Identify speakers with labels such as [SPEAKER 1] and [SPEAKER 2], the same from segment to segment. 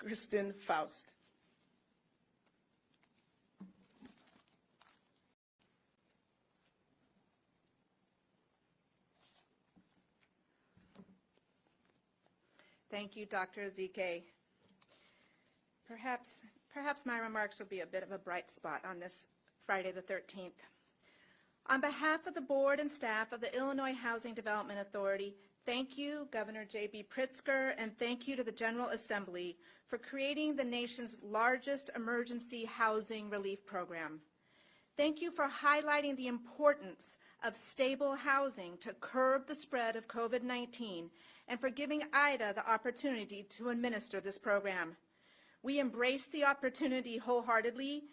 [SPEAKER 1] Kristen Faust.
[SPEAKER 2] Thank you, Dr. Ezike. Perhaps my remarks will be a bit of a bright spot on this Friday the 13th. On behalf of the board and staff of the Illinois Housing Development Authority, thank you, Governor J.B. Pritzker, and thank you to the General Assembly for creating the nation's largest emergency housing relief program. Thank you for highlighting the importance of stable housing to curb the spread of COVID-19 and for giving IDA the opportunity to administer this program. We embrace the opportunity wholeheartedly.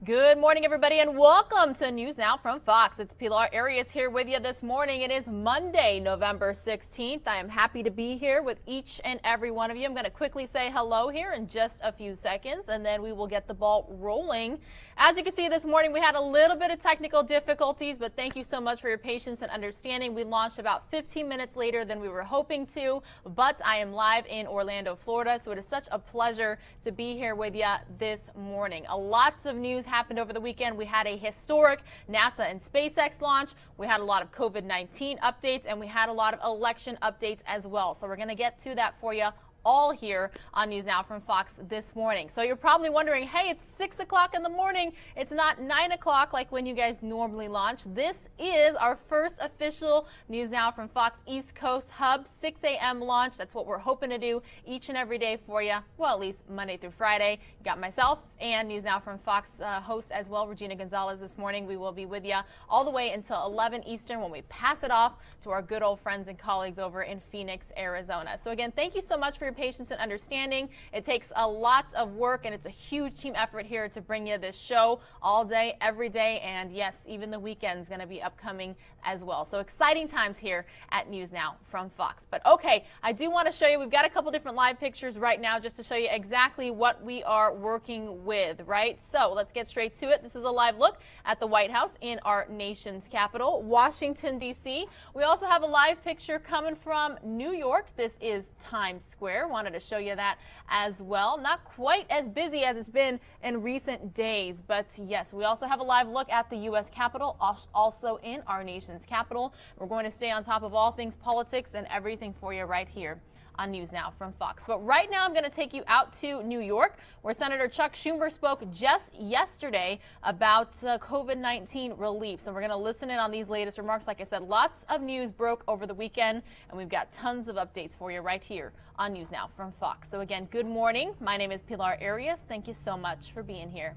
[SPEAKER 3] Good morning, everybody, and welcome to News Now from Fox. It's Pilar Arias here with you this morning. It is Monday, November 16th. I am happy to be here with each and every one of you. I'm going to quickly say hello here in just a few seconds, and then we will get the ball rolling. As you can see this morning, we had a little bit of technical difficulties, but thank you so much for your patience and understanding. We launched about 15 minutes later than we were hoping to, but I am live in Orlando, Florida, so it is such a pleasure to be here with you this morning. Lots of news happened over the weekend. We had a historic NASA and SpaceX launch. We had a lot of COVID-19 updates, and we had a lot of election updates as well. So we're going to get to that for you all here on News Now from Fox this morning. So you're probably wondering, hey, it's 6 o'clock in the morning. It's not 9 o'clock like when you guys normally launch. This is our first official News Now from Fox East Coast Hub 6 a.m. launch. That's what we're hoping to do each and every day for you. Well, at least Monday through Friday. You got myself and News Now from Fox host as well, Regina Gonzalez, this morning. We will be with you all the way until 11 Eastern when we pass it off to our good old friends and colleagues over in Phoenix, Arizona. So again, thank you so much for your patience and understanding. It takes a lot of work, and it's a huge team effort here to bring you this show all day, every day, and yes, even the weekend's going to be upcoming as well. So exciting times here at News Now from Fox. But okay, I do want to show you, we've got a couple different live pictures right now just to show you exactly what we are working with, right? So let's get straight to it. This is a live look at the White House in our nation's capital, Washington, D.C. We also have a live picture coming from New York. This is Times Square. Wanted to show you that as well. Not quite as busy as it's been in recent days, but yes, we also have a live look at the U.S. Capitol, also in our nation's capital. We're going to stay on top of all things politics and everything for you right here on News Now from Fox. But right now I'm going to take you out to New York, where Senator Chuck Schumer spoke just yesterday about COVID-19 relief. So we're going to listen in on these latest remarks. Like I said, lots of news broke over the weekend, and we've got tons of updates for you right here on News Now from Fox. So again, good morning. My name is Pilar Arias. Thank you so much for being here.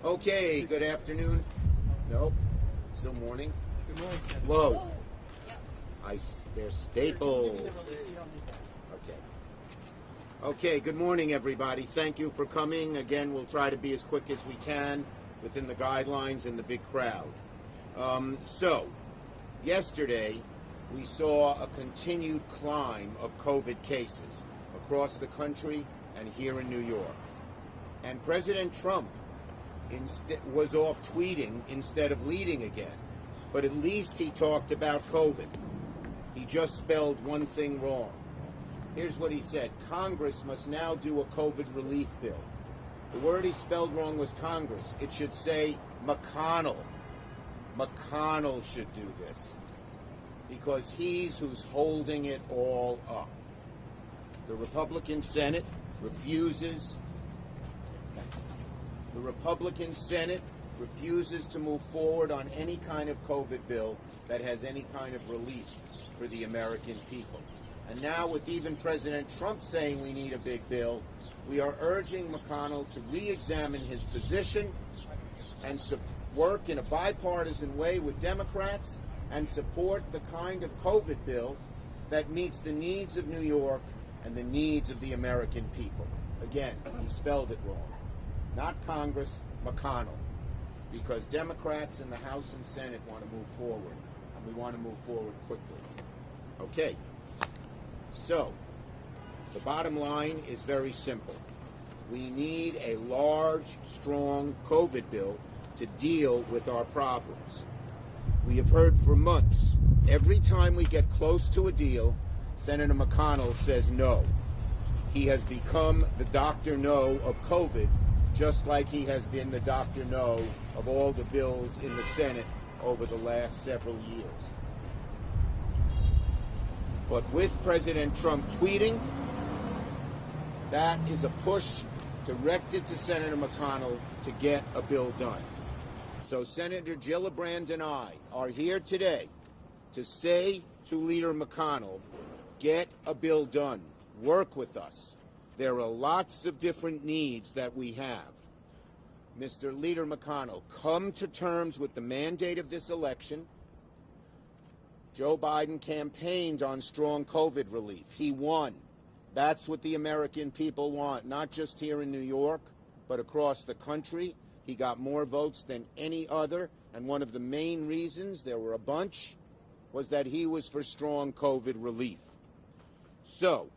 [SPEAKER 4] Okay, good afternoon. Nope, still morning.
[SPEAKER 5] Good morning, Senator.
[SPEAKER 4] Whoa. They're stapled. Okay. Okay, good morning, everybody. Thank you for coming. Again, we'll try to be as quick as we can within the guidelines and the big crowd. So, yesterday, we saw a continued climb of COVID cases across the country and here in New York. And President Trump was off tweeting instead of leading again. But at least he talked about COVID. He just spelled one thing wrong. Here's what he said. Congress must now do a COVID relief bill. The word he spelled wrong was Congress. It should say McConnell. McConnell should do this, because he's who's holding it all up. The Republican Senate refuses. The Republican Senate refuses to move forward on any kind of COVID bill that has any kind of relief for the American people. And now, with even President Trump saying we need a big bill, we are urging McConnell to re-examine his position and work in a bipartisan way with Democrats and support the kind of COVID bill that meets the needs of New York and the needs of the American people. Again, he spelled it wrong. Not Congress, McConnell. Because Democrats in the House and Senate want to move forward, and we want to move forward quickly. Okay, so the bottom line is very simple. We need a large, strong COVID bill to deal with our problems. We have heard for months, every time we get close to a deal, Senator McConnell says no. He has become the Dr. No of COVID, just like he has been the Dr. No of all the bills in the Senate over the last several years. But with President Trump tweeting, that is a push directed to Senator McConnell to get a bill done. So Senator Gillibrand and I are here today to say to Leader McConnell, get a bill done. Work with us. There are lots of different needs that we have. Mr. Leader McConnell, come to terms with the mandate of this election. Joe Biden campaigned on strong COVID relief. He won. That's what the American people want, not just here in New York, but across the country. He got more votes than any other, and one of the main reasons, there were a bunch, was that he was for strong COVID relief. So,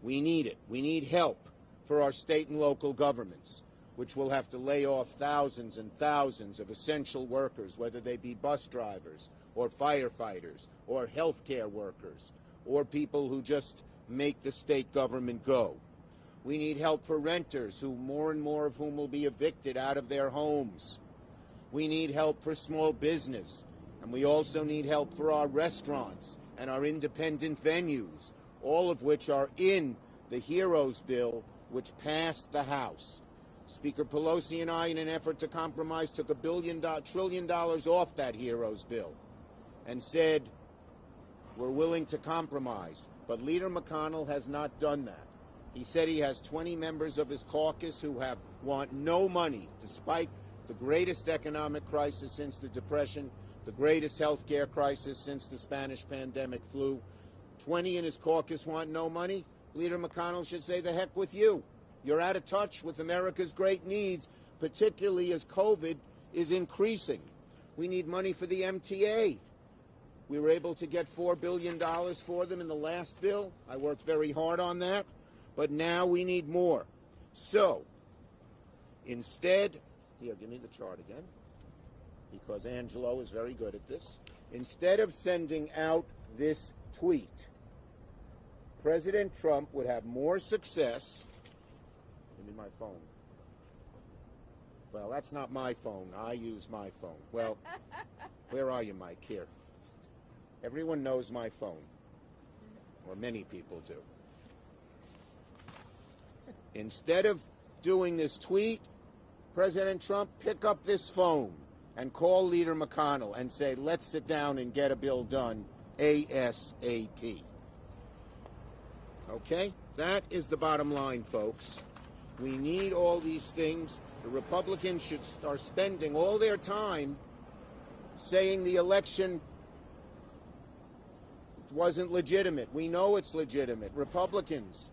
[SPEAKER 4] we need it. We need help for our state and local governments, which will have to lay off thousands and thousands of essential workers, whether they be bus drivers or firefighters or healthcare workers or people who just make the state government go. We need help for renters, who more and more of whom will be evicted out of their homes. We need help for small business, and we also need help for our restaurants and our independent venues, all of which are in the HEROES bill, which passed the House. Speaker Pelosi and I, in an effort to compromise, took $1 trillion off that HEROES bill and said we're willing to compromise. But Leader McConnell has not done that. He said he has 20 members of his caucus who want no money, despite the greatest economic crisis since the Depression, the greatest health care crisis since the Spanish pandemic flu. 20 in his caucus want no money. Leader McConnell should say, the heck with you. You're out of touch with America's great needs, particularly as COVID is increasing. We need money for the MTA. We were able to get $4 billion for them in the last bill. I worked very hard on that, but now we need more. So, instead, here, give me the chart again, because Angelo is very good at this. Instead of sending out this tweet, President Trump would have more success. Give me my phone. Well, that's not my phone. I use my phone. Well, where are you, Mike? Here. Everyone knows my phone, or many people do. Instead of doing this tweet, President Trump, pick up this phone and call Leader McConnell and say, let's sit down and get a bill done ASAP. Okay? That is the bottom line, folks. We need all these things. The Republicans should start spending all their time saying the election wasn't legitimate. We know it's legitimate. Republicans,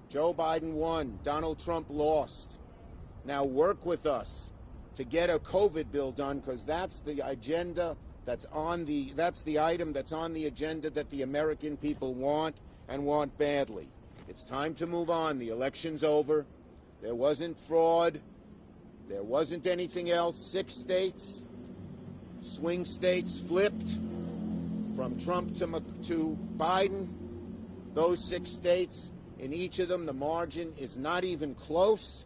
[SPEAKER 4] Joe Biden won, Donald Trump lost. Now work with us to get a COVID bill done, because that's the agenda that's the item that's on the agenda that the American people want, and want badly. It's time to move on. The election's over. There wasn't fraud. There wasn't anything else. 6 states, swing states, flipped from Trump to Biden. Those 6 states, in each of them, the margin is not even close.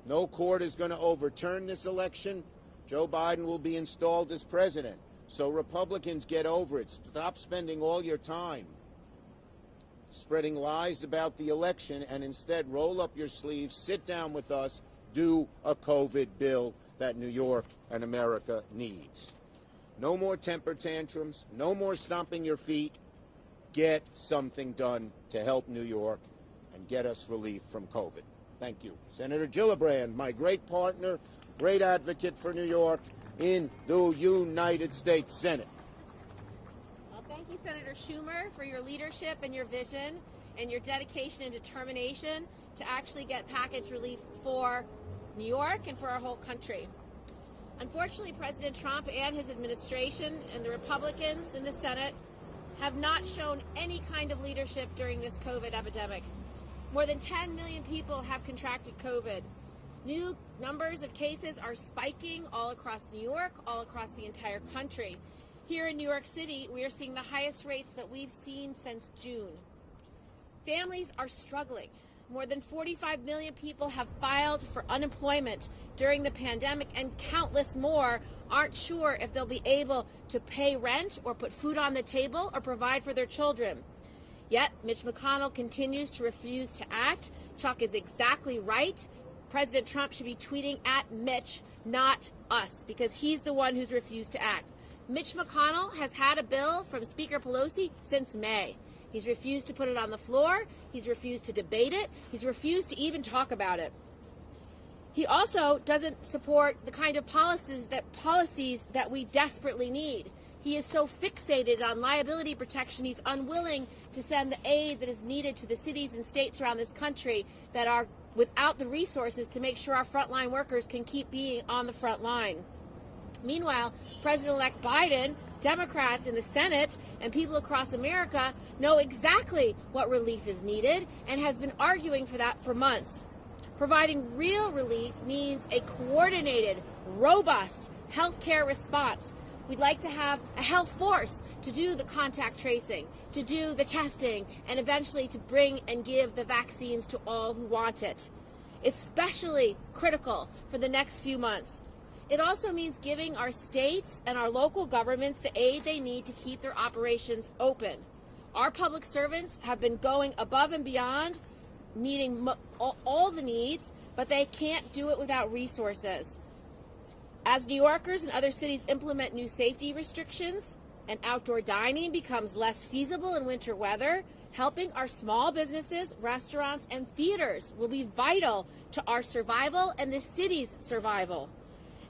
[SPEAKER 4] No court is going to overturn this election. Joe Biden will be installed as president. So Republicans, get over it. Stop spending all your time spreading lies about the election, and instead roll up your sleeves, sit down with us, do a COVID bill that New York and America needs. No more temper tantrums, no more stomping your feet. Get something done to help New York and get us relief from COVID. Thank you. Senator Gillibrand, my great partner, great advocate for New York in the United States Senate.
[SPEAKER 1] Well, thank you, Senator Schumer, for your leadership and your vision and your dedication and determination to actually get package relief for New York and for our whole country. Unfortunately, President Trump and his administration and the Republicans in the Senate have not shown any kind of leadership during this COVID epidemic. More than 10 million people have contracted COVID. New numbers of cases are spiking all across New York, all across the entire country. Here in New York City, we are seeing the highest rates that we've seen since June. Families are struggling. More than 45 million people have filed for unemployment during the pandemic, and countless more aren't sure if they'll be able to pay rent or put food on the table or provide for their children. Yet, Mitch McConnell continues to refuse to act. Chuck is exactly right. President Trump should be tweeting at Mitch, not us, because he's the one who's refused to act. Mitch McConnell has had a bill from Speaker Pelosi since May. He's refused to put it on the floor. He's refused to debate it. He's refused to even talk about it. He also doesn't support the kind of policies that we desperately need. He is so fixated on liability protection, he's unwilling to send the aid that is needed to the cities and states around this country that are without the resources to make sure our frontline workers can keep being on the front line. Meanwhile, President-elect Biden, Democrats in the Senate, and people across America know exactly what relief is needed and has been arguing for that for months. Providing real relief means a coordinated, robust healthcare response. We'd like to have a health force to do the contact tracing, to do the testing, and eventually to bring and give the vaccines to all who want it. It's especially critical for the next few months. It also means giving our states and our local governments the aid they need to keep their operations open. Our public servants have been going above and beyond, meeting all the needs, but they can't do it without resources. As New Yorkers and other cities implement new safety restrictions and outdoor dining becomes less feasible in winter weather, helping our small businesses, restaurants, and theaters will be vital to our survival and the city's survival.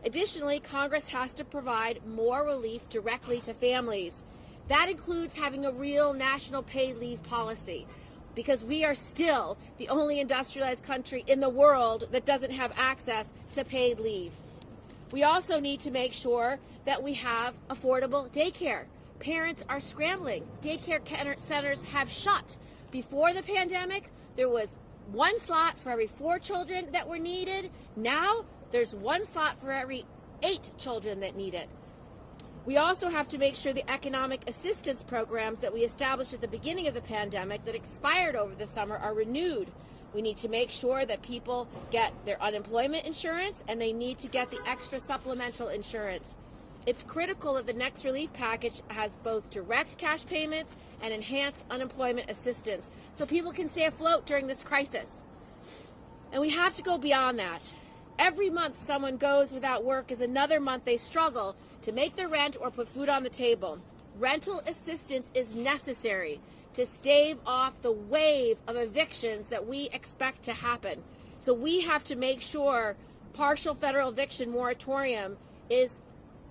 [SPEAKER 1] Additionally, Congress has to provide more relief directly to families. That includes having a real national paid leave policy, because we are still the only industrialized country in the world that doesn't have access to paid leave. We also need to make sure that we have affordable daycare. Parents are scrambling. Daycare centers have shut. Before the pandemic, there was one slot for every 4 children that were needed. Now, there's one slot for every 8 children that need it. We also have to make sure the economic assistance programs that we established at the beginning of the pandemic that expired over the summer are renewed. We need to make sure that people get their unemployment insurance, and they need to get the extra supplemental insurance. It's critical that the next relief package has both direct cash payments and enhanced unemployment assistance so people can stay afloat during this crisis. And we have to go beyond that. Every month someone goes without work is another month they struggle to make their rent or put food on the table. Rental assistance is necessary to stave off the wave of evictions that we expect to happen. So we have to make sure partial federal eviction moratorium is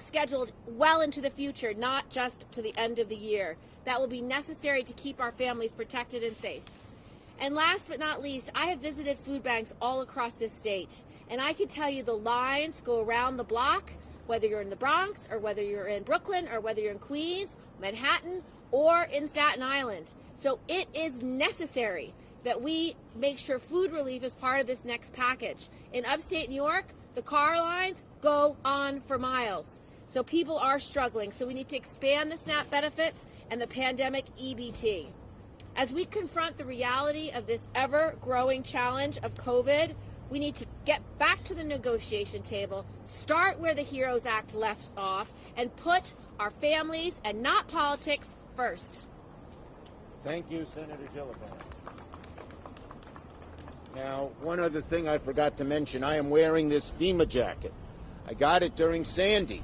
[SPEAKER 1] scheduled well into the future, not just to the end of the year. That will be necessary to keep our families protected and safe. And last but not least, I have visited food banks all across this state, and I can tell you the lines go around the block, whether you're in the Bronx or whether you're in Brooklyn or whether you're in Queens, Manhattan, or in Staten Island. So it is necessary that we make sure food relief is part of this next package. In upstate New York, the car lines go on for miles. So people are struggling. So we need to expand the SNAP benefits and the pandemic EBT. As we confront the reality of this ever-growing challenge of COVID, we need to get back to the negotiation table, start where the HEROES Act left off, and put our families and not politics first.
[SPEAKER 4] Thank you, Senator Gillibrand. Now, one other thing I forgot to mention, I am wearing this FEMA jacket. I got it during Sandy.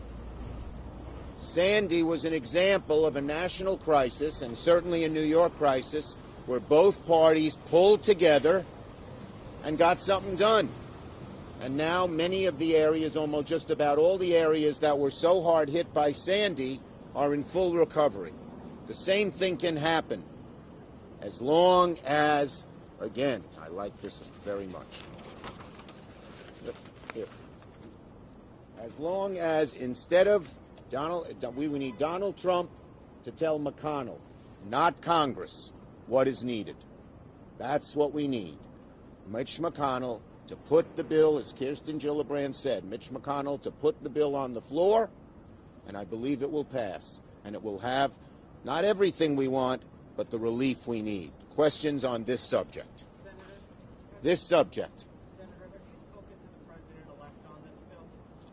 [SPEAKER 4] Sandy was an example of a national crisis, and certainly a New York crisis, where both parties pulled together and got something done. And now many of the areas, almost just about all the areas that were so hard hit by Sandy, are in full recovery. The same thing can happen as long as, again, I like this very much. Here. As long as instead of we need Donald Trump to tell McConnell, not Congress, what is needed. That's what we need. Mitch McConnell to put the bill, as Kirsten Gillibrand said, Mitch McConnell, to put the bill on the floor, and I believe it will pass. And it will have not everything we want, but the relief we need. Questions on this subject? This subject.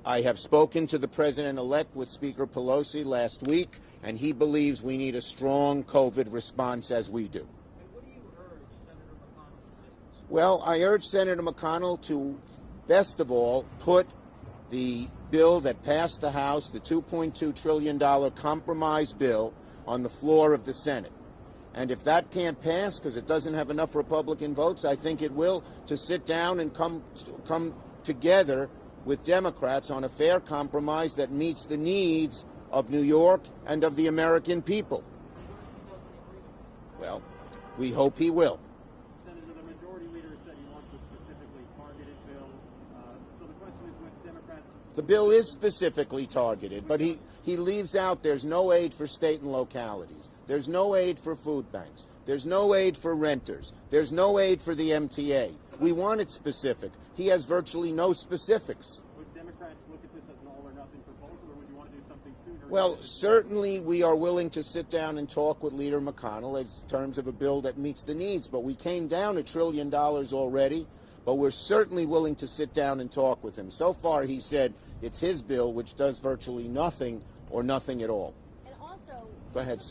[SPEAKER 4] I have spoken to the President-elect with Speaker Pelosi last week, and he believes we need a strong COVID response as we do.
[SPEAKER 5] What do you urge Senator McConnell to do?
[SPEAKER 4] Well, I urge Senator McConnell to, best of all, put the bill that passed the House, the $2.2 trillion compromise bill, on the floor of the Senate. And if that can't pass because it doesn't have enough Republican votes, I think it will, to sit down and come together with Democrats on a fair compromise that meets the needs of New York and of the American people. Well, we hope he will.
[SPEAKER 5] Senator, the majority leader said he wants a specifically targeted bill. So the question is, with Democrats...
[SPEAKER 4] The bill is specifically targeted, but he leaves out there's no aid for state and localities. There's no aid for food banks. There's no aid for renters. There's no aid for the MTA. We want it specific. He has virtually no specifics.
[SPEAKER 5] Would Democrats look at this as an all-or-nothing proposal, or would you want to do something sooner?
[SPEAKER 4] Well, certainly we are willing to sit down and talk with Leader McConnell in terms of a bill that meets the needs. But we came down $1 trillion already, but we're certainly willing to sit down and talk with him. So far, he said it's his bill, which does virtually nothing or nothing at all.
[SPEAKER 1] And also,
[SPEAKER 4] Go ahead.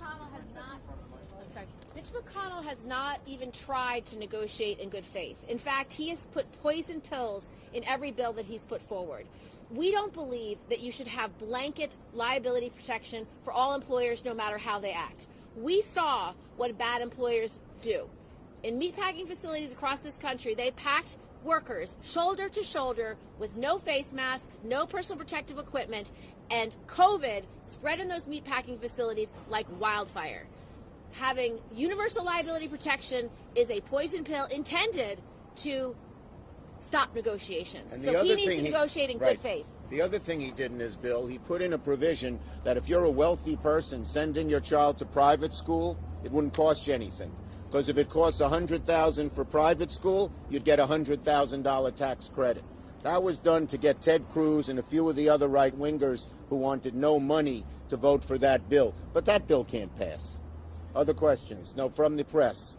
[SPEAKER 1] Mitch McConnell has not even tried to negotiate in good faith. In fact, he has put poison pills in every bill that he's put forward. We don't believe that you should have blanket liability protection for all employers, no matter how they act. We saw what bad employers do. In meatpacking facilities across this country, they packed workers shoulder to shoulder with no face masks, no personal protective equipment, and COVID spread in those meatpacking facilities like wildfire. Having universal liability protection is a poison pill intended to stop negotiations.
[SPEAKER 4] And
[SPEAKER 1] So he needs to negotiate in good faith.
[SPEAKER 4] The other thing he did in his bill, he put in a provision that if you're a wealthy person sending your child to private school, it wouldn't cost you anything. Because if it costs $100,000 for private school, you'd get a $100,000 tax credit. That was done to get Ted Cruz and a few of the other right-wingers who wanted no money to vote for that bill. But that bill can't pass. Other questions? No, from the press.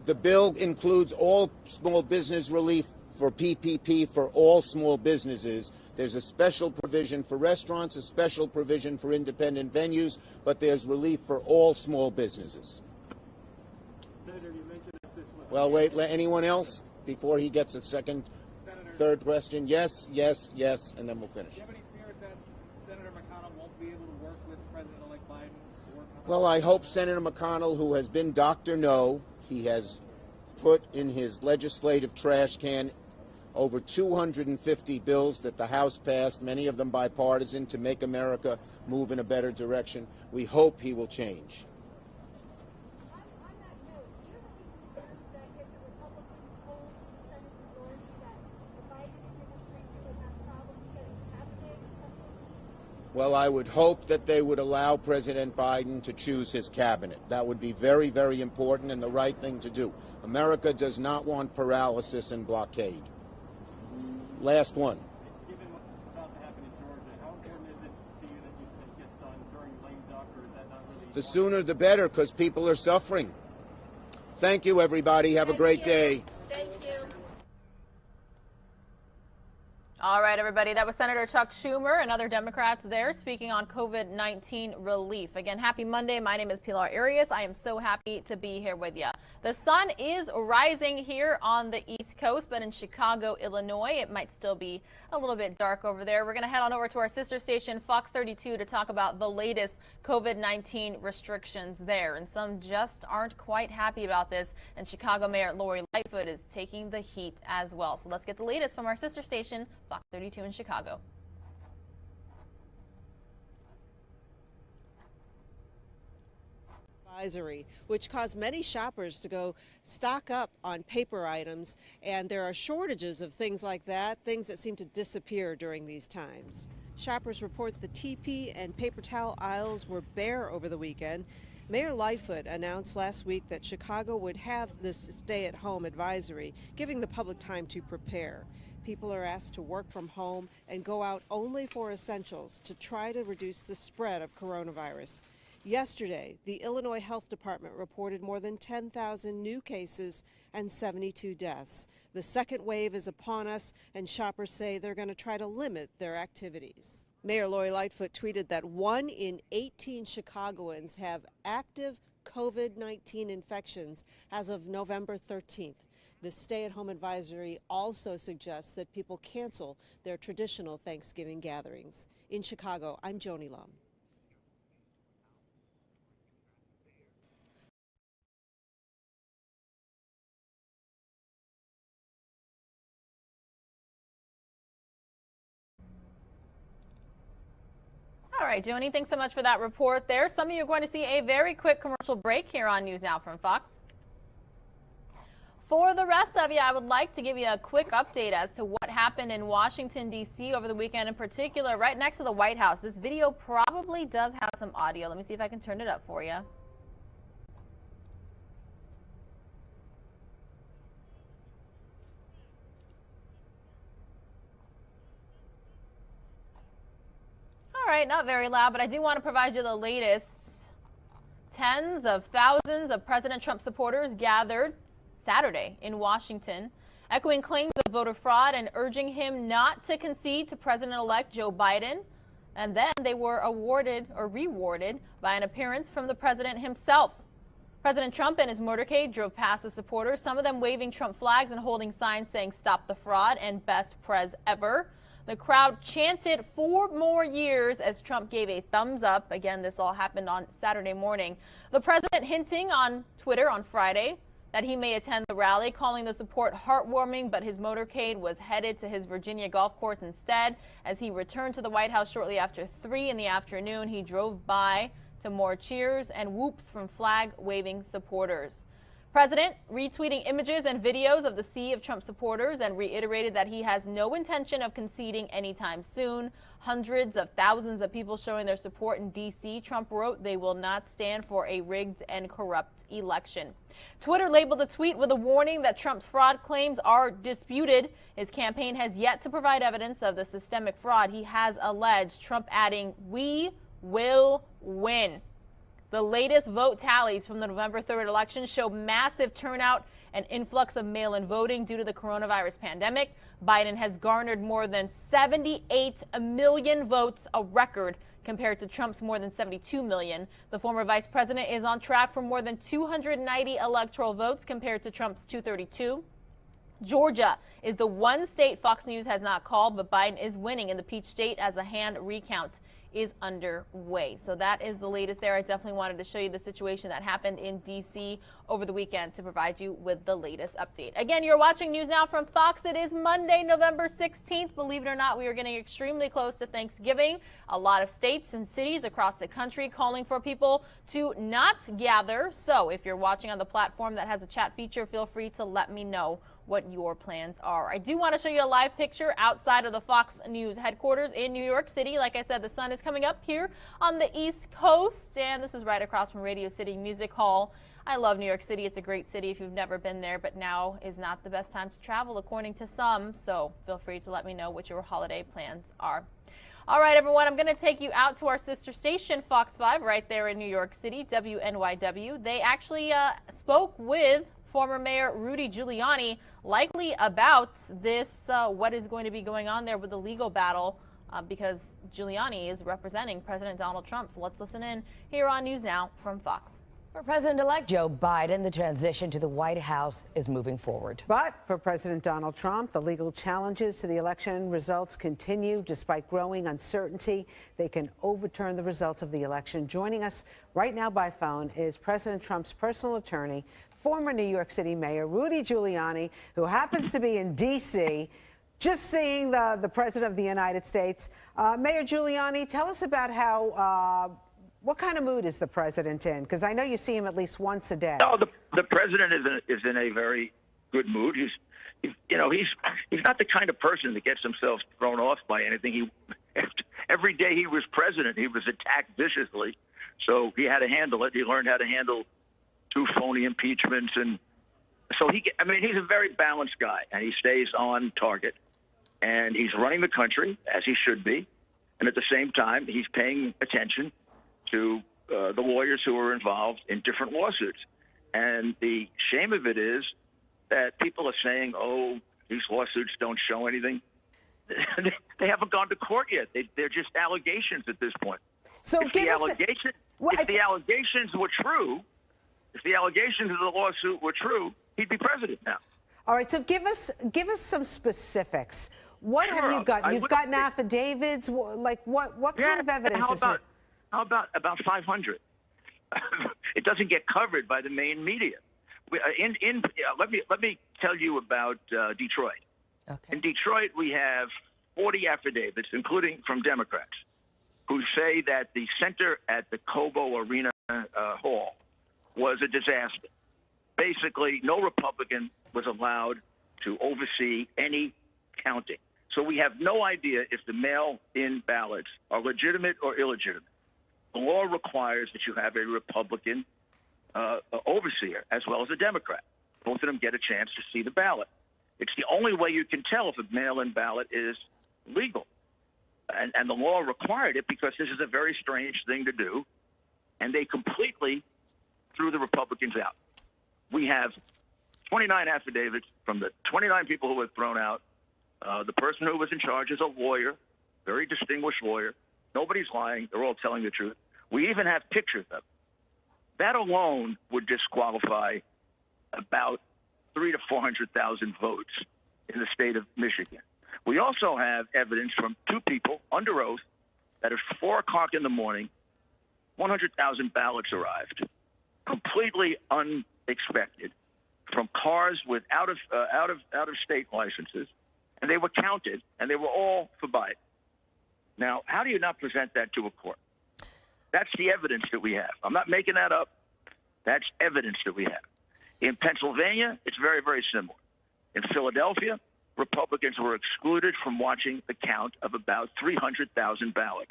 [SPEAKER 4] The bill includes all small business relief for PPP for all small businesses. There's a special provision for restaurants, a special provision for independent venues, but there's relief for all small businesses.
[SPEAKER 5] Senator, you mentioned that this was...
[SPEAKER 4] Well, wait, anyone else before he gets a second, third question? Yes, yes, yes, and then we'll finish.
[SPEAKER 5] Do you have any fears that Senator McConnell won't be able to work with President-elect Biden to work on...
[SPEAKER 4] Well, I hope Senator McConnell, who has been Dr. No, he has put in his legislative trash can over 250 bills that the House passed, many of them bipartisan, to make America move in a better direction. We hope he will change.
[SPEAKER 1] On that note, do you have any concerns that if the Republicans hold the Senate majority, that the Biden administration would have problems getting cabinet assistance?
[SPEAKER 4] Well, I would hope that they would allow President Biden to choose his cabinet. That would be very, very important and the right thing to do. America does not want paralysis and blockade. Last one.
[SPEAKER 5] Given what's about to happen in Georgia, how important is it to you that this gets done during lame duck, or is that not really...
[SPEAKER 4] The sooner the better, because people are suffering. Thank you, everybody. Have a great day.
[SPEAKER 1] Thank you.
[SPEAKER 3] All right, everybody, that was Senator Chuck Schumer and other Democrats there speaking on COVID-19 relief. Again, happy Monday. My name is Pilar Arias. I am so happy to be here with you. The sun is rising here on the East Coast, but in Chicago, Illinois, it might still be a little bit dark over there. We're going to head on over to our sister station, Fox 32, to talk about the latest COVID-19 restrictions there. And some just aren't quite happy about this. And Chicago Mayor Lori Lightfoot is taking the heat as well. So let's get the latest from our sister station, Fox 32 in Chicago.
[SPEAKER 6] Advisory, which caused many shoppers to go stock up on paper items, and there are shortages of things like that, things that seem to disappear during these times. Shoppers report the TP and paper towel aisles were bare over the weekend, Mayor Lightfoot announced last week that Chicago would have this stay-at-home advisory, giving the public time to prepare. People are asked to work from home and go out only for essentials to try to reduce the spread of coronavirus. Yesterday, the Illinois Health Department reported more than 10,000 new cases and 72 deaths. The second wave is upon us, and shoppers say they're going to try to limit their activities. Mayor Lori Lightfoot tweeted that 1 in 18 Chicagoans have active COVID-19 infections as of November 13th. The stay-at-home advisory also suggests that people cancel their traditional Thanksgiving gatherings. In Chicago, I'm Joni Lum.
[SPEAKER 3] All right, Joni, thanks so much for that report there. Some of you are going to see a very quick commercial break here on News Now from Fox. For the rest of you, I would like to give you a quick update as to what happened in Washington, D.C. over the weekend, in particular right next to the White House. This video probably does have some audio. Let me see if I can turn it up for you. All right, not very loud, but I do want to provide you the latest. Tens of thousands of President Trump supporters gathered Saturday in Washington, echoing claims of voter fraud and urging him not to concede to President-elect Joe Biden. And then they were rewarded by an appearance from the president himself. President Trump and his motorcade drove past the supporters, some of them waving Trump flags and holding signs saying "Stop the Fraud" and "Best Prez Ever." The crowd chanted 4 more years as Trump gave a thumbs up. Again, this all happened on Saturday morning. The president hinting on Twitter on Friday that he may attend the rally, calling the support heartwarming, but his motorcade was headed to his Virginia golf course instead. As he returned to the White House shortly after 3 in the afternoon, he drove by to more cheers and whoops from flag-waving supporters. President retweeting images and videos of the sea of Trump supporters and reiterated that he has no intention of conceding anytime soon. Hundreds of thousands of people showing their support in D.C. Trump wrote they will not stand for a rigged and corrupt election. Twitter labeled the tweet with a warning that Trump's fraud claims are disputed. His campaign has yet to provide evidence of the systemic fraud he has alleged. Trump adding, "We will win." The latest vote tallies from the November 3rd election show massive turnout and influx of mail-in voting due to the coronavirus pandemic. Biden has garnered more than 78 million votes, a record, compared to Trump's more than 72 million. The former vice president is on track for more than 290 electoral votes compared to Trump's 232. Georgia is the one state Fox News has not called, but Biden is winning in the Peach State as a hand recount is underway. So that is the latest there. I definitely wanted to show you the situation that happened in D.C. over the weekend to provide you with the latest update. Again, you're watching News Now from Fox. It is Monday, November 16th. Believe it or not, we are getting extremely close to Thanksgiving. A lot of states and cities across the country calling for people to not gather. So if you're watching on the platform that has a chat feature, feel free to let me know what your plans are. I do want to show you a live picture outside of the Fox News headquarters in New York City. Like I said, the sun is coming up here on the East Coast, and this is right across from Radio City Music Hall. I love New York City. It's a great city if you've never been there, but now is not the best time to travel according to some, so feel free to let me know what your holiday plans are. All right, everyone, I'm going to take you out to our sister station, Fox 5, right there in New York City, WNYW. They actually spoke with former Mayor Rudy Giuliani, likely about this, what is going to be going on there with the legal battle, because Giuliani is representing President Donald Trump. So let's listen in here on News Now from Fox.
[SPEAKER 7] For President-elect Joe Biden, the transition to the White House is moving forward.
[SPEAKER 8] But for President Donald Trump, the legal challenges to the election results continue. Despite growing uncertainty, they can overturn the results of the election. Joining us right now by phone is President Trump's personal attorney, former New York City Mayor Rudy Giuliani, who happens to be in D.C., just seeing the President of the United States. Mayor Giuliani, tell us about how, what kind of mood is the President in? Because I know you see him at least once a day.
[SPEAKER 9] No, the President is in a very good mood. He's not the kind of person that gets himself thrown off by anything. Every day he was president, he was attacked viciously So he had to handle it. He learned how to handle 2 phony impeachments. And so he's a very balanced guy, and he stays on target. And he's running the country, as he should be. And at the same time, he's paying attention to the lawyers who are involved in different lawsuits. And the shame of it is that people are saying, oh, these lawsuits don't show anything. They haven't gone to court yet. They're just allegations at this point.
[SPEAKER 8] So
[SPEAKER 9] if the allegations were true, if the allegations of the lawsuit were true, he'd be president now.
[SPEAKER 8] All right, so give us some specifics. What
[SPEAKER 9] Sure,
[SPEAKER 8] have you got? You've gotten
[SPEAKER 9] say,
[SPEAKER 8] affidavits. Like what kind of evidence is it?
[SPEAKER 9] How about 500? It doesn't get covered by the main media. Let me tell you about Detroit.
[SPEAKER 7] Okay.
[SPEAKER 9] In Detroit, we have 40 affidavits, including from Democrats, who say that the center at the Cobo Arena Hall was a disaster. Basically, no Republican was allowed to oversee any counting. So we have no idea if the mail-in ballots are legitimate or illegitimate. The law requires that you have a Republican overseer as well as a Democrat. Both of them get a chance to see the ballot. It's the only way you can tell if a mail-in ballot is legal. And the law required it because this is a very strange thing to do, and they completely threw the Republicans out. We have 29 affidavits from the 29 people who were thrown out. The person who was in charge is a lawyer, very distinguished lawyer. Nobody's lying. They're all telling the truth. We even have pictures of them. That alone would disqualify about 300,000 to 400,000 votes in the state of Michigan. We also have evidence from 2 people under oath that at 4 o'clock in the morning, 100,000 ballots arrived, completely unexpected, from cars with out of state licenses, and they were counted, and they were all for Biden. Now, how do you not present that to a court? That's the evidence that we have. I'm not making that up. That's evidence that we have. In Pennsylvania, it's very, very similar. In Philadelphia, Republicans were excluded from watching the count of about 300,000 ballots.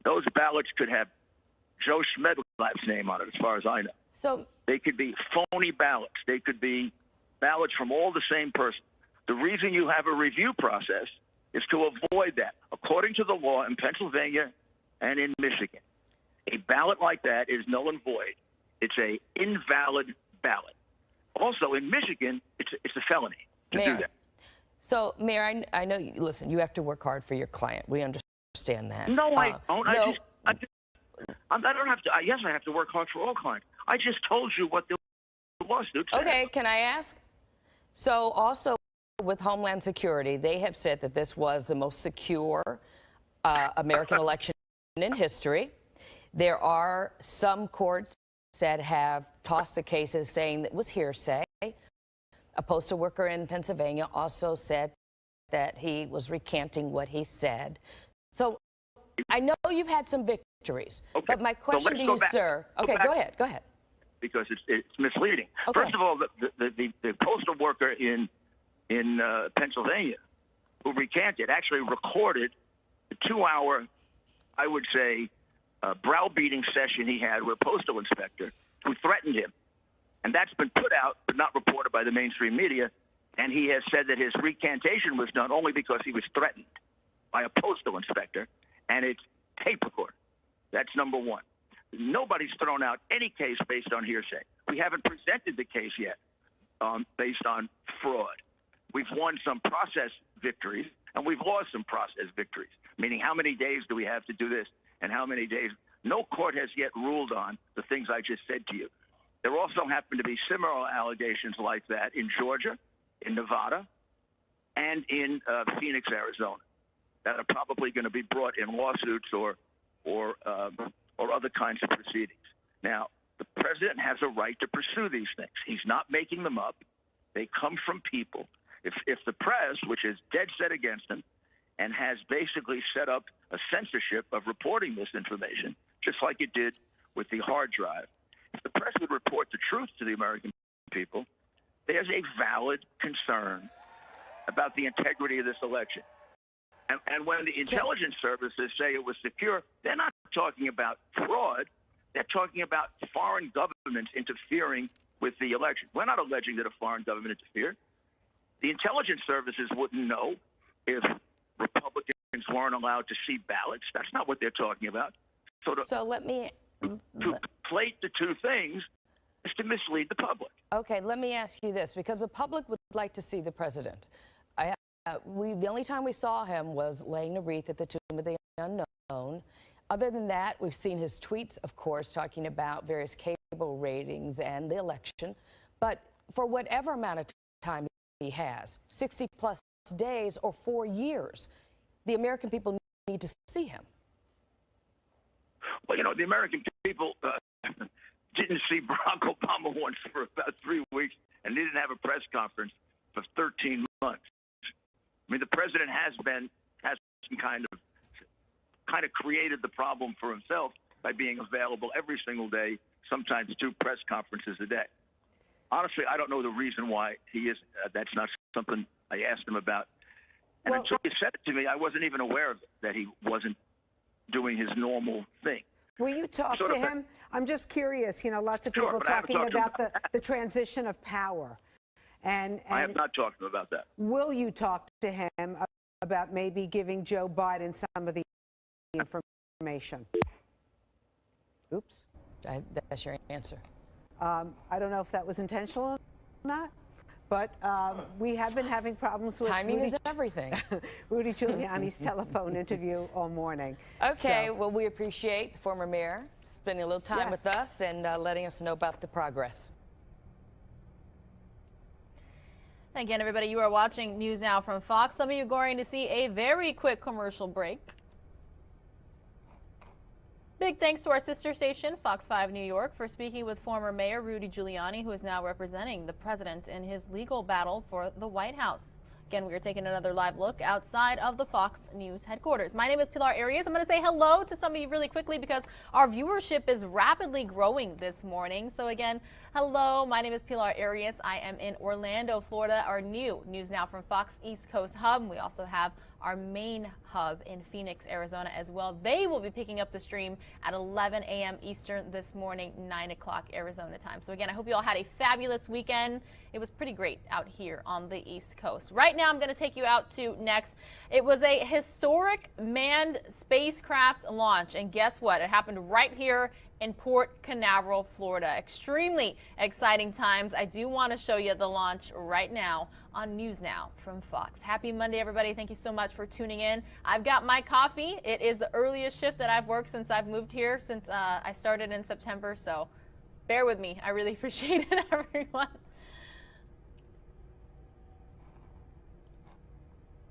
[SPEAKER 9] Those ballots could have Joe Schmedlap's name on it, as far as I know.
[SPEAKER 7] So
[SPEAKER 9] they could be phony ballots. They could be ballots from all the same person. The reason you have a review process is to avoid that. According to the law in Pennsylvania and in Michigan, a ballot like that is null and void. It's an invalid ballot. Also, in Michigan, it's a felony to do that.
[SPEAKER 7] So, Mayor, I know, listen, you have to work hard for your client. We understand that.
[SPEAKER 9] No, I don't.
[SPEAKER 7] No.
[SPEAKER 9] I don't have to. Yes, I have to work hard for all clients. I just told you what the lawsuit said.
[SPEAKER 7] Okay, can I ask? So, also with Homeland Security, they have said that this was the most secure American election in history. There are some courts that have tossed the cases saying that it was hearsay. A postal worker in Pennsylvania also said that he was recanting what he said. So I know you've had some victories,
[SPEAKER 9] okay.
[SPEAKER 7] But my question to you, sir. Okay, go ahead.
[SPEAKER 9] Because it's misleading.
[SPEAKER 7] Okay.
[SPEAKER 9] First of all, the postal worker in Pennsylvania who recanted actually recorded the 2-hour, I would say, browbeating session he had with a postal inspector who threatened him. And that's been put out, but not reported by the mainstream media. And he has said that his recantation was done only because he was threatened by a postal inspector, and it's tape recorded. That's number one. Nobody's thrown out any case based on hearsay. We haven't presented the case yet based on fraud. We've won some process victories, and we've lost some process victories, meaning how many days do we have to do this and how many days. No court has yet ruled on the things I just said to you. There also happen to be similar allegations like that in Georgia, in Nevada, and in Phoenix, Arizona, that are probably going to be brought in lawsuits or other kinds of proceedings. Now, the president has a right to pursue these things. He's not making them up. They come from people. If the press, which is dead set against him, and has basically set up a censorship of reporting this information, just like it did with the hard drive, if the press would report the truth to the American people, there's a valid concern about the integrity of this election. And when the intelligence services say it was secure, they're not talking about fraud. They're talking about foreign governments interfering with the election. We're not alleging that a foreign government interfered. The intelligence services wouldn't know if Republicans weren't allowed to see ballots. That's not what they're talking about.
[SPEAKER 7] So let me...
[SPEAKER 9] To conflate the two things is to mislead the public.
[SPEAKER 7] Okay, let me ask you this, because the public would like to see the president. The only time we saw him was laying a wreath at the Tomb of the Unknown. Other than that, we've seen his tweets, of course, talking about various cable ratings and the election. But for whatever amount of time he has, 60-plus days or 4 years, the American people need to see him.
[SPEAKER 9] Well, the American people didn't see Barack Obama once for about 3 weeks, and they didn't have a press conference for 13 months. I mean, the president has kind of created the problem for himself by being available every single day, sometimes 2 press conferences a day. Honestly, I don't know the reason why he is. That's not something I asked him about. And until he said it to me, I wasn't even aware of it, that he wasn't doing his normal thing.
[SPEAKER 8] Will you talk to him? I'm just curious. Lots of people talking about the transition of power. And
[SPEAKER 9] I have not talked to him about that.
[SPEAKER 8] Will you talk to him about maybe giving Joe Biden some of the information? Oops.
[SPEAKER 7] That's your answer.
[SPEAKER 8] I don't know if that was intentional or not, but we have been having problems with
[SPEAKER 7] timing is everything.
[SPEAKER 8] Rudy Giuliani's telephone interview all morning.
[SPEAKER 7] Okay, well, we appreciate the former mayor spending a little time with us and letting us know about the progress.
[SPEAKER 3] Again, everybody, you are watching News Now from Fox. Some of you are going to see a very quick commercial break. Big thanks to our sister station, Fox 5 New York, for speaking with former Mayor Rudy Giuliani, who is now representing the president in his legal battle for the White House. Again, we are taking another live look outside of the Fox News headquarters. My name is Pilar Arias. I'm going to say hello to some of you really quickly because our viewership is rapidly growing this morning. So again, hello, my name is Pilar Arias. I am in Orlando, Florida, our new News Now from Fox East Coast hub. We also have our main hub in Phoenix, Arizona as well. They will be picking up the stream at 11 a.m. Eastern this morning, 9 o'clock Arizona time. So again, I hope you all had a fabulous weekend. It was pretty great out here on the East Coast. Right now, I'm going to take you out to next. It was a historic manned spacecraft launch, and guess what? It happened right here in Port Canaveral, Florida. Extremely exciting times. I do want to show you the launch right now on News Now from Fox. Happy Monday, everybody. Thank you so much for tuning in. I've got my coffee. It is the earliest shift that I've worked since I've moved here, since I started in September, so bear with me. I really appreciate it, everyone.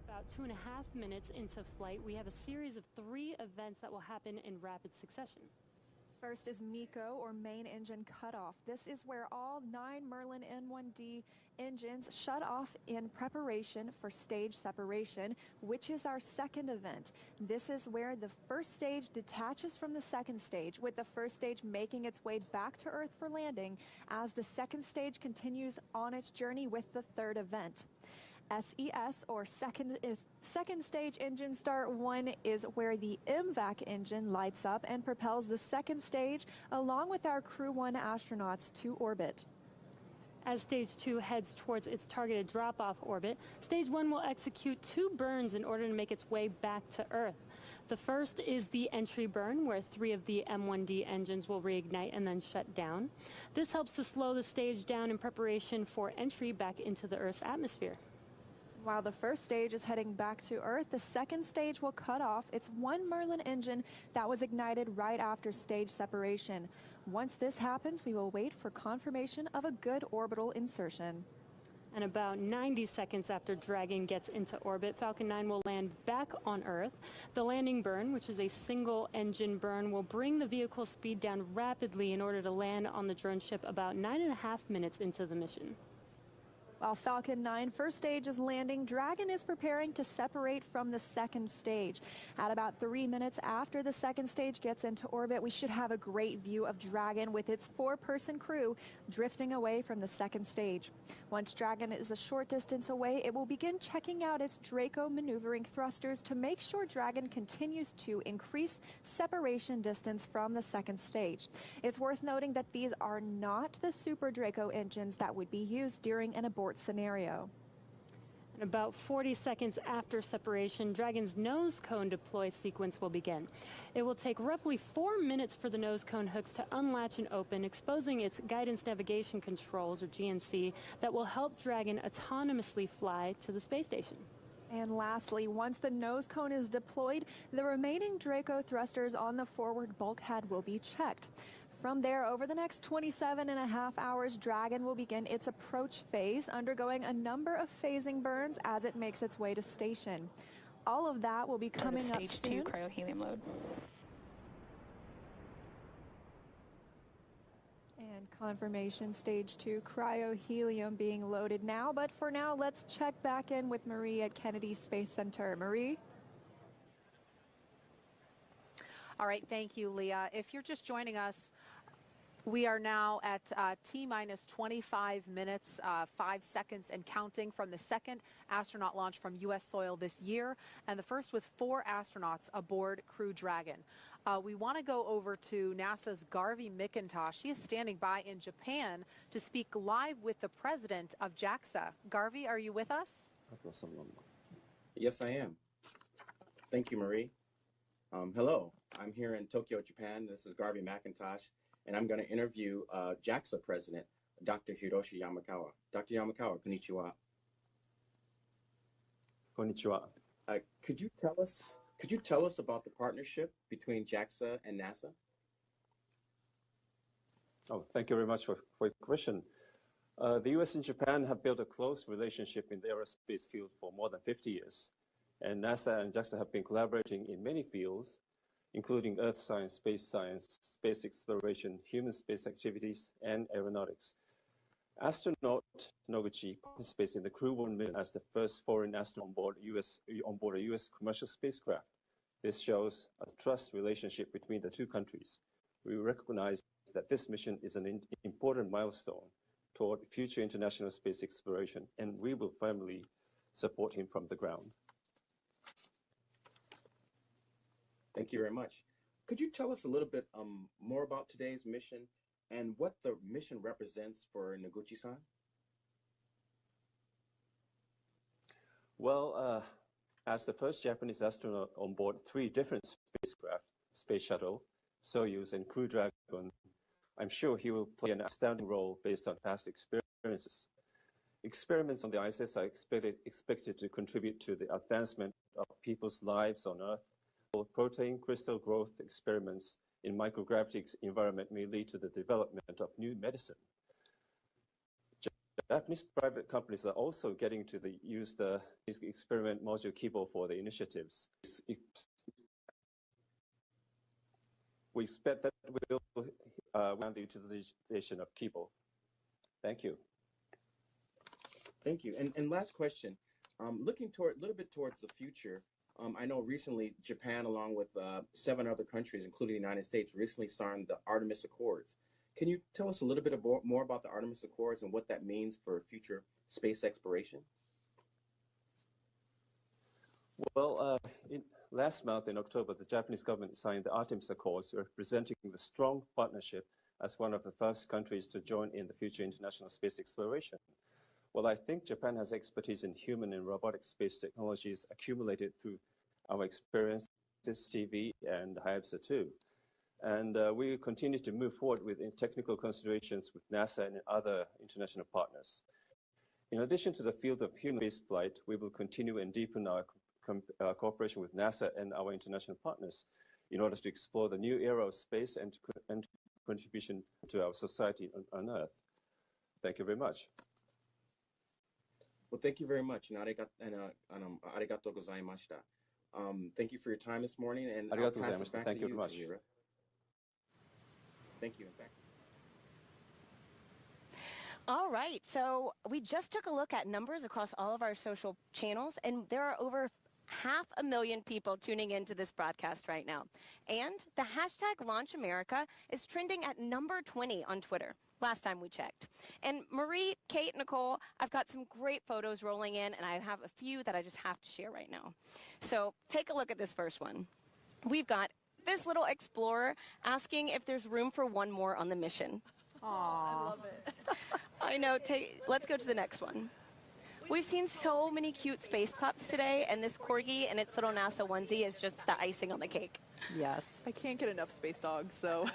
[SPEAKER 10] About 2.5 minutes into flight, we have a series of 3 events that will happen in rapid succession.
[SPEAKER 11] First is MECO, or main engine cutoff. This is where all 9 Merlin N1D engines shut off in preparation for stage separation, which is our second event. This is where the first stage detaches from the second stage, with the first stage making its way back to Earth for landing as the second stage continues on its journey with the third event. SES, or second stage engine start 1, is where the MVAC engine lights up and propels the second stage along with our Crew 1 astronauts to orbit.
[SPEAKER 10] As Stage 2 heads towards its targeted drop-off orbit, Stage 1 will execute 2 burns in order to make its way back to Earth. The first is the entry burn, where 3 of the M1D engines will reignite and then shut down. This helps to slow the stage down in preparation for entry back into the Earth's atmosphere.
[SPEAKER 11] While the first stage is heading back to Earth, the second stage will cut off its 1 Merlin engine that was ignited right after stage separation. Once this happens, we will wait for confirmation of a good orbital insertion.
[SPEAKER 10] And about 90 seconds after Dragon gets into orbit, Falcon 9 will land back on Earth. The landing burn, which is a single engine burn, will bring the vehicle speed down rapidly in order to land on the drone ship about 9.5 minutes into the mission.
[SPEAKER 11] While Falcon 9 first stage is landing, Dragon is preparing to separate from the second stage. At about 3 minutes after the second stage gets into orbit, we should have a great view of Dragon with its 4-person crew drifting away from the second stage. Once Dragon is a short distance away, it will begin checking out its Draco maneuvering thrusters to make sure Dragon continues to increase separation distance from the second stage. It's worth noting that these are not the Super Draco engines that would be used during an abort scenario.
[SPEAKER 10] And about 40 seconds after separation, Dragon's nose cone deploy sequence will begin. It will take roughly 4 minutes for the nose cone hooks to unlatch and open, exposing its guidance navigation controls, or GNC, that will help Dragon autonomously fly to the space station.
[SPEAKER 11] And lastly, once the nose cone is deployed, the remaining Draco thrusters on the forward bulkhead will be checked. From there, over the next 27.5 hours, Dragon will begin its approach phase, undergoing a number of phasing burns as it makes its way to station. All of that will be coming up soon.
[SPEAKER 12] Stage 2 cryo-helium load.
[SPEAKER 11] And confirmation, stage 2 cryo-helium being loaded now. But for now, let's check back in with Marie at Kennedy Space Center. Marie?
[SPEAKER 13] All right, thank you, Leah. If you're just joining us, we are now at T-minus 25 minutes, 5 seconds and counting from the second astronaut launch from U.S. soil this year, and the first with 4 astronauts aboard Crew Dragon. We want to go over to NASA's Garvey McIntosh. She is standing by in Japan to speak live with the president of JAXA. Garvey, are you with us?
[SPEAKER 14] Yes, I am. Thank you, Marie. Hello, I'm here in Tokyo, Japan. This is Garvey McIntosh, and I'm going to interview JAXA President, Dr. Hiroshi Yamakawa. Dr. Yamakawa, konnichiwa.
[SPEAKER 5] Konnichiwa.
[SPEAKER 14] Could you tell us about the partnership between JAXA and NASA?
[SPEAKER 5] Oh, thank you very much for your question. The U.S. and Japan have built a close relationship in the aerospace field for more than 50 years. And NASA and JAXA have been collaborating in many fields, including earth science, space exploration, human space activities, and aeronautics. Astronaut Noguchi participates in the Crew 1 mission as the first foreign astronaut on board a U.S. commercial spacecraft. This shows a trust relationship between the two countries. We recognize that this mission is an important milestone toward future international space exploration, and we will firmly support him from the ground.
[SPEAKER 14] Thank you very much. Could you tell us a little bit more about today's mission and what the mission represents for Noguchi-san?
[SPEAKER 5] Well, as the first Japanese astronaut on board 3 different spacecraft, Space Shuttle, Soyuz, and Crew Dragon, I'm sure he will play an outstanding role based on past experiences. Experiments on the ISS are expected to contribute to the advancement of people's lives on Earth. Protein crystal growth experiments in microgravity environment may lead to the development of new medicine. Japanese private companies are also getting to use the experiment module Kibo for the initiatives. We expect that will the utilization of Kibo. Thank you.
[SPEAKER 14] Thank you. And last question, looking a little bit towards the future, I know recently Japan, along with 7 other countries, including the United States, recently signed the Artemis Accords. Can you tell us a little bit more about the Artemis Accords and what that means for future space exploration?
[SPEAKER 5] Well, last month in October, the Japanese government signed the Artemis Accords, representing the strong partnership as one of the first countries to join in the future international space exploration. Well, I think Japan has expertise in human and robotic space technologies accumulated through our experiences, TV, and Hayabusa 2. And we will continue to move forward with technical considerations with NASA and other international partners. In addition to the field of human spaceflight, we will continue and deepen our cooperation with NASA and our international partners in order to explore the new era of space and contribution to our society on Earth. Thank you very much.
[SPEAKER 14] Well, thank you very much, and arigatou gozaimashita. Thank you for your time this morning, and I'll pass it back to you, Tamira. Thank you, and back.
[SPEAKER 12] All right, so we just took a look at numbers across all of our social channels, and there are over 500,000 people tuning into this broadcast right now. And the hashtag Launch America is trending at number 20 on Twitter, last time we checked. And Marie, Kate, Nicole, I've got some great photos rolling in, and I have a few that I just have to share right now. So take a look at this first one. We've got this little explorer asking if there's room for one more on the mission.
[SPEAKER 13] Aww. I love it.
[SPEAKER 12] I know. Let's go to the next one. We've seen so many cute space pups today, and this corgi and its little NASA onesie is just the icing on the cake.
[SPEAKER 15] Yes. I can't get enough space dogs, so.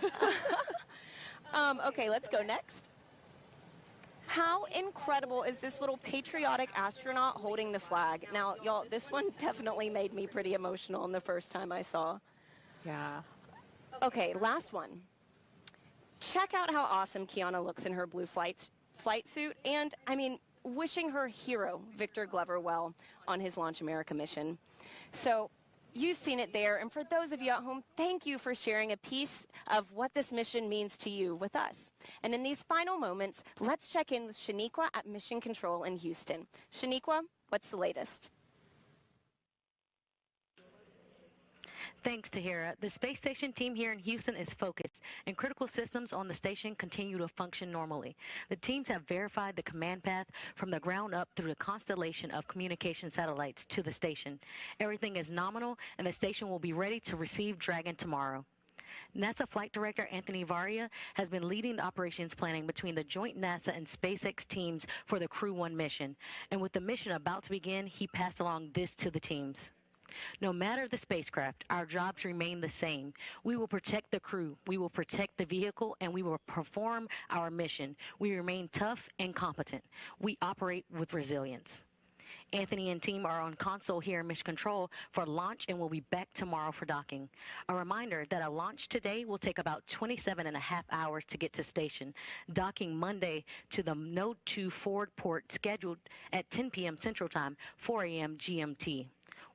[SPEAKER 12] Okay, let's go next. How incredible is this little patriotic astronaut holding the flag? Now, y'all, this one definitely made me pretty emotional in the first time I saw.
[SPEAKER 15] Yeah.
[SPEAKER 12] Okay, last one. Check out how awesome Kiana looks in her blue flight suit, and, I mean, wishing her hero, Victor Glover, well on his Launch America mission. So you've seen it there, and for those of you at home, thank you for sharing a piece of what this mission means to you with us. And in these final moments, let's check in with Shaniqua at Mission Control in Houston. Shaniqua, what's the latest?
[SPEAKER 16] Thanks, Tahira. The space station team here in Houston is focused, and critical systems on the station continue to function normally. The teams have verified the command path from the ground up through the constellation of communication satellites to the station. Everything is nominal, and the station will be ready to receive Dragon tomorrow. NASA Flight Director Anthony Varia has been leading the operations planning between the joint NASA and SpaceX teams for the Crew 1 mission, and with the mission about to begin, he passed along this to the teams. No matter the spacecraft, our jobs remain the same. We will protect the crew, we will protect the vehicle, and we will perform our mission. We remain tough and competent. We operate with resilience. Anthony and team are on console here in Mission Control for launch and will be back tomorrow for docking. A reminder that a launch today will take about 27.5 hours to get to station, docking Monday to the Node 2 forward port scheduled at 10 p.m. Central Time, 4 a.m. GMT.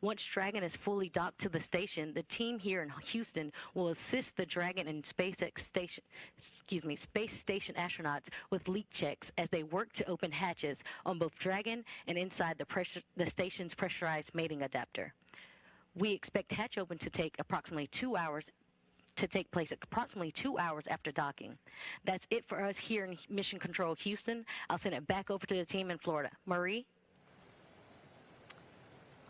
[SPEAKER 16] Once Dragon is fully docked to the station, the team here in Houston will assist the Dragon and space station astronauts with leak checks as they work to open hatches on both Dragon and inside the station's pressurized mating adapter. We expect hatch open to take approximately 2 hours after docking. That's it for us here in Mission Control Houston. I'll send it back over to the team in Florida. Marie?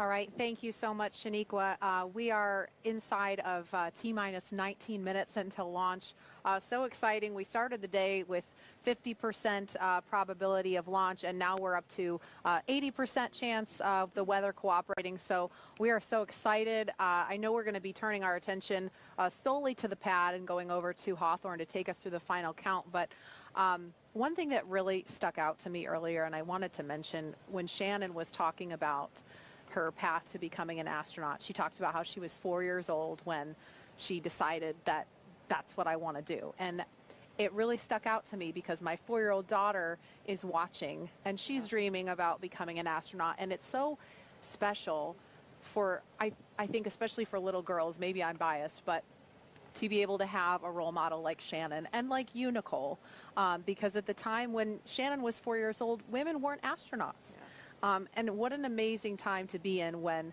[SPEAKER 13] All right, thank you so much, Shaniqua. We are inside of T-minus 19 minutes until launch. So exciting. We started the day with 50% probability of launch, and now we're up to 80% chance of the weather cooperating. So we are so excited. I know we're going to be turning our attention solely to the pad and going over to Hawthorne to take us through the final count. But one thing that really stuck out to me earlier, and I wanted to mention, when Shannon was talking about her path to becoming an astronaut, she talked about how she was 4 years old when she decided that that's what I want to do. And it really stuck out to me because my 4-year-old daughter is watching and she's dreaming about becoming an astronaut. And it's so special for, I think, especially for little girls, maybe I'm biased, but to be able to have a role model like Shannon and like you, Nicole, because at the time when Shannon was 4 years old, women weren't astronauts. And what an amazing time to be in when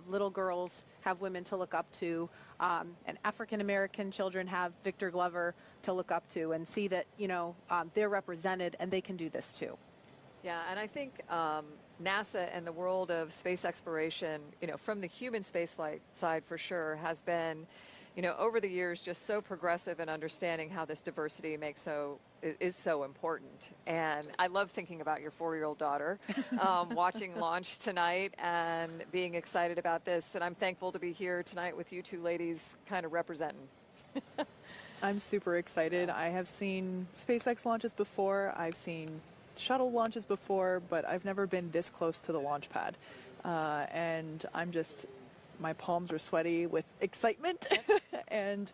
[SPEAKER 13] little girls have women to look up to, and African-American children have Victor Glover to look up to and see that, you know, they're represented and they can do this too.
[SPEAKER 17] Yeah, and I think NASA and the world of space exploration, you know, from the human spaceflight side for sure, has been, you know, over the years just so progressive in understanding how this diversity is so important. And I love thinking about your 4-year-old daughter watching launch tonight and being excited about this. And I'm thankful to be here tonight with you two ladies kind of representing.
[SPEAKER 15] I'm super excited. I have seen SpaceX launches before. I've seen shuttle launches before, but I've never been this close to the launch pad. And my palms are sweaty with excitement. And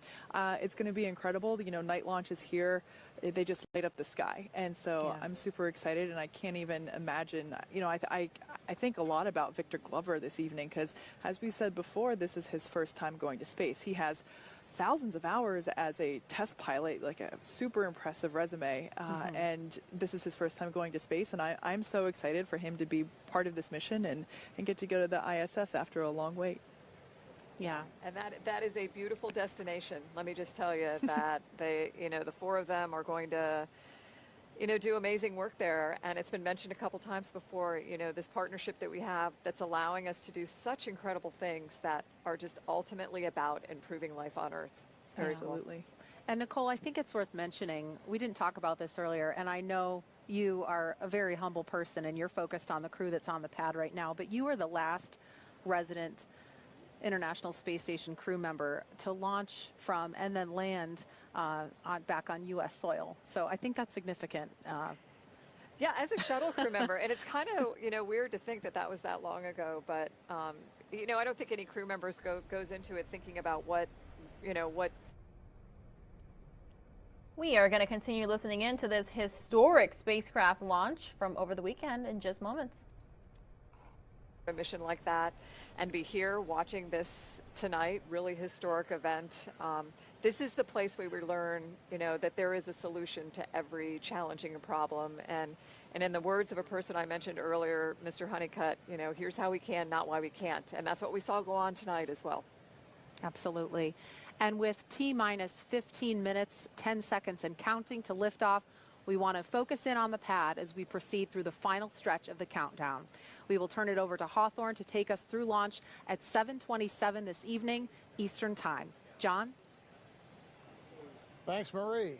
[SPEAKER 15] it's going to be incredible. You know, night launches here, they just light up the sky. And so I'm super excited, and I can't even imagine, you know, I think a lot about Victor Glover this evening because, as we said before, this is his first time going to space. He has thousands of hours as a test pilot, like a super impressive resume. And this is his first time going to space. And I'm so excited for him to be part of this mission and get to go to the ISS after a long wait.
[SPEAKER 17] Yeah, and that is a beautiful destination. Let me just tell you that they, the four of them are going to, do amazing work there. And it's been mentioned a couple times before, this partnership that we have that's allowing us to do such incredible things that are just ultimately about improving life on Earth. It's very
[SPEAKER 15] Absolutely.
[SPEAKER 17] Cool.
[SPEAKER 13] And Nicole, I think it's worth mentioning, we didn't talk about this earlier, and I know you are a very humble person and you're focused on the crew that's on the pad right now, but you are the last resident International Space Station crew member to launch from and then land back on U.S. soil. So I think that's significant.
[SPEAKER 17] Yeah, as a shuttle crew member, and it's kind of weird to think that was that long ago, but I don't think any crew members goes into it thinking about what.
[SPEAKER 3] We are going to continue listening in to this historic spacecraft launch from over the weekend in just moments.
[SPEAKER 17] A mission like that and be here watching this tonight, really historic event. This is the place where we learn, that there is a solution to every challenging problem. And in the words of a person I mentioned earlier, Mr. Honeycutt, here's how we can, not why we can't. And that's what we saw go on tonight as well.
[SPEAKER 13] Absolutely. And with T-minus 15 minutes, 10 seconds and counting to liftoff, we want to focus in on the pad as we proceed through the final stretch of the countdown. We will turn it over to Hawthorne to take us through launch at 7:27 this evening, Eastern Time. John?
[SPEAKER 18] Thanks, Marie.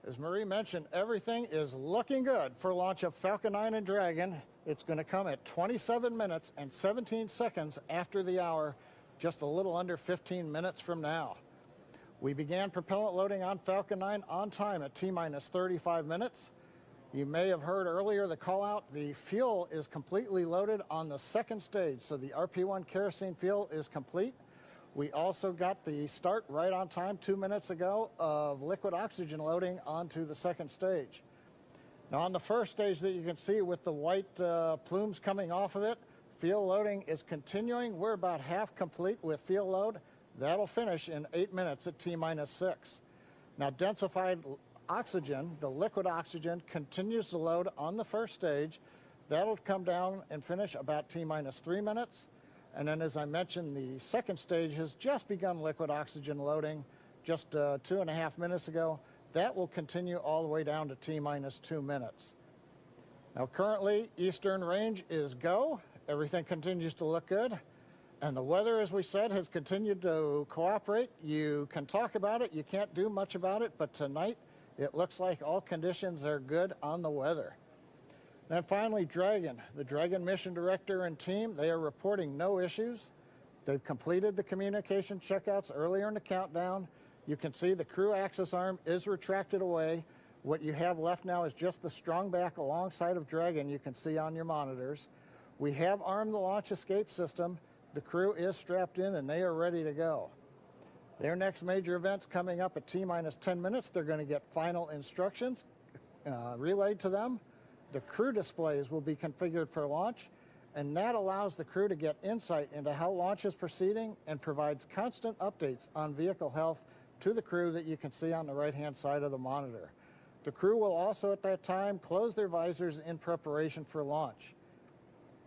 [SPEAKER 18] As Marie mentioned, everything is looking good for launch of Falcon 9 and Dragon. It's going to come at 27 minutes and 17 seconds after the hour, just a little under 15 minutes from now. We began propellant loading on Falcon 9 on time at T-minus 35 minutes. You may have heard earlier the call out. The fuel is completely loaded on the second stage, so the RP-1 kerosene fuel is complete. We also got the start right on time 2 minutes ago of liquid oxygen loading onto the second stage. Now on the first stage that you can see with the white plumes coming off of it, fuel loading is continuing. We're about half complete with fuel load. That'll finish in 8 minutes at T-minus 6. Now densified oxygen, the liquid oxygen, continues to load on the first stage. That'll come down and finish about T-minus 3 minutes. And then, as I mentioned, the second stage has just begun liquid oxygen loading just 2.5 minutes ago. That will continue all the way down to T-minus 2 minutes. Now, currently, eastern range is go. Everything continues to look good. And the weather, as we said, has continued to cooperate. You can talk about it. You can't do much about it. But tonight, it looks like all conditions are good on the weather. Then finally, Dragon. The Dragon mission director and team, they are reporting no issues. They've completed the communication checkouts earlier in the countdown. You can see the crew access arm is retracted away. What you have left now is just the strong back alongside of Dragon you can see on your monitors. We have armed the launch escape system. The crew is strapped in and they are ready to go. Their next major event's coming up at T-minus 10 minutes. They're going to get final instructions relayed to them. The crew displays will be configured for launch, and that allows the crew to get insight into how launch is proceeding and provides constant updates on vehicle health to the crew that you can see on the right-hand side of the monitor. The crew will also at that time close their visors in preparation for launch.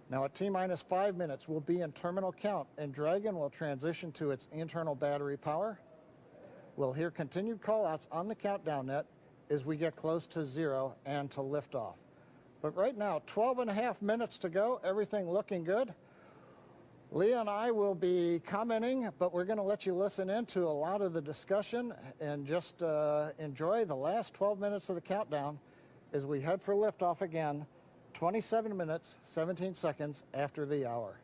[SPEAKER 18] Now at T-minus 5 minutes, we'll be in terminal count, and Dragon will transition to its internal battery power. We'll hear continued call-outs on the countdown net as we get close to 0 and to liftoff. But right now, 12.5 minutes to go, everything looking good. Leah and I will be commenting, but we're going to let you listen into a lot of the discussion and just enjoy the last 12 minutes of the countdown as we head for liftoff again. 27 minutes, 17 seconds after the hour.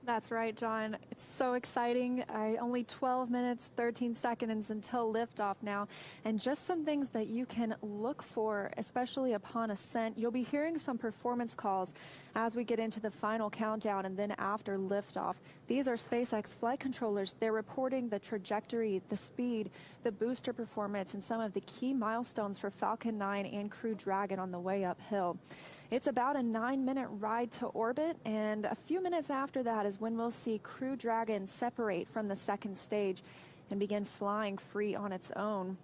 [SPEAKER 11] That's right, John. It's so exciting. Only 12 minutes, 13 seconds until liftoff now. And just some things that you can look for, especially upon ascent. You'll be hearing some performance calls as we get into the final countdown and then after liftoff. These are SpaceX flight controllers. They're reporting the trajectory, the speed, the booster performance, and some of the key milestones for Falcon 9 and Crew Dragon on the way uphill. It's about a 9-minute ride to orbit, and a few minutes after that is when we'll see Crew Dragon separate from the second stage. and begin flying free on its own.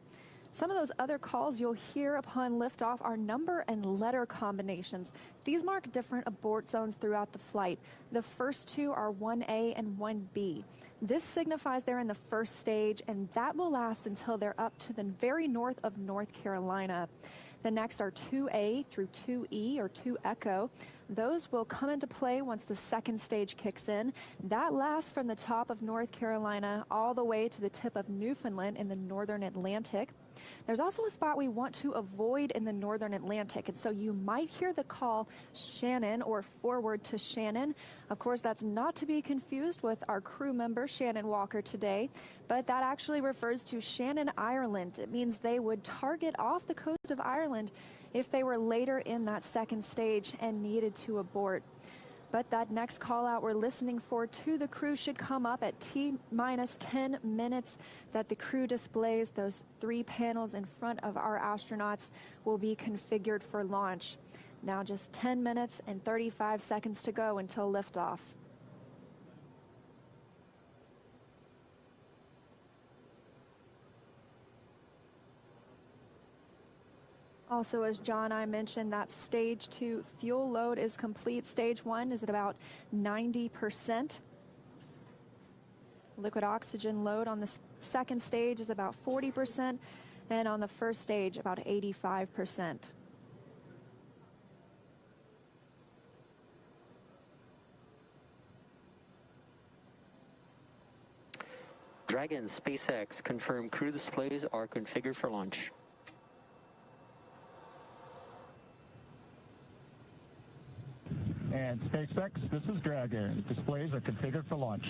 [SPEAKER 11] Some of those other calls you'll hear upon liftoff are number and letter combinations. These mark different abort zones throughout the flight. The first two are 1A and 1B. This signifies they're in the first stage, and that will last until they're up to the very north of North Carolina. The next are 2A through 2E or 2 Echo. Those will come into play once the second stage kicks in. That lasts from the top of North Carolina all the way to the tip of Newfoundland in the northern Atlantic. There's also a spot we want to avoid in the northern Atlantic, and so you might hear the call Shannon or forward to Shannon. Of course, that's not to be confused with our crew member Shannon Walker today, but that actually refers to Shannon, Ireland. It means they would target off the coast of Ireland if they were later in that second stage and needed to abort. But that next call out we're listening for to the crew should come up at T-minus 10 minutes that the crew displays. Those 3 panels in front of our astronauts will be configured for launch. Now just 10 minutes and 35 seconds to go until liftoff. Also, as John and I mentioned, that stage 2 fuel load is complete. Stage 1 is at about 90%. Liquid oxygen load on the second stage is about 40%, and on the first stage about 85%.
[SPEAKER 19] Dragon, SpaceX, confirm crew displays are configured for launch.
[SPEAKER 20] And SpaceX, this is Dragon. Displays are configured for launch.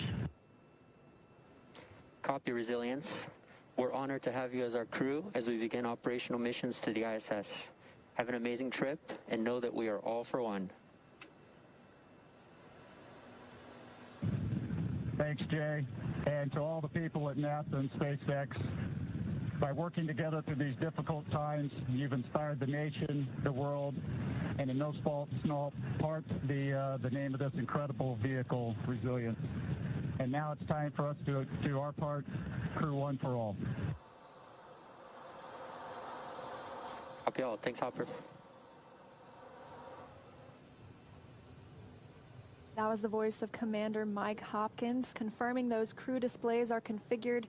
[SPEAKER 19] Copy, Resilience. We're honored to have you as our crew as we begin operational missions to the ISS. Have an amazing trip and know that we are all for one.
[SPEAKER 20] Thanks, Jay. And to all the people at NASA and SpaceX, by working together through these difficult times, you've inspired the nation, the world, and in no small part, the name of this incredible vehicle, Resilience. And now it's time for us to do our part, Crew One for All.
[SPEAKER 19] Copy all. Thanks, Hopper.
[SPEAKER 11] That was the voice of Commander Mike Hopkins confirming those crew displays are configured,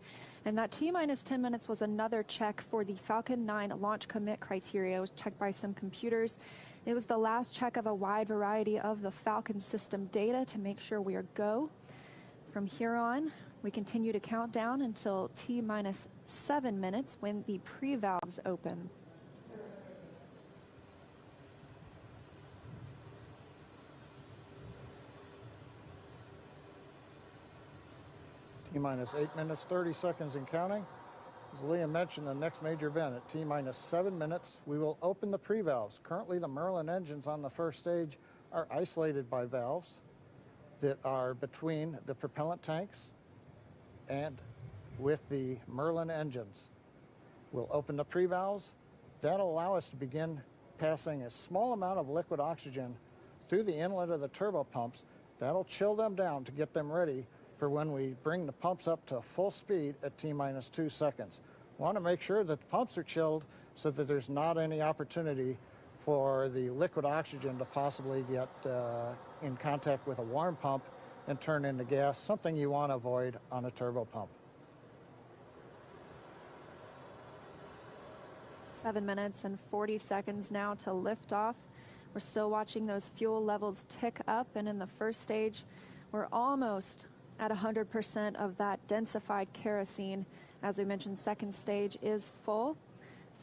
[SPEAKER 11] and that T-minus 10 minutes was another check for the Falcon 9 launch commit criteria. It was checked by some computers. It was the last check of a wide variety of the Falcon system data to make sure we are go. From here on, we continue to count down until T-minus 7 minutes when the pre-valves open.
[SPEAKER 18] T-minus 8 minutes, 30 seconds and counting. As Liam mentioned, the next major event at T-minus 7 minutes, we will open the pre-valves. Currently, the Merlin engines on the first stage are isolated by valves that are between the propellant tanks and with the Merlin engines. We'll open the pre-valves. That'll allow us to begin passing a small amount of liquid oxygen through the inlet of the turbo pumps. That'll chill them down to get them ready for when we bring the pumps up to full speed at T-minus 2 seconds. We want to make sure that the pumps are chilled so that there's not any opportunity for the liquid oxygen to possibly get in contact with a warm pump and turn into gas, something you want to avoid on a turbo pump.
[SPEAKER 11] 7 minutes and 40 seconds now to liftoff. We're still watching those fuel levels tick up, and in the first stage, we're almost at 100% of that densified kerosene. As we mentioned, second stage is full.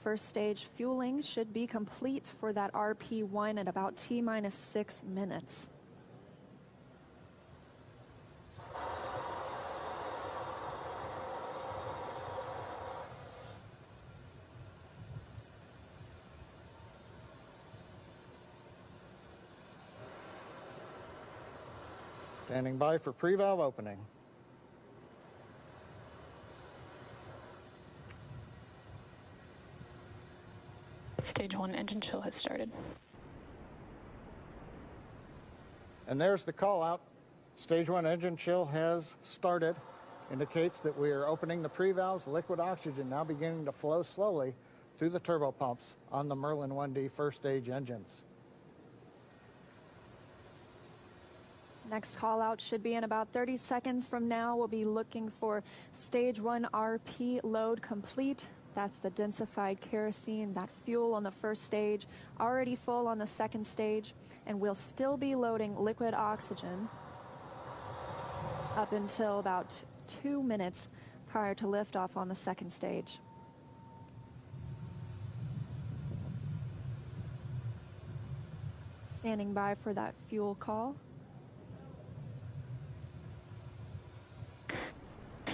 [SPEAKER 11] First stage fueling should be complete for that RP1 at about T-minus 6 minutes.
[SPEAKER 18] Standing by for pre-valve opening.
[SPEAKER 21] Stage 1 engine chill has started.
[SPEAKER 18] And there's the call out. Stage 1 engine chill has started. indicates that we are opening the pre-valves, liquid oxygen now beginning to flow slowly through the turbopumps on the Merlin 1D first stage engines.
[SPEAKER 11] Next call out should be in about 30 seconds from now. We'll be looking for stage 1 RP load complete. That's the densified kerosene, that fuel on the first stage, already full on the second stage, and we'll still be loading liquid oxygen up until about 2 minutes prior to liftoff on the second stage. Standing by for that fuel call.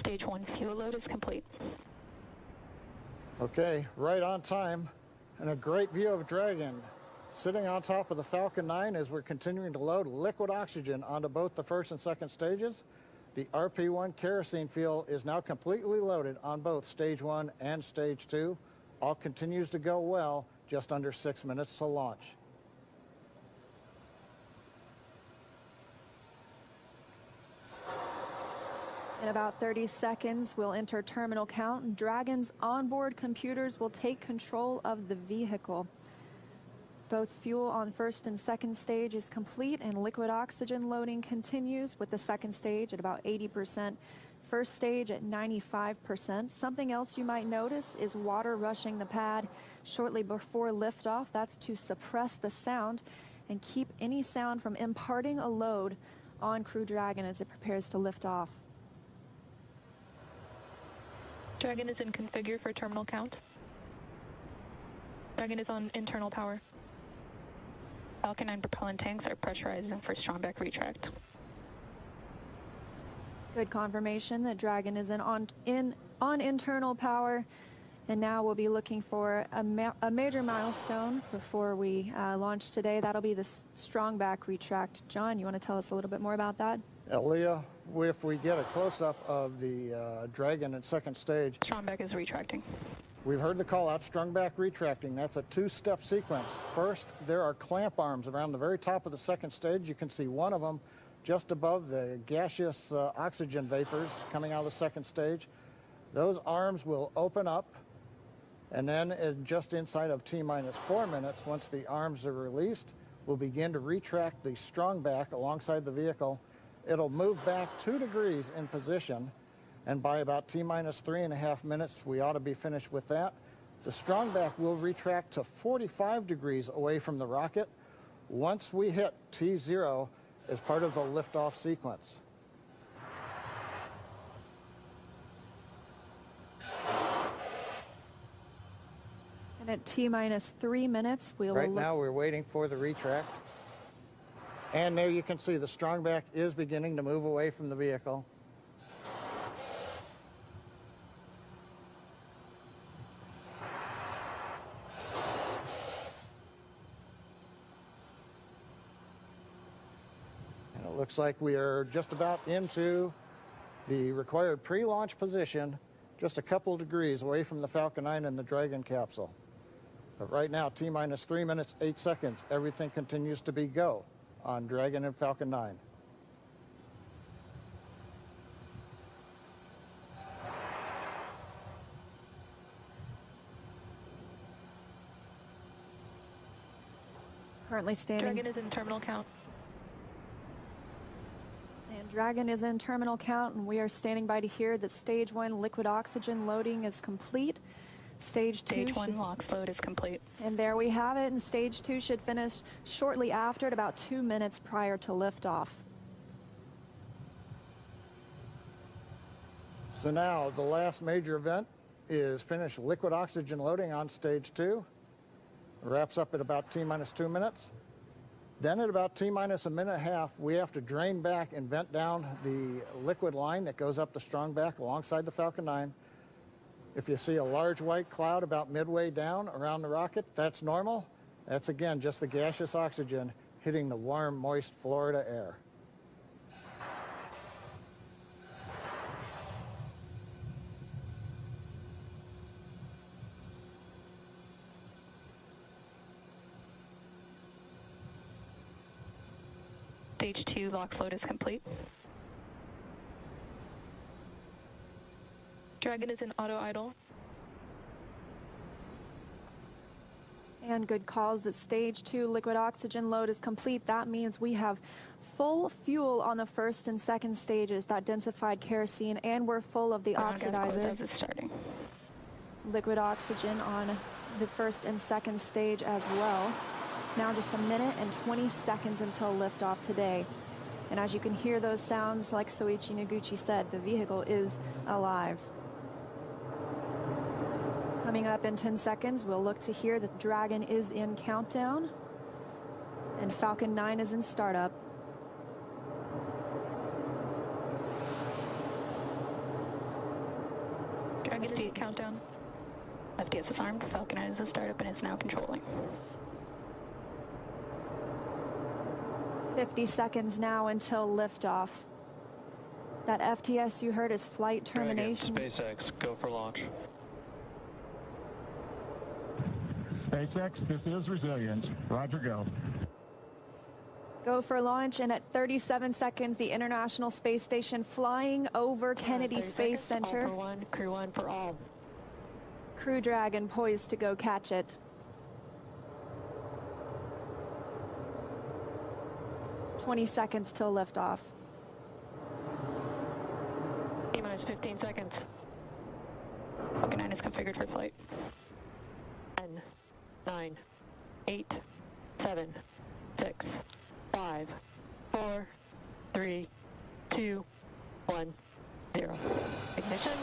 [SPEAKER 21] Stage 1 fuel load is complete.
[SPEAKER 18] Okay, right on time, and a great view of Dragon sitting on top of the Falcon 9 as we're continuing to load liquid oxygen onto both the first and second stages. The RP1 kerosene fuel is now completely loaded on both stage 1 and stage 2. All continues to go well, just under 6 minutes to launch.
[SPEAKER 11] In about 30 seconds, we'll enter terminal count. Dragon's onboard computers will take control of the vehicle. Both fuel on first and second stage is complete, and liquid oxygen loading continues with the second stage at about 80%, first stage at 95%. Something else you might notice is water rushing the pad shortly before liftoff. That's to suppress the sound and keep any sound from imparting a load on Crew Dragon as it prepares to lift off.
[SPEAKER 21] Dragon is in configure for terminal count. Dragon is on internal power. Falcon 9 propellant tanks are pressurizing for strongback retract.
[SPEAKER 11] Good confirmation that Dragon is on internal power. And now we'll be looking for a major milestone before we launch today. That'll be the strongback retract. John, you want to tell us a little bit more about that?
[SPEAKER 18] Leah, if we get a close-up of the Dragon at second stage.
[SPEAKER 21] Strongback is retracting.
[SPEAKER 18] We've heard the call out, strongback retracting. That's a two-step sequence. First, there are clamp arms around the very top of the second stage. You can see one of them just above the gaseous oxygen vapors coming out of the second stage. Those arms will open up, and then just inside of T-minus 4 minutes, once the arms are released, we'll begin to retract the strongback alongside the vehicle. It'll move back 2 degrees in position, and by about T-minus 3.5 minutes, we ought to be finished with that. The strongback will retract to 45 degrees away from the rocket once we hit T0 as part of the liftoff sequence.
[SPEAKER 11] And at T-minus 3 minutes, we'll
[SPEAKER 18] Right now, we're waiting for the retract. And there you can see the strongback is beginning to move away from the vehicle. And it looks like we are just about into the required pre-launch position, just a couple degrees away from the Falcon 9 and the Dragon capsule. But right now, T-minus 3 minutes, 8 seconds, everything continues to be go on Dragon and Falcon 9.
[SPEAKER 11] currently standing.
[SPEAKER 21] Dragon is in terminal count.
[SPEAKER 11] And Dragon is in terminal count, and we are standing by to hear that stage 1 liquid oxygen loading is complete. Stage
[SPEAKER 21] 1 LOX load is complete.
[SPEAKER 11] And there we have it, and stage 2 should finish shortly after at about 2 minutes prior to liftoff.
[SPEAKER 18] So now the last major event is finished liquid oxygen loading on stage 2. Wraps up at about T-minus 2 minutes. Then at about T-minus a minute and a half, we have to drain back and vent down the liquid line that goes up the strongback alongside the Falcon 9. If you see a large white cloud about midway down around the rocket, that's normal. That's, again, just the gaseous oxygen hitting the warm, moist Florida air.
[SPEAKER 21] Stage 2 LOX load is complete. Dragon is in auto idle.
[SPEAKER 11] And good calls that stage 2 liquid oxygen load is complete. That means we have full fuel on the first and second stages, that densified kerosene, and we're full of the oxidizer. Liquid oxygen on the first and second stage as well. Now just a minute and 20 seconds until liftoff today. And as you can hear those sounds, like Soichi Noguchi said, the vehicle is alive. Coming up in 10 seconds, we'll look to hear that Dragon is in countdown and Falcon 9 is in startup.
[SPEAKER 21] Dragon is in countdown. FTS is armed. Falcon 9 is in startup and is now controlling.
[SPEAKER 11] 50 seconds now until liftoff. That FTS you heard is flight termination.
[SPEAKER 2] Dragon, SpaceX, go for launch.
[SPEAKER 20] SpaceX, this is Resilient. Roger, go.
[SPEAKER 11] Go for launch, and at 37 seconds, the International Space Station flying over Kennedy Space Center.
[SPEAKER 21] All for one, Crew 1 for all.
[SPEAKER 11] Crew Dragon poised to go catch it. "20 seconds till liftoff.
[SPEAKER 21] T-minus 15 seconds. Falcon 9 is configured for flight. 10, 9, 8, 7, 6, 5, 4, 3, 2, 1, 0. Ignition.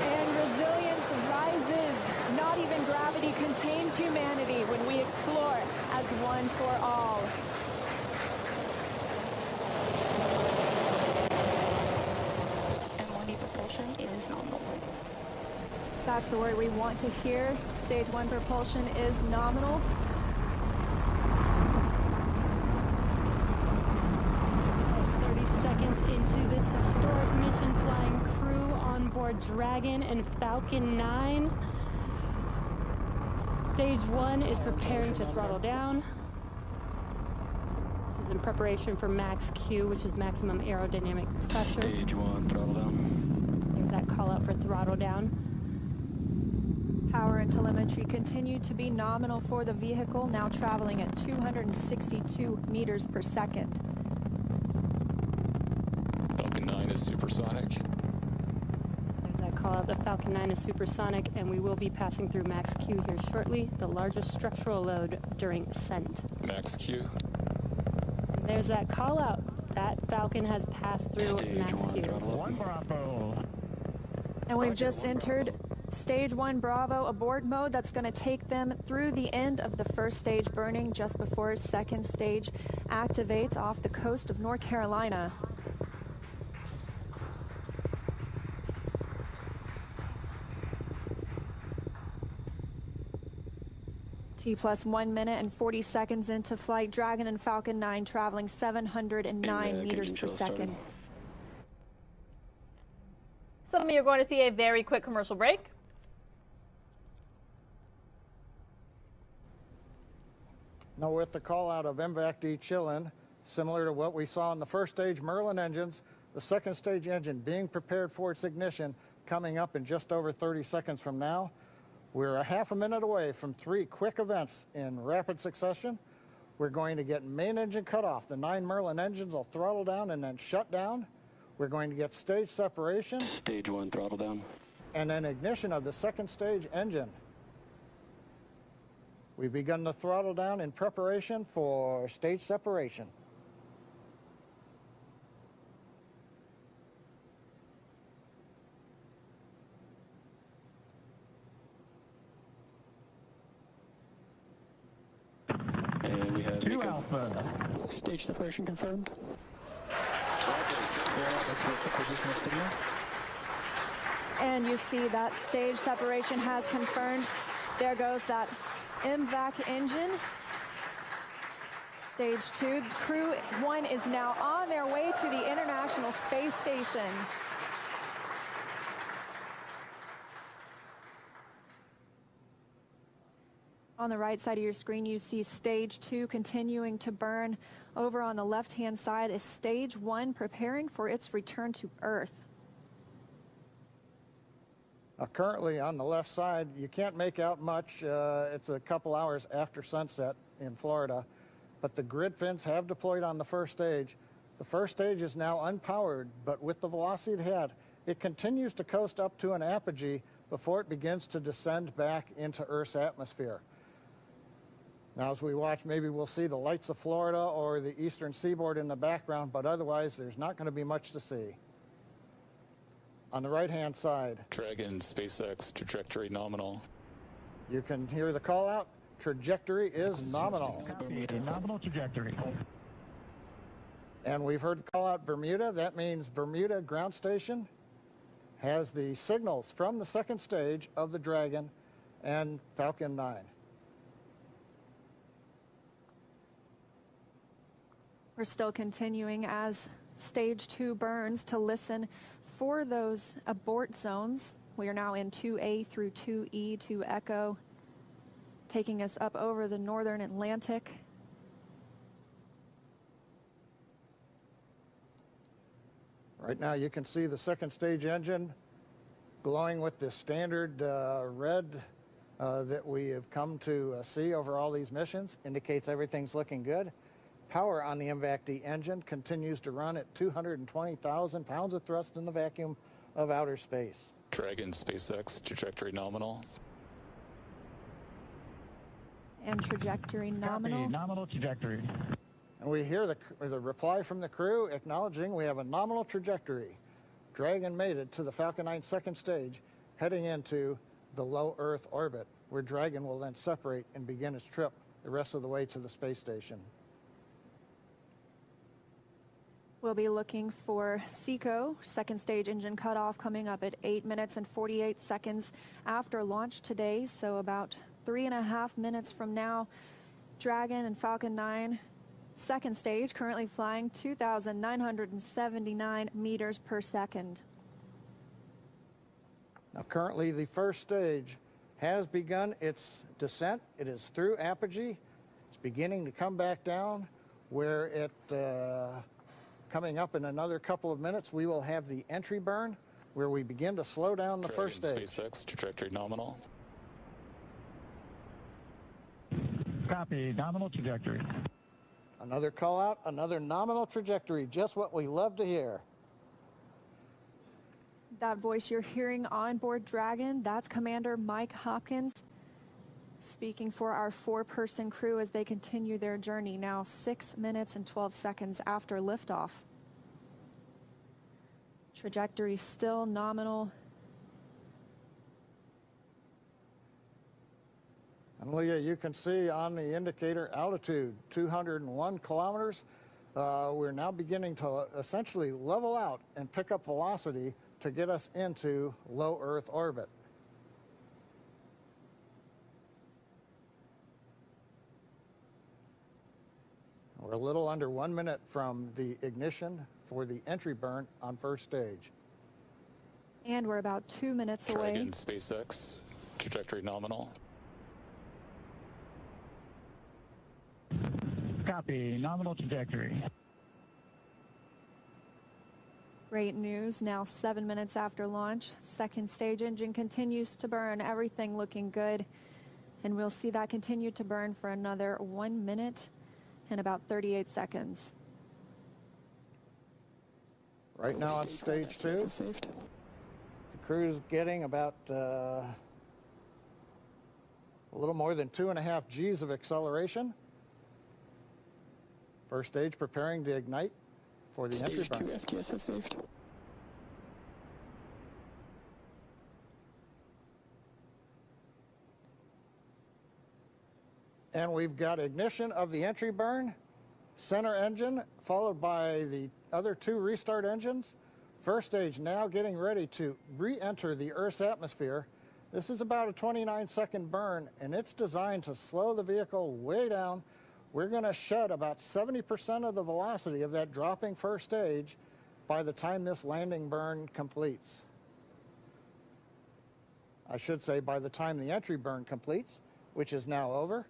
[SPEAKER 11] And resilience rises. Not even gravity contains humanity when we explore as one for all.
[SPEAKER 21] M1E propulsion is nominal.
[SPEAKER 11] That's the word we want to hear. Stage 1 propulsion is nominal.
[SPEAKER 10] As 30 seconds into this historic mission, flying crew on board Dragon and Falcon 9. Stage 1 is preparing to throttle down. This is in preparation for max Q, which is maximum aerodynamic pressure.
[SPEAKER 2] Stage 1, throttle down.
[SPEAKER 10] There's that call out for throttle down.
[SPEAKER 11] Power and telemetry continue to be nominal for the vehicle, now traveling at 262 meters per second.
[SPEAKER 2] Falcon 9 is supersonic.
[SPEAKER 10] There's that call out. The Falcon 9 is supersonic, and we will be passing through max Q here shortly, the largest structural load during ascent.
[SPEAKER 2] Max Q.
[SPEAKER 10] There's that call out. That Falcon has passed through max Q.
[SPEAKER 20] 1 Bravo.
[SPEAKER 11] And we've just entered Stage 1 Bravo abort mode. That's going to take them through the end of the first stage burning just before second stage activates off the coast of North Carolina. T+1 minute and 40 seconds into flight. Dragon and Falcon 9 traveling 709 meters per second.
[SPEAKER 3] Some of you are going to see a very quick commercial break.
[SPEAKER 18] Now, with the call out of MVAC-D Chillin, similar to what we saw in the first stage Merlin engines, the second stage engine being prepared for its ignition coming up in just over 30 seconds from now. We're a half a minute away from 3 quick events in rapid succession. We're going to get main engine cutoff. The 9 Merlin engines will throttle down and then shut down. We're going to get stage separation.
[SPEAKER 2] Stage 1, throttle down.
[SPEAKER 18] And then ignition of the second stage engine. We've begun the throttle down in preparation for stage separation.
[SPEAKER 2] And we have
[SPEAKER 20] 2 Alpha.
[SPEAKER 2] stage separation confirmed.
[SPEAKER 11] And you see that stage separation has confirmed. There goes that MVAC engine. Stage 2. Crew 1 is now on their way to the International Space Station. On the right side of your screen, you see stage 2 continuing to burn. Over on the left-hand side is stage 1 preparing for its return to Earth.
[SPEAKER 18] Currently on the left side, you can't make out much. It's a couple hours after sunset in Florida, but the grid fins have deployed on the first stage. The first stage is now unpowered, but with the velocity it had, it continues to coast up to an apogee before it begins to descend back into Earth's atmosphere. Now, as we watch, maybe we'll see the lights of Florida or the eastern seaboard in the background, but otherwise there's not going to be much to see. On the right-hand side,
[SPEAKER 2] Dragon, SpaceX, trajectory nominal.
[SPEAKER 18] You can hear the call out. Trajectory is nominal.
[SPEAKER 20] Nominal trajectory.
[SPEAKER 18] And we've heard the call out Bermuda. That means Bermuda ground station has the signals from the second stage of the Dragon and Falcon 9.
[SPEAKER 11] We're still continuing as stage 2 burns to listen for those abort zones. We are now in 2A through 2E to Echo, taking us up over the northern Atlantic.
[SPEAKER 18] Right now you can see the second stage engine glowing with the standard red that we have come to see over all these missions. Indicates everything's looking good. Power on the MVAC-D engine continues to run at 220,000 pounds of thrust in the vacuum of outer space.
[SPEAKER 2] Dragon, SpaceX, trajectory nominal.
[SPEAKER 11] And trajectory nominal.
[SPEAKER 20] Copy, nominal trajectory.
[SPEAKER 18] And we hear the reply from the crew acknowledging we have a nominal trajectory. Dragon made it to the Falcon 9 second stage, heading into the low Earth orbit, where Dragon will then separate and begin its trip the rest of the way to the space station.
[SPEAKER 11] We'll be looking for SECO, second stage engine cutoff, coming up at 8 minutes and 48 seconds after launch today. So about 3.5 minutes from now, Dragon and Falcon 9, second stage, currently flying 2,979 meters per second.
[SPEAKER 18] Now currently the first stage has begun its descent. It is through apogee. It's beginning to come back down where it coming up in another couple of minutes, we will have the entry burn, where we begin to slow down the first stage.
[SPEAKER 2] SpaceX, trajectory nominal.
[SPEAKER 20] Copy, nominal trajectory.
[SPEAKER 18] Another call out, another nominal trajectory, just what we love to hear.
[SPEAKER 11] That voice you're hearing on board Dragon, that's Commander Mike Hopkins, speaking for our 4-person crew as they continue their journey, now 6 minutes and 12 seconds after liftoff. Trajectory still nominal.
[SPEAKER 18] And Leah, you can see on the indicator altitude, 201 kilometers. We're now beginning to essentially level out and pick up velocity to get us into low Earth orbit. We're a little under 1 minute from the ignition for the entry burn on first stage.
[SPEAKER 11] And we're about 2 minutes away.
[SPEAKER 2] Dragon, SpaceX, trajectory nominal.
[SPEAKER 20] Copy, nominal trajectory.
[SPEAKER 11] Great news, now 7 minutes after launch. Second stage engine continues to burn, everything looking good. And we'll see that continue to burn for another 1 minute and about 38 seconds.
[SPEAKER 18] Right now on stage 2, the crew's getting about a little more than 2.5 G's of acceleration. First stage preparing to ignite for the entry burn.
[SPEAKER 2] Stage 2 FTS is saved.
[SPEAKER 18] And we've got ignition of the entry burn, center engine, followed by the other 2 restart engines. First stage now getting ready to re-enter the Earth's atmosphere. This is about a 29-second burn, and it's designed to slow the vehicle way down. We're going to shed about 70% of the velocity of that dropping first stage by the time this landing burn completes. I should say by the time the entry burn completes, which is now over.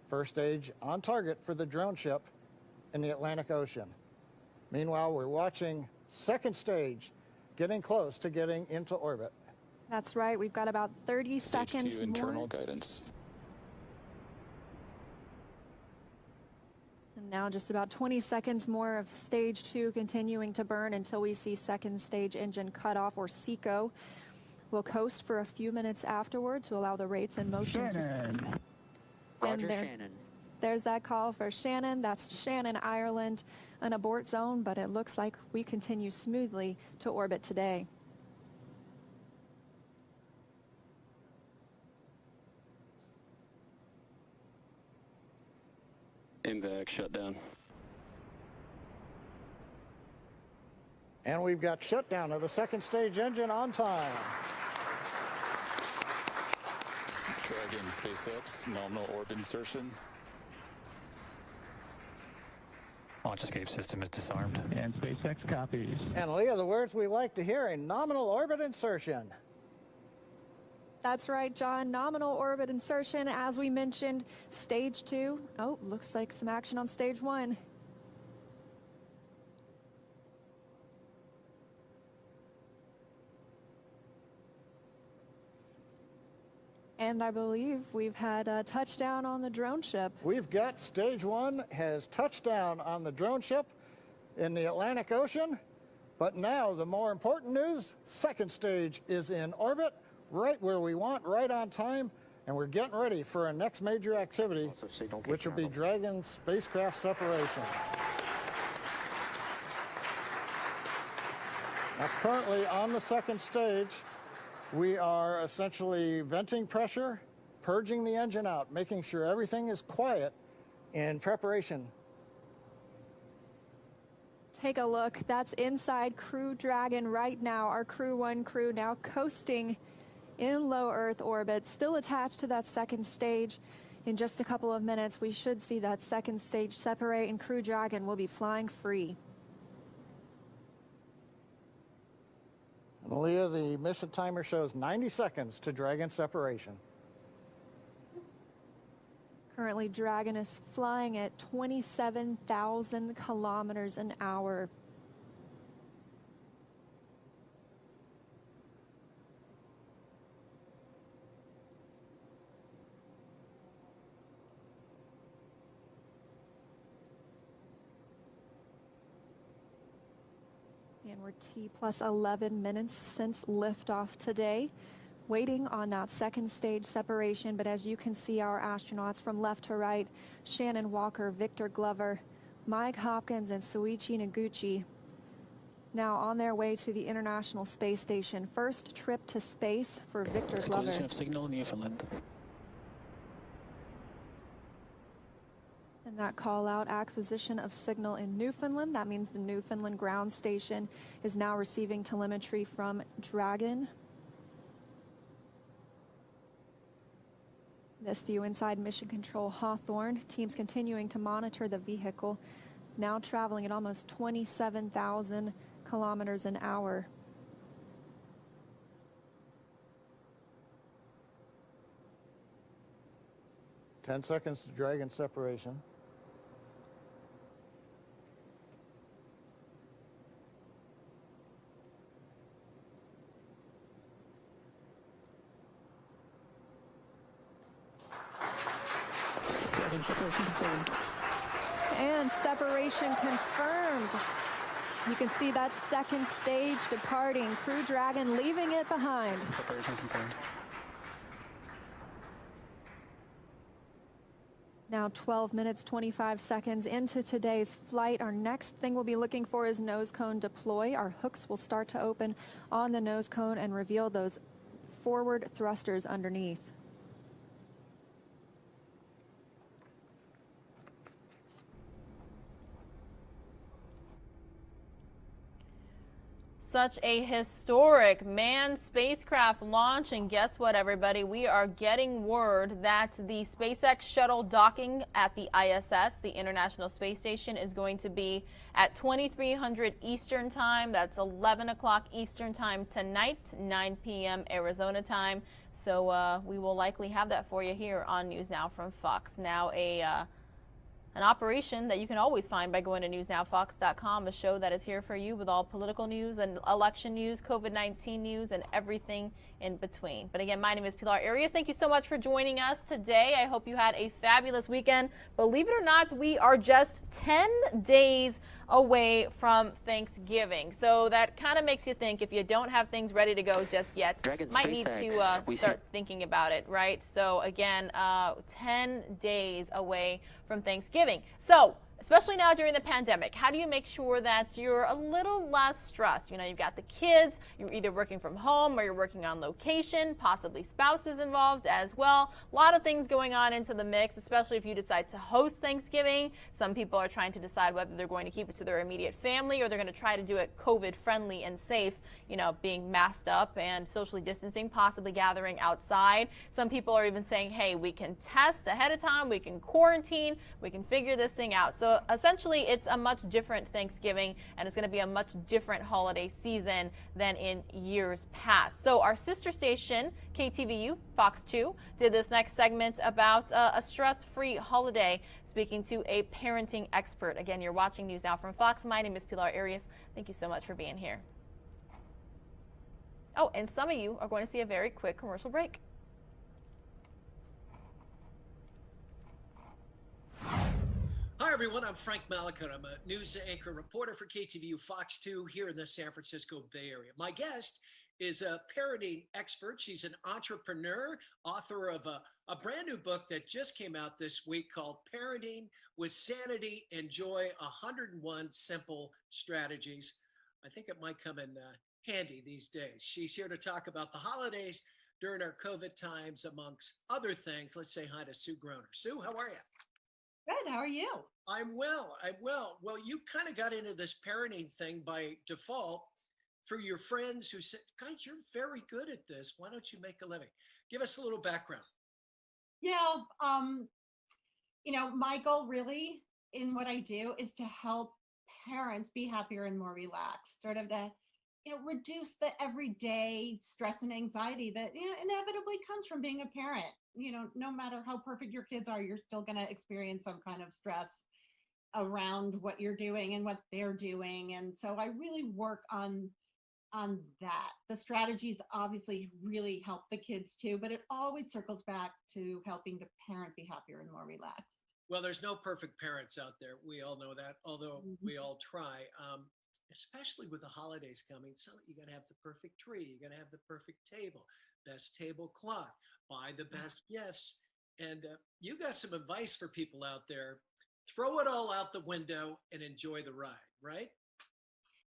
[SPEAKER 18] First stage on target for the drone ship in the Atlantic Ocean. Meanwhile, we're watching second stage getting close to getting into orbit.
[SPEAKER 11] That's right. We've got about 30
[SPEAKER 2] Stage
[SPEAKER 11] seconds
[SPEAKER 2] 2 internal
[SPEAKER 11] more.
[SPEAKER 2] guidance.
[SPEAKER 11] And now just about 20 seconds more of stage 2 continuing to burn until we see second stage engine cutoff, or SECO. We'll coast for a few minutes afterward to allow the rates in motion to...
[SPEAKER 19] Roger, Shannon.
[SPEAKER 11] There's that call for Shannon. That's Shannon, Ireland, an abort zone, but it looks like we continue smoothly to orbit today.
[SPEAKER 4] MVAC shutdown.
[SPEAKER 18] And we've got shutdown of the second stage engine on time.
[SPEAKER 2] Dragon SpaceX, nominal orbit insertion.
[SPEAKER 4] Launch escape system is disarmed.
[SPEAKER 20] And SpaceX copies.
[SPEAKER 18] And Leah, the words we like to hear, a nominal orbit insertion.
[SPEAKER 11] That's right, John. Nominal orbit insertion, as we mentioned, stage 2. Oh, looks like some action on stage 1. And I believe we've had a touchdown on the drone ship.
[SPEAKER 18] We've got stage 1 has touchdown on the drone ship in the Atlantic Ocean. But now the more important news, second stage is in orbit, right where we want, right on time. And we're getting ready for our next major activity, which will be Dragon spacecraft separation. Now, currently on the second stage, we are essentially venting pressure, purging the engine out, making sure everything is quiet in preparation.
[SPEAKER 11] Take a look. That's inside Crew Dragon right now. Our Crew 1 crew now coasting in low Earth orbit, still attached to that second stage. In just a couple of minutes, we should see that second stage separate, and Crew Dragon will be flying free.
[SPEAKER 18] Leah, the mission timer shows 90 seconds to Dragon separation.
[SPEAKER 11] Currently, Dragon is flying at 27,000 kilometers an hour. And we're T plus 11 minutes since liftoff today, waiting on that second stage separation. But as you can see, our astronauts from left to right, Shannon Walker, Victor Glover, Mike Hopkins, and Soichi Noguchi, now on their way to the International Space Station. First trip to space for Victor Glover.
[SPEAKER 4] Acquisition of signal in Newfoundland.
[SPEAKER 11] And that call out, acquisition of signal in Newfoundland. That means the Newfoundland ground station is now receiving telemetry from Dragon. This view inside Mission Control Hawthorne. Teams continuing to monitor the vehicle, now traveling at almost 27,000 kilometers an hour.
[SPEAKER 18] Ten seconds to Dragon separation.
[SPEAKER 11] Dragon separation confirmed. And separation confirmed. You can see that second stage departing. Crew Dragon leaving it behind.
[SPEAKER 4] Separation confirmed.
[SPEAKER 11] Now 12 minutes, 25 seconds into today's flight. Our next thing we'll be looking for is nose cone deploy. Our hooks will start to open on the nose cone and reveal those forward thrusters underneath.
[SPEAKER 3] Such a historic manned spacecraft launch, and guess what, everybody? We are getting word that the SpaceX shuttle docking at the ISS, the International Space Station, is going to be at 2300 Eastern Time. That's 11 o'clock Eastern Time tonight, 9 p.m. Arizona time. So we will likely have that for you here on News Now from Fox. Now an operation that you can always find by going to newsnowfox.com, a show that is here for you with all political news and election news, COVID-19 news, and everything in between. But again, my name is Pilar Arias. Thank you so much for joining us today. I hope you had a fabulous weekend. Believe it or not, we are just 10 days away from Thanksgiving. So that kind of makes you think, if you don't have things ready to go just yet, might need to start thinking about it, right? So again, 10 days away from Thanksgiving. So especially now during the pandemic, how do you make sure that you're a little less stressed? You know, you've got the kids, you're either working from home or you're working on location, possibly spouses involved as well. A lot of things going on into the mix, especially if you decide to host Thanksgiving. Some people are trying to decide whether they're going to keep it to their immediate family or they're going to try to do it COVID friendly and safe, you know, being masked up and socially distancing, possibly gathering outside. Some people are even saying, hey, we can test ahead of time, we can quarantine, we can figure this thing out. So essentially, it's a much different Thanksgiving, and it's going to be a much different holiday season than in years past. So our sister station, KTVU, Fox 2, did this next segment about a stress-free holiday, speaking to a parenting expert. Again, you're watching News Now from Fox. My name is Pilar Arias. Thank you so much for being here. Oh, and some of you are going to see a very quick commercial break.
[SPEAKER 1] Hi, everyone. I'm Frank Malakut. I'm a news anchor reporter for KTVU Fox 2 here in the San Francisco Bay Area. My guest is a parenting expert. She's an entrepreneur, author of a brand new book that just came out this week called Parenting with Sanity and Joy, 101 Simple Strategies. I think it might come in handy these days. She's here to talk about the holidays during our COVID times, amongst other things. Let's say hi to Sue Groner. Sue, how are you?
[SPEAKER 22] Good. How are you?
[SPEAKER 1] I'm well. Well, you kind of got into this parenting thing by default through your friends who said, guys, you're very good at this. Why don't you make a living? Give us a little background.
[SPEAKER 22] Yeah. You know, my goal really in what I do is to help parents be happier and more relaxed, sort of to, you know, reduce the everyday stress and anxiety that, you know, inevitably comes from being a parent. You know, no matter how perfect your kids are, you're still going to experience some kind of stress around what you're doing and what they're doing. And so I really work on that. The strategies obviously really help the kids too, but it always circles back to helping the parent be happier and more relaxed.
[SPEAKER 1] Well, there's no perfect parents out there. We all know that, although we all try. Especially with the holidays coming, so you got to have the perfect tree, you got to have the perfect table, best tablecloth, buy the best gifts. And you got some advice for people out there. Throw it all out the window and enjoy the ride, right?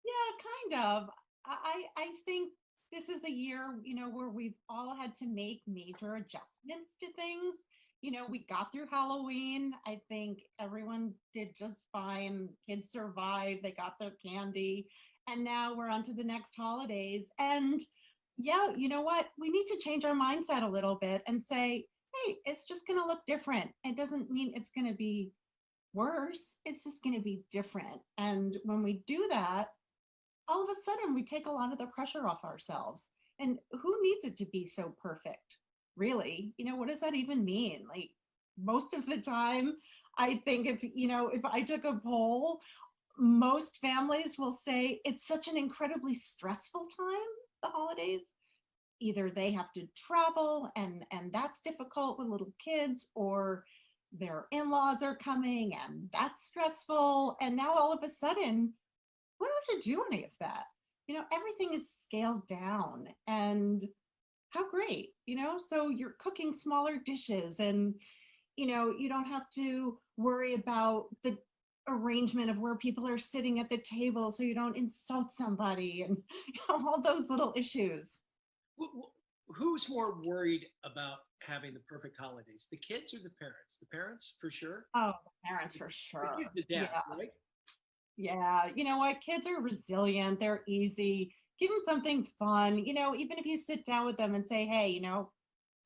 [SPEAKER 22] Yeah, kind of. I think this is a year, you know, where we've all had to make major adjustments to things. You know, we got through Halloween. I think everyone did just fine. Kids survived. They got their candy. And now we're on to the next holidays. And yeah, you know what? We need to change our mindset a little bit and say, hey, it's just going to look different. It doesn't mean it's going to be worse. It's just going to be different. And when we do that, all of a sudden we take a lot of the pressure off ourselves. And who needs it to be so perfect? Really, you know, what does that even mean? Like, most of the time, I think if I took a poll, most families will say it's such an incredibly stressful time, the holidays. Either they have to travel and that's difficult with little kids, or their in-laws are coming and that's stressful. And now all of a sudden, we don't have to do any of that. You know, everything is scaled down, and how great, you know, so you're cooking smaller dishes and, you know, you don't have to worry about the arrangement of where people are sitting at the table so you don't insult somebody and, you know, all those little issues.
[SPEAKER 1] Who's more worried about having the perfect holidays, the kids or the parents? The parents, for sure.
[SPEAKER 22] Oh, the parents, for sure.
[SPEAKER 1] Yeah. Right?
[SPEAKER 22] Yeah, you know what? Kids are resilient. They're easy. Give them something fun. You know, even if you sit down with them and say, hey, you know,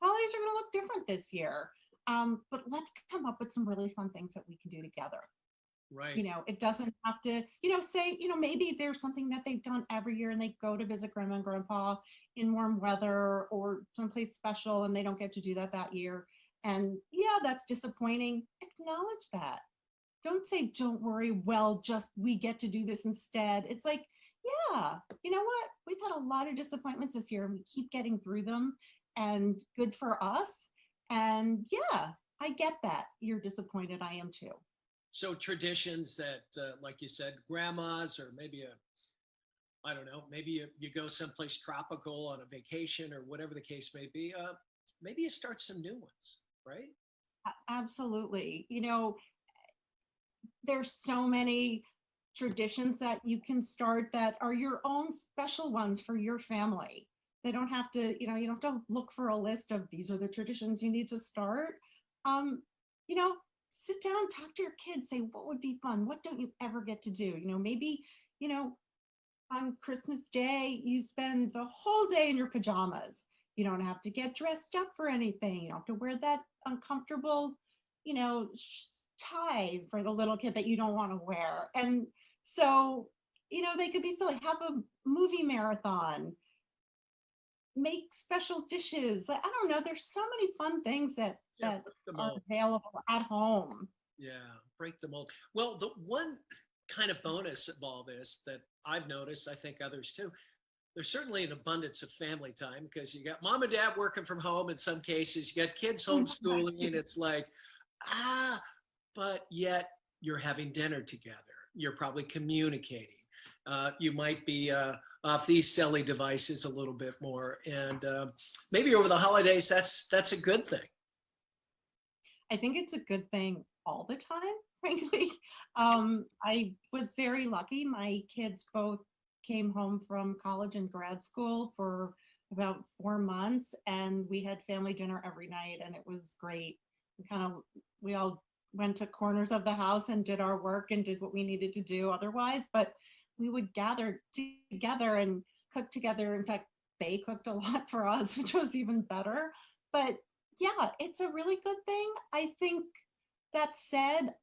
[SPEAKER 22] holidays are going to look different this year. But let's come up with some really fun things that we can do together.
[SPEAKER 1] Right.
[SPEAKER 22] You know, it doesn't have to, say, maybe there's something that they've done every year and they go to visit grandma and grandpa in warm weather or someplace special and they don't get to do that year. And yeah, that's disappointing. Acknowledge that. Don't say, don't worry, well, just we get to do this instead. It's like, yeah, you know what? We've had a lot of disappointments this year and we keep getting through them, and good for us. And yeah, I get that. You're disappointed. I am too.
[SPEAKER 1] So traditions that, like you said, grandma's, or maybe I don't know, maybe you go someplace tropical on a vacation or whatever the case may be. Maybe you start some new ones, right?
[SPEAKER 22] Absolutely. There's so many traditions that you can start that are your own special ones for your family. They don't have to, you don't have to look for a list of these are the traditions you need to start. Sit down, talk to your kids, say, what would be fun? What don't you ever get to do? Maybe, on Christmas Day, you spend the whole day in your pajamas. You don't have to get dressed up for anything. You don't have to wear that uncomfortable, tie for the little kid that you don't want to wear. And so, they could be silly. Have a movie marathon, make special dishes. I don't know. There's so many fun things that are available at home.
[SPEAKER 1] Yeah, break the mold. Well, the one kind of bonus of all this that I've noticed, I think others too, there's certainly an abundance of family time because you got mom and dad working from home in some cases, you got kids homeschooling, and it's like, but yet you're having dinner together. You're probably communicating. You might be off these silly devices a little bit more. And maybe over the holidays, that's a good thing.
[SPEAKER 22] I think it's a good thing all the time, frankly. I was very lucky. My kids both came home from college and grad school for about 4 months, and we had family dinner every night, and it was great. We all went to corners of the house and did our work and did what we needed to do otherwise, but we would gather together and cook together. In fact, they cooked a lot for us, which was even better. But yeah, it's a really good thing. I think that said,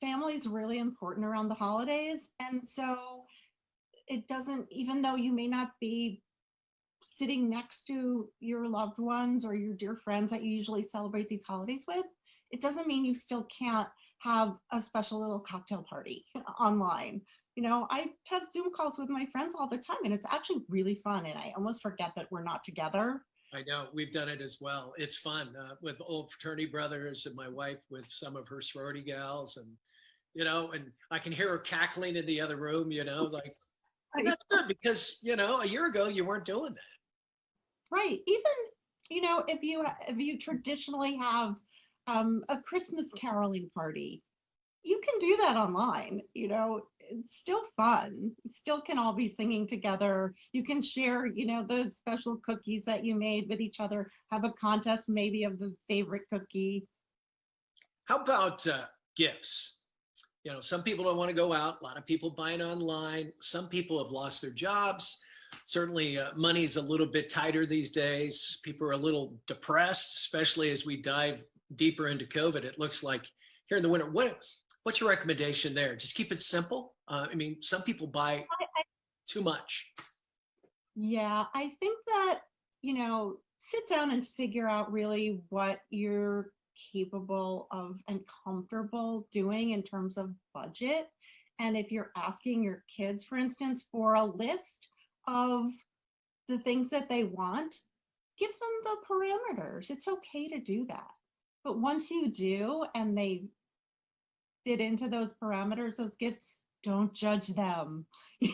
[SPEAKER 22] family is really important around the holidays. And so it doesn't, even though you may not be sitting next to your loved ones or your dear friends that you usually celebrate these holidays with, it doesn't mean you still can't have a special little cocktail party online. I have Zoom calls with my friends all the time, and it's actually really fun. And I almost forget that we're not together.
[SPEAKER 1] I know, we've done it as well. It's fun with old fraternity brothers and my wife with some of her sorority gals, and and I can hear her cackling in the other room. Like, and that's good because a year ago you weren't doing that.
[SPEAKER 22] Right. Even if you traditionally have a Christmas caroling party, you can do that online. It's still fun. You still can all be singing together. You can share, the special cookies that you made with each other, have a contest maybe of the favorite cookie.
[SPEAKER 1] How about gifts? Some people don't want to go out. A lot of people buying online. Some people have lost their jobs. Certainly money's a little bit tighter these days. People are a little depressed, especially as we dive deeper into COVID. It looks like here in the winter. What's your recommendation there? Just keep it simple. Some people buy too much.
[SPEAKER 22] Yeah, I think that, sit down and figure out really what you're capable of and comfortable doing in terms of budget. And if you're asking your kids, for instance, for a list of the things that they want, give them the parameters. It's okay to do that. But once you do and they fit into those parameters, those gifts, don't judge them.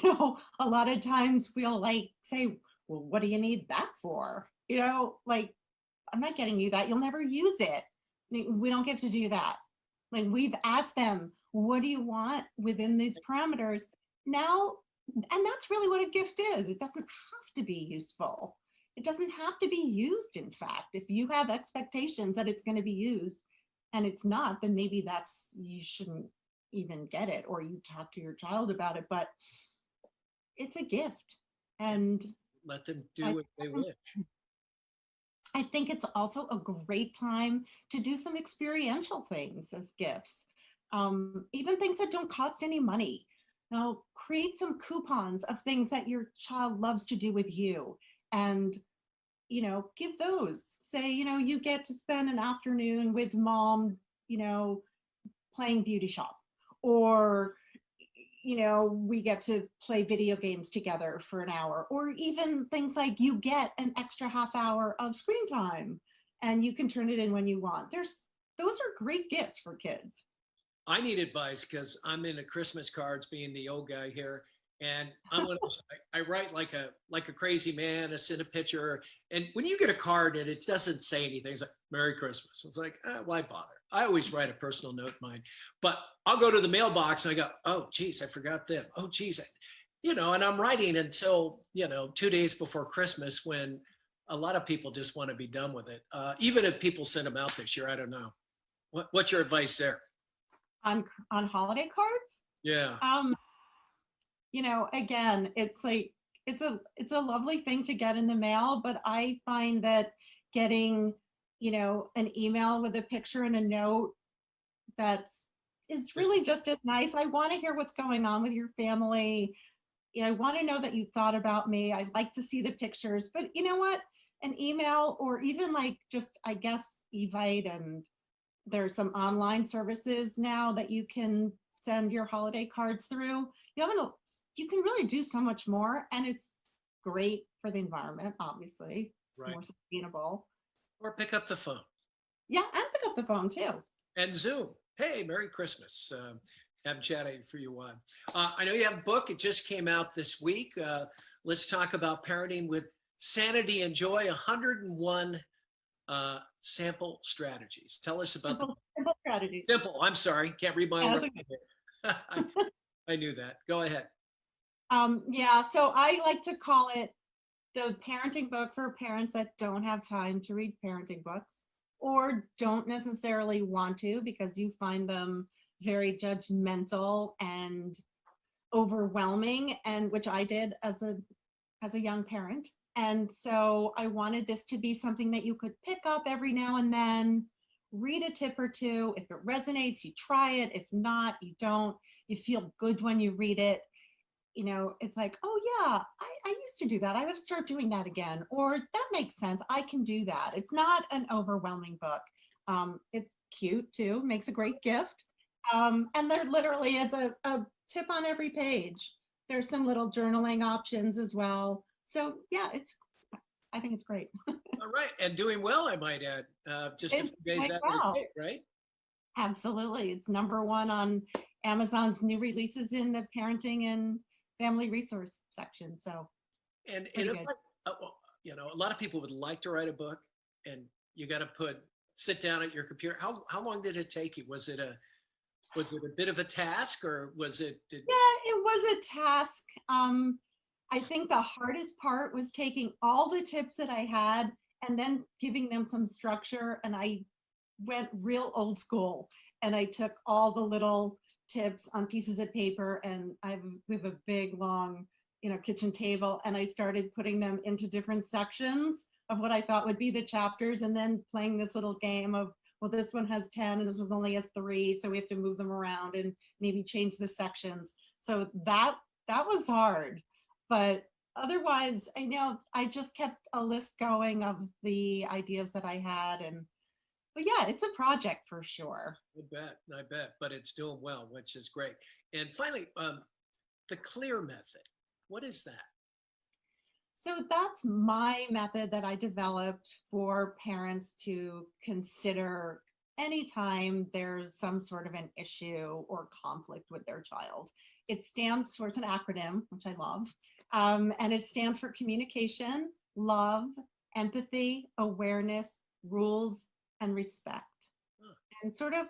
[SPEAKER 22] A lot of times we'll say, well, what do you need that for? I'm not getting you that. You'll never use it. We don't get to do that. We've asked them, what do you want within these parameters? Now, and that's really what a gift is. It doesn't have to be useful. It doesn't have to be used, in fact. If you have expectations that it's going to be used and it's not, then maybe you shouldn't even get it, or you talk to your child about it, but it's a gift. And
[SPEAKER 1] let them do what they wish.
[SPEAKER 22] I think it's also a great time to do some experiential things as gifts. even things that don't cost any money. Now, create some coupons of things that your child loves to do with you, and give those. Say, you get to spend an afternoon with mom, playing beauty shop, or we get to play video games together for an hour, or even things like you get an extra half hour of screen time and you can turn it in when you want. Those are great gifts for kids.
[SPEAKER 1] I need advice because I'm into Christmas cards, being the old guy here, and I'm one of those, I write like a crazy man. I send a picture, and when you get a card and it doesn't say anything, it's like Merry Christmas. It's like, why bother? I always write a personal note in mine, but I'll go to the mailbox and I go, oh geez, I forgot them. Oh geez, and I'm writing until 2 days before Christmas, when a lot of people just want to be done with it. Even if people send them out this year, I don't know. What's your advice there?
[SPEAKER 22] On holiday cards?
[SPEAKER 1] Yeah.
[SPEAKER 22] Again, it's like it's a lovely thing to get in the mail, but I find that getting an email with a picture and a note is really just as nice. I want to hear what's going on with your family. I want to know that you thought about me. I'd like to see the pictures, but you know what? An email, or even like just, I guess, Evite, and there's some online services now that you can send your holiday cards through. You can really do so much more, and it's great for the environment, obviously.
[SPEAKER 1] Right.
[SPEAKER 22] More sustainable.
[SPEAKER 1] Or pick up the phone.
[SPEAKER 22] Yeah, and pick up the phone too.
[SPEAKER 1] And Zoom. Hey, Merry Christmas. Haven't chatted for you a while. I know you have a book. It just came out this week. Let's talk about parenting with sanity and joy, 101 sample strategies. Tell us about
[SPEAKER 22] simple strategies.
[SPEAKER 1] Simple. I'm sorry. Can't read my own writing. I knew that. Go ahead.
[SPEAKER 22] Yeah, so I like to call it the parenting book for parents that don't have time to read parenting books, or don't necessarily want to because you find them very judgmental and overwhelming, and which I did as a young parent. And so I wanted this to be something that you could pick up every now and then, read a tip or two. If it resonates, you try it. If not, you don't. You feel good when you read it. It's like, oh yeah, I used to do that. I would start doing that again. Or that makes sense. I can do that. It's not an overwhelming book. It's cute too, makes a great gift. And there literally is a tip on every page. There's some little journaling options as well. So yeah, I think it's great.
[SPEAKER 1] All right. And doing well, I might add, just a few days after the date, right?
[SPEAKER 22] Absolutely. It's #1 on Amazon's new releases in the parenting and family resource section. So,
[SPEAKER 1] and a lot of people would like to write a book, and you got to sit down at your computer. How long did it take you? Was it a bit of a task, or was it? Yeah,
[SPEAKER 22] it was a task. I think the hardest part was taking all the tips that I had and then giving them some structure. And I went real old school, and I took all the little tips on pieces of paper, and I have a big long kitchen table, and I started putting them into different sections of what I thought would be the chapters, and then playing this little game of, well, this one has 10 and this one only has 3, so we have to move them around and maybe change the sections. So that was hard, but otherwise, I just kept a list going of the ideas that I had. But yeah, it's a project for sure.
[SPEAKER 1] I bet, but it's doing well, which is great. And finally, the CLEAR method. What is that?
[SPEAKER 22] So that's my method that I developed for parents to consider anytime there's some sort of an issue or conflict with their child. It's an acronym, which I love, and it stands for communication, love, empathy, awareness, rules, and respect. And sort of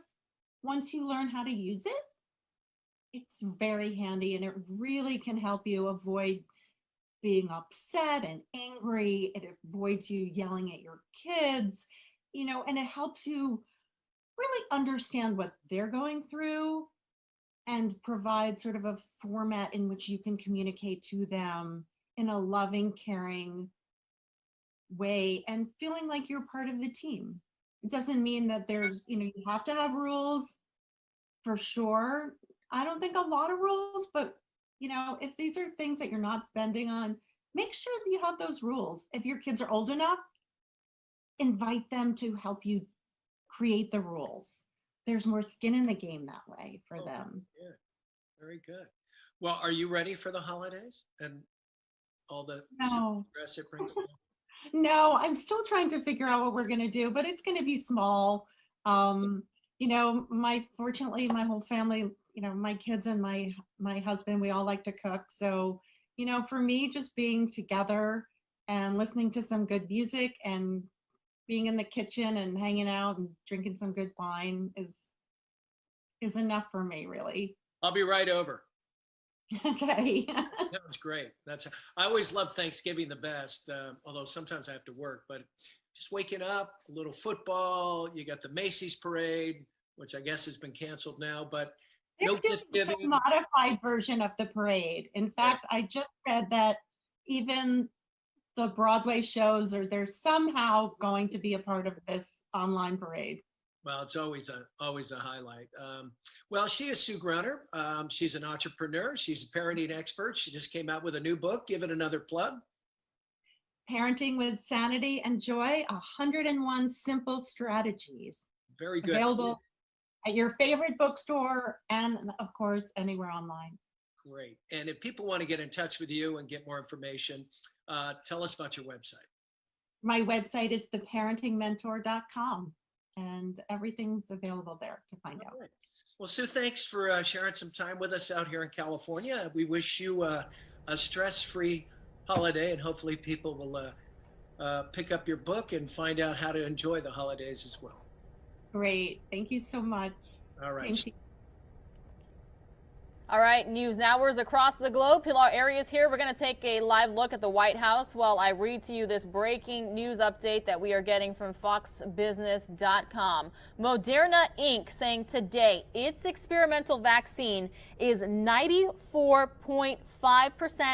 [SPEAKER 22] once you learn how to use it, it's very handy, and it really can help you avoid being upset and angry. It avoids you yelling at your kids, and it helps you really understand what they're going through and provide sort of a format in which you can communicate to them in a loving, caring way and feeling like you're part of the team. It doesn't mean that there's, you have to have rules, for sure. I don't think a lot of rules, but if these are things that you're not bending on, make sure that you have those rules. If your kids are old enough, invite them to help you create the rules. There's more skin in the game that way for them.
[SPEAKER 1] Yeah, very good. Well, are you ready for the holidays and all the stress it brings?
[SPEAKER 22] No, I'm still trying to figure out what we're going to do, but it's going to be small. Fortunately, my whole family, my kids and my husband, we all like to cook. So, for me, just being together and listening to some good music and being in the kitchen and hanging out and drinking some good wine is enough for me, really.
[SPEAKER 1] I'll be right over.
[SPEAKER 22] Okay.
[SPEAKER 1] Sounds great. I always love Thanksgiving the best, although sometimes I have to work, but just waking up, a little football, you got the Macy's parade, which I guess has been canceled now, but no gift giving.
[SPEAKER 22] A modified version of the parade. In fact, I just read that even the Broadway shows they're somehow going to be a part of this online parade.
[SPEAKER 1] Well, it's always a highlight. Well, she is Sue Grunner. She's an entrepreneur. She's a parenting expert. She just came out with a new book. Give it another plug.
[SPEAKER 22] Parenting with Sanity and Joy, 101 Simple Strategies.
[SPEAKER 1] Very good.
[SPEAKER 22] Available at your favorite bookstore and, of course, anywhere online.
[SPEAKER 1] Great. And if people want to get in touch with you and get more information, tell us about your website.
[SPEAKER 22] My website is theparentingmentor.com. And everything's available there to find out.
[SPEAKER 1] Well, Sue, thanks for sharing some time with us out here in California. We wish you a stress-free holiday, and hopefully people will pick up your book and find out how to enjoy the holidays as well.
[SPEAKER 22] Great. Thank you so much.
[SPEAKER 1] All right.
[SPEAKER 3] All right, news nowers across the globe. Pilar Arias here. We're going to take a live look at the White House while I read to you this breaking news update that we are getting from foxbusiness.com. Moderna Inc. saying today its experimental vaccine is 94.5%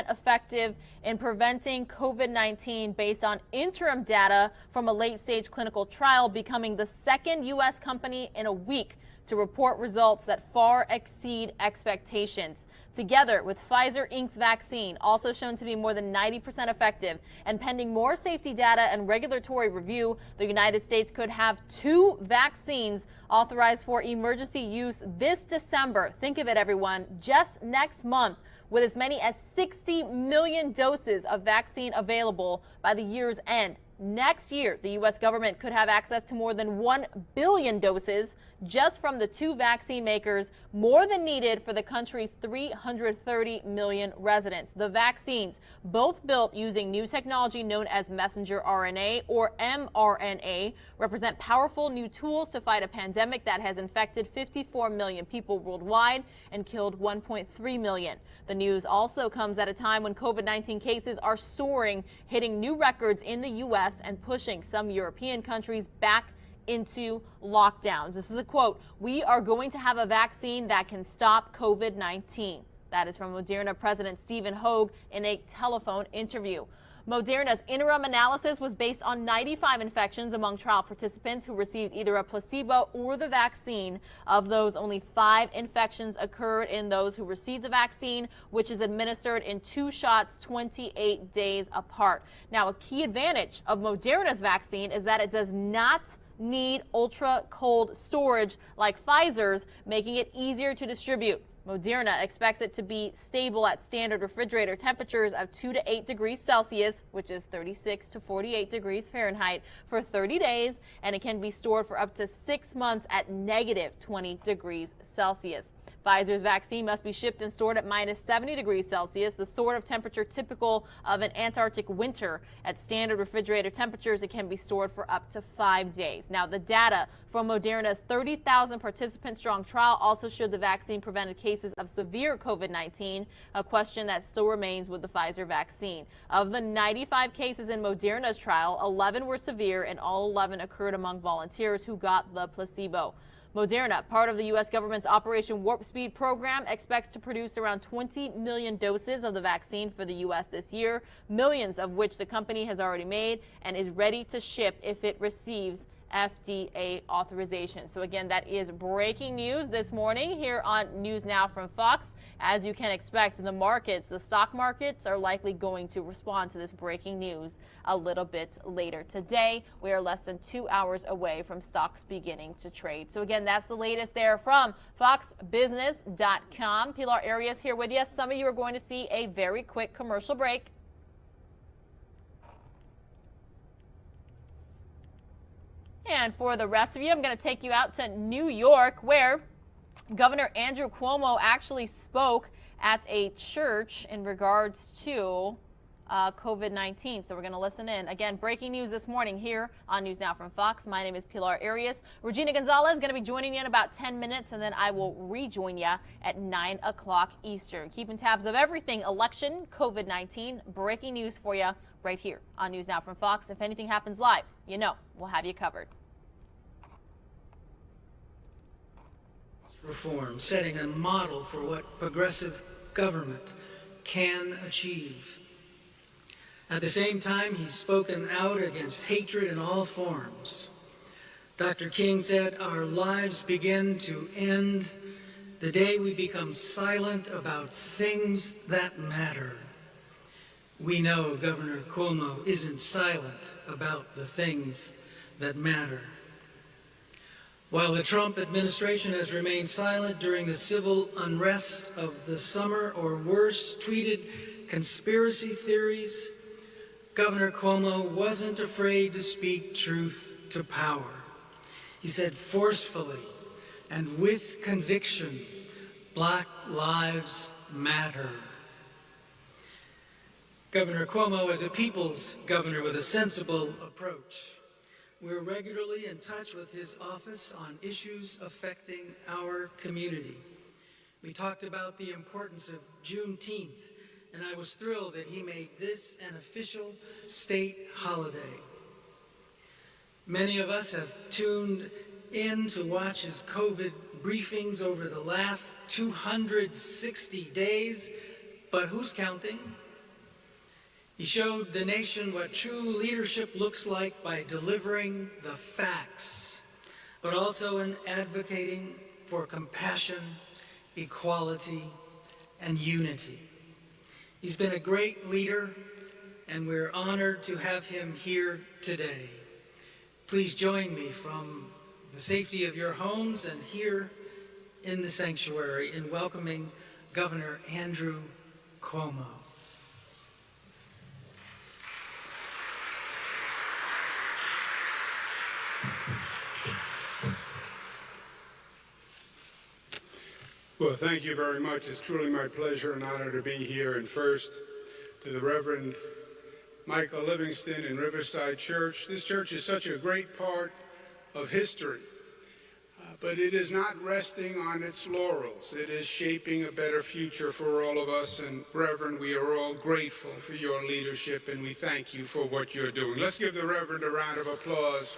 [SPEAKER 3] effective in preventing COVID-19 based on interim data from a late-stage clinical trial, becoming the second U.S. company in a week to report results that far exceed expectations. Together with Pfizer Inc.'s vaccine, also shown to be more than 90% effective, and pending more safety data and regulatory review, the United States could have 2 vaccines authorized for emergency use this December. Think of it, everyone, just next month, with as many as 60 million doses of vaccine available by the year's end. Next year, the U.S. government could have access to more than 1 billion doses just from the 2 vaccine makers, more than needed for the country's 330 million residents. The vaccines, both built using new technology known as messenger RNA or mRNA, represent powerful new tools to fight a pandemic that has infected 54 million people worldwide and killed 1.3 million. The news also comes at a time when COVID-19 cases are soaring, hitting new records in the U.S. and pushing some European countries back into lockdowns. This is a quote: "We are going to have a vaccine that can stop COVID-19." That is from Moderna President Stephen Hoge in a telephone interview. Moderna's interim analysis was based on 95 infections among trial participants who received either a placebo or the vaccine. Of those, only 5 infections occurred in those who received the vaccine, which is administered in 2 shots 28 days apart. Now, a key advantage of Moderna's vaccine is that it does not need ultra cold storage like Pfizer's, making it easier to distribute. Moderna expects it to be stable at standard refrigerator temperatures of 2 to 8 degrees Celsius, which is 36 to 48 degrees Fahrenheit, for 30 days, and it can be stored for up to 6 months at negative 20 degrees Celsius. Pfizer's vaccine must be shipped and stored at minus 70 degrees Celsius, the sort of temperature typical of an Antarctic winter. At standard refrigerator temperatures, it can be stored for up to 5 days. Now, the data from Moderna's 30,000 participant-strong trial also showed the vaccine prevented cases of severe COVID-19, a question that still remains with the Pfizer vaccine. Of the 95 cases in Moderna's trial, 11 were severe, and all 11 occurred among volunteers who got the placebo. Moderna, part of the U.S. government's Operation Warp Speed program, expects to produce around 20 million doses of the vaccine for the U.S. this year, millions of which the company has already made and is ready to ship if it receives FDA authorization. So again, that is breaking news this morning here on News Now from Fox. As you can expect, the markets, the stock markets are likely going to respond to this breaking news a little bit later today. We are less than 2 hours away from stocks beginning to trade. So again, that's the latest there from foxbusiness.com. Pilar Arias here with you. Some of you are going to see a very quick commercial break. And for the rest of you, I'm going to take you out to New York, where Governor Andrew Cuomo actually spoke at a church in regards to COVID-19. So we're going to listen in. Again, breaking news this morning here on News Now from Fox. My name is Pilar Arias. Regina Gonzalez is going to be joining you in about 10 minutes, and then I will rejoin you at 9 o'clock Eastern. Keeping tabs of everything election, COVID-19, breaking news for you right here on News Now from Fox. If anything happens live, you know we'll have you covered.
[SPEAKER 6] Reform, setting a model for what progressive government can achieve. At the same time, he's spoken out against hatred in all forms. Dr. King said, "Our lives begin to end the day we become silent about things that matter." We know Governor Cuomo isn't silent about the things that matter. While the Trump administration has remained silent during the civil unrest of the summer, or worse, tweeted conspiracy theories, Governor Cuomo wasn't afraid to speak truth to power. He said forcefully and with conviction, Black lives matter. Governor Cuomo is a people's governor with a sensible approach. We're regularly in touch with his office on issues affecting our community. We talked about the importance of Juneteenth, and I was thrilled that he made this an official state holiday. Many of us have tuned in to watch his COVID briefings over the last 260 days, but who's counting? He showed the nation what true leadership looks like by delivering the facts, but also in advocating for compassion, equality, and unity. He's been a great leader, and we're honored to have him here today. Please join me from the safety of your homes and here in the sanctuary in welcoming Governor Andrew Cuomo.
[SPEAKER 9] Well, thank you very much. It's truly my pleasure and honor to be here. And first, to the Reverend Michael Livingston in Riverside Church. This church is such a great part of history, but it is not resting on its laurels. It is shaping a better future for all of us. And Reverend, we are all grateful for your leadership, and we thank you for what you're doing. Let's give the Reverend a round of applause.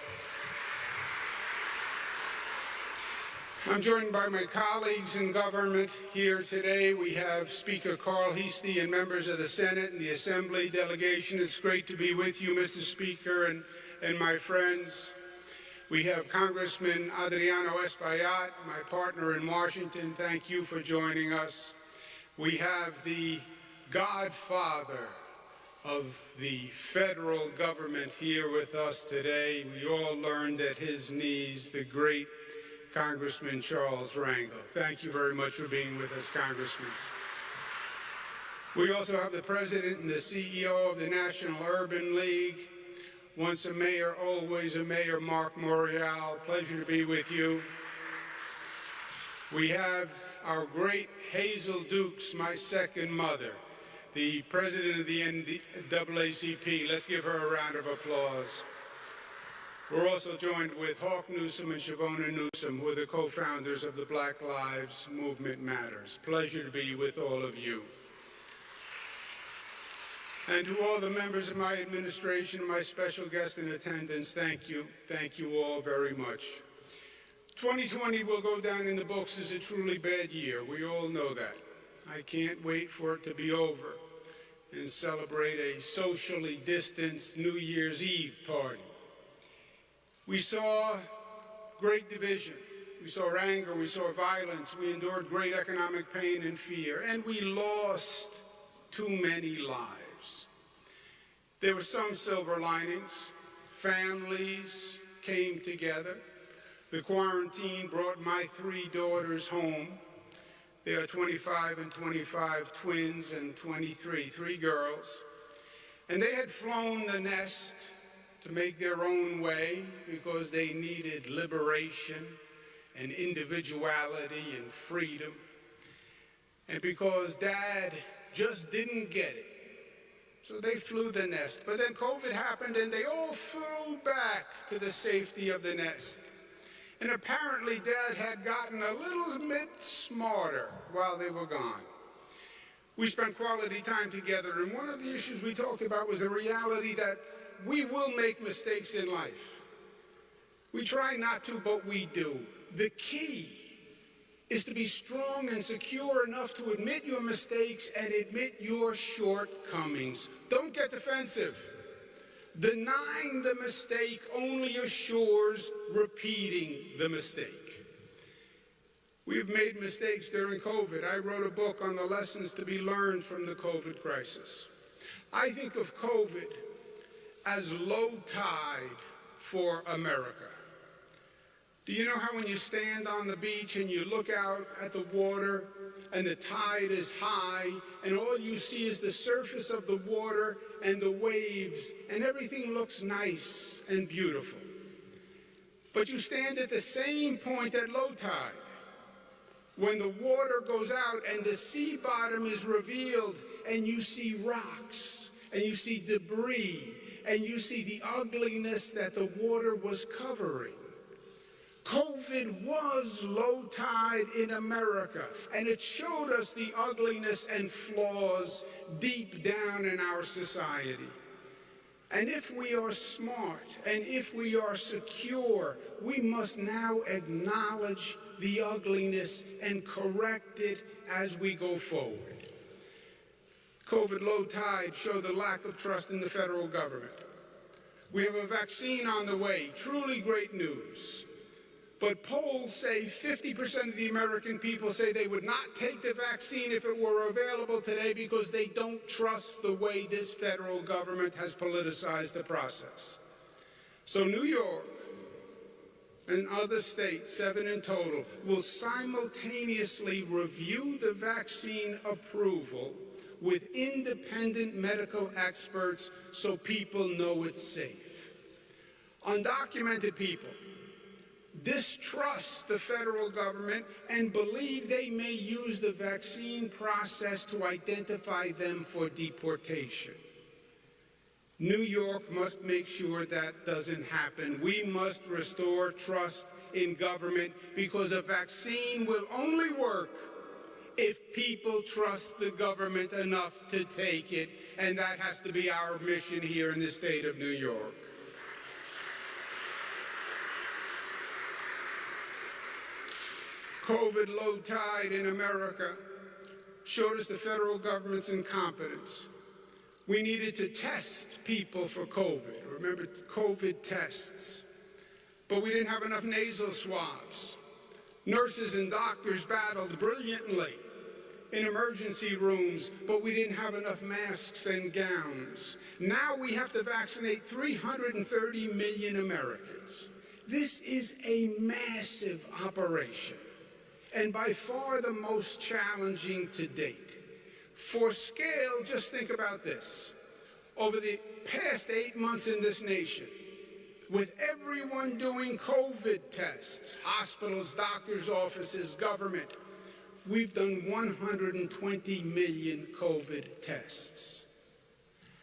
[SPEAKER 9] I'm joined by my colleagues in government here today. We have Speaker Carl Heastie and members of the Senate and the Assembly delegation. It's great to be with you, Mr. Speaker, and my friends. We have Congressman Adriano Espaillat, my partner in Washington. Thank you for joining us. We have the godfather of the federal government here with us today. We all learned at his knees, the great Congressman Charles Rangel. Thank you very much for being with us, Congressman. We also have the President and the CEO of the National Urban League. Once a mayor, always a mayor, Mark Morial. Pleasure to be with you. We have our great Hazel Dukes, my second mother, the President of the NAACP. Let's give her a round of applause. We're also joined with Hawk Newsom and Shavona Newsom, who are the co-founders of the Black Lives Movement Matters. Pleasure to be with all of you. And to all the members of my administration, my special guests in attendance, thank you. Thank you all very much. 2020 will go down in the books as a truly bad year. We all know that. I can't wait for it to be over and celebrate a socially distanced New Year's Eve party. We saw great division. We saw anger, we saw violence, we endured great economic pain and fear, and we lost too many lives. There were some silver linings. Families came together. The quarantine brought my 3 daughters home. They are 25 and 25, twins, and 23, 3 girls. And they had flown the nest to make their own way because they needed liberation and individuality and freedom. And because Dad just didn't get it. So they flew the nest. But then COVID happened and they all flew back to the safety of the nest. And apparently Dad had gotten a little bit smarter while they were gone. We spent quality time together, and one of the issues we talked about was the reality that we will make mistakes in life. We try not to, but we do. The key is to be strong and secure enough to admit your mistakes and admit your shortcomings. Don't get defensive. Denying the mistake only assures repeating the mistake. We've made mistakes during COVID. I wrote a book on the lessons to be learned from the COVID crisis. I think of COVID as low tide for America. Do you know how when you stand on the beach and you look out at the water and the tide is high and all you see is the surface of the water and the waves and everything looks nice and beautiful? But you stand at the same point at low tide when the water goes out and the sea bottom is revealed and you see rocks and you see debris and you see the ugliness that the water was covering. COVID was low tide in America, and it showed us the ugliness and flaws deep down in our society. And if we are smart and if we are secure, we must now acknowledge the ugliness and correct it as we go forward. COVID low tide showed the lack of trust in the federal government. We have a vaccine on the way, truly great news. But polls say 50% of the American people say they would not take the vaccine if it were available today because they don't trust the way this federal government has politicized the process. So New York and other states, 7 in total, will simultaneously review the vaccine approval with independent medical experts so people know it's safe. Undocumented people distrust the federal government and believe they may use the vaccine process to identify them for deportation. New York must make sure that doesn't happen. We must restore trust in government because a vaccine will only work if people trust the government enough to take it, and that has to be our mission here in the state of New York. COVID low tide in America showed us the federal government's incompetence. We needed to test people for COVID. Remember, COVID tests. But we didn't have enough nasal swabs. Nurses and doctors battled brilliantly in emergency rooms, but we didn't have enough masks and gowns. Now we have to vaccinate 330 million Americans. This is a massive operation, and by far the most challenging to date. For scale, just think about this. Over the past 8 months in this nation, with everyone doing COVID tests, hospitals, doctors' offices, government, we've done 120 million COVID tests.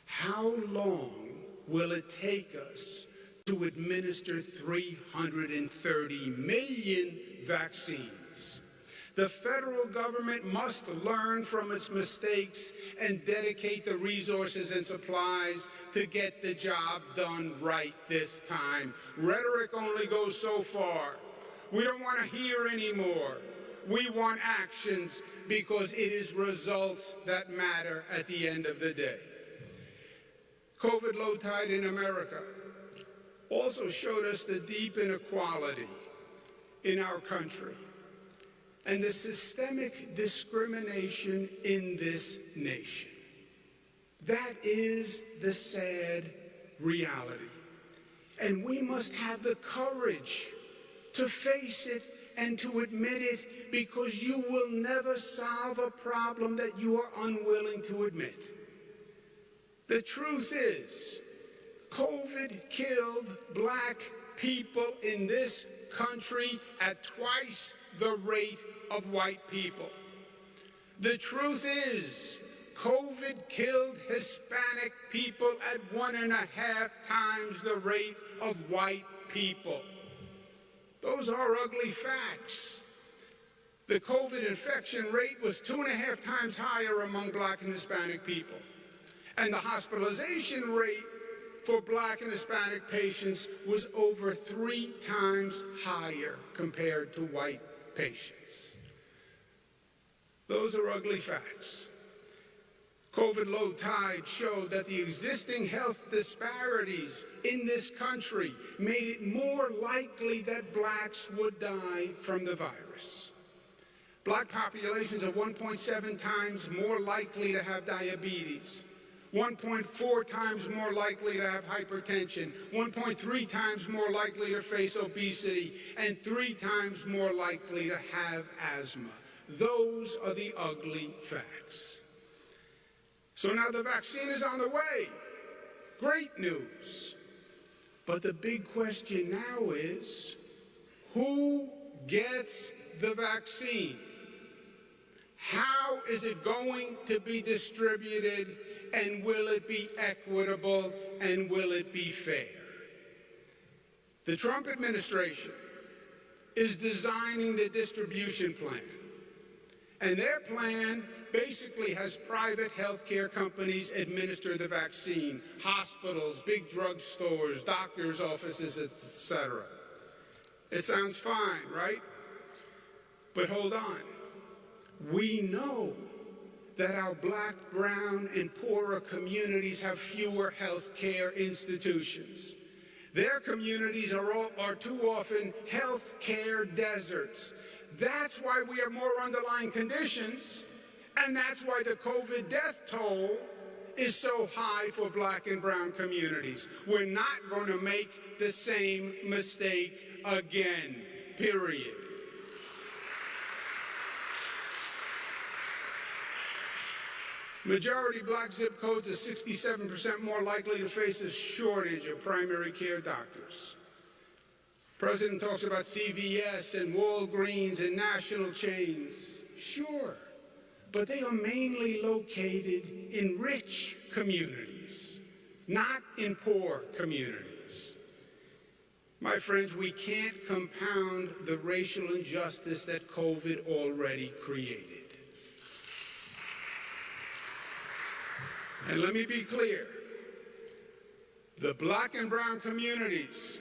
[SPEAKER 9] How long will it take us to administer 330 million vaccines? The federal government must learn from its mistakes and dedicate the resources and supplies to get the job done right this time. Rhetoric only goes so far. We don't want to hear anymore. We want actions because it is results that matter at the end of the day. COVID low tide in America also showed us the deep inequality in our country and the systemic discrimination in this nation. That is the sad reality. And we must have the courage to face it and to admit it, because you will never solve a problem that you are unwilling to admit. The truth is, COVID killed black people in this country at twice the rate of white people. The truth is, COVID killed Hispanic people at 1.5 times the rate of white people. Those are ugly facts. The COVID infection rate was 2.5 times higher among black and Hispanic people. And the hospitalization rate for black and Hispanic patients was over 3 times higher compared to white patients. Those are ugly facts. COVID low tide showed that the existing health disparities in this country made it more likely that blacks would die from the virus. Black populations are 1.7 times more likely to have diabetes, 1.4 times more likely to have hypertension, 1.3 times more likely to face obesity, and 3 times more likely to have asthma. Those are the ugly facts. So now the vaccine is on the way. Great news. But the big question now is, who gets the vaccine? How is it going to be distributed, and will it be equitable, and will it be fair? The Trump administration is designing the distribution plan, and their plan basically has private healthcare companies administer the vaccine, hospitals, big drugstores, doctors' offices, etc. It sounds fine, right? But hold on. We know that our black, brown, and poorer communities have fewer healthcare institutions. Their communities are too often healthcare deserts. That's why we have more underlying conditions. And that's why the COVID death toll is so high for black and brown communities. We're not going to make the same mistake again, period. Majority black zip codes are 67% more likely to face a shortage of primary care doctors. The President talks about CVS and Walgreens and national chains. Sure. But they are mainly located in rich communities, not in poor communities. My friends, we can't compound the racial injustice that COVID already created. And let me be clear, the black and brown communities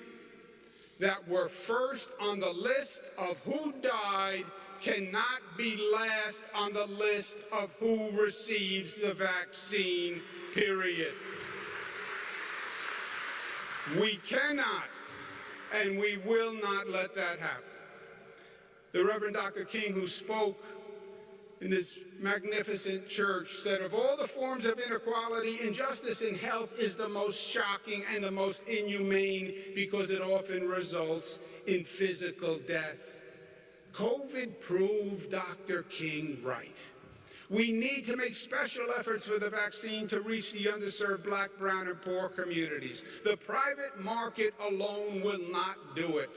[SPEAKER 9] that were first on the list of who died cannot be last on the list of who receives the vaccine, period. We cannot and we will not let that happen. The Reverend Dr. King, who spoke in this magnificent church, said of all the forms of inequality, injustice in health is the most shocking and the most inhumane because it often results in physical death. COVID proved Dr. King right. We need to make special efforts for the vaccine to reach the underserved black, brown, and poor communities. The private market alone will not do it.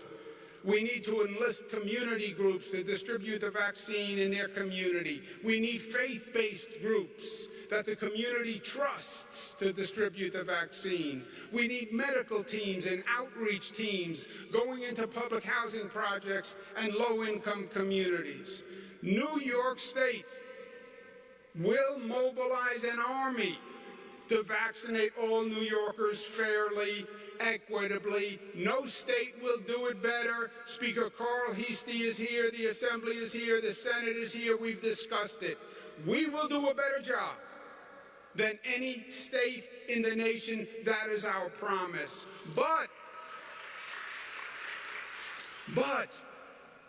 [SPEAKER 9] We need to enlist community groups to distribute the vaccine in their community. We need faith-based groups that the community trusts to distribute the vaccine. We need medical teams and outreach teams going into public housing projects and low-income communities. New York State will mobilize an army to vaccinate all New Yorkers fairly, equitably. No state will do it better. Speaker Carl Heastie is here, the Assembly is here, the Senate is here, we've discussed it. We will do a better job than any state in the nation. That is our promise. But But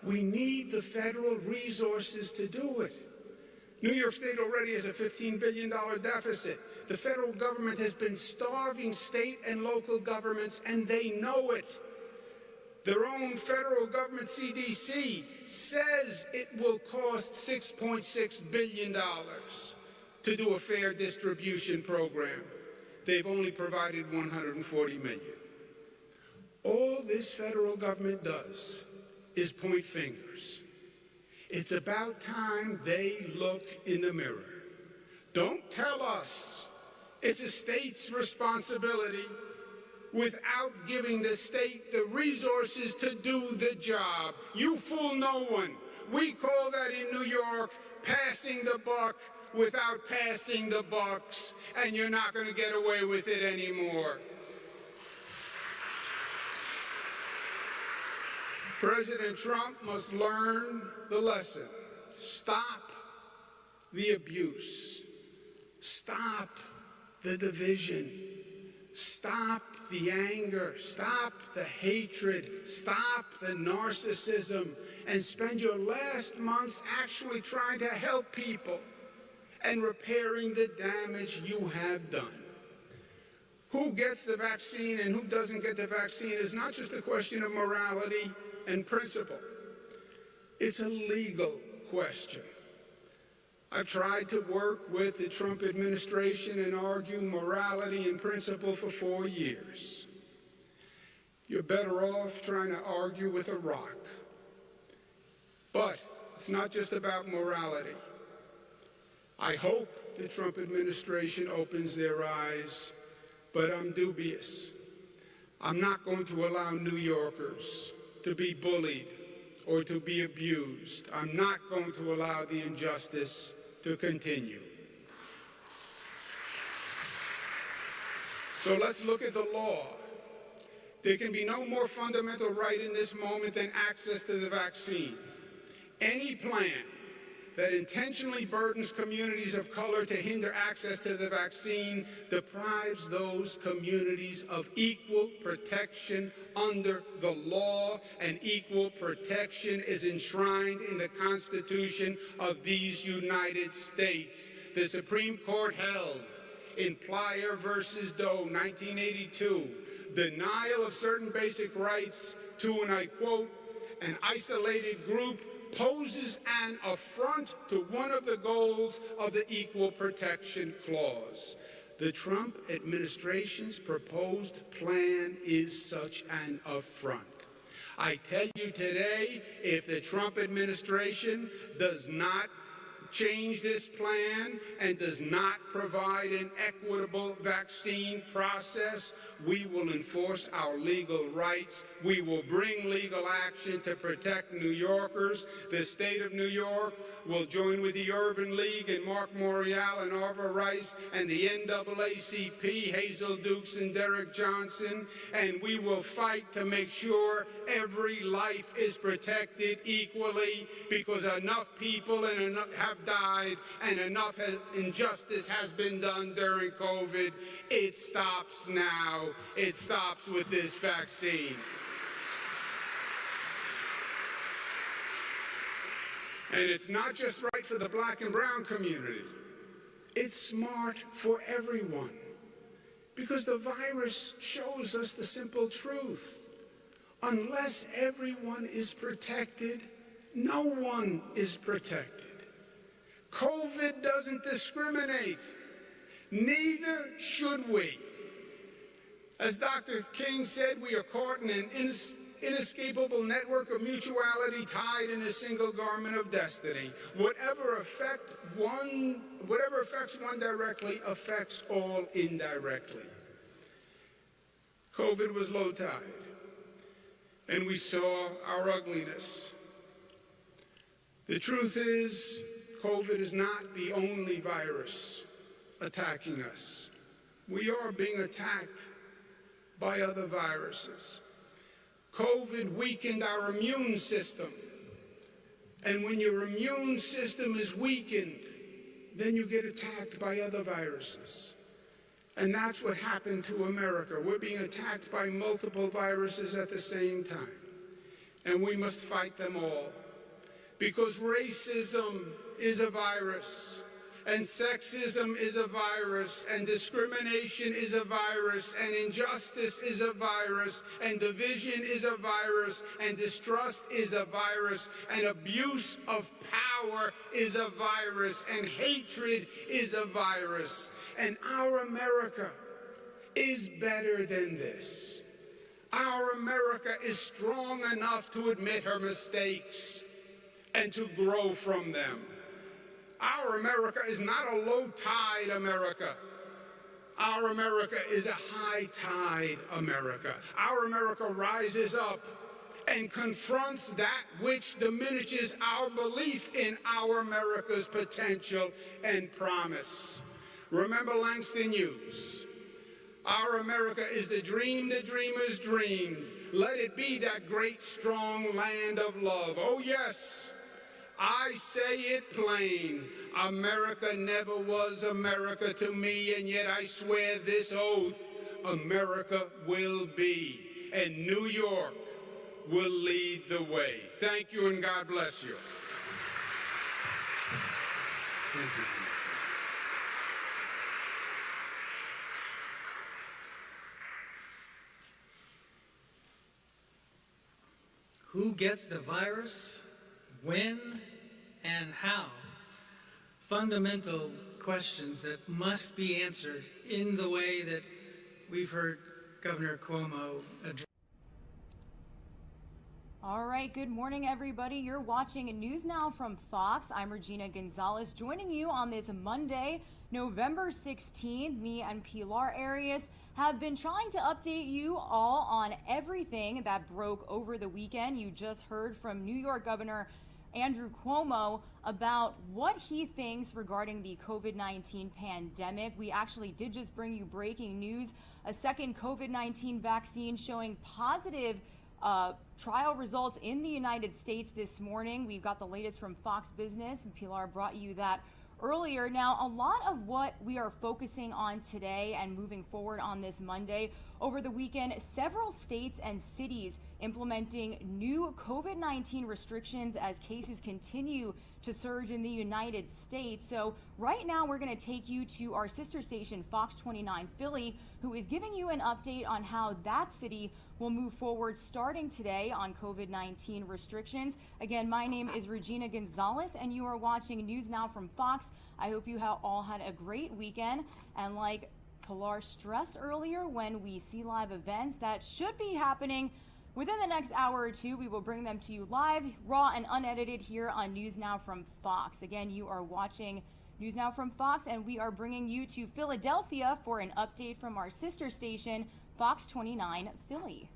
[SPEAKER 9] we need the federal resources to do it. New York State already has a $15 billion deficit. The federal government has been starving state and local governments, and they know it. Their own federal government, CDC, says it will cost $6.6 billion to do a fair distribution program. They've only provided $140 million. All this federal government does is point fingers. It's about time they look in the mirror. Don't tell us it's a state's responsibility without giving the state the resources to do the job. You fool no one. We call that in New York passing the buck without passing the bucks, and you're not going to get away with it anymore. President Trump must learn the lesson. Stop the abuse. Stop the division. Stop the anger. Stop the hatred. Stop the narcissism. And spend your last months actually trying to help people and repairing the damage you have done. Who gets the vaccine and who doesn't get the vaccine is not just a question of morality and principle. It's a legal question. I've tried to work with the Trump administration and argue morality and principle for 4 years. You're better off trying to argue with a rock. But it's not just about morality. I hope the Trump administration opens their eyes, but I'm dubious. I'm not going to allow New Yorkers to be bullied or to be abused. I'm not going to allow the injustice to continue. So let's look at the law. There can be no more fundamental right in this moment than access to the vaccine. Any plan that intentionally burdens communities of color to hinder access to the vaccine deprives those communities of equal protection under the law, and equal protection is enshrined in the Constitution of these United States. The Supreme Court held in Plyer versus Doe, 1982, denial of certain basic rights to, and I quote, an isolated group poses an affront to one of the goals of the Equal Protection Clause. The Trump administration's proposed plan is such an affront. I tell you today, if the Trump administration does not change this plan and does not provide an equitable vaccine process, we will enforce our legal rights. We will bring legal action to protect New Yorkers. The state of New York will join with the Urban League and Mark Morial and Arva Rice and the NAACP, Hazel Dukes and Derek Johnson, and we will fight to make sure every life is protected equally, because enough people have died and enough injustice has been done during COVID. It stops now. It stops with this vaccine. And it's not just right for the black and brown community. It's smart for everyone, because the virus shows us the simple truth. Unless everyone is protected, no one is protected. COVID doesn't discriminate. Neither should we. As Dr. King said, we are caught in an inescapable network of mutuality tied in a single garment of destiny. Whatever affects one directly affects all indirectly. COVID was low tide, and we saw our ugliness. The truth is, COVID is not the only virus attacking us. We are being attacked by other viruses. COVID weakened our immune system. And when your immune system is weakened, then you get attacked by other viruses. And that's what happened to America. We're being attacked by multiple viruses at the same time. and we must fight them all. Because racism is a virus, and sexism is a virus, and discrimination is a virus, and injustice is a virus, and division is a virus, and distrust is a virus, and abuse of power is a virus, and hatred is a virus. And our America is better than this. Our America is strong enough to admit her mistakes and to grow from them. Our America is not a low-tide America. Our America is a high-tide America. Our America rises up and confronts that which diminishes our belief in our America's potential and promise. Remember Langston Hughes. Our America is the dream the dreamers dreamed. Let it be that great, strong land of love. Oh, yes. I say it plain, America never was America to me, and yet I swear this oath, America will be, and New York will lead the way. Thank you, and God bless you. Thank you.
[SPEAKER 6] Who gets the virus? When and how? Fundamental questions that must be answered in the way that we've heard Governor Cuomo address.
[SPEAKER 3] All right, good morning, everybody. You're watching News Now from Fox. I'm Regina Gonzalez, joining you on this Monday, November 16th. Me and Pilar Arias have been trying to update you all on everything that broke over the weekend. You just heard from New York Governor Andrew Cuomo about what he thinks regarding the COVID-19 pandemic. We actually did just bring you breaking news, a second COVID-19 vaccine showing positive trial results in the United States this morning. We've got the latest from Fox Business, and Pilar brought you that earlier. Now, a lot of what we are focusing on today and moving forward on this Monday, over the weekend, several states and cities implementing new COVID-19 restrictions as cases continue to surge in the United States. So right now we're going to take you to our sister station, Fox 29 Philly, who is giving you an update on how that city will move forward starting today on COVID-19 restrictions. Again, my name is Regina Gonzalez, and you are watching News Now from Fox. I hope you all had a great weekend. And like Pilar stressed earlier, when we see live events that should be happening within the next hour or two, we will bring them to you live, raw and unedited here on News Now from Fox. Again, you are watching News Now from Fox, and we are bringing you to Philadelphia for an update from our sister station, Fox 29 Philly.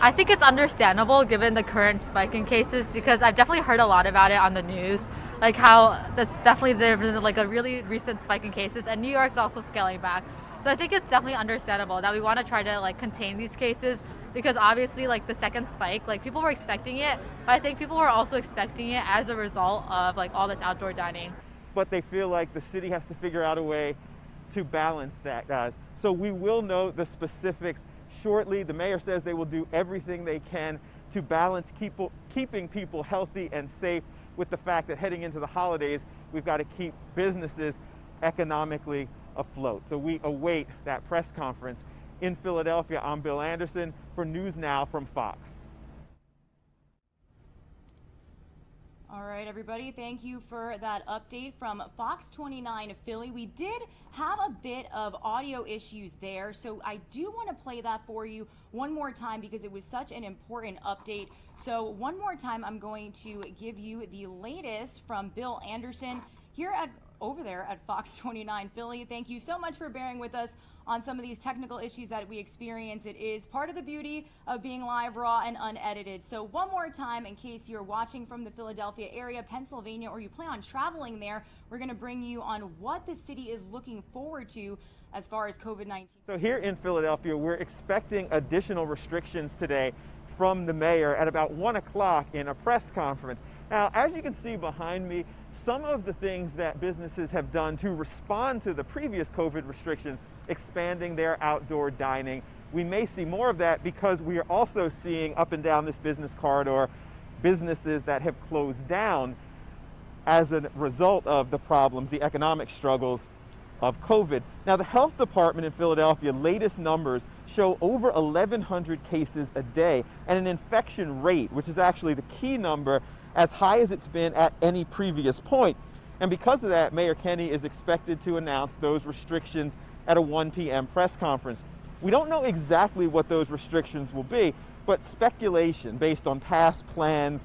[SPEAKER 3] I think it's understandable given the current spike in cases, because I've definitely heard a lot about it on the news, like how that's definitely there's been like a really recent spike in cases, and New York's also scaling back. So I think it's definitely understandable that we want to try to like contain these cases, because obviously like the second spike, like people were expecting it, but I think people were also expecting it as a result of like all this outdoor dining.
[SPEAKER 7] But they feel like the city has to figure out a way to balance that, guys. So we will know the specifics shortly. The mayor says they will do everything they can to balance keeping people healthy and safe with the fact that heading into the holidays, we've got to keep businesses economically afloat. So we await that press conference. In Philadelphia, I'm Bill Anderson for NewsNOW from Fox.
[SPEAKER 3] All right, everybody, thank you for that update from Fox 29 Philly. We did have a bit of audio issues there, so I do want to play that for you one more time because it was such an important update. So one more time, I'm going to give you the latest from Bill Anderson here over there at Fox 29 Philly. Thank you so much for bearing with us on some of these technical issues that we experience. It is part of the beauty of being live, raw, and unedited. So one more time, in case you're watching from the Philadelphia area, Pennsylvania, or you plan on traveling there, we're going to bring you on what the city is looking forward to as far as COVID-19.
[SPEAKER 7] So here in Philadelphia, we're expecting additional restrictions today from the mayor at about 1 o'clock in a press conference. Now, as you can see behind me, some of the things that businesses have done to respond to the previous COVID restrictions, expanding their outdoor dining. We may see more of that because we are also seeing up and down this business corridor businesses that have closed down as a result of the problems, the economic struggles of COVID. Now, the health department in Philadelphia latest numbers show over 1,100 cases a day and an infection rate, which is actually the key number, as high as it's been at any previous point. And because of that, Mayor Kenney is expected to announce those restrictions at a 1 p.m. press conference. We don't know exactly what those restrictions will be, but speculation based on past plans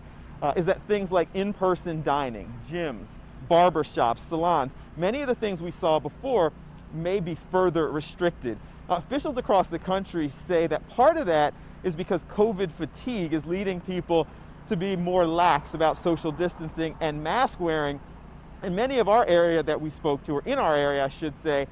[SPEAKER 7] is that things like in-person dining, gyms, barbershops, salons, many of the things we saw before may be further restricted. Officials across the country say that part of that is because COVID fatigue is leading people to be more lax about social distancing and mask wearing. And many of our area that we spoke to, or in our area, I should say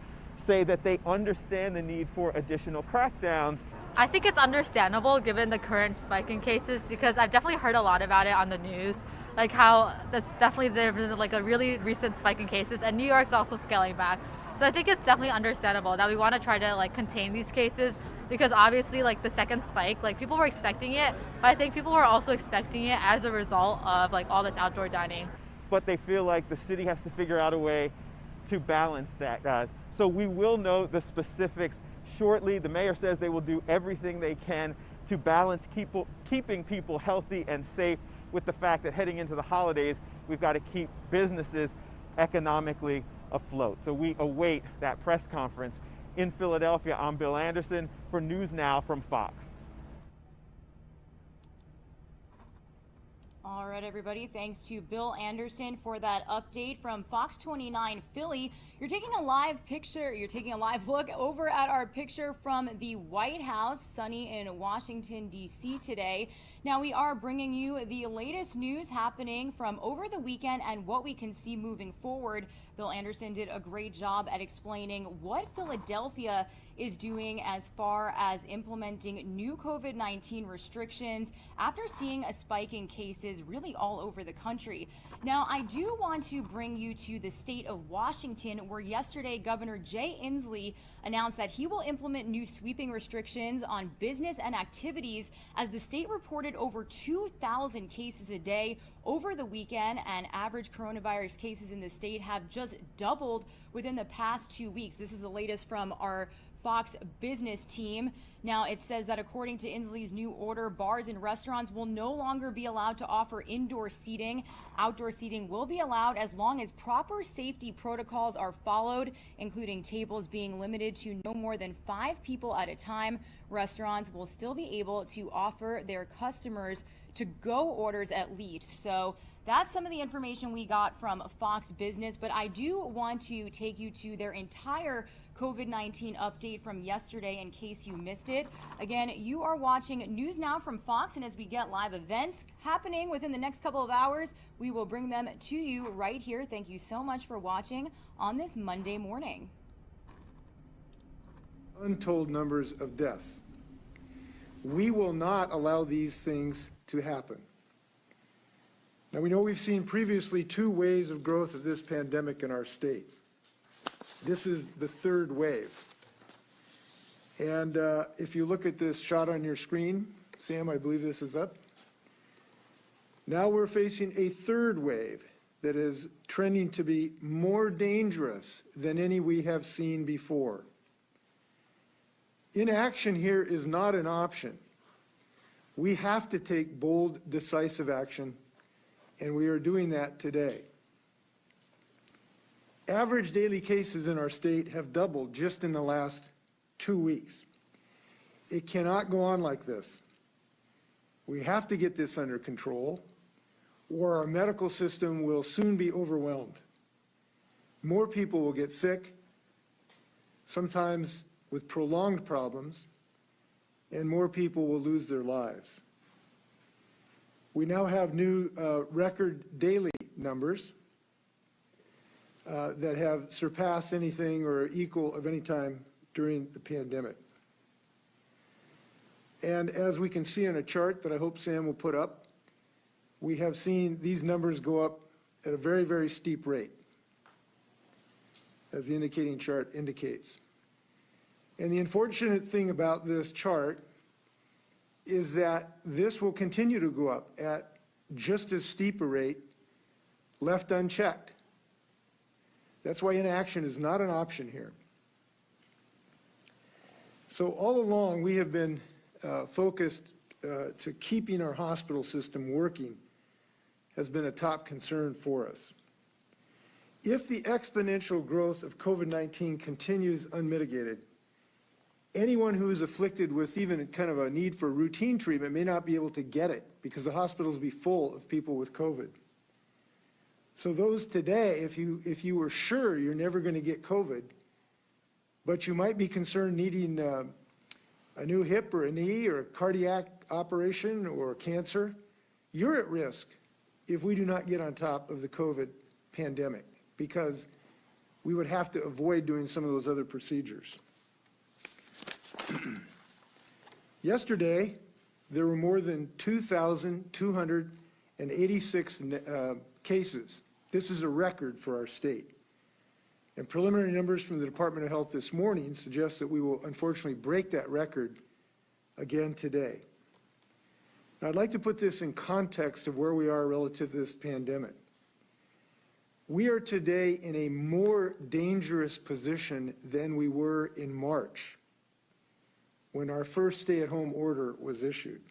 [SPEAKER 7] that they understand the need for additional crackdowns.
[SPEAKER 5] I think it's understandable given the current spike in cases, because I've definitely heard a lot about it on the news, like how that's definitely there's been like a really recent spike in cases, and New York's also scaling back. So I think it's definitely understandable that we want to try to like contain these cases, because obviously like the second spike, like people were expecting it, but I think people were also expecting it as a result of like all this outdoor dining.
[SPEAKER 7] But they feel like the city has to figure out a way to balance that, guys. So we will know the specifics shortly. The mayor says they will do everything they can to balance keeping people healthy and safe with the fact that heading into the holidays, we've got to keep businesses economically afloat. So we await that press conference. In Philadelphia, I'm Bill Anderson for NewsNOW from Fox.
[SPEAKER 3] All right, everybody, thanks to Bill Anderson for that update from Fox 29 Philly. You're taking a live look over at our picture from the White House, sunny in Washington, D.C. today. Now, we are bringing you the latest news happening from over the weekend and what we can see moving forward. Bill Anderson did a great job at explaining what Philadelphia is doing as far as implementing new COVID-19 restrictions after seeing a spike in cases really all over the country. Now, I do want to bring you to the state of Washington, where yesterday Governor Jay Inslee announced that he will implement new sweeping restrictions on business and activities as the state reported over 2,000 cases a day over the weekend, and average coronavirus cases in the state have just doubled within the past 2 weeks. This is the latest from our Fox business team. Now, it says that according to Inslee's new order, bars and restaurants will no longer be allowed to offer indoor seating. Outdoor seating will be allowed as long as proper safety protocols are followed, including tables being limited to no more than 5 people at a time. Restaurants will still be able to offer their customers to-go orders at least. So that's some of the information we got from Fox Business, but I do want to take you to their entire COVID-19 update from yesterday in case you missed it. Again, you are watching News Now from Fox, and as we get live events happening within the next couple of hours, we will bring them to you right here. Thank you so much for watching on this Monday morning.
[SPEAKER 8] Untold numbers of deaths. We will not allow these things to happen. Now, we know we've seen previously 2 waves of growth of this pandemic in our state. This is the 3rd wave. And if you look at this shot on your screen, Sam, I believe this is up. Now we're facing a third wave that is trending to be more dangerous than any we have seen before. Inaction here is not an option. We have to take bold, decisive action, and we are doing that today. Average daily cases in our state have doubled just in the last 2 weeks. It cannot go on like this. We have to get this under control, or our medical system will soon be overwhelmed. More people will get sick, sometimes with prolonged problems, and more people will lose their lives. We now have new record daily numbers that have surpassed anything or equal of any time during the pandemic. And as we can see on a chart that I hope Sam will put up, we have seen these numbers go up at a very, very steep rate, as the indicating chart indicates. And the unfortunate thing about this chart is that this will continue to go up at just as steep a rate left unchecked. That's why inaction is not an option here. So all along we have been focused to keeping our hospital system working has been a top concern for us. If the exponential growth of COVID-19 continues unmitigated, anyone who is afflicted with even kind of a need for routine treatment may not be able to get it because the hospitals will be full of people with COVID. So those today, if you were sure you're never going to get COVID, but you might be concerned needing a new hip or a knee or a cardiac operation or cancer, you're at risk if we do not get on top of the COVID pandemic, because we would have to avoid doing some of those other procedures. Yesterday, there were more than 2,286 cases. This is a record for our state. And preliminary numbers from the Department of Health this morning suggest that we will unfortunately break that record again today. Now, I'd like to put this in context of where we are relative to this pandemic. We are today in a more dangerous position than we were in March, when our first stay-at-home order was issued.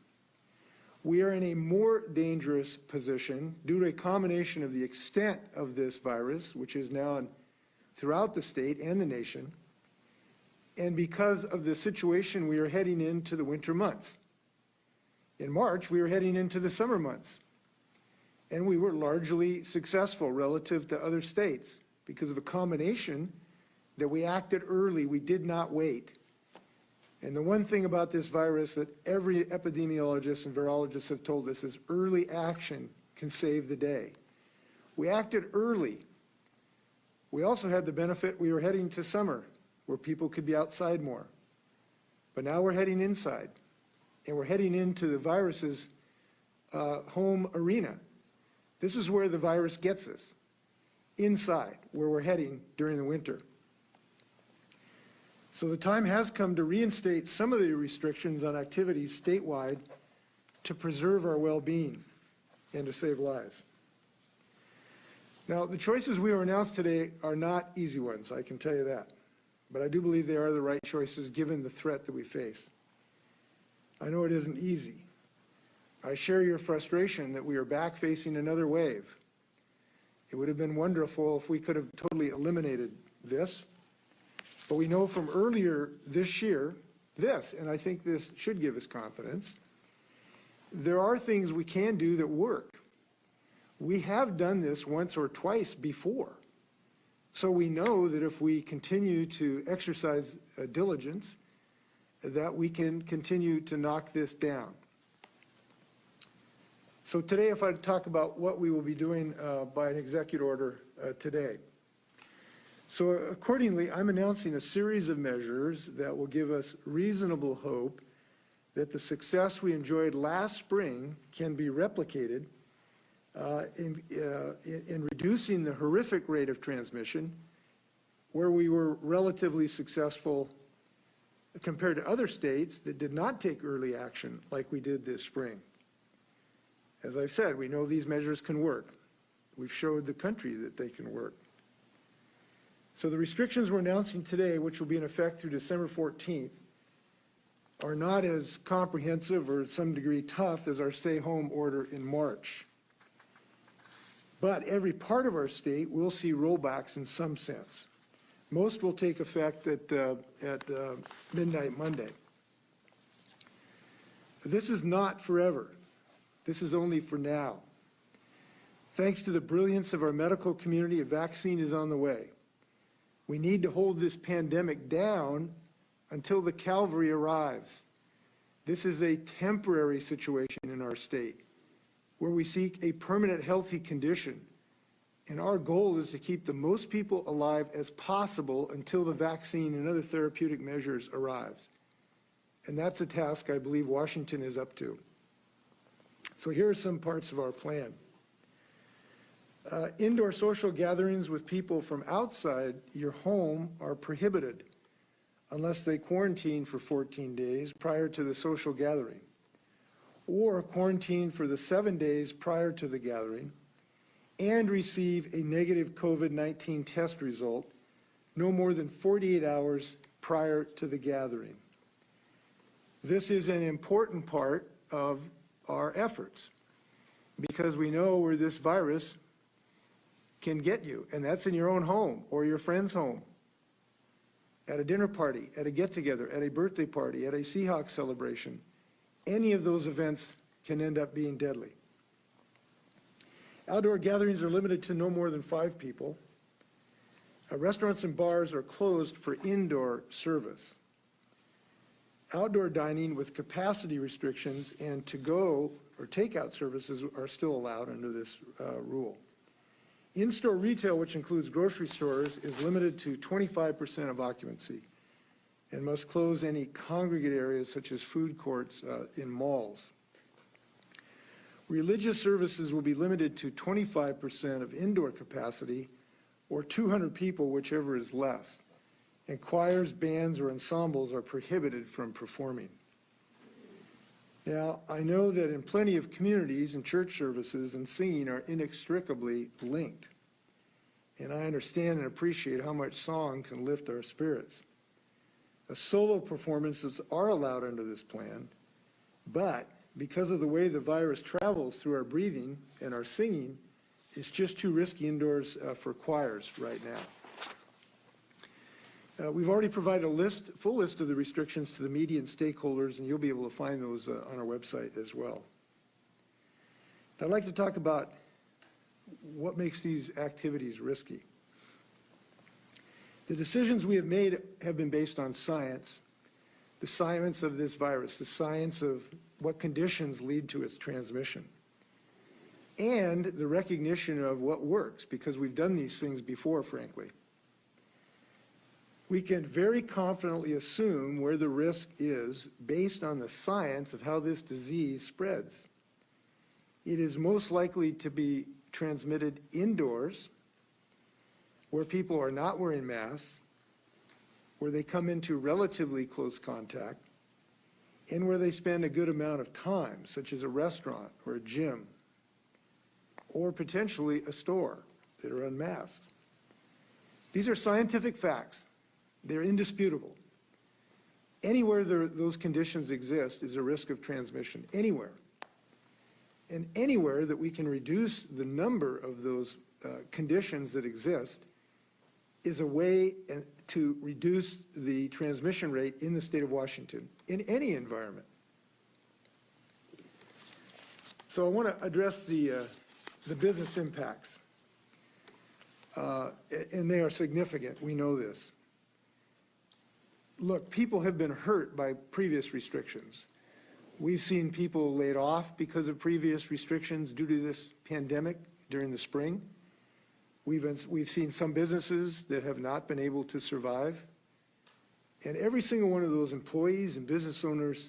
[SPEAKER 8] We are in a more dangerous position due to a combination of the extent of this virus, which is now throughout the state and the nation, and because of the situation we are heading into the winter months. In March, we were heading into the summer months, and we were largely successful relative to other states because of a combination that we acted early, we did not wait. And the one thing about this virus that every epidemiologist and virologist have told us is early action can save the day. We acted early. We also had the benefit we were heading to summer where people could be outside more. But now we're heading inside, and we're heading into the virus's home arena. This is where the virus gets us, inside, where we're heading during the winter. So the time has come to reinstate some of the restrictions on activities statewide to preserve our well-being and to save lives. Now, the choices we were announced today are not easy ones, I can tell you that. But I do believe they are the right choices given the threat that we face. I know it isn't easy. I share your frustration that we are back facing another wave. It would have been wonderful if we could have totally eliminated this. But we know from earlier this year, and I think this should give us confidence, there are things we can do that work. We have done this once or twice before. So we know that if we continue to exercise diligence, that we can continue to knock this down. So today, if I talk about what we will be doing by an executive order today. So accordingly, I'm announcing a series of measures that will give us reasonable hope that the success we enjoyed last spring can be replicated in reducing the horrific rate of transmission, where we were relatively successful compared to other states that did not take early action like we did this spring. As I've said, we know these measures can work. We've showed the country that they can work. So the restrictions we're announcing today, which will be in effect through December 14th, are not as comprehensive or to some degree tough as our stay-home order in March. But every part of our state will see rollbacks in some sense. Most will take effect at midnight Monday. This is not forever. This is only for now. Thanks to the brilliance of our medical community, a vaccine is on the way. We need to hold this pandemic down until the cavalry arrives. This is a temporary situation in our state where we seek a permanent healthy condition. And our goal is to keep the most people alive as possible until the vaccine and other therapeutic measures arrives. And that's a task I believe Washington is up to. So here are some parts of our plan. Indoor social gatherings with people from outside your home are prohibited unless they quarantine for 14 days prior to the social gathering, or quarantine for the 7 days prior to the gathering, and receive a negative COVID-19 test result no more than 48 hours prior to the gathering. This is an important part of our efforts because we know where this virus can get you, and that's in your own home or your friend's home, at a dinner party, at a get-together, at a birthday party, at a Seahawks celebration. Any of those events can end up being deadly. Outdoor gatherings are limited to no more than 5 people. Restaurants and bars are closed for indoor service. Outdoor dining with capacity restrictions and to-go or takeout services are still allowed under this rule. In-store retail, which includes grocery stores, is limited to 25% of occupancy and must close any congregate areas such as food courts in malls. Religious services will be limited to 25% of indoor capacity or 200 people, whichever is less. And choirs, bands, or ensembles are prohibited from performing. Now, I know that in plenty of communities and church services and singing are inextricably linked. And I understand and appreciate how much song can lift our spirits. Solo performances are allowed under this plan, but because of the way the virus travels through our breathing and our singing, it's just too risky indoors for choirs right now. We've already provided a full list of the restrictions to the media and stakeholders, and you'll be able to find those on our website as well. I'd like to talk about what makes these activities risky. The decisions we have made have been based on science, the science of this virus, the science of what conditions lead to its transmission, and the recognition of what works, because we've done these things before, frankly. We can very confidently assume where the risk is based on the science of how this disease spreads. It is most likely to be transmitted indoors, where people are not wearing masks, where they come into relatively close contact, and where they spend a good amount of time, such as a restaurant or a gym, or potentially a store that are unmasked. These are scientific facts. They're indisputable. Anywhere those conditions exist is a risk of transmission, anywhere. And anywhere that we can reduce the number of those conditions that exist is a way to reduce the transmission rate in the state of Washington, in any environment. So I want to address the business impacts. And they are significant, we know this. Look, people have been hurt by previous restrictions. We've seen people laid off because of previous restrictions due to this pandemic during the spring. We've seen some businesses that have not been able to survive. And every single one of those employees and business owners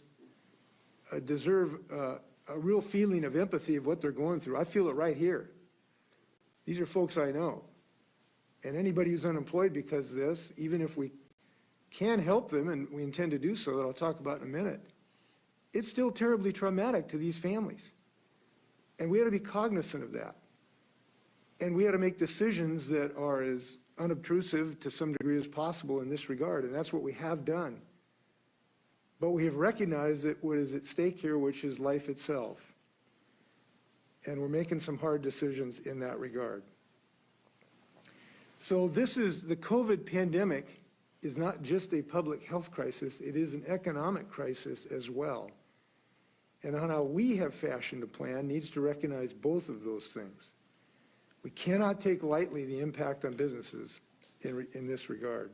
[SPEAKER 8] deserve a real feeling of empathy of what they're going through. I feel it right here. These are folks I know. And anybody who's unemployed because of this, even if we can help them, and we intend to do so, that I'll talk about in a minute, it's still terribly traumatic to these families. And we ought to be cognizant of that. And we ought to make decisions that are as unobtrusive to some degree as possible in this regard, and that's what we have done. But we have recognized that what is at stake here, which is life itself. And we're making some hard decisions in that regard. So the COVID pandemic is not just a public health crisis, it is an economic crisis as well. And on how we have fashioned a plan needs to recognize both of those things. We cannot take lightly the impact on businesses in this regard.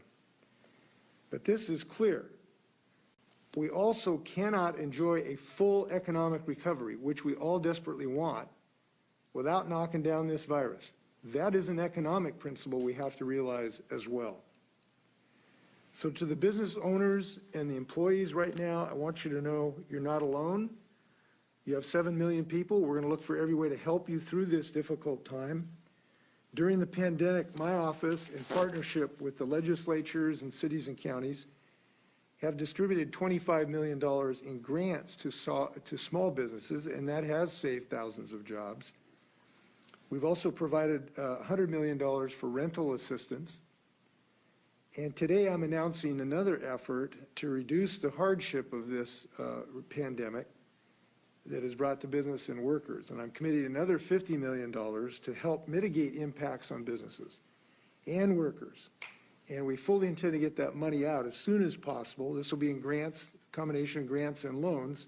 [SPEAKER 8] But this is clear. We also cannot enjoy a full economic recovery, which we all desperately want, without knocking down this virus. That is an economic principle we have to realize as well. So to the business owners and the employees right now, I want you to know you're not alone. You have 7 million people. We're going to look for every way to help you through this difficult time. During the pandemic, my office, in partnership with the legislatures and cities and counties, have distributed $25 million in grants to small businesses, and that has saved thousands of jobs. We've also provided $100 million for rental assistance. And today I'm announcing another effort to reduce the hardship of this pandemic that is brought to business and workers. And I'm committing another $50 million to help mitigate impacts on businesses and workers. And we fully intend to get that money out as soon as possible. This will be in grants, combination of grants and loans,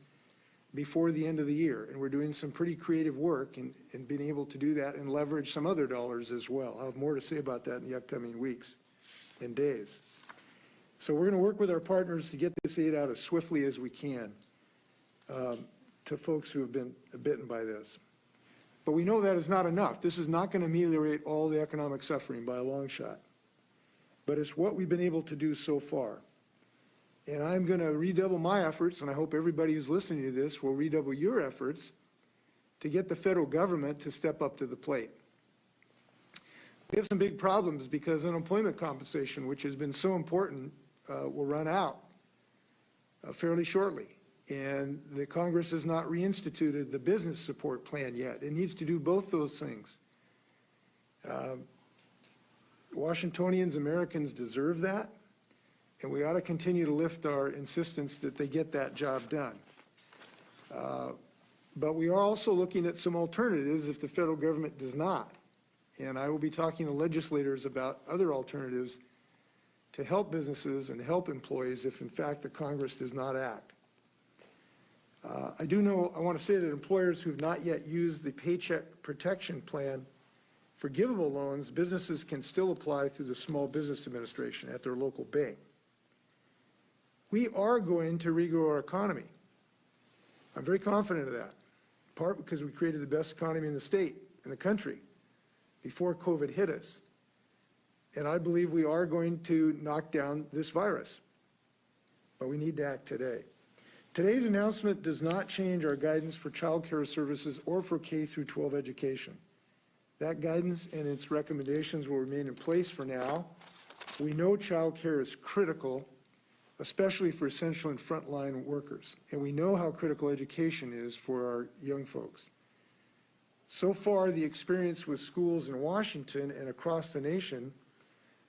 [SPEAKER 8] before the end of the year. And we're doing some pretty creative work in being able to do that and leverage some other dollars as well. I'll have more to say about that in the upcoming weeks and days. So we're going to work with our partners to get this aid out as swiftly as we can to folks who have been bitten by this. But we know that is not enough. This is not going to ameliorate all the economic suffering by a long shot. But it's what we've been able to do so far. And I'm going to redouble my efforts, and I hope everybody who's listening to this will redouble your efforts to get the federal government to step up to the plate. We have some big problems because unemployment compensation, which has been so important, will run out fairly shortly. And the Congress has not reinstituted the business support plan yet. It needs to do both those things. Washingtonians, Americans deserve that, and we ought to continue to lift our insistence that they get that job done. But we are also looking at some alternatives if the federal government does not. And I will be talking to legislators about other alternatives to help businesses and help employees if in fact the Congress does not act. I want to say that employers who have not yet used the Paycheck Protection Plan forgivable loans, businesses can still apply through the Small Business Administration at their local bank. We are going to regrow our economy. I'm very confident of that, in part because we created the best economy in the state, in the country, before COVID hit us. And I believe we are going to knock down this virus, but we need to act today. Today's announcement does not change our guidance for child care services or for K through 12 education. That guidance and its recommendations will remain in place for now. We know child care is critical, especially for essential and frontline workers, and we know how critical education is for our young folks. So far, the experience with schools in Washington and across the nation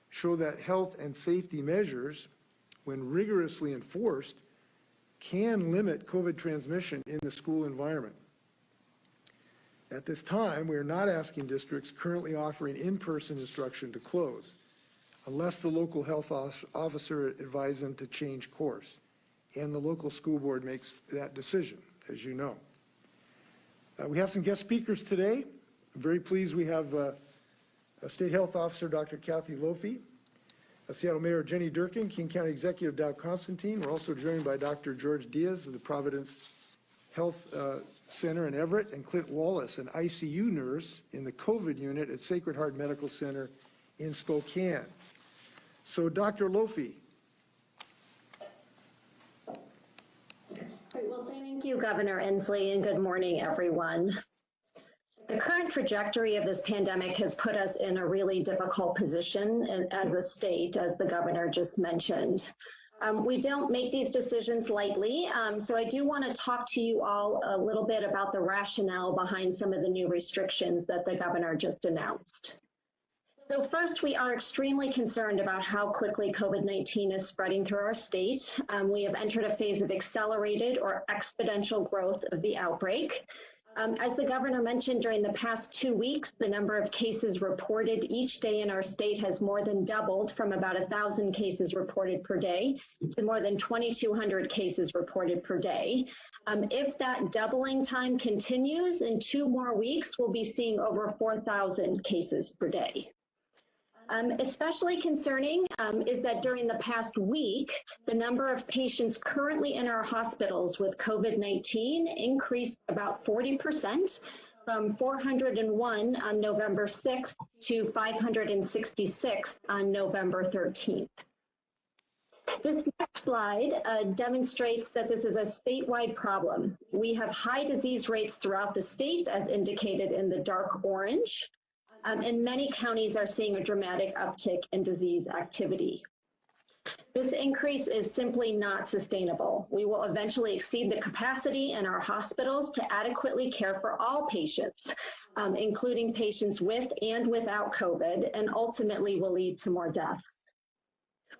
[SPEAKER 8] show that health and safety measures, when rigorously enforced, can limit COVID transmission in the school environment. At this time, we are not asking districts currently offering in-person instruction to close, unless the local health officer advises them to change course, and the local school board makes that decision, as you know. We have some guest speakers today. I'm very pleased we have State Health Officer Dr. Kathy Lofi, Seattle Mayor Jenny Durkin, King County Executive Dow Constantine. We're also joined by Dr. George Diaz of the Providence Health Center in Everett, and Clint Wallace, an ICU nurse in the COVID unit at Sacred Heart Medical Center in Spokane. So Dr. Lofi.
[SPEAKER 12] Great. Well, thank you, Governor Inslee, and good morning, everyone. The current trajectory of this pandemic has put us in a really difficult position as a state, as the governor just mentioned. We don't make these decisions lightly, so I do want to talk to you all a little bit about the rationale behind some of the new restrictions that the governor just announced. So first, we are extremely concerned about how quickly COVID-19 is spreading through our state. We have entered a phase of accelerated or exponential growth of the outbreak. As the governor mentioned, during the past 2 weeks, the number of cases reported each day in our state has more than doubled from about 1,000 cases reported per day to more than 2,200 cases reported per day. If that doubling time continues, in 2 more weeks, we'll be seeing over 4,000 cases per day. Especially concerning is that during the past week, the number of patients currently in our hospitals with COVID-19 increased about 40%, from 401 on November 6th to 566 on November 13th. This next slide demonstrates that this is a statewide problem. We have high disease rates throughout the state, as indicated in the dark orange. And many counties are seeing a dramatic uptick in disease activity. This increase is simply not sustainable. We will eventually exceed the capacity in our hospitals to adequately care for all patients, including patients with and without COVID, and ultimately will lead to more deaths.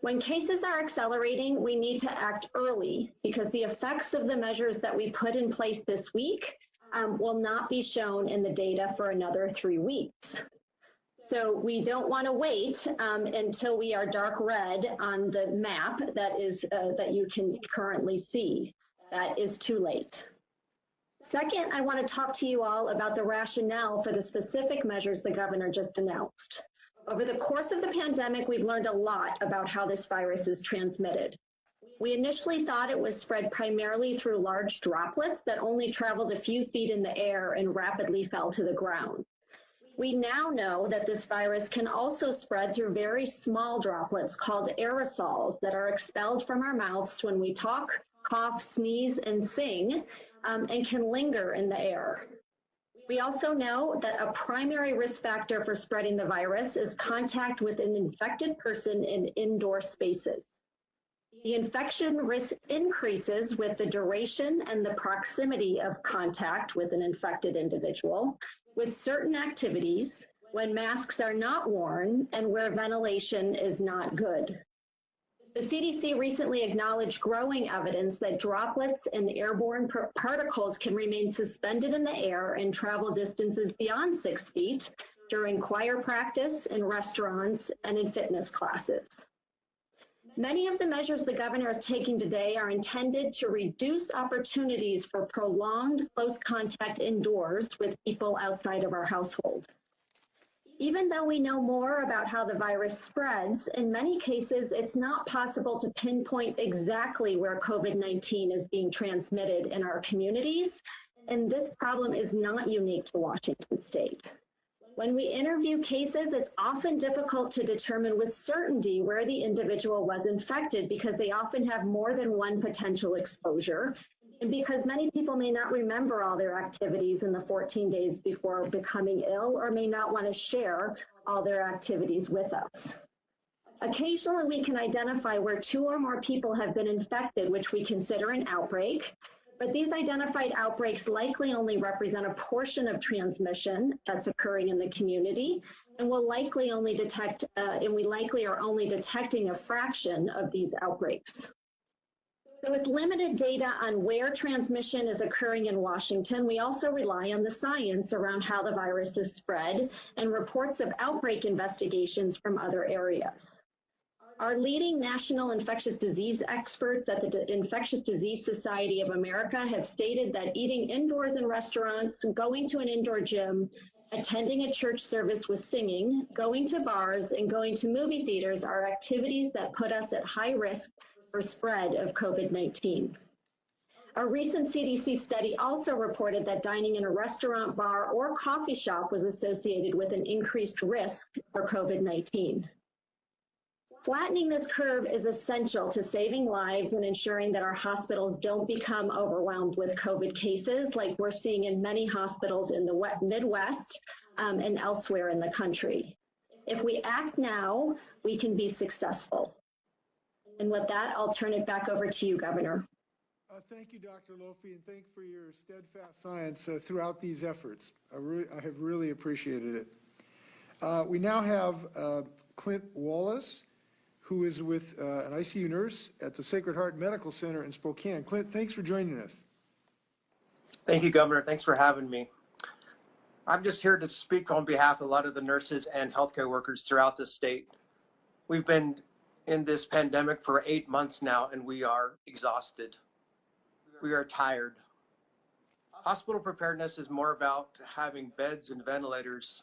[SPEAKER 12] When cases are accelerating, we need to act early because the effects of the measures that we put in place this week will not be shown in the data for another 3 weeks. So we don't want to wait until we are dark red on the map that you can currently see. That is too late. Second, I want to talk to you all about the rationale for the specific measures the governor just announced. Over the course of the pandemic, we've learned a lot about how this virus is transmitted. We initially thought it was spread primarily through large droplets that only traveled a few feet in the air and rapidly fell to the ground. We now know that this virus can also spread through very small droplets called aerosols that are expelled from our mouths when we talk, cough, sneeze, and sing, and can linger in the air. We also know that a primary risk factor for spreading the virus is contact with an infected person in indoor spaces. The infection risk increases with the duration and the proximity of contact with an infected individual, with certain activities, when masks are not worn, and where ventilation is not good. The CDC recently acknowledged growing evidence that droplets and airborne particles can remain suspended in the air and travel distances beyond 6 feet during choir practice, in restaurants, and in fitness classes. Many of the measures the governor is taking today are intended to reduce opportunities for prolonged close contact indoors with people outside of our household. Even though we know more about how the virus spreads, in many cases, it's not possible to pinpoint exactly where COVID-19 is being transmitted in our communities, and this problem is not unique to Washington State. When we interview cases, it's often difficult to determine with certainty where the individual was infected because they often have more than one potential exposure, and because many people may not remember all their activities in the 14 days before becoming ill, or may not want to share all their activities with us. Occasionally, we can identify where 2 or more people have been infected, which we consider an outbreak. But these identified outbreaks likely only represent a portion of transmission that's occurring in the community, and will likely only detect, and we likely are only detecting a fraction of these outbreaks. So with limited data on where transmission is occurring in Washington, we also rely on the science around how the virus is spread and reports of outbreak investigations from other areas. Our leading national infectious disease experts at the Infectious Disease Society of America have stated that eating indoors in restaurants, going to an indoor gym, attending a church service with singing, going to bars, and going to movie theaters are activities that put us at high risk for spread of COVID-19. A recent CDC study also reported that dining in a restaurant, bar, or coffee shop was associated with an increased risk for COVID-19. Flattening this curve is essential to saving lives and ensuring that our hospitals don't become overwhelmed with COVID cases like we're seeing in many hospitals in the Midwest and elsewhere in the country. If we act now, we can be successful. And with that, I'll turn it back over to you, Governor.
[SPEAKER 8] Thank you, Dr. Lofi, and thank you for your steadfast science throughout these efforts. I have really appreciated it. We now have Clint Wallace, who is with an ICU nurse at the Sacred Heart Medical Center in Spokane. Clint, thanks for joining us.
[SPEAKER 14] Thank you, Governor. Thanks for having me. I'm just here to speak on behalf of a lot of the nurses and healthcare workers throughout the state. We've been in this pandemic for 8 months now, and we are exhausted. We are tired. Hospital preparedness is more about having beds and ventilators.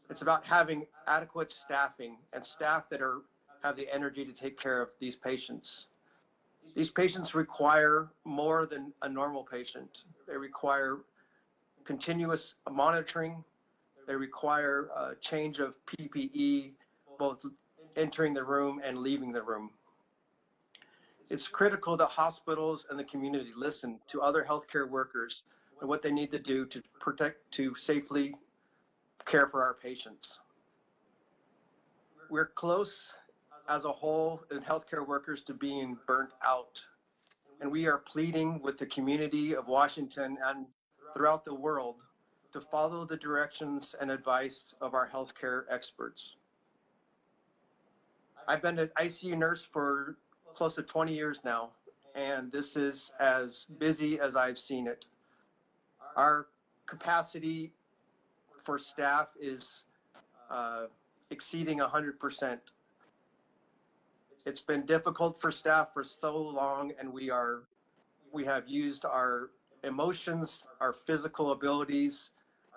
[SPEAKER 14] It's about having adequate staffing and staff that have the energy to take care of these patients. These patients require more than a normal patient. They require continuous monitoring. They require a change of PPE, both entering the room and leaving the room. It's critical that hospitals and the community listen to other healthcare workers and what they need to do to safely care for our patients. We're close as a whole in healthcare workers to being burnt out. And we are pleading with the community of Washington and throughout the world to follow the directions and advice of our healthcare experts. I've been an ICU nurse for close to 20 years now, and this is as busy as I've seen it. Our capacity for staff is exceeding 100%. It's been difficult for staff for so long, and we have used our emotions, our physical abilities,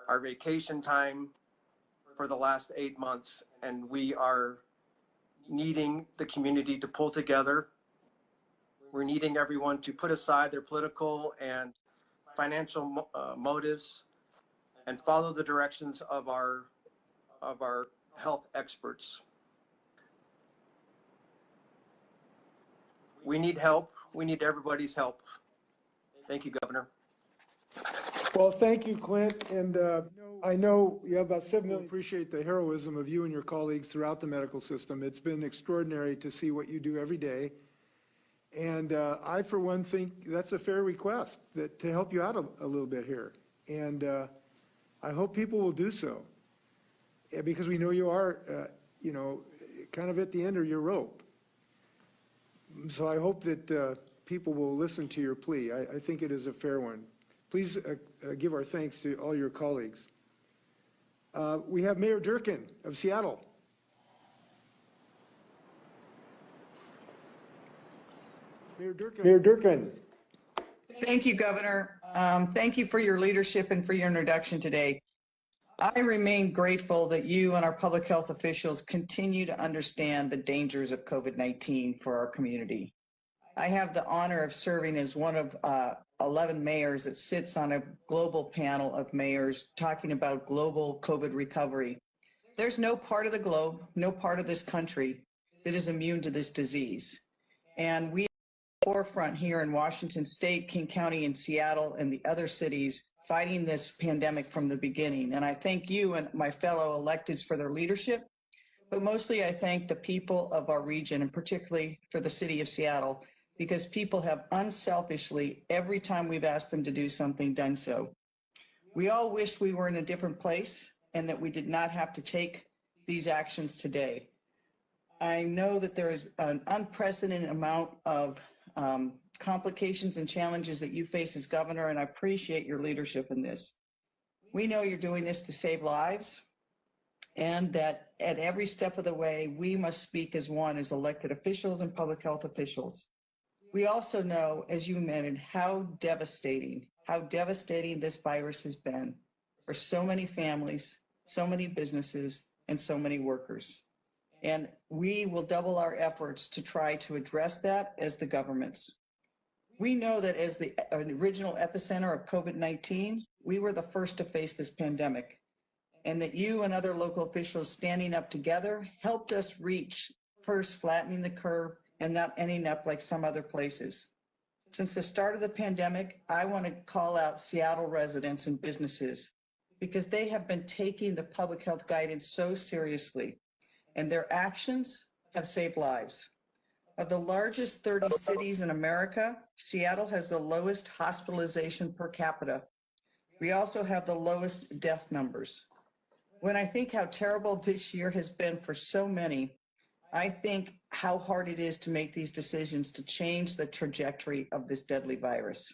[SPEAKER 14] our vacation time for the last 8 months, and we are needing the community to pull together. We're needing everyone to put aside their political and financial motives and follow the directions of our health experts. We need help. We need everybody's help. Thank you, Governor.
[SPEAKER 8] Well, thank you, Clint. And I know you have about 7 million. Appreciate the heroism of you and your colleagues throughout the medical system. It's been extraordinary to see what you do every day. And I, for one, think that's a fair request to help you out a little bit here. And I hope people will do so, because we know you are, kind of at the end of your rope. So I hope that people will listen to your plea. I think it is a fair one. Please give our thanks to all your colleagues. We have Mayor Durkin of Seattle. Mayor Durkin.
[SPEAKER 16] Thank you, Governor. Thank you for your leadership and for your introduction today. I remain grateful that you and our public health officials continue to understand the dangers of COVID-19 for our community. I have the honor of serving as one of 11 mayors that sits on a global panel of mayors talking about global COVID recovery. There's no part of the globe, no part of this country that is immune to this disease. And we are at the forefront here in Washington State, King County, and Seattle, and the other cities fighting this pandemic from the beginning. And I thank you and my fellow electeds for their leadership, but mostly I thank the people of our region, and particularly for the city of Seattle, because people have unselfishly, every time we've asked them to do something, done so. We all wish we were in a different place and that we did not have to take these actions today. I know that there is an unprecedented amount of complications and challenges that you face as governor, and I appreciate your leadership in this. We know you're doing this to save lives, and that at every step of the way, we must speak as one, as elected officials and public health officials. We also know, as you mentioned, how devastating this virus has been for so many families, so many businesses, and so many workers. And we will double our efforts to try to address that as the governments. We know that as the original epicenter of COVID-19, we were the first to face this pandemic, and that you and other local officials standing up together helped us reach first flattening the curve and not ending up like some other places. Since the start of the pandemic, I want to call out Seattle residents and businesses because they have been taking the public health guidance so seriously, and their actions have saved lives. Of the largest 30 cities in America, Seattle has the lowest hospitalization per capita. We also have the lowest death numbers. When I think how terrible this year has been for so many, I think how hard it is to make these decisions to change the trajectory of this deadly virus.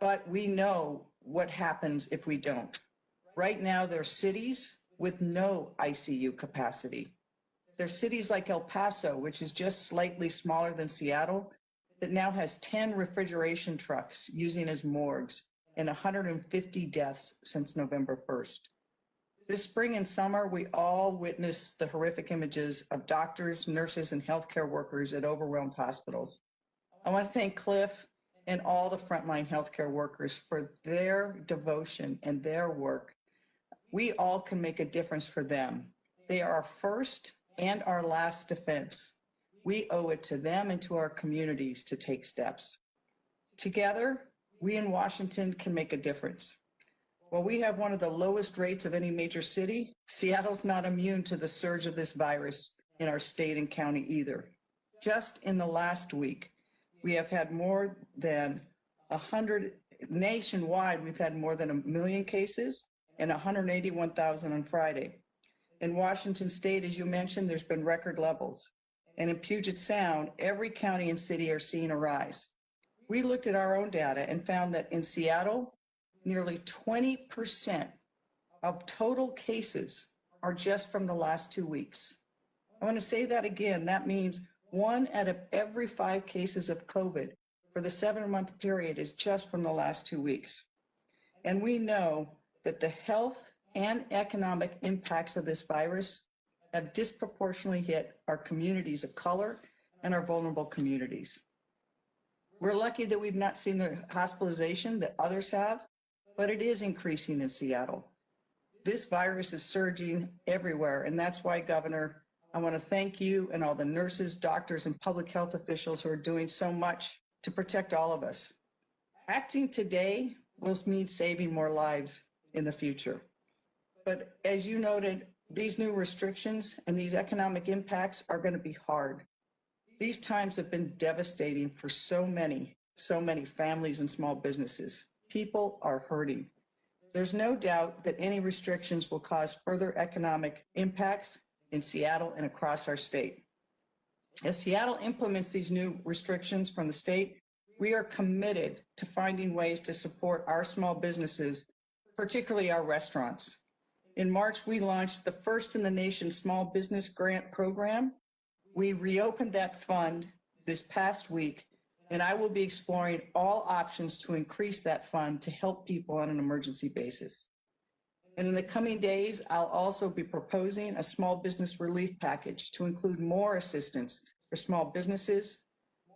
[SPEAKER 16] But we know what happens if we don't. Right now, there are cities with no ICU capacity. There are cities like El Paso, which is just slightly smaller than Seattle, that now has 10 refrigeration trucks using as morgues and 150 deaths since November 1st. This spring and summer, we all witnessed the horrific images of doctors, nurses, and healthcare workers at overwhelmed hospitals. I want to thank Cliff and all the frontline healthcare workers for their devotion and their work. We all can make a difference for them. They are our first and our last defense. We owe it to them and to our communities to take steps. Together, we in Washington can make a difference. While we have one of the lowest rates of any major city, Seattle's not immune to the surge of this virus in our state and county either. Just in the last week, we have had more than 100, nationwide, we've had more than 1 million cases and 181,000 on Friday. In Washington state, as you mentioned, there's been record levels. And in Puget Sound, every county and city are seeing a rise. We looked at our own data and found that in Seattle, nearly 20% of total cases are just from the last 2 weeks. I want to say that again. That means 1 out of every 5 cases of COVID for the 7-month period is just from the last 2 weeks. And we know that the health and economic impacts of this virus have disproportionately hit our communities of color and our vulnerable communities. We're lucky that we've not seen the hospitalization that others have, but it is increasing in Seattle. This virus is surging everywhere, and that's why, Governor, I want to thank you and all the nurses, doctors, and public health officials who are doing so much to protect all of us. Acting today will mean saving more lives in the future. But as you noted, these new restrictions and these economic impacts are going to be hard. These times have been devastating for so many families and small businesses. People are hurting. There's no doubt that any restrictions will cause further economic impacts in Seattle and across our state. As Seattle implements these new restrictions from the state, we are committed to finding ways to support our small businesses, particularly our restaurants. In March, we launched the first in the nation small business grant program. We reopened that fund this past week, and I will be exploring all options to increase that fund to help people on an emergency basis. And in the coming days, I'll also be proposing a small business relief package to include more assistance for small businesses,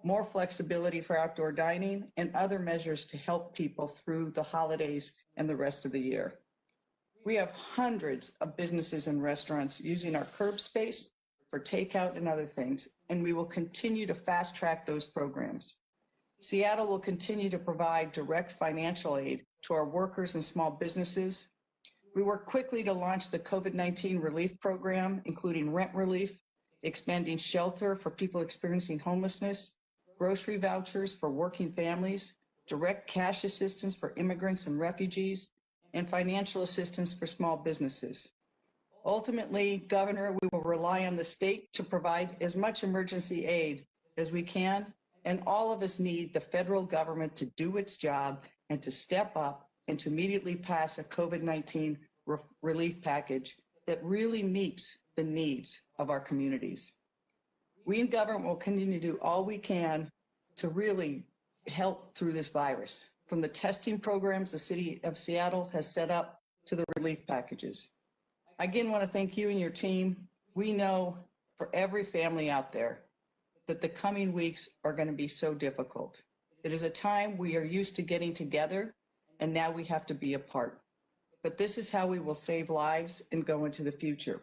[SPEAKER 16] more flexibility for outdoor dining, and other measures to help people through the holidays and the rest of the year. We have hundreds of businesses and restaurants using our curb space for takeout and other things, and we will continue to fast track those programs. Seattle will continue to provide direct financial aid to our workers and small businesses. We worked quickly to launch the COVID-19 relief program, including rent relief, expanding shelter for people experiencing homelessness, grocery vouchers for working families, direct cash assistance for immigrants and refugees, and financial assistance for small businesses. Ultimately, Governor, we will rely on the state to provide as much emergency aid as we can, and all of us need the federal government to do its job and to step up and to immediately pass a COVID-19 relief package that really meets the needs of our communities. We in government will continue to do all we can to really help through this virus, from the testing programs the city of Seattle has set up to the relief packages. I again want to thank you and your team. We know for every family out there that the coming weeks are going to be so difficult. It is a time we are used to getting together, and now we have to be apart. But this is how we will save lives and go into the future.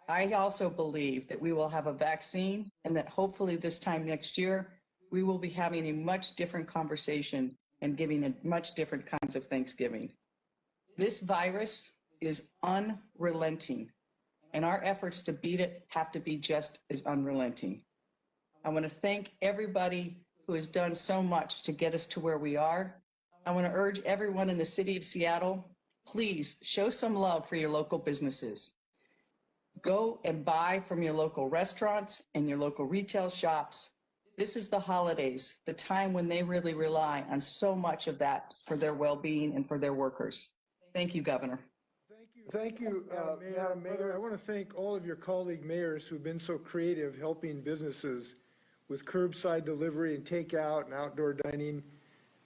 [SPEAKER 16] I also believe that we will have a vaccine and that hopefully this time next year, we will be having a much different conversation and giving a much different kinds of Thanksgiving. This virus is unrelenting, and our efforts to beat it have to be just as unrelenting. I want to thank everybody who has done so much to get us to where we are. I want to urge everyone in the city of Seattle, please show some love for your local businesses. Go and buy from your local restaurants and your local retail shops. This is the holidays, the time when they really rely on so much of that for their well-being and for their workers. Thank you, Governor.
[SPEAKER 8] Thank you, Madam Mayor. I want to thank all of your colleague mayors who've been so creative helping businesses with curbside delivery and takeout and outdoor dining.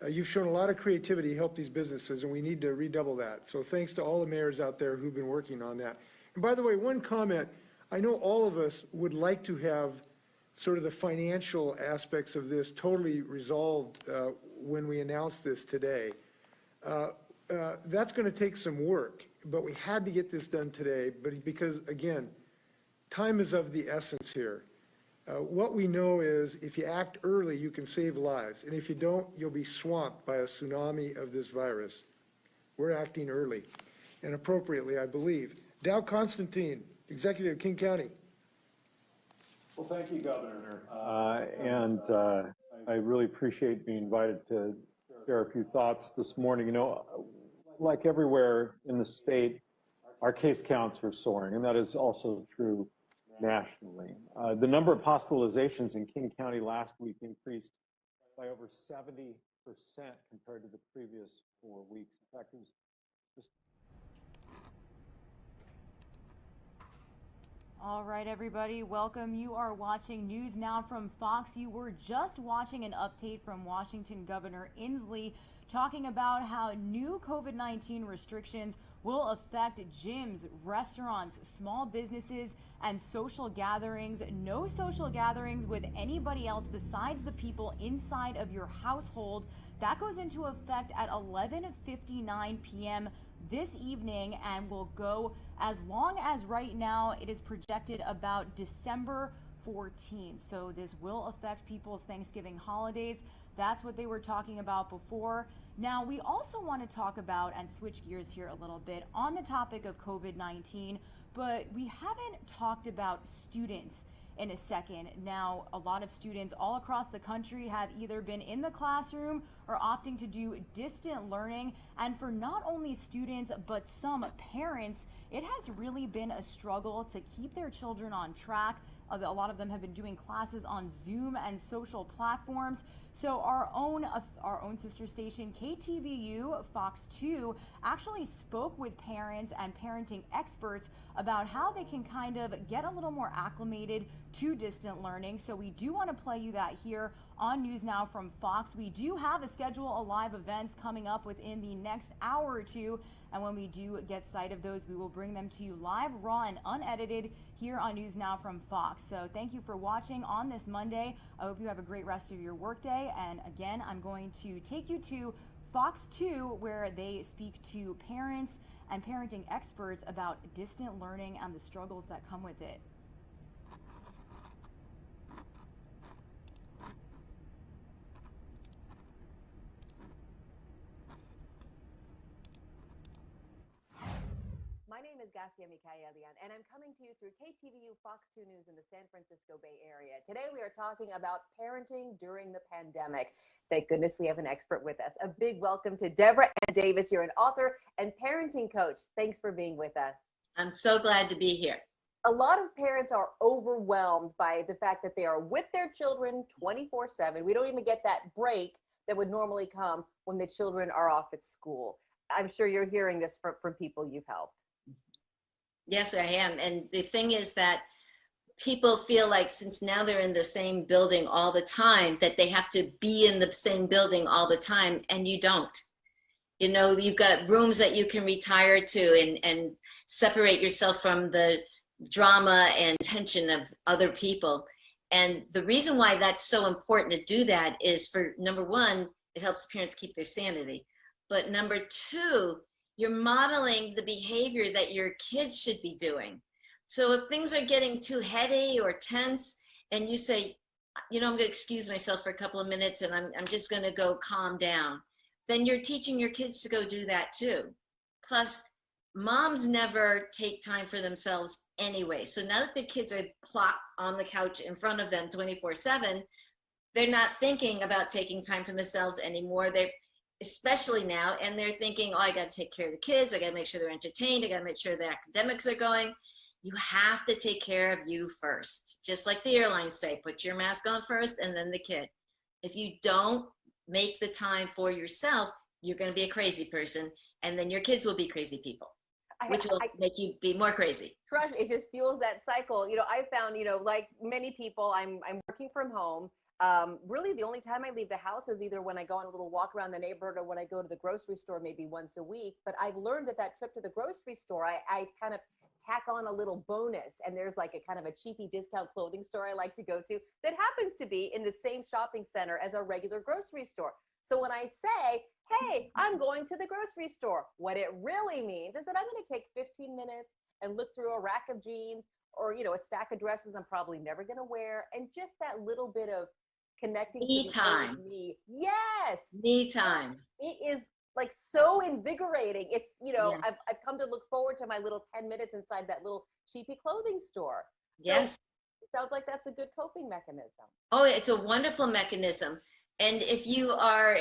[SPEAKER 8] You've shown a lot of creativity to help these businesses, and we need to redouble that. So thanks to all the mayors out there who've been working on that. And by the way, one comment, I know all of us would like to have sort of the financial aspects of this totally resolved when we announce this today. That's going to take some work, but we had to get this done today, but because, again, time is of the essence here. What we know is if you act early, you can save lives, and if you don't, you'll be swamped by a tsunami of this virus. We're acting early and appropriately, I believe. Dow Constantine, Executive, King County.
[SPEAKER 15] Well, thank you, Governor. I really appreciate being invited to share a few thoughts this morning. You know, like everywhere in the state, our case counts are soaring, and that is also true nationally. The number of hospitalizations in King County last week increased by over 70% compared to the previous 4 weeks. In fact, it was just...
[SPEAKER 3] All right, everybody, welcome. You are watching News Now from Fox. You were just watching an update from Washington Governor Inslee talking about how new COVID-19 restrictions will affect gyms, restaurants, small businesses, and social gatherings. No social gatherings with anybody else besides the people inside of your household. That goes into effect at 11:59 p.m. this evening and will go as long as right now it is projected about December 14th. So this will affect people's Thanksgiving holidays. That's what they were talking about before. Now, we also want to talk about and switch gears here a little bit on the topic of COVID-19, but we haven't talked about students in a second. Now, a lot of students all across the country have either been in the classroom or opting to do distant learning. And for not only students, but some parents, it has really been a struggle to keep their children on track. A lot of them have been doing classes on Zoom and social platforms. So our own sister station, KTVU Fox 2, actually spoke with parents and parenting experts about how they can kind of get a little more acclimated to distant learning. So we do want to play you that here on News Now from Fox. We do have a schedule of live events coming up within the next hour or two. And when we do get sight of those, we will bring them to you live, raw, and unedited here on News Now from Fox. So thank you for watching on this Monday. I hope you have a great rest of your workday. And again, I'm going to take you to Fox 2, where they speak to parents and parenting experts about distant learning and the struggles that come with it.
[SPEAKER 17] My name is Gassia Mikaelian, and I'm coming to you through KTVU Fox 2 News in the San Francisco Bay Area. Today we are talking about parenting during the pandemic. Thank goodness we have an expert with us. A big welcome to Deborah Ann Davis. You're an author and parenting coach. Thanks for being with us.
[SPEAKER 23] I'm so glad to be here.
[SPEAKER 17] A lot of parents are overwhelmed by the fact that they are with their children 24/7. We don't even get that break that would normally come when the children are off at school. I'm sure you're hearing this from people you've helped.
[SPEAKER 23] Yes, I am. And the thing is that people feel like since now they're in the same building all the time, that they have to be in the same building all the time, and you don't. You know, you've got rooms that you can retire to and separate yourself from the drama and tension of other people. And the reason why that's so important to do that is for, number one, it helps parents keep their sanity. But number two, you're modeling the behavior that your kids should be doing. So if things are getting too heady or tense and you say, I'm going to excuse myself for a couple of minutes and I'm just going to go calm down, then you're teaching your kids to go do that too. Plus, moms never take time for themselves anyway. So now that their kids are plopped on the couch in front of them 24/7, they're not thinking about taking time for themselves anymore. They're, especially now, and they're thinking, oh, I got to take care of the kids. I got to make sure they're entertained. I got to make sure the academics are going. You have to take care of you first. Just like the airlines say, put your mask on first and then the kid. If you don't make the time for yourself, you're going to be a crazy person, and then your kids will be crazy people, which will make you be more crazy.
[SPEAKER 17] Trust me, it just fuels that cycle. I found, like many people, I'm working from home. Really the only time I leave the house is either when I go on a little walk around the neighborhood or when I go to the grocery store maybe once a week. But I've learned that trip to the grocery store, I kind of tack on a little bonus, and there's like a kind of a cheapy discount clothing store I like to go to that happens to be in the same shopping center as our regular grocery store. So when I say, hey, I'm going to the grocery store, what it really means is that I'm going to take 15 minutes and look through a rack of jeans or, a stack of dresses I'm probably never going to wear, and just that little bit of connecting
[SPEAKER 23] Me
[SPEAKER 17] to
[SPEAKER 23] time.
[SPEAKER 17] me. Yes.
[SPEAKER 23] Me time.
[SPEAKER 17] It is like so invigorating. It's,
[SPEAKER 23] Yes.
[SPEAKER 17] I've come to look forward to my little 10 minutes inside that little cheapy clothing store.
[SPEAKER 23] Yes.
[SPEAKER 17] So it sounds like that's a good coping mechanism.
[SPEAKER 23] Oh, it's a wonderful mechanism. And if you are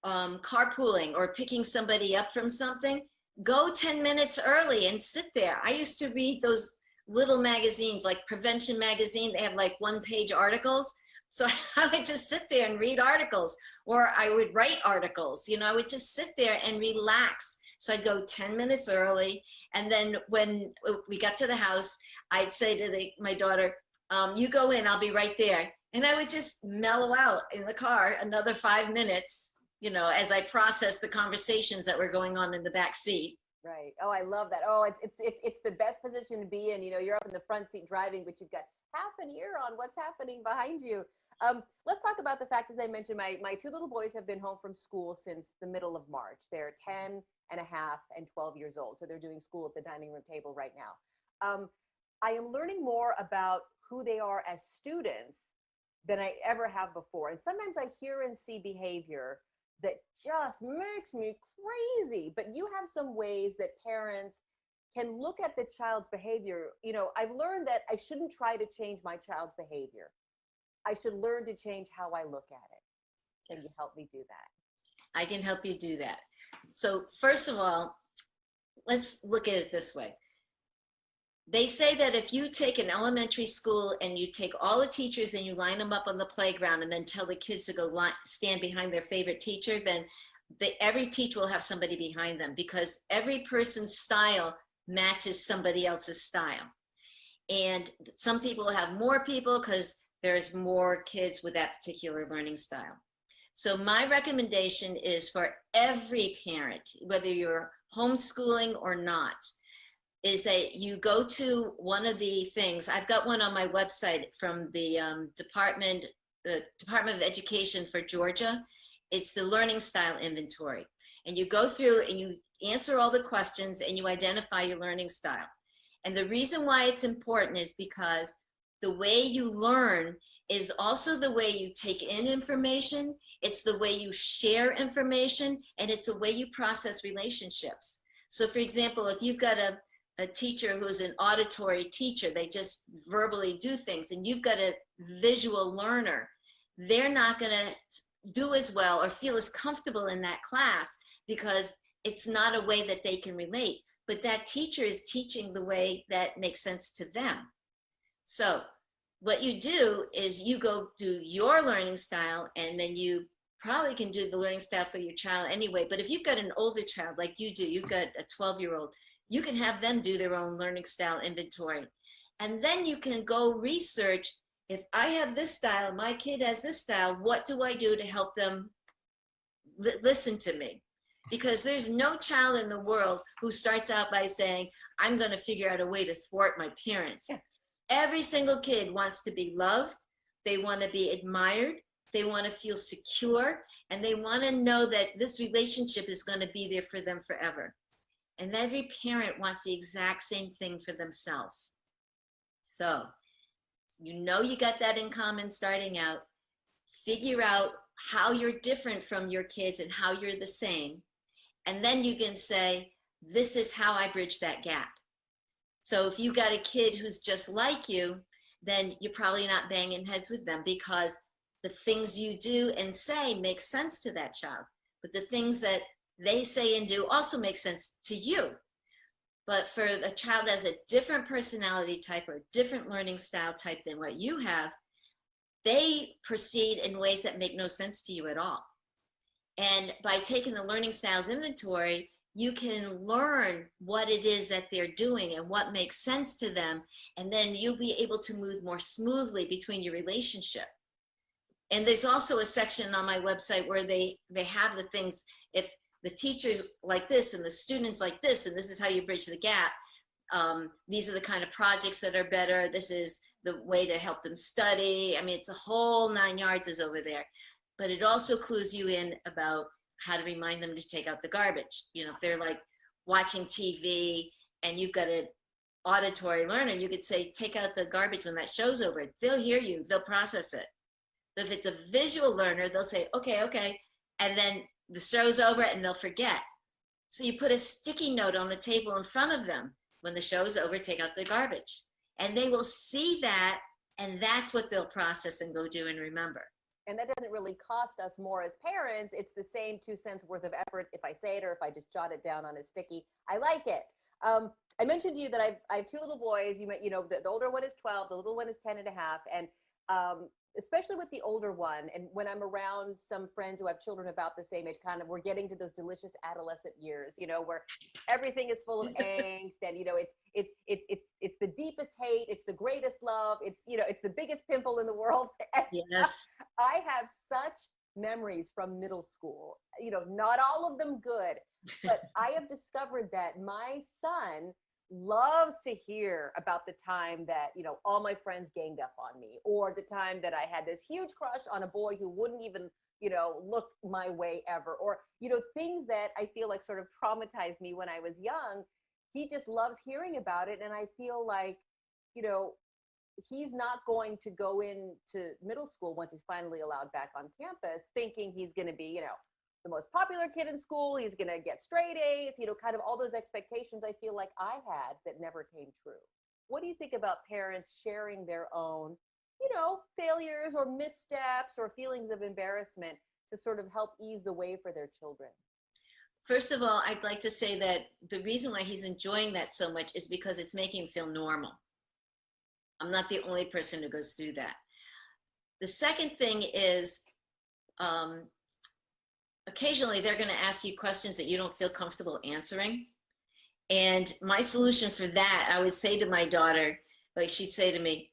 [SPEAKER 23] carpooling or picking somebody up from something, go 10 minutes early and sit there. I used to read those little magazines like Prevention Magazine. They have like one-page articles. So I would just sit there and read articles, or I would write articles. I would just sit there and relax. So I'd go 10 minutes early. And then when we got to the house, I'd say to my daughter, you go in, I'll be right there. And I would just mellow out in the car another 5 minutes, as I process the conversations that were going on in the back seat.
[SPEAKER 17] Right. Oh, I love that. Oh, it's the best position to be in. You're up in the front seat driving, but you've got half an ear on what's happening behind you. Let's talk about the fact, as I mentioned, my two little boys have been home from school since the middle of March. They're 10 and a half and 12 years old. So they're doing school at the dining room table right now. I am learning more about who they are as students than I ever have before. And sometimes I hear and see behavior that just makes me crazy. But you have some ways that parents can look at the child's behavior. I've learned that I shouldn't try to change my child's behavior. I should learn to change how I look at it. Can you help me do that?
[SPEAKER 23] I can help you do that. So first of all, let's look at it this way. They say that if you take an elementary school and you take all the teachers and you line them up on the playground and then tell the kids to go stand behind their favorite teacher, then every teacher will have somebody behind them, because every person's style matches somebody else's style. And some people will have more people because there's more kids with that particular learning style. So my recommendation is for every parent, whether you're homeschooling or not, is that you go to one of the things. I've got one on my website from the Department of Education for Georgia. It's the Learning Style Inventory. And you go through and you answer all the questions and you identify your learning style. And the reason why it's important is because the way you learn is also the way you take in information. It's the way you share information, and it's the way you process relationships. So for example, if you've got a teacher who's an auditory teacher, they just verbally do things, and you've got a visual learner, they're not going to do as well or feel as comfortable in that class because it's not a way that they can relate. But that teacher is teaching the way that makes sense to them. So what you do is you go do your learning style, and then you probably can do the learning style for your child anyway. But if you've got an older child like you do, you've got a 12-year-old, you can have them do their own learning style inventory. And then you can go research, if I have this style, my kid has this style, what do I do to help them listen to me? Because there's no child in the world who starts out by saying, I'm going to figure out a way to thwart my parents. Every single kid wants to be loved. They want to be admired. They want to feel secure. And they want to know that this relationship is going to be there for them forever. And every parent wants the exact same thing for themselves. So you know you got that in common starting out. Figure out how you're different from your kids and how you're the same. And then you can say, this is how I bridge that gap. So if you got a kid who's just like you, then you're probably not banging heads with them, because the things you do and say make sense to that child. But the things that they say and do also make sense to you. But for a child that has a different personality type or different learning style type than what you have, they proceed in ways that make no sense to you at all. And by taking the learning styles inventory, you can learn what it is that they're doing and what makes sense to them. And then you'll be able to move more smoothly between your relationship. And there's also a section on my website where they have the things, if the teacher's like this and the students like this, and this is how you bridge the gap. These are the kind of projects that are better. This is the way to help them study. I mean, it's a whole 9 yards is over there. But it also clues you in about how to remind them to take out the garbage. You know, if they're like watching TV and you've got an auditory learner, you could say, take out the garbage when that show's over. They'll hear you, they'll process it. But if it's a visual learner, they'll say, okay, okay. And then the show's over and they'll forget. So you put a sticky note on the table in front of them. When the show's over, take out the garbage. And they will see that, and that's what they'll process and go do and remember.
[SPEAKER 17] And that doesn't really cost us more as parents. It's the same 2 cents worth of effort if I say it or if I just jot it down on a sticky. I like it. I mentioned to you that I have 2 little boys. You know, the older one is 12, the little one is 10 and a half. And especially with the older one, and when I'm around some friends who have children about the same age, kind of, we're getting to those delicious adolescent years, you know, where everything is full of angst, and you know, it's the deepest hate, it's the greatest love, it's, you know, it's the biggest pimple in the world.
[SPEAKER 23] Yes.
[SPEAKER 17] I have such memories from middle school, you know, not all of them good, but I have discovered that my son loves to hear about the time that, you know, all my friends ganged up on me, or the time that I had this huge crush on a boy who wouldn't even, you know, look my way ever, or, you know, things that I feel like sort of traumatized me when I was young. He just loves hearing about it. And I feel like, you know, he's not going to go into middle school once he's finally allowed back on campus thinking he's going to be, you know, the most popular kid in school, he's going to get straight A's, you know, kind of all those expectations I feel like I had that never came true. What do you think about parents sharing their own, you know, failures or missteps or feelings of embarrassment to sort of help ease the way for their children?
[SPEAKER 23] First of all, I'd like to say that the reason why he's enjoying that so much is because it's making him feel normal. I'm not the only person who goes through that. The second thing is, occasionally they're going to ask you questions that you don't feel comfortable answering. And my solution for that, I would say to my daughter, like she'd say to me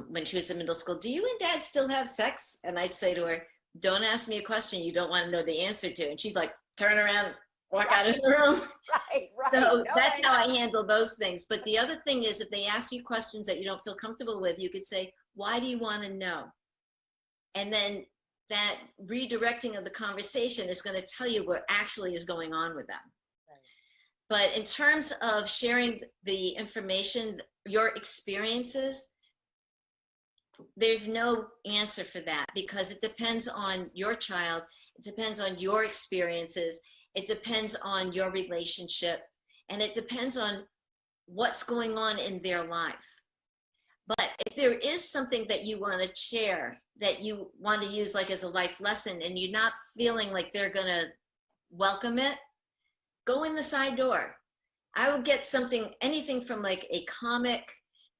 [SPEAKER 23] when she was in middle school, do you and dad still have sex? And I'd say to her, don't ask me a question you don't want to know the answer to. And she'd like turn around, walk out of the room.
[SPEAKER 17] Right.
[SPEAKER 23] So that's how I handle those things. But the other thing is, if they ask you questions that you don't feel comfortable with, you could say, why do you want to know? And then that redirecting of the conversation is going to tell you what actually is going on with them. Right. But in terms of sharing the information, your experiences, there's no answer for that, because it depends on your child. It depends on your experiences. It depends on your relationship, and it depends on what's going on in their life. But if there is something that you want to share, that you want to use like as a life lesson, and you're not feeling like they're going to welcome it, go in the side door. I will get something, anything from like a comic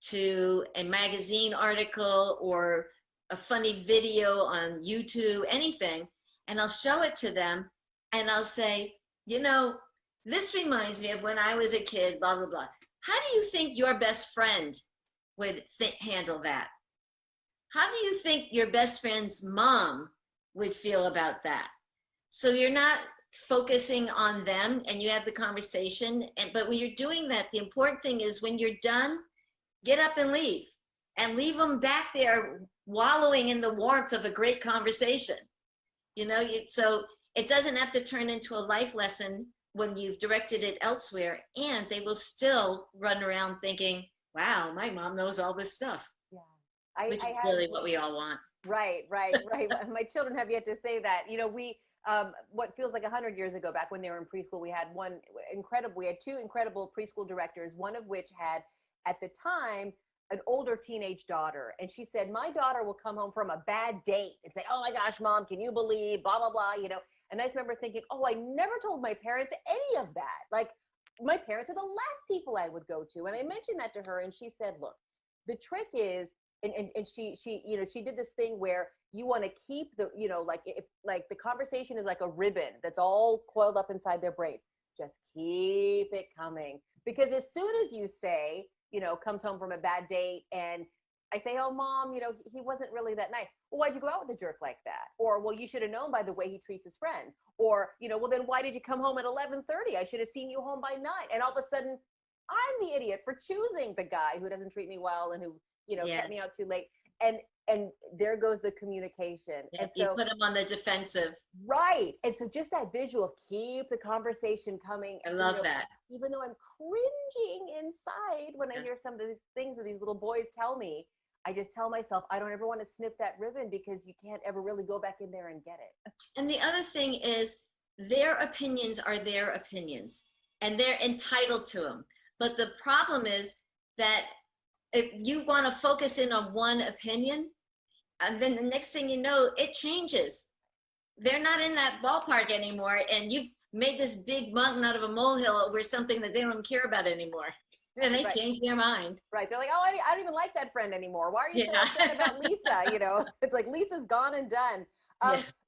[SPEAKER 23] to a magazine article or a funny video on YouTube, anything, and I'll show it to them, and I'll say, you know, this reminds me of when I was a kid, blah, blah, blah. How do you think your best friend would handle that? How do you think your best friend's mom would feel about that? So you're not focusing on them, and you have the conversation. But when you're doing that, the important thing is when you're done, get up and leave them back there wallowing in the warmth of a great conversation. You know, so it doesn't have to turn into a life lesson when you've directed it elsewhere, and they will still run around thinking, wow, my mom knows all this stuff.
[SPEAKER 17] Yeah.
[SPEAKER 23] Which
[SPEAKER 17] I
[SPEAKER 23] is
[SPEAKER 17] have,
[SPEAKER 23] really what we all want.
[SPEAKER 17] Right. My children have yet to say that. You know, we, what feels like 100 years ago, back when they were in preschool, we had two incredible preschool directors, one of which had, at the time, an older teenage daughter. And she said, my daughter will come home from a bad date and say, oh my gosh, mom, can you believe, blah, blah, blah, you know. And I just remember thinking, oh, I never told my parents any of that. Like, my parents are the last people I would go to. And I mentioned that to her, and she said, look, the trick is, and she you know, she did this thing where you want to keep the, you know, like, if like the conversation is like a ribbon that's all coiled up inside their brains, just keep it coming. Because as soon as you say, you know, comes home from a bad date, and I say, oh mom, you know, he wasn't really that nice. Well, why'd you go out with a jerk like that? Or, well, you should have known by the way he treats his friends. Or, you know, well, then why did you come home at 11:30? I should have seen you home by 9. And all of a sudden, I'm the idiot for choosing the guy who doesn't treat me well and who, you know, kept me out too late. And there goes the communication.
[SPEAKER 23] Yeah,
[SPEAKER 17] and
[SPEAKER 23] you
[SPEAKER 17] so
[SPEAKER 23] put them on the defensive.
[SPEAKER 17] right. And so just that visual of keep the conversation coming.
[SPEAKER 23] I love that.
[SPEAKER 17] Even though I'm cringing inside when I hear some of these things that these little boys tell me, I just tell myself, I don't ever want to snip that ribbon, because you can't ever really go back in there and get it.
[SPEAKER 23] And the other thing is, their opinions are their opinions, and they're entitled to them. But the problem is that if you want to focus in on one opinion, and then the next thing you know, it changes. They're not in that ballpark anymore, and you've made this big mountain out of a molehill over something that they don't care about anymore. And they change their mind.
[SPEAKER 17] Right. They're like, oh, I don't even like that friend anymore. Why are you so upset about Lisa? You know, it's like Lisa's gone and done.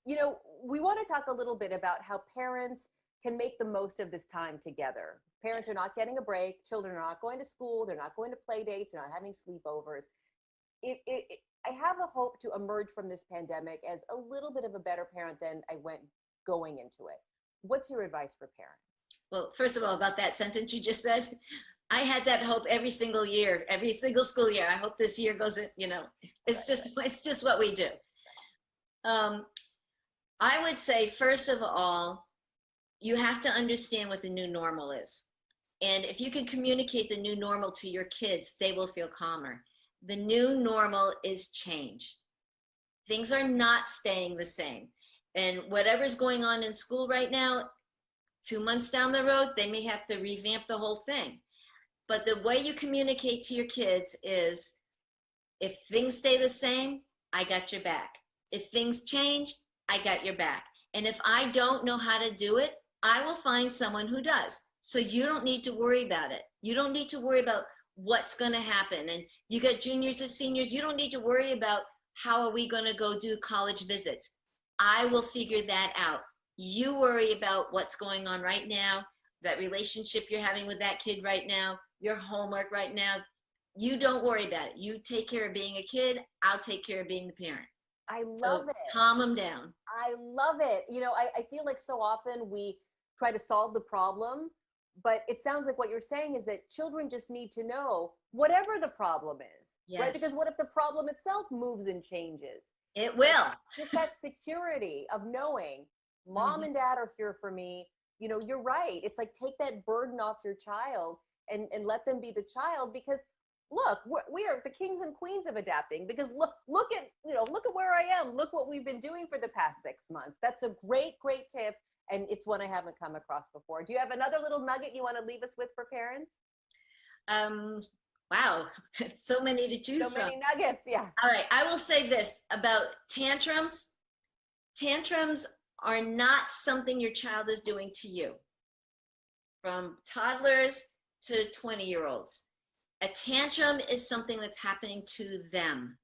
[SPEAKER 17] You know, we want to talk a little bit about how parents can make the most of this time together. Parents are not getting a break. Children are not going to school. They're not going to play dates. They're not having sleepovers. I have a hope to emerge from this pandemic as a little bit of a better parent than I went going into it. What's your advice for parents?
[SPEAKER 23] Well, first of all, about that sentence you just said, I had that hope every single year, every single school year. I hope this year goes, you know, it's just what we do. I would say, first of all, you have to understand what the new normal is. And if you can communicate the new normal to your kids, they will feel calmer. The new normal is change. Things are not staying the same. And whatever's going on in school right now, 2 months down the road, they may have to revamp the whole thing. But the way you communicate to your kids is, if things stay the same, I got your back. If things change, I got your back. And if I don't know how to do it, I will find someone who does. So you don't need to worry about it. You don't need to worry about what's going to happen. And you got juniors and seniors, you don't need to worry about how are we going to go do college visits. I will figure that out. You worry about what's going on right now, that relationship you're having with that kid right now, your homework right now. You don't worry about it. You take care of being a kid. I'll take care of being the parent.
[SPEAKER 17] I love it.
[SPEAKER 23] Calm them down.
[SPEAKER 17] I love it. You know, I feel like so often we try to solve the problem, but it sounds like what you're saying is that children just need to know whatever the problem is, right? Because what if the problem itself moves and changes?
[SPEAKER 23] It will.
[SPEAKER 17] Just that security of knowing mom and dad are here for me. You know, you're right. It's like, take that burden off your child and let them be the child, because look, we are the kings and queens of adapting, because look at where I am. Look what we've been doing for the past 6 months. That's a great tip. And it's one I haven't come across before. Do you have another little nugget you want to leave us with for parents?
[SPEAKER 23] Wow, so many to choose from.
[SPEAKER 17] So many nuggets, yeah.
[SPEAKER 23] All right, I will say this about tantrums. Tantrums are not something your child is doing to you. From toddlers to 20-year-olds. A tantrum is something that's happening to them.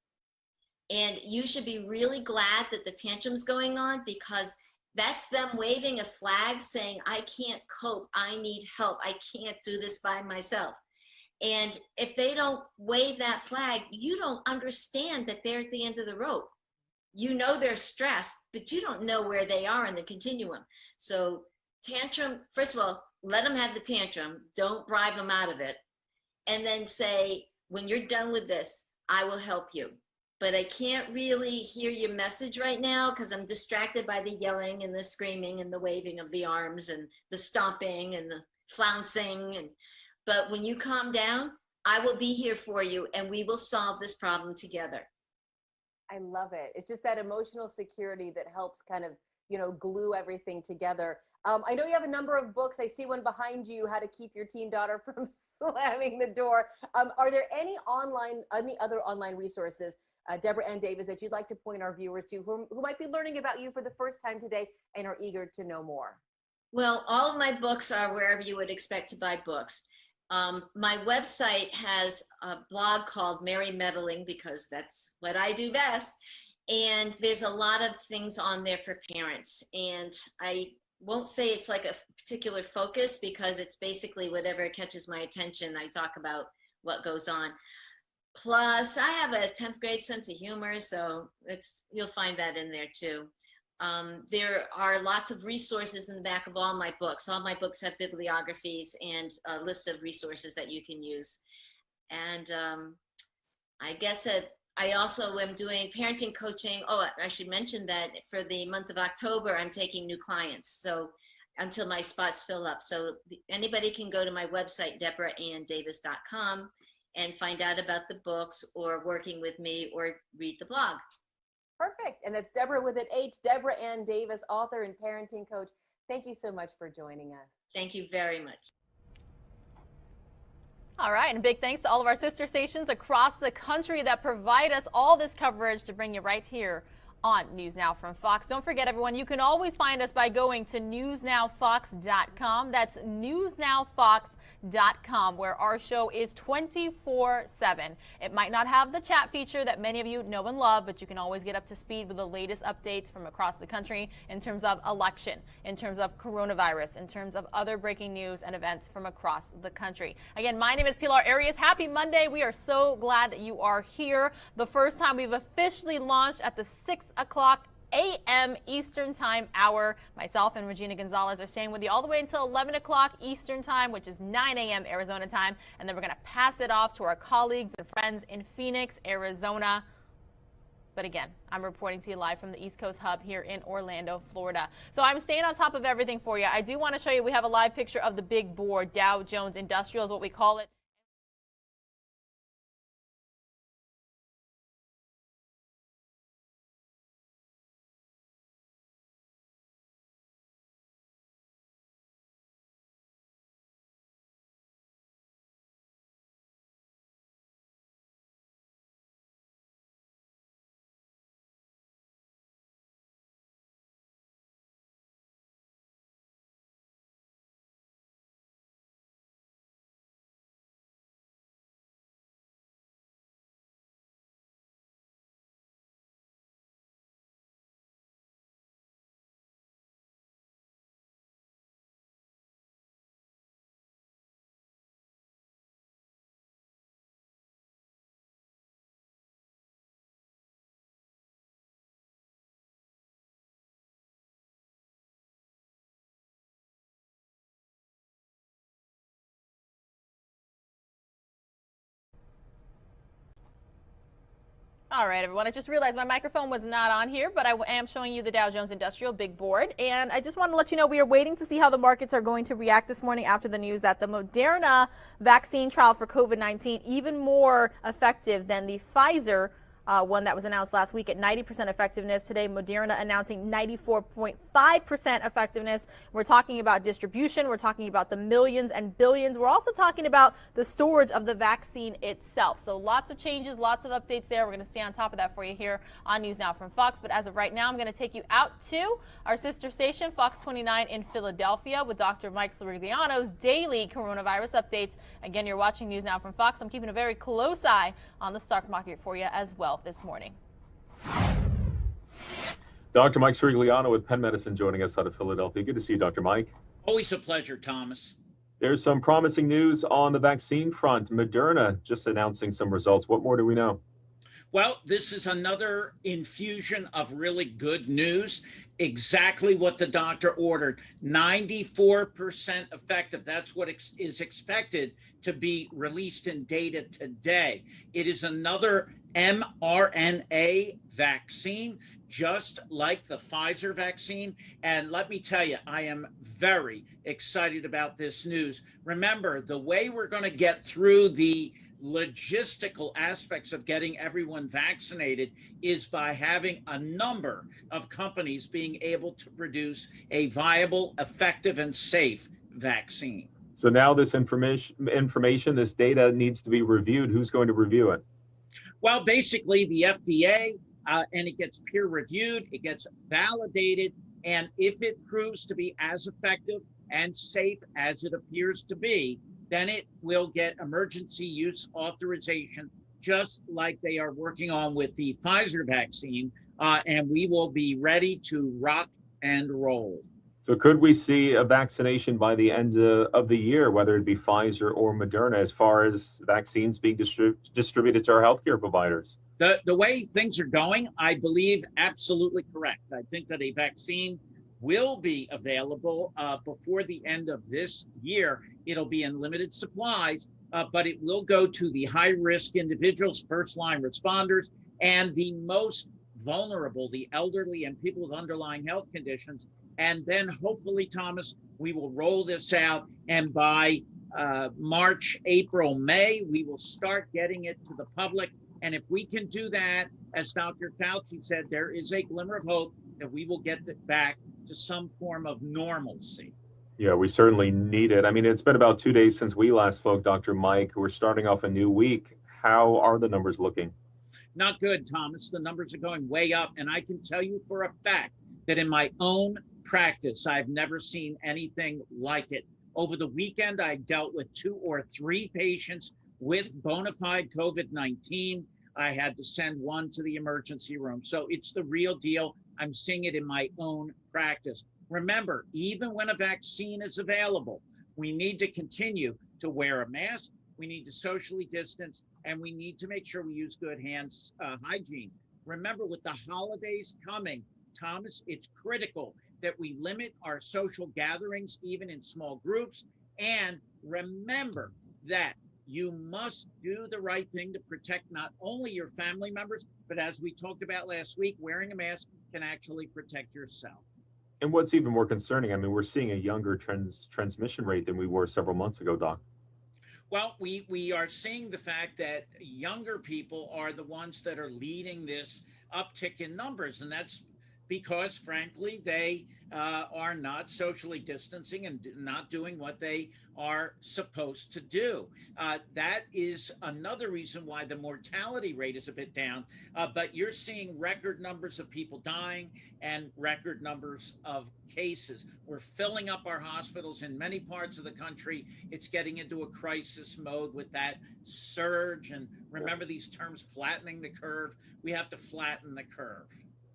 [SPEAKER 23] And you should be really glad that the tantrum's going on, because that's them waving a flag saying, I can't cope, I need help, I can't do this by myself. And if they don't wave that flag, you don't understand that they're at the end of the rope. You know they're stressed, but you don't know where they are in the continuum. So tantrum, first of all, let them have the tantrum, don't bribe them out of it. And then say, when you're done with this, I will help you. but I can't really hear your message right now because I'm distracted by the yelling and the screaming and the waving of the arms and the stomping and the flouncing. But when you calm down, I will be here for you and we will solve this problem together.
[SPEAKER 17] I love it. It's just that emotional security that helps kind of, glue everything together. I know you have a number of books. I see one behind you, How to Keep Your Teen Daughter from Slamming the Door. Are there any other online resources, Deborah Ann Davis, that you'd like to point our viewers to who might be learning about you for the first time today and are eager to know more?
[SPEAKER 23] Well, all of my books are wherever you would expect to buy books. My website has a blog called Merry Meddling because that's what I do best. And there's a lot of things on there for parents. And I won't say it's like a particular focus because it's basically whatever catches my attention. I talk about what goes on. Plus, I have a 10th grade sense of humor, so you'll find that in there too. There are lots of resources in the back of all my books. All my books have bibliographies and a list of resources that you can use. And I guess that I also am doing parenting coaching. Oh, I should mention that for the month of October, I'm taking new clients. So until my spots fill up. So anybody can go to my website, DeborahAnnDavis.com, and find out about the books or working with me or read the blog.
[SPEAKER 17] Perfect. And that's Deborah with an H, Deborah Ann Davis, author and parenting coach. Thank you so much for joining us.
[SPEAKER 23] Thank you very much.
[SPEAKER 3] All right, and big thanks to all of our sister stations across the country that provide us all this coverage to bring you right here on News Now from Fox. Don't forget, everyone, you can always find us by going to newsnowfox.com. That's newsnowfox.com, where our show is 24/7. It might not have the chat feature that many of you know and love, but you can always get up to speed with the latest updates from across the country in terms of election, in terms of coronavirus, in terms of other breaking news and events from across the country. Again, my name is Pilar Arias. Happy Monday. We are so glad that you are here. The first time we've officially launched at the 6 o'clock a.m. Eastern Time hour. Myself and Regina Gonzalez are staying with you all the way until 11 o'clock Eastern Time, which is 9 a.m. Arizona time. And then we're going to pass it off to our colleagues and friends in Phoenix, Arizona. But again, I'm reporting to you live from the East Coast Hub here in Orlando, Florida. So I'm staying on top of everything for you. I do want to show you, we have a live picture of the big board. Dow Jones Industrial is what we call it. All right, everyone. I just realized my microphone was not on here, but I am showing you the Dow Jones Industrial Big Board. And I just want to let you know we are waiting to see how the markets are going to react this morning after the news that the Moderna vaccine trial for COVID-19 even more effective than the Pfizer one that was announced last week at 90% effectiveness. Today, Moderna announcing 94.5% effectiveness. We're talking about distribution. We're talking about the millions and billions. We're also talking about the storage of the vaccine itself. So lots of changes, lots of updates there. We're going to stay on top of that for you here on News Now from Fox. But as of right now, I'm going to take you out to our sister station, Fox 29 in Philadelphia, with Dr. Mike Sirigliano's daily coronavirus updates. Again, you're watching News Now from Fox. I'm keeping a very close eye on the stock market for you as well this morning.
[SPEAKER 10] Dr. Mike Sirigliano with Penn Medicine joining us out of Philadelphia. Good to see you, Dr. Mike.
[SPEAKER 13] Always a pleasure, Thomas.
[SPEAKER 10] There's some promising news on the vaccine front. Moderna just announcing some results. What more do we know?
[SPEAKER 13] Well, this is another infusion of really good news. Exactly what the doctor ordered. 94% effective. That's what is expected to be released in data today. It is another mRNA vaccine, just like the Pfizer vaccine. And let me tell you, I am very excited about this news. Remember, the way we're going to get through the logistical aspects of getting everyone vaccinated is by having a number of companies being able to produce a viable, effective, and safe vaccine.
[SPEAKER 10] So now this information, this data needs to be reviewed. Who's going to review it?
[SPEAKER 13] Well, basically the FDA, and it gets peer reviewed, it gets validated, and if it proves to be as effective and safe as it appears to be, then it will get emergency use authorization, just like they are working on with the Pfizer vaccine, and we will be ready to rock and roll.
[SPEAKER 10] So could we see a vaccination by the end of the year, whether it be Pfizer or Moderna, as far as vaccines being distributed to our healthcare providers?
[SPEAKER 13] The way things are going, I believe absolutely correct. I think that a vaccine will be available before the end of this year. It'll be in limited supplies, but it will go to the high-risk individuals, first-line responders, and the most vulnerable, the elderly and people with underlying health conditions. And then hopefully, Thomas, we will roll this out, and by March, April, May, we will start getting it to the public. And if we can do that, as Dr. Fauci said, there is a glimmer of hope that we will get it back to some form of normalcy.
[SPEAKER 10] Yeah, we certainly need it. I mean, it's been about 2 days since we last spoke, Dr. Mike. We're starting off a new week. How are the numbers looking?
[SPEAKER 13] Not good, Thomas. The numbers are going way up. And I can tell you for a fact that in my own practice, I've never seen anything like it. Over the weekend, I dealt with 2 or 3 patients with bona fide COVID-19. I had to send one to the emergency room. So it's the real deal. I'm seeing it in my own practice. Remember, even when a vaccine is available, we need to continue to wear a mask, we need to socially distance, and we need to make sure we use good hands hygiene. Remember, with the holidays coming, Thomas, it's critical that we limit our social gatherings, even in small groups. And remember that you must do the right thing to protect not only your family members, but as we talked about last week, wearing a mask can actually protect yourself.
[SPEAKER 10] And what's even more concerning, I mean, we're seeing a younger transmission rate than we were several months ago, Doc.
[SPEAKER 13] Well, we are seeing the fact that younger people are the ones that are leading this uptick in numbers. And that's because, frankly, they are not socially distancing and not doing what they are supposed to do. That is another reason why the mortality rate is a bit down, but you're seeing record numbers of people dying and record numbers of cases. We're filling up our hospitals in many parts of the country. It's getting into a crisis mode with that surge. And remember these terms, flattening the curve. We have to flatten the curve.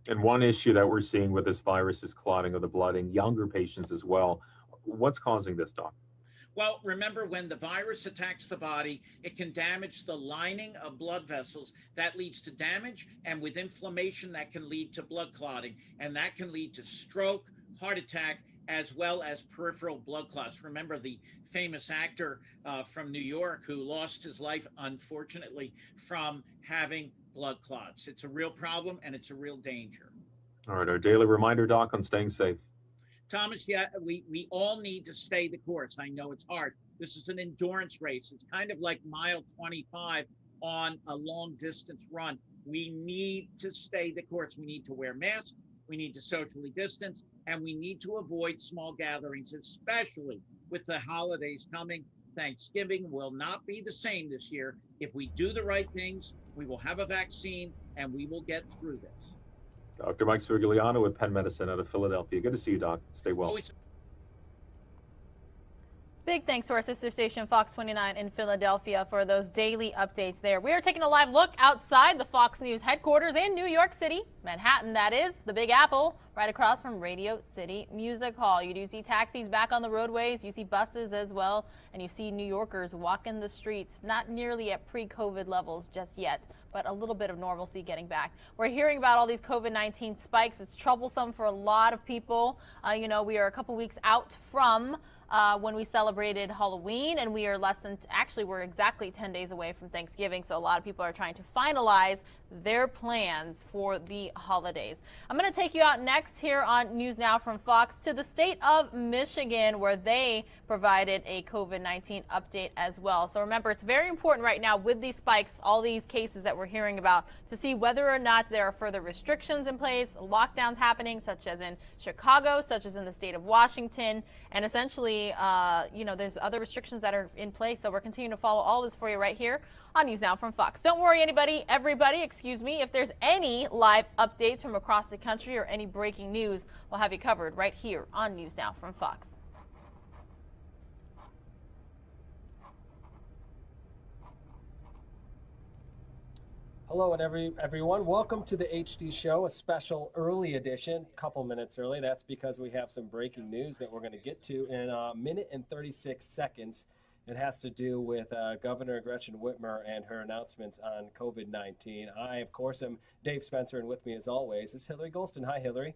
[SPEAKER 10] And one issue that we're seeing with this virus is clotting of the blood in younger patients as well. What's causing this, Doc?
[SPEAKER 13] Well, remember, when the virus attacks the body, it can damage the lining of blood vessels. That leads to damage, and with inflammation, that can lead to blood clotting, and that can lead to stroke, heart attack, as well as peripheral blood clots. Remember the famous actor from New York who lost his life, unfortunately, from having blood clots. It's a real problem, and it's a real danger.
[SPEAKER 10] All right, our daily reminder, Doc, on staying safe.
[SPEAKER 13] Thomas, yeah, we all need to stay the course. I know it's hard. This is an endurance race. It's kind of like mile 25 on a long distance run. We need to stay the course. We need to wear masks. We need to socially distance, and we need to avoid small gatherings, especially with the holidays coming. Thanksgiving will not be the same this year. If we do the right things, we will have a vaccine, and we will get through this.
[SPEAKER 10] Dr. Mike Svirgliano with Penn Medicine out of Philadelphia. Good to see you, Doc. Stay well.
[SPEAKER 3] Big thanks to our sister station Fox 29 in Philadelphia for those daily updates there. We are taking a live look outside the Fox News headquarters in New York City, Manhattan, that is, the Big Apple, right across from Radio City Music Hall. You do see taxis back on the roadways, you see buses as well, and you see New Yorkers walking the streets, not nearly at pre-COVID levels just yet, but a little bit of normalcy getting back. We're hearing about all these COVID-19 spikes. It's troublesome for a lot of people. You know, we are a couple weeks out from when we celebrated Halloween, and we are we're exactly 10 days away from Thanksgiving, so a lot of people are trying to finalize their plans for the holidays. I'm going to take you out next here on News Now from Fox to the state of Michigan, where they provided a COVID-19 update as well. So remember, it's very important right now with these spikes, all these cases that we're hearing about, to see whether or not there are further restrictions in place, lockdowns happening, such as in Chicago, such as in the state of Washington, and essentially, you know, there's other restrictions that are in place. So we're continuing to follow all this for you right here on News Now from Fox. Don't worry, everybody, excuse me, if there's any live updates from across the country or any breaking news, we'll have you covered right here on News Now from Fox.
[SPEAKER 2] Hello, everyone. Welcome to the HD Show, a special early edition, a couple minutes early. That's because we have some breaking news that we're going to get to in a minute and 36 seconds. It has to do with Governor Gretchen Whitmer and her announcements on COVID-19. I, of course, am Dave Spencer, and with me, as always, is Hillary Golston. Hi, Hillary.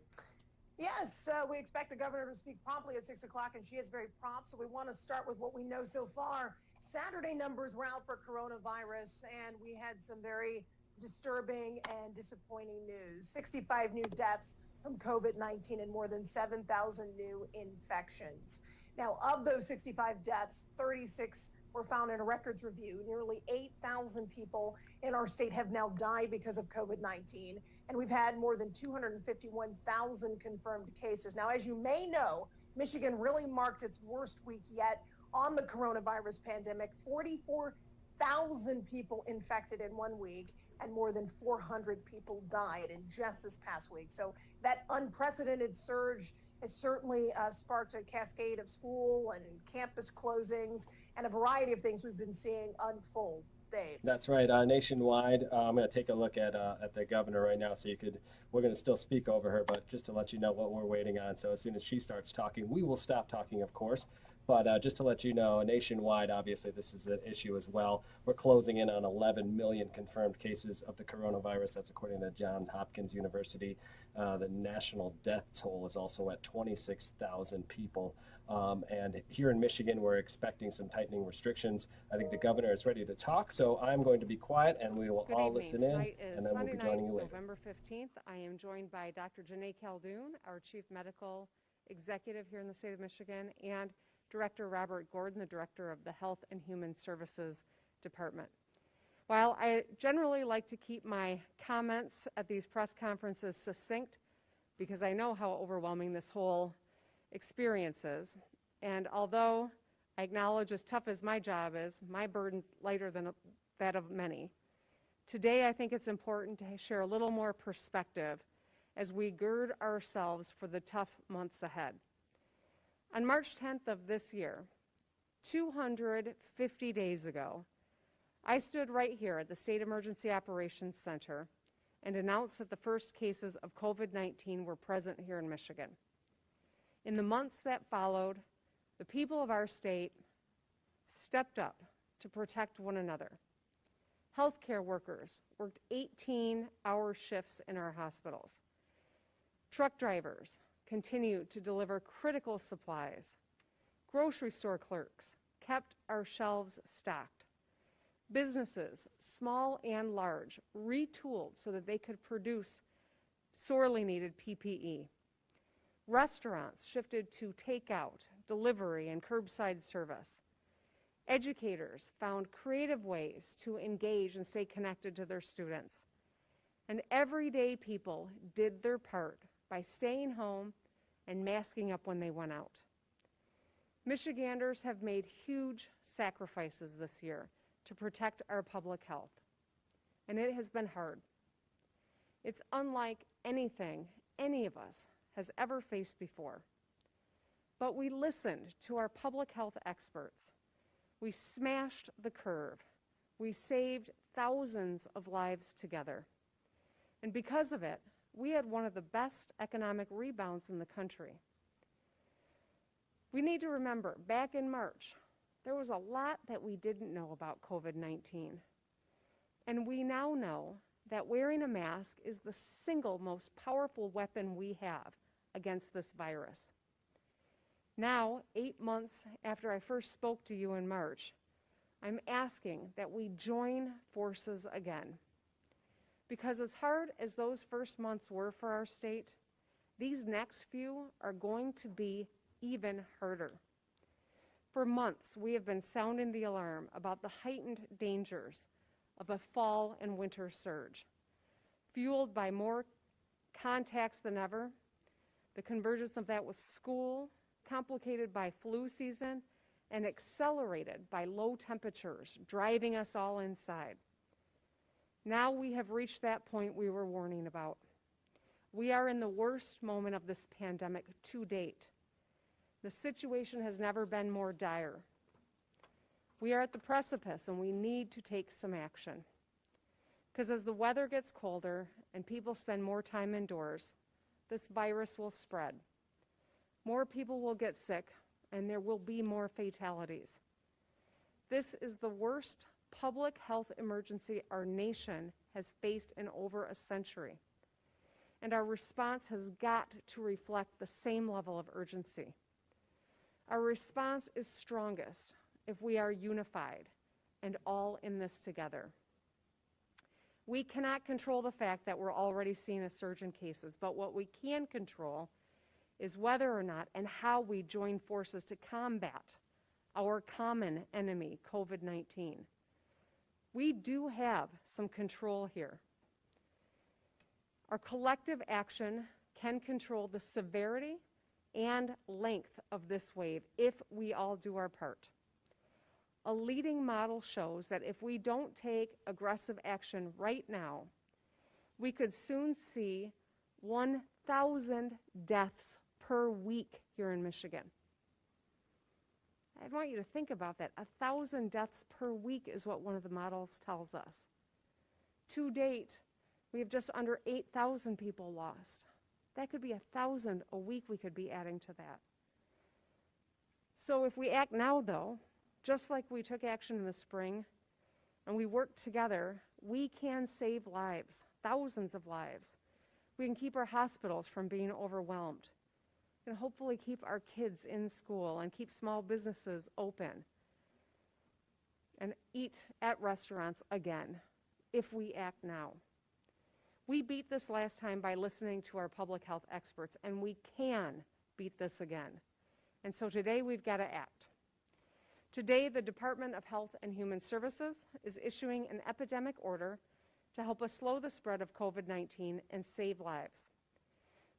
[SPEAKER 19] Yes, we expect the governor to speak promptly at 6 o'clock, and she is very prompt, so we want to start with what we know so far. Saturday numbers were out for coronavirus, and we had some very disturbing and disappointing news. 65 new deaths from COVID-19 and more than 7,000 new infections. Now, of those 65 deaths, 36 were found in a records review. Nearly 8,000 people in our state have now died because of COVID-19, and we've had more than 251,000 confirmed cases. Now, as you may know, Michigan really marked its worst week yet on the coronavirus pandemic. 44,000 people infected in 1 week, and more than 400 people died in just this past week. So that unprecedented surge has certainly sparked a cascade of school and campus closings and a variety of things we've been seeing unfold. Dave.
[SPEAKER 2] That's right. Nationwide, I'm going to take a look at the governor right now, so we're going to still speak over her, but just to let you know what we're waiting on. So as soon as she starts talking, we will stop talking, of course. But just to let you know, nationwide, obviously, this is an issue as well. We're closing in on 11 million confirmed cases of the coronavirus. That's according to Johns Hopkins University. The national death toll is also at 26,000 people. And here in Michigan, we're expecting some tightening restrictions. I think the governor is ready to talk, so I'm going to be quiet, and we will all listen in, and then we'll be joining you later.
[SPEAKER 21] November 15th. I am joined by Dr. Janae Caldoun, our Chief Medical Executive here in the state of Michigan, and Director Robert Gordon, the Director of the Health and Human Services Department. While I generally like to keep my comments at these press conferences succinct, because I know how overwhelming this whole experience is, and although I acknowledge as tough as my job is, my burden's lighter than that of many, today I think it's important to share a little more perspective as we gird ourselves for the tough months ahead. On March 10th of this year, 250 days ago, I stood right here at the State Emergency Operations Center and announced that the first cases of COVID-19 were present here in Michigan. In the months that followed, the people of our state stepped up to protect one another. Healthcare workers worked 18-hour shifts in our hospitals. Truck drivers continued to deliver critical supplies. Grocery store clerks kept our shelves stocked. Businesses, small and large, retooled so that they could produce sorely needed PPE. Restaurants shifted to takeout, delivery, and curbside service. Educators found creative ways to engage and stay connected to their students. And everyday people did their part by staying home and masking up when they went out. Michiganders have made huge sacrifices this year to protect our public health, and it has been hard. It's unlike anything any of us has ever faced before. But we listened to our public health experts. We smashed the curve. We saved thousands of lives together. And because of it, we had one of the best economic rebounds in the country. We need to remember, back in March, there was a lot that we didn't know about COVID-19. And we now know that wearing a mask is the single most powerful weapon we have against this virus. Now, 8 months after I first spoke to you in March, I'm asking that we join forces again. Because as hard as those first months were for our state, these next few are going to be even harder. For months, we have been sounding the alarm about the heightened dangers of a fall and winter surge, fueled by more contacts than ever, the convergence of that with school, complicated by flu season, and accelerated by low temperatures, driving us all inside. Now we have reached that point we were warning about. We are in the worst moment of this pandemic to date. The situation has never been more dire. We are at the precipice and we need to take some action. Because as the weather gets colder and people spend more time indoors, this virus will spread. More people will get sick and there will be more fatalities. This is the worst public health emergency our nation has faced in over a century. And our response has got to reflect the same level of urgency. Our response is strongest if we are unified and all in this together. We cannot control the fact that we're already seeing a surge in cases, but what we can control is whether or not and how we join forces to combat our common enemy, COVID-19. We do have some control here. Our collective action can control the severity and length of this wave if we all do our part. A leading model shows that if we don't take aggressive action right now, we could soon see 1,000 deaths per week here in Michigan. I want you to think about that. 1,000 deaths per week is what one of the models tells us. To date, we have just under 8,000 people lost. That could be 1,000 a week we could be adding to that. So if we act now, though, just like we took action in the spring, and we work together, we can save lives, thousands of lives. We can keep our hospitals from being overwhelmed, and hopefully keep our kids in school and keep small businesses open and eat at restaurants again if we act now. We beat this last time by listening to our public health experts, and we can beat this again. And so today we've got to act. Today, the Department of Health and Human Services is issuing an epidemic order to help us slow the spread of COVID-19 and save lives.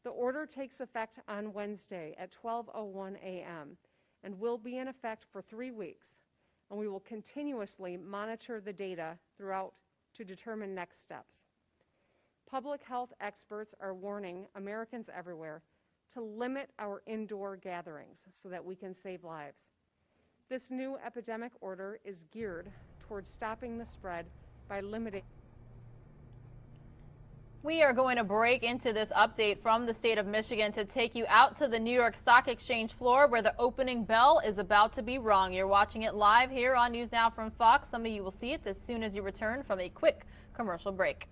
[SPEAKER 21] The order takes effect on Wednesday at 12:01 a.m. and will be in effect for 3 weeks, and we will continuously monitor the data throughout to determine next steps. Public health experts are warning Americans everywhere to limit our indoor gatherings so that we can save lives. This new epidemic order is geared towards stopping the spread by limiting.
[SPEAKER 3] We are going to break into this update from the state of Michigan to take you out to the New York Stock Exchange floor where the opening bell is about to be rung. You're watching it live here on News Now from Fox. Some of you will see it as soon as you return from a quick commercial break.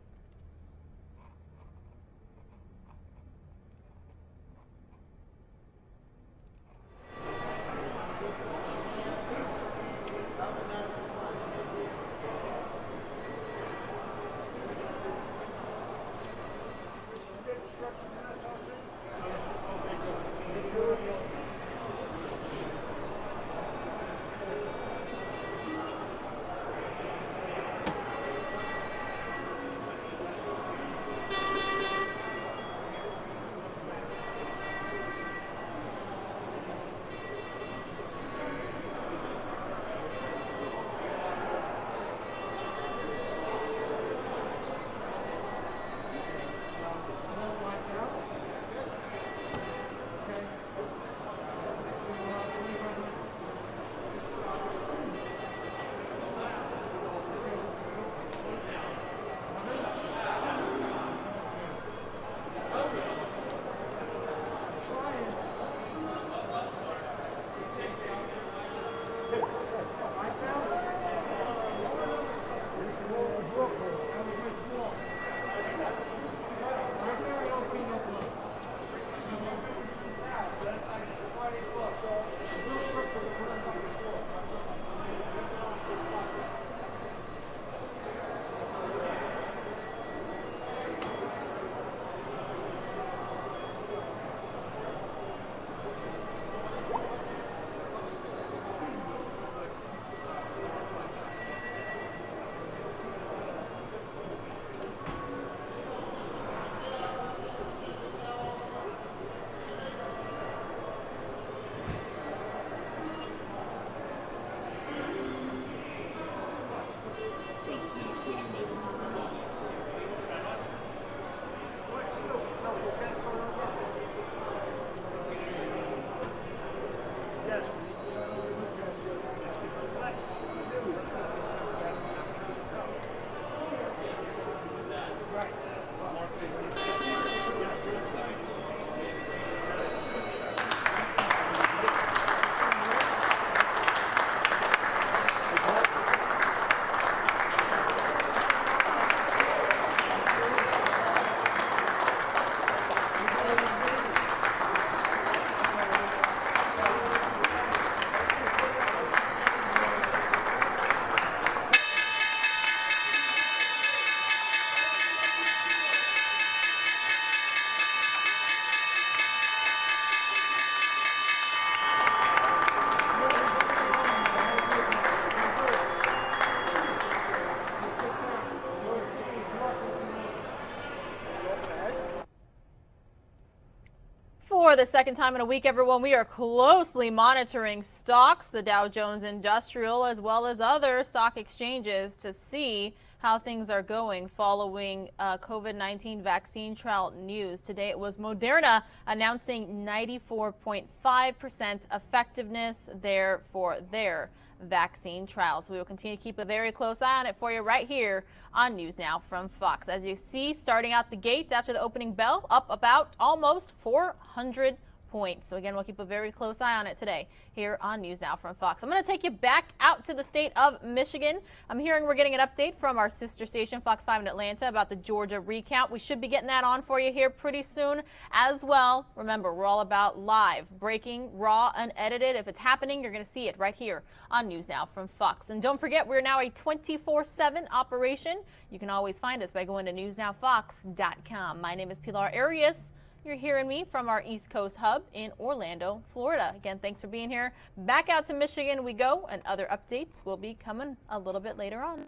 [SPEAKER 3] For the second time in a week, everyone, we are closely monitoring stocks, the Dow Jones Industrial, as well as other stock exchanges to see how things are going following COVID-19 vaccine trial news. Today it was Moderna announcing 94.5% effectiveness there for their vaccine trials. We will continue to keep a very close eye on it for you right here on News Now from Fox. As you see, starting out the gate after the opening bell, up about almost 400 points. So again, we'll keep a very close eye on it today here on News Now from Fox. I'm going to take you back out to the state of Michigan. I'm hearing we're getting an update from our sister station, Fox 5 in Atlanta, about the Georgia recount. We should be getting that on for you here pretty soon as well. Remember, we're all about live, breaking, raw, unedited. If it's happening, you're going to see it right here on News Now from Fox. And don't forget, we're now a 24/7 operation. You can always find us by going to newsnowfox.com. My name is Pilar Arias. You're hearing me from our East Coast hub in Orlando, Florida. Again, thanks for being here. Back out to Michigan we go, and other updates will be coming a little bit later on.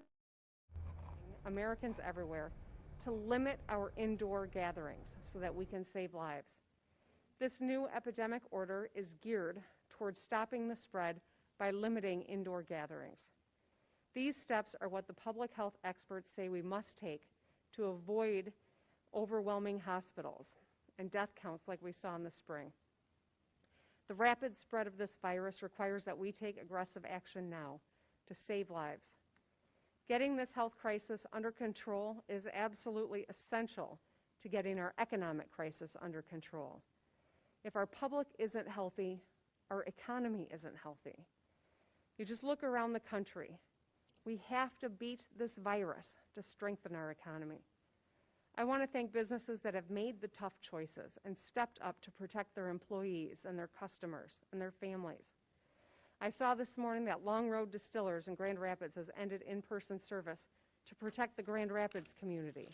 [SPEAKER 21] Americans everywhere to limit our indoor gatherings so that we can save lives. This new epidemic order is geared towards stopping the spread by limiting indoor gatherings. These steps are what the public health experts say we must take to avoid overwhelming hospitals and death counts like we saw in the spring. The rapid spread of this virus requires that we take aggressive action now to save lives. Getting this health crisis under control is absolutely essential to getting our economic crisis under control. If our public isn't healthy, our economy isn't healthy. You just look around the country. We have to beat this virus to strengthen our economy. I want to thank businesses that have made the tough choices and stepped up to protect their employees and their customers and their families. I saw this morning that Long Road Distillers in Grand Rapids has ended in-person service to protect the Grand Rapids community.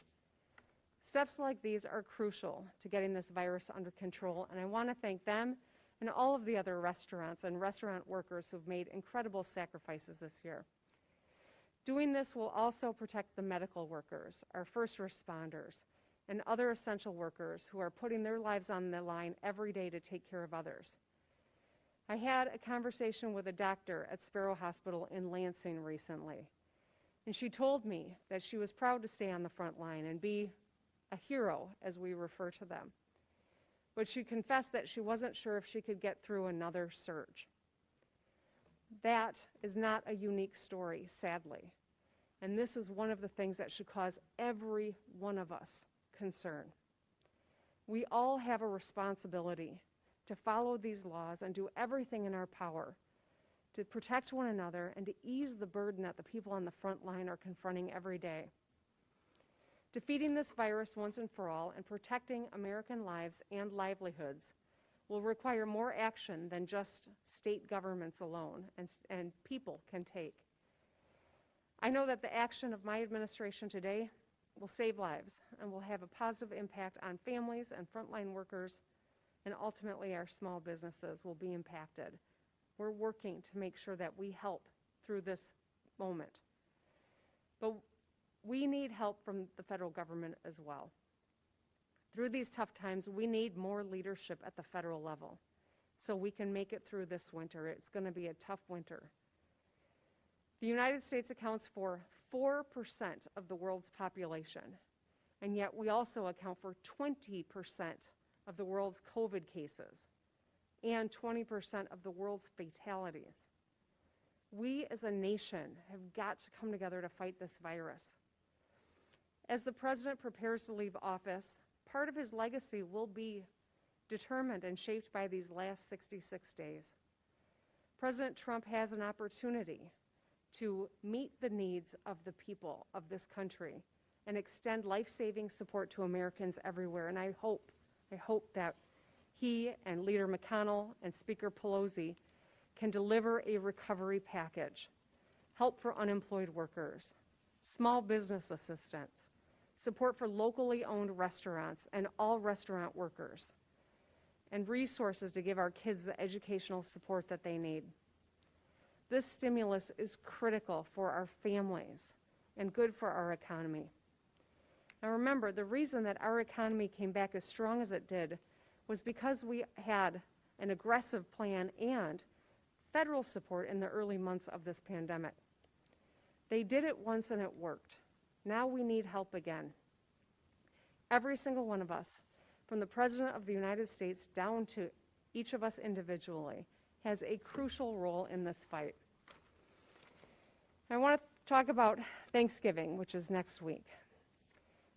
[SPEAKER 21] Steps like these are crucial to getting this virus under control, and I want to thank them and all of the other restaurants and restaurant workers who've made incredible sacrifices this year. Doing this will also protect the medical workers, our first responders, and other essential workers who are putting their lives on the line every day to take care of others. I had a conversation with a doctor at Sparrow Hospital in Lansing recently, and she told me that she was proud to stay on the front line and be a hero, as we refer to them. But she confessed that she wasn't sure if she could get through another surge. That is not a unique story, sadly. And this is one of the things that should cause every one of us concern. We all have a responsibility to follow these laws and do everything in our power to protect one another and to ease the burden that the people on the front line are confronting every day. Defeating this virus once and for all and protecting American lives and livelihoods will require more action than just state governments alone and people can take. I know that the action of my administration today will save lives and will have a positive impact on families and frontline workers, and ultimately our small businesses will be impacted. We're working to make sure that we help through this moment. But we need help from the federal government as well. Through these tough times, we need more leadership at the federal level so we can make it through this winter. It's going to be a tough winter. The United States accounts for 4% of the world's population, and yet we also account for 20% of the world's COVID cases and 20% of the world's fatalities. We as a nation have got to come together to fight this virus. As the president prepares to leave office, part of his legacy will be determined and shaped by these last 66 days. President Trump has an opportunity to meet the needs of the people of this country and extend life-saving support to Americans everywhere. And I hope that he and Leader McConnell and Speaker Pelosi can deliver a recovery package, help for unemployed workers, small business assistance, support for locally owned restaurants and all restaurant workers, and resources to give our kids the educational support that they need. This stimulus is critical for our families and good for our economy. Now remember, the reason that our economy came back as strong as it did was because we had an aggressive plan and federal support in the early months of this pandemic. They did it once and it worked. Now we need help again. Every single one of us, from the President of the United States down to each of us individually, has a crucial role in this fight. I want to talk about Thanksgiving, which is next week.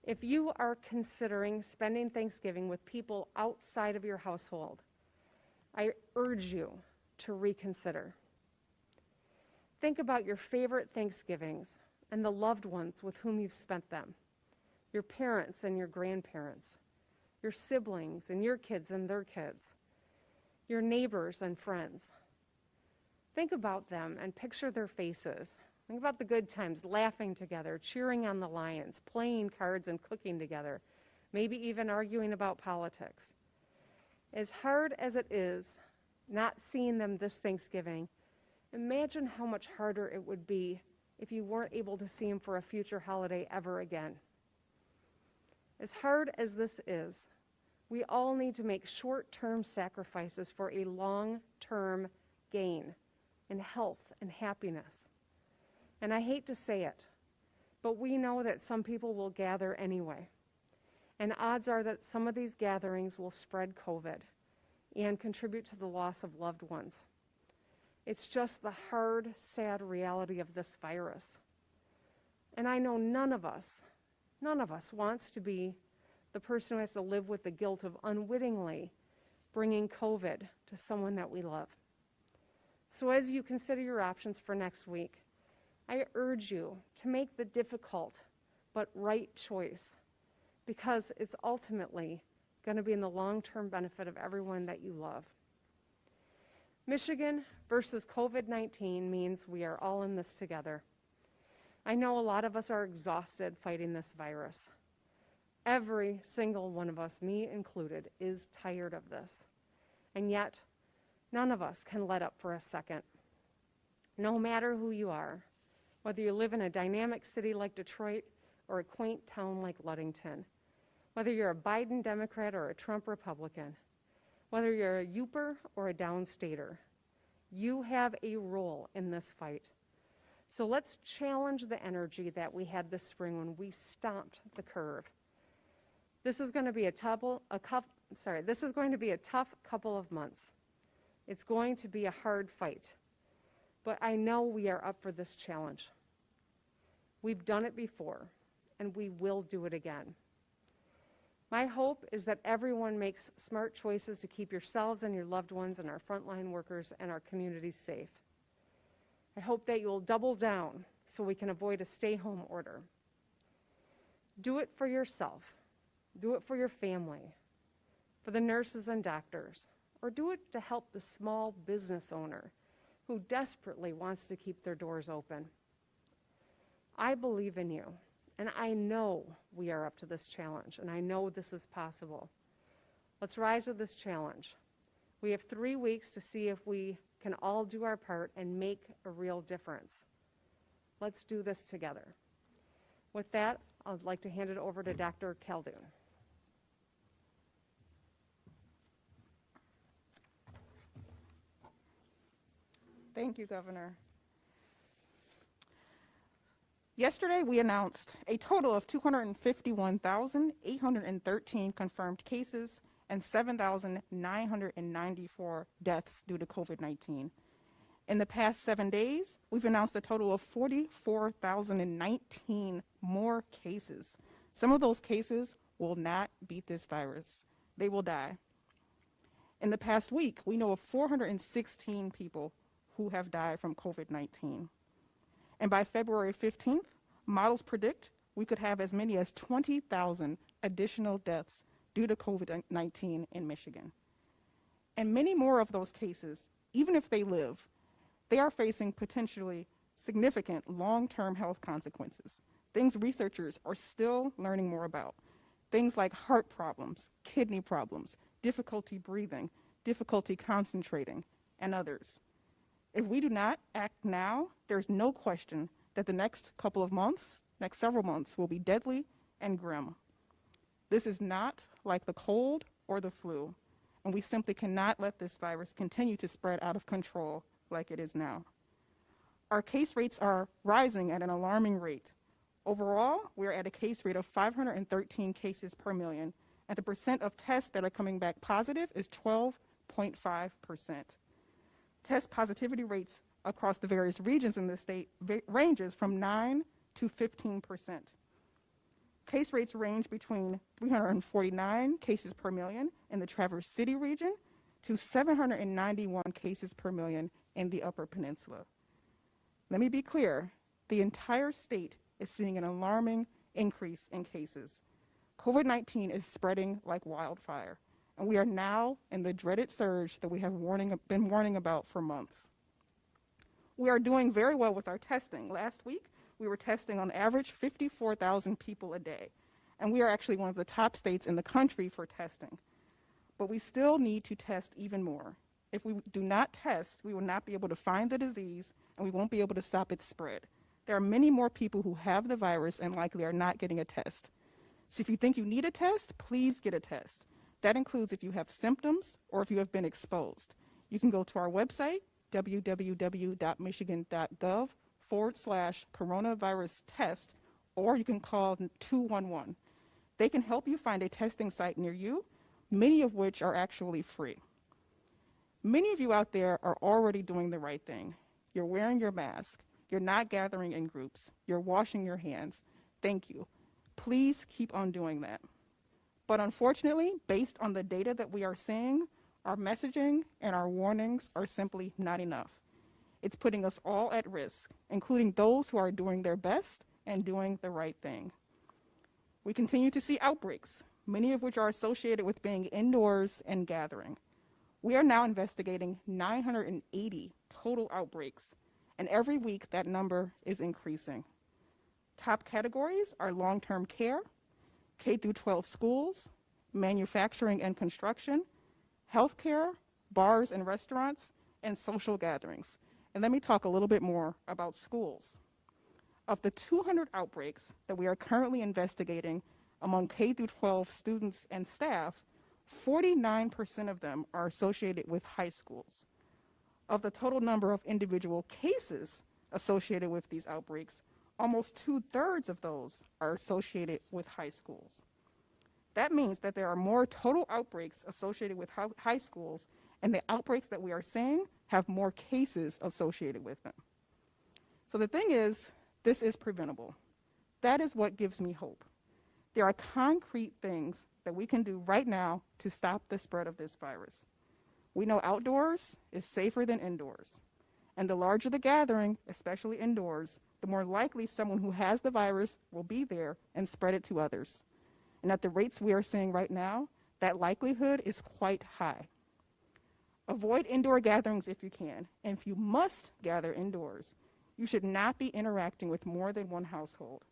[SPEAKER 21] If you are considering spending Thanksgiving with people outside of your household, I urge you to reconsider. Think about your favorite Thanksgivings and the loved ones with whom you've spent them, your parents and your grandparents, your siblings and your kids and their kids, your neighbors and friends. Think about them and picture their faces. Think about the good times, laughing together, cheering on the Lions, playing cards and cooking together, maybe even arguing about politics. As hard as it is not seeing them this Thanksgiving, imagine how much harder it would be if you weren't able to see them for a future holiday ever again. As hard as this is, we all need to make short-term sacrifices for a long-term gain in health and happiness. And I hate to say it, but we know that some people will gather anyway. And odds are that some of these gatherings will spread COVID and contribute to the loss of loved ones. It's just the hard, sad reality of this virus. And I know none of us wants to be the person who has to live with the guilt of unwittingly bringing COVID to someone that we love. So as you consider your options for next week, I urge you to make the difficult but right choice, because it's ultimately going to be in the long-term benefit of everyone that you love. Michigan versus COVID-19 means we are all in this together. I know a lot of us are exhausted fighting this virus. Every single one of us, me included, is tired of this. And yet, none of us can let up for a second. No matter who you are, whether you live in a dynamic city like Detroit or a quaint town like Ludington, whether you're a Biden Democrat or a Trump Republican, whether you're a Yooper or a downstater, you have a role in this fight. So let's challenge the energy that we had this spring when we stomped the curve. This is going to be a tough couple of months. It's going to be a hard fight, but I know we are up for this challenge. We've done it before, and we will do it again. My hope is that everyone makes smart choices to keep yourselves and your loved ones and our frontline workers and our communities safe. I hope that you'll double down so we can avoid a stay-home order. Do it for yourself. Do it for your family, for the nurses and doctors, or do it to help the small business owner who desperately wants to keep their doors open. I believe in you, and I know we are up to this challenge, and I know this is possible. Let's rise to this challenge. We have 3 weeks to see if we can all do our part and make a real difference. Let's do this together. With that, I'd like to hand it over to Dr. Khaldun.
[SPEAKER 4] Thank you, Governor. Yesterday, we announced a total of 251,813 confirmed cases and 7,994 deaths due to COVID-19. In the past 7 days, we've announced a total of 44,019 more cases. Some of those cases will not beat this virus. They will die. In the past week, we know of 416 people who have died from COVID-19. And by February 15th, models predict we could have as many as 20,000 additional deaths due to COVID-19 in Michigan. And many more of those cases, even if they live, they are facing potentially significant long-term health consequences, things researchers are still learning more about. Things like heart problems, kidney problems, difficulty breathing, difficulty concentrating, and others. If we do not act now, there's no question that the next several months will be deadly and grim. This is not like the cold or the flu. and we simply cannot let this virus continue to spread out of control like it is now. Our case rates are rising at an alarming rate. Overall, we're at a case rate of 513 cases per million, and the percent of tests that are coming back positive is 12.5%. Test positivity rates across the various regions in the state ranges from 9 to 15%. Case rates range between 349 cases per million in the Traverse City region to 791 cases per million in the Upper Peninsula. Let me be clear, the entire state is seeing an alarming increase in cases. COVID-19 is spreading like wildfire, and we are now in the dreaded surge that we have been warning about for months. We are doing very well with our testing. Last week, we were testing on average 54,000 people a day, and we are actually one of the top states in the country for testing. But we still need to test even more. If we do not test, we will not be able to find the disease, and we won't be able to stop its spread. There are many more people who have the virus and likely are not getting a test. So if you think you need a test, please get a test. That includes if you have symptoms or if you have been exposed. You can go to our website, www.michigan.gov/coronavirus test, or you can call 211. They can help you find a testing site near you, many of which are actually free. Many of you out there are already doing the right thing. You're wearing your mask. You're not gathering in groups. You're washing your hands. Thank you. Please keep on doing that. But unfortunately, based on the data that we are seeing, our messaging and our warnings are simply not enough. It's putting us all at risk, including those who are doing their best and doing the right thing. We continue to see outbreaks, many of which are associated with being indoors and gathering. We are now investigating 980 total outbreaks, and every week that number is increasing. Top categories are long-term care, K-12 schools, manufacturing and construction, healthcare, bars and restaurants, and social gatherings. And let me talk a little bit more about schools. Of the 200 outbreaks that we are currently investigating among K-12 students and staff, 49% of them are associated with high schools. Of the total number of individual cases associated with these outbreaks, almost 2/3 of those are associated with high schools. That means that there are more total outbreaks associated with high schools, and the outbreaks that we are seeing have more cases associated with them. So the thing is, this is preventable. That is what gives me hope. There are concrete things that we can do right now to stop the spread of this virus. We know outdoors is safer than indoors. And the larger the gathering, especially indoors, the more likely someone who has the virus will be there and spread it to others. And at the rates we are seeing right now, that likelihood is quite high. Avoid indoor gatherings if you can, and if you must gather indoors, you should not be interacting with more than one household.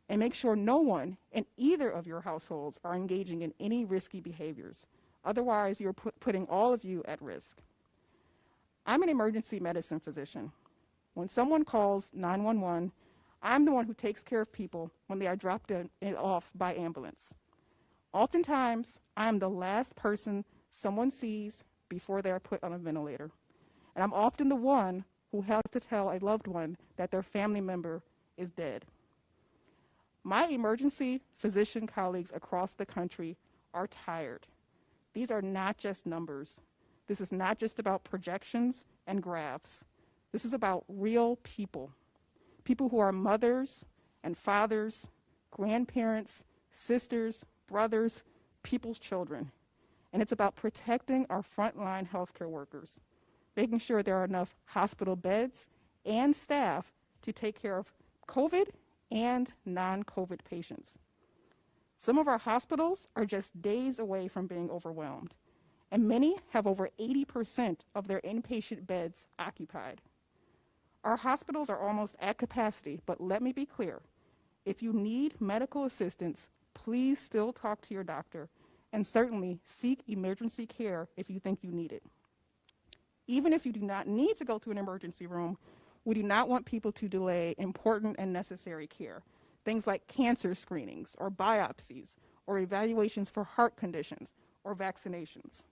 [SPEAKER 4] And make sure no one in either of your households are engaging in any risky behaviors. Otherwise, you're putting all of you at risk. I'm an emergency medicine physician. When someone calls 911, I'm the one who takes care of people when they are dropped off by ambulance. Oftentimes, I am the last person someone sees before they are put on a ventilator. And I'm often the one who has to tell a loved one that their family member is dead. My emergency physician colleagues across the country are tired. These are not just numbers. This is not just about projections and graphs. This is about real people. People who are mothers and fathers, grandparents, sisters, brothers, people's children. And it's about protecting our frontline healthcare workers, making sure there are enough hospital beds and staff to take care of COVID and non-COVID patients. Some of our hospitals are just days away from being overwhelmed, and many have over 80% of their inpatient beds occupied. Our hospitals are almost at capacity, but let me be clear. If you need medical assistance, please still talk to your doctor, and certainly seek emergency care if you think you need it. Even if you do not need to go to an emergency room, we do not want people to delay important and necessary care, things like cancer screenings or biopsies or evaluations for heart conditions or vaccinations.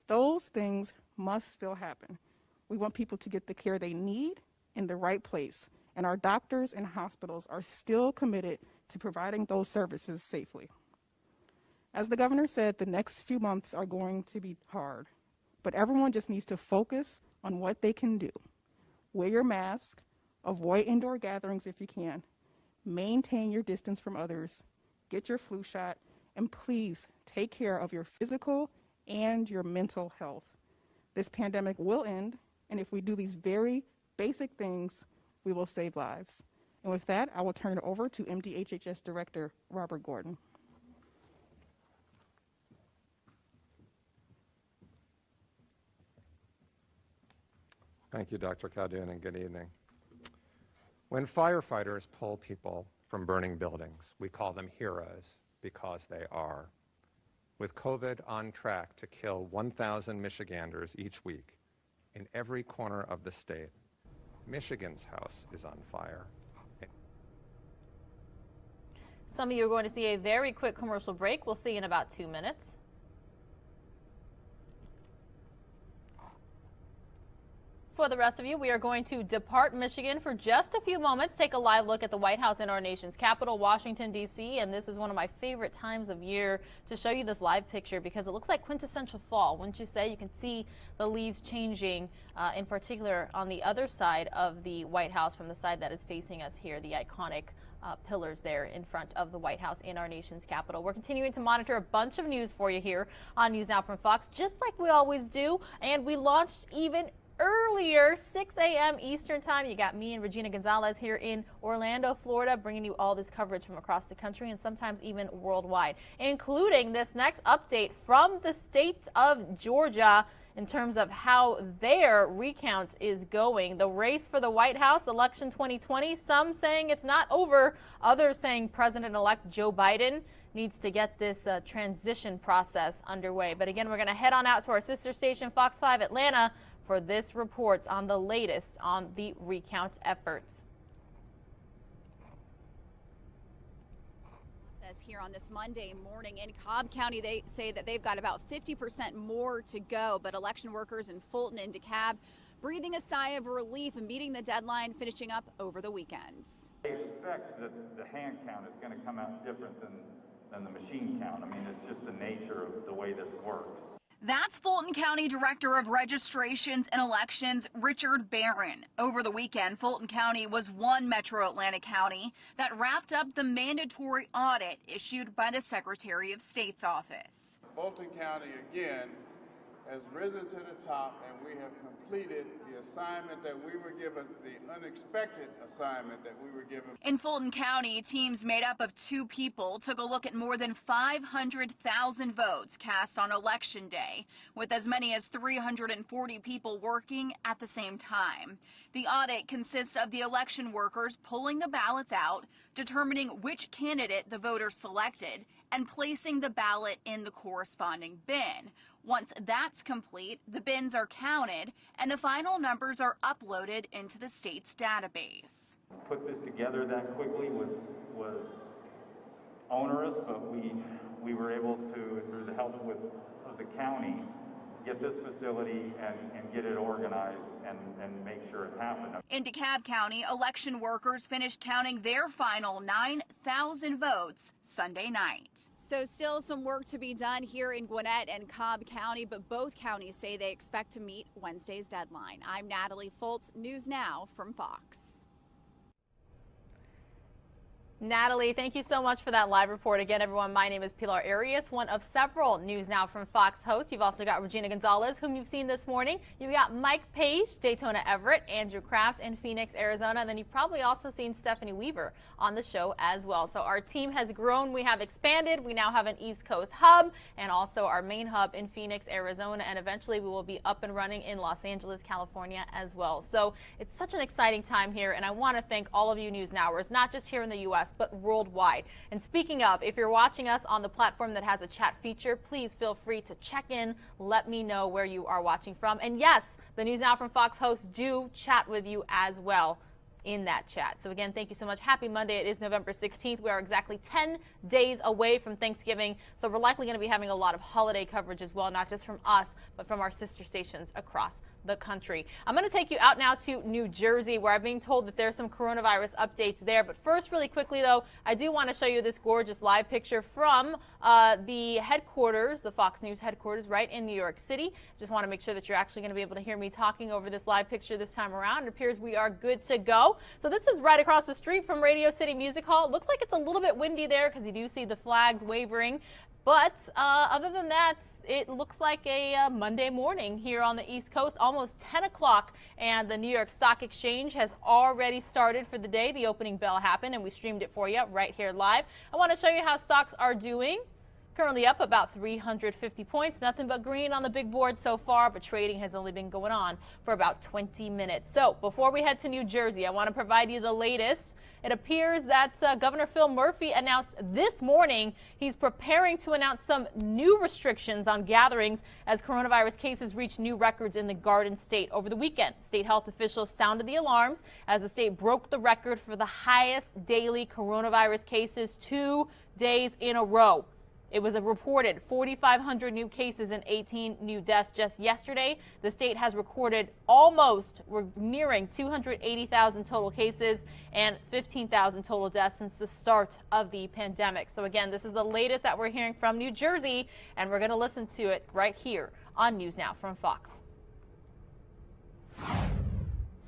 [SPEAKER 4] Those things must still happen. We want people to get the care they need in the right place, and our doctors and hospitals are still committed to providing those services safely. As the governor said, the next few months are going to be hard, but everyone just needs to focus on what they can do. Wear your mask, avoid indoor gatherings if you can, maintain your distance from others, get your flu shot, and please take care of your physical and your mental health. This pandemic will end, and if we do these very basic things, we will save lives. And with that, I will turn it over to MDHHS Director Robert Gordon.
[SPEAKER 11] Thank you, Dr. Khaldun, and good evening. When firefighters pull people from burning buildings, we call them heroes because they are. With COVID on track to kill 1,000 Michiganders each week in every corner of the state, Michigan's house is on fire.
[SPEAKER 3] Some of you are going to see a very quick commercial break. We'll see you in about 2 minutes. For the rest of you, we are going to depart Michigan for just a few moments, take a live look at the White House in our nation's capital, Washington, D.C., and this is one of my favorite times of year to show you this live picture because it looks like quintessential fall, wouldn't you say? You can see the leaves changing, in particular on the other side of the White House from the side that is facing us here, the iconic pillars there in front of the White House in our nation's capital. We're continuing to monitor a bunch of news for you here on News Now from Fox, just like we always do, and we launched even earlier, 6 a.m. Eastern time. You got me and Regina Gonzalez here in Orlando, Florida, bringing you all this coverage from across the country and sometimes even worldwide, including this next update from the state of Georgia in terms of how their recount is going. The race for the White House, election 2020, some saying it's not over, others saying President-elect Joe Biden needs to get this transition process underway. But again, we're going to head on out to our sister station, Fox 5 Atlanta, for this report on the latest on the recount efforts.
[SPEAKER 18] Here on this Monday morning in Cobb County, they say that they've got about 50% more to go, but election workers in Fulton and DeKalb breathing a sigh of relief and meeting the deadline, finishing up over the weekends.
[SPEAKER 20] I expect that the hand count is going to come out different than the machine count. I mean, it's just the nature of the way this works.
[SPEAKER 18] That's Fulton County Director of Registrations and Elections, Richard Barron. Over the weekend, Fulton County was one metro Atlanta county that wrapped up the mandatory audit issued by the Secretary of State's office.
[SPEAKER 24] Fulton County, again, has risen to the top, and we have completed the assignment that we were given, the unexpected assignment that we were given.
[SPEAKER 18] In Fulton County, teams made up of 2 people took a look at more than 500,000 votes cast on Election Day, with as many as 340 people working at the same time. The audit consists of the election workers pulling the ballots out, determining which candidate the voters selected, and placing the ballot in the corresponding bin. Once that's complete, the bins are counted and the final numbers are uploaded into the state's database.
[SPEAKER 20] Put this together that quickly was onerous, but we were able to, through the help of the county, get this facility and get it organized and make sure it happened.
[SPEAKER 18] In DeKalb County, election workers finished counting their final 9,000 votes Sunday night. So still some work to be done here in Gwinnett and Cobb County, but both counties say they expect to meet Wednesday's deadline. I'm Natalie Foltz, News Now from Fox.
[SPEAKER 3] Natalie, thank you so much for that live report. Again, everyone, my name is Pilar Arias, one of several News Now from Fox hosts. You've also got Regina Gonzalez, whom you've seen this morning. You've got Mike Page, Daytona Everett, Andrew Kraft in Phoenix, Arizona. And then you've probably also seen Stephanie Weaver on the show as well. So our team has grown. We have expanded. We now have an East Coast hub and also our main hub in Phoenix, Arizona. And eventually we will be up and running in Los Angeles, California as well. So it's such an exciting time here. And I want to thank all of you News Nowers, not just here in the U.S., but worldwide. And speaking of, if you're watching us on the platform that has a chat feature, please feel free to check in. Let me know where you are watching from. And yes, the News Now from Fox hosts do chat with you as well. in that chat. So again, thank you so much. Happy Monday. It is November 16th. We are exactly 10 days away from Thanksgiving. So we're likely going to be having a lot of holiday coverage as well, not just from us, but from our sister stations across the country. I'm going to take you out now to New Jersey, where I'm being told that there's some coronavirus updates there. But first, really quickly, though, I do want to show you this gorgeous live picture from the headquarters, the Fox News headquarters, right in New York City. Just want to make sure that you're actually going to be able to hear me talking over this live picture this time around. It appears we are good to go. So this is right across the street from Radio City Music Hall. It looks like it's a little bit windy there because you do see the flags wavering. But other than that, it looks like a Monday morning here on the East Coast, almost 10 o'clock, and the New York Stock Exchange has already started for the day. The opening bell happened, and we streamed it for you right here live. I want to show you how stocks are doing. Currently up about 350 points, nothing but green on the big board so far, but trading has only been going on for about 20 minutes. So before we head to New Jersey, I want to provide you the latest. It appears that Governor Phil Murphy announced this morning he's preparing to announce some new restrictions on gatherings as coronavirus cases reach new records in the Garden State over the weekend. State health officials sounded the alarms as the state broke the record for the highest daily coronavirus cases 2 days in a row. It was a reported 4,500 new cases and 18 new deaths just yesterday. The state has recorded we're nearing 280,000 total cases and 15,000 total deaths since the start of the pandemic. So again, this is the latest that we're hearing from New Jersey, and we're going to listen to it right here on News Now from Fox.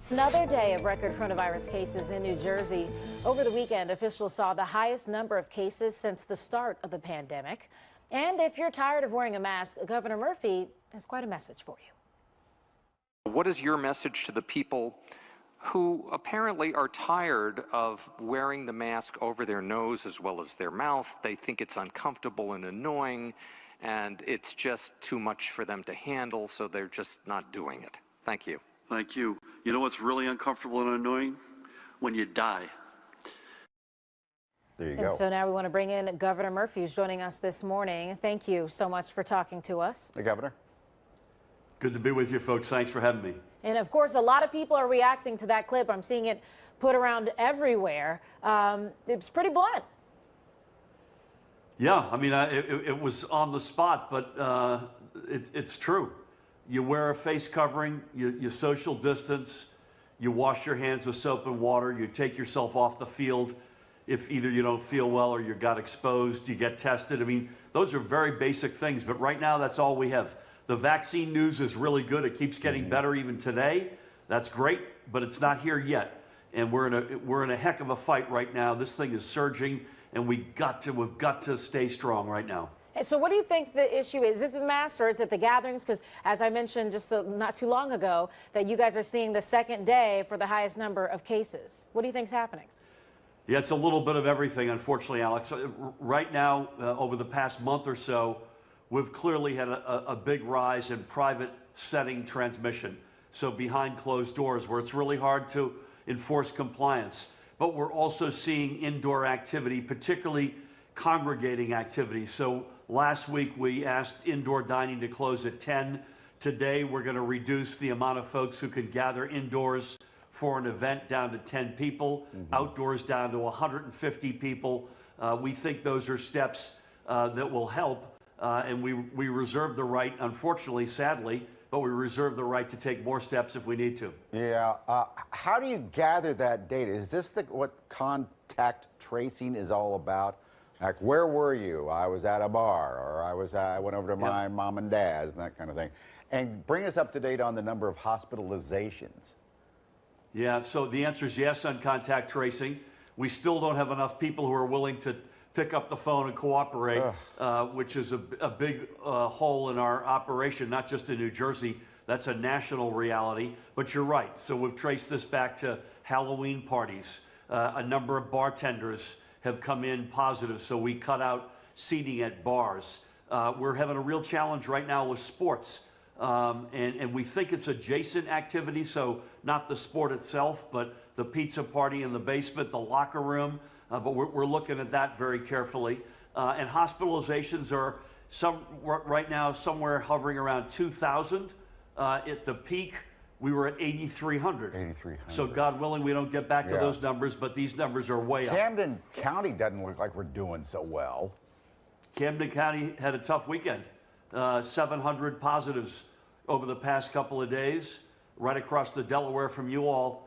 [SPEAKER 1] Another day of record coronavirus cases in New Jersey. Over the weekend, officials saw the highest number of cases since the start of the pandemic. And if you're tired of wearing a mask, Governor Murphy has quite a message for you.
[SPEAKER 11] What is your message to the people who apparently are tired of wearing the mask over their nose as well as their mouth? They think it's uncomfortable and annoying, and it's just too much for them to handle, so they're just not doing it. Thank you.
[SPEAKER 6] Thank you. You know what's really uncomfortable and annoying? When you die.
[SPEAKER 1] There you go. So now we want to bring in Governor Murphy, who's joining us this morning. Thank you so much for talking to us.
[SPEAKER 11] The Governor.
[SPEAKER 6] Good to be with you, folks. Thanks for having me.
[SPEAKER 1] And of course, a lot of people are reacting to that clip. I'm seeing it put around everywhere. It's pretty blunt.
[SPEAKER 6] Yeah, I mean, it was on the spot, but it's true. You wear a face covering, you social distance, you wash your hands with soap and water, you take yourself off the field if either you don't feel well or you got exposed, you get tested. I mean, those are very basic things, but right now that's all we have. The vaccine news is really good. It keeps getting better even today. That's great, but it's not here yet. And we're in a heck of a fight right now. This thing is surging, and we've got to stay strong right now.
[SPEAKER 1] So what do you think the issue is? Is it the masks or is it the gatherings? Because as I mentioned just not too long ago, that you guys are seeing the second day for the highest number of cases. What do you think is happening?
[SPEAKER 6] Yeah, it's a little bit of everything, unfortunately, Alex. Right now, over the past month or so, we've clearly had a big rise in private setting transmission. So behind closed doors, where it's really hard to enforce compliance. But we're also seeing indoor activity, particularly congregating activity. So last week we asked indoor dining to close at 10. Today we're going to reduce the amount of folks who can gather indoors for an event down to 10 people, outdoors down to 150 people. We think those are steps that will help, and we reserve the right, unfortunately, sadly, but we reserve the right to take more steps if we need to.
[SPEAKER 9] Yeah. How do you gather that data? Is this what contact tracing is all about? Like, where were you? I was at a bar, or I went over to my mom and dad's, and that kind of thing. And bring us up to date on the number of hospitalizations.
[SPEAKER 6] Yeah, so the answer is yes on contact tracing. We still don't have enough people who are willing to pick up the phone and cooperate, which is a big hole in our operation, not just in New Jersey. That's a national reality. But you're right. So we've traced this back to Halloween parties. A number of bartenders have come in positive, so we cut out seating at bars. We're having a real challenge right now with sports. And we think it's adjacent activity, so not the sport itself, but the pizza party in the basement, the locker room. But we're looking at that very carefully. And hospitalizations are right now somewhere hovering around 2,000. At the peak, we were at 8,300.
[SPEAKER 9] 8,300.
[SPEAKER 6] So God willing, we don't get back to
[SPEAKER 9] Yeah.
[SPEAKER 6] those numbers, but these numbers are way up.
[SPEAKER 9] Camden County doesn't look like we're doing so well.
[SPEAKER 6] Camden County had a tough weekend. 700 positives over the past couple of days, right across the Delaware from you all.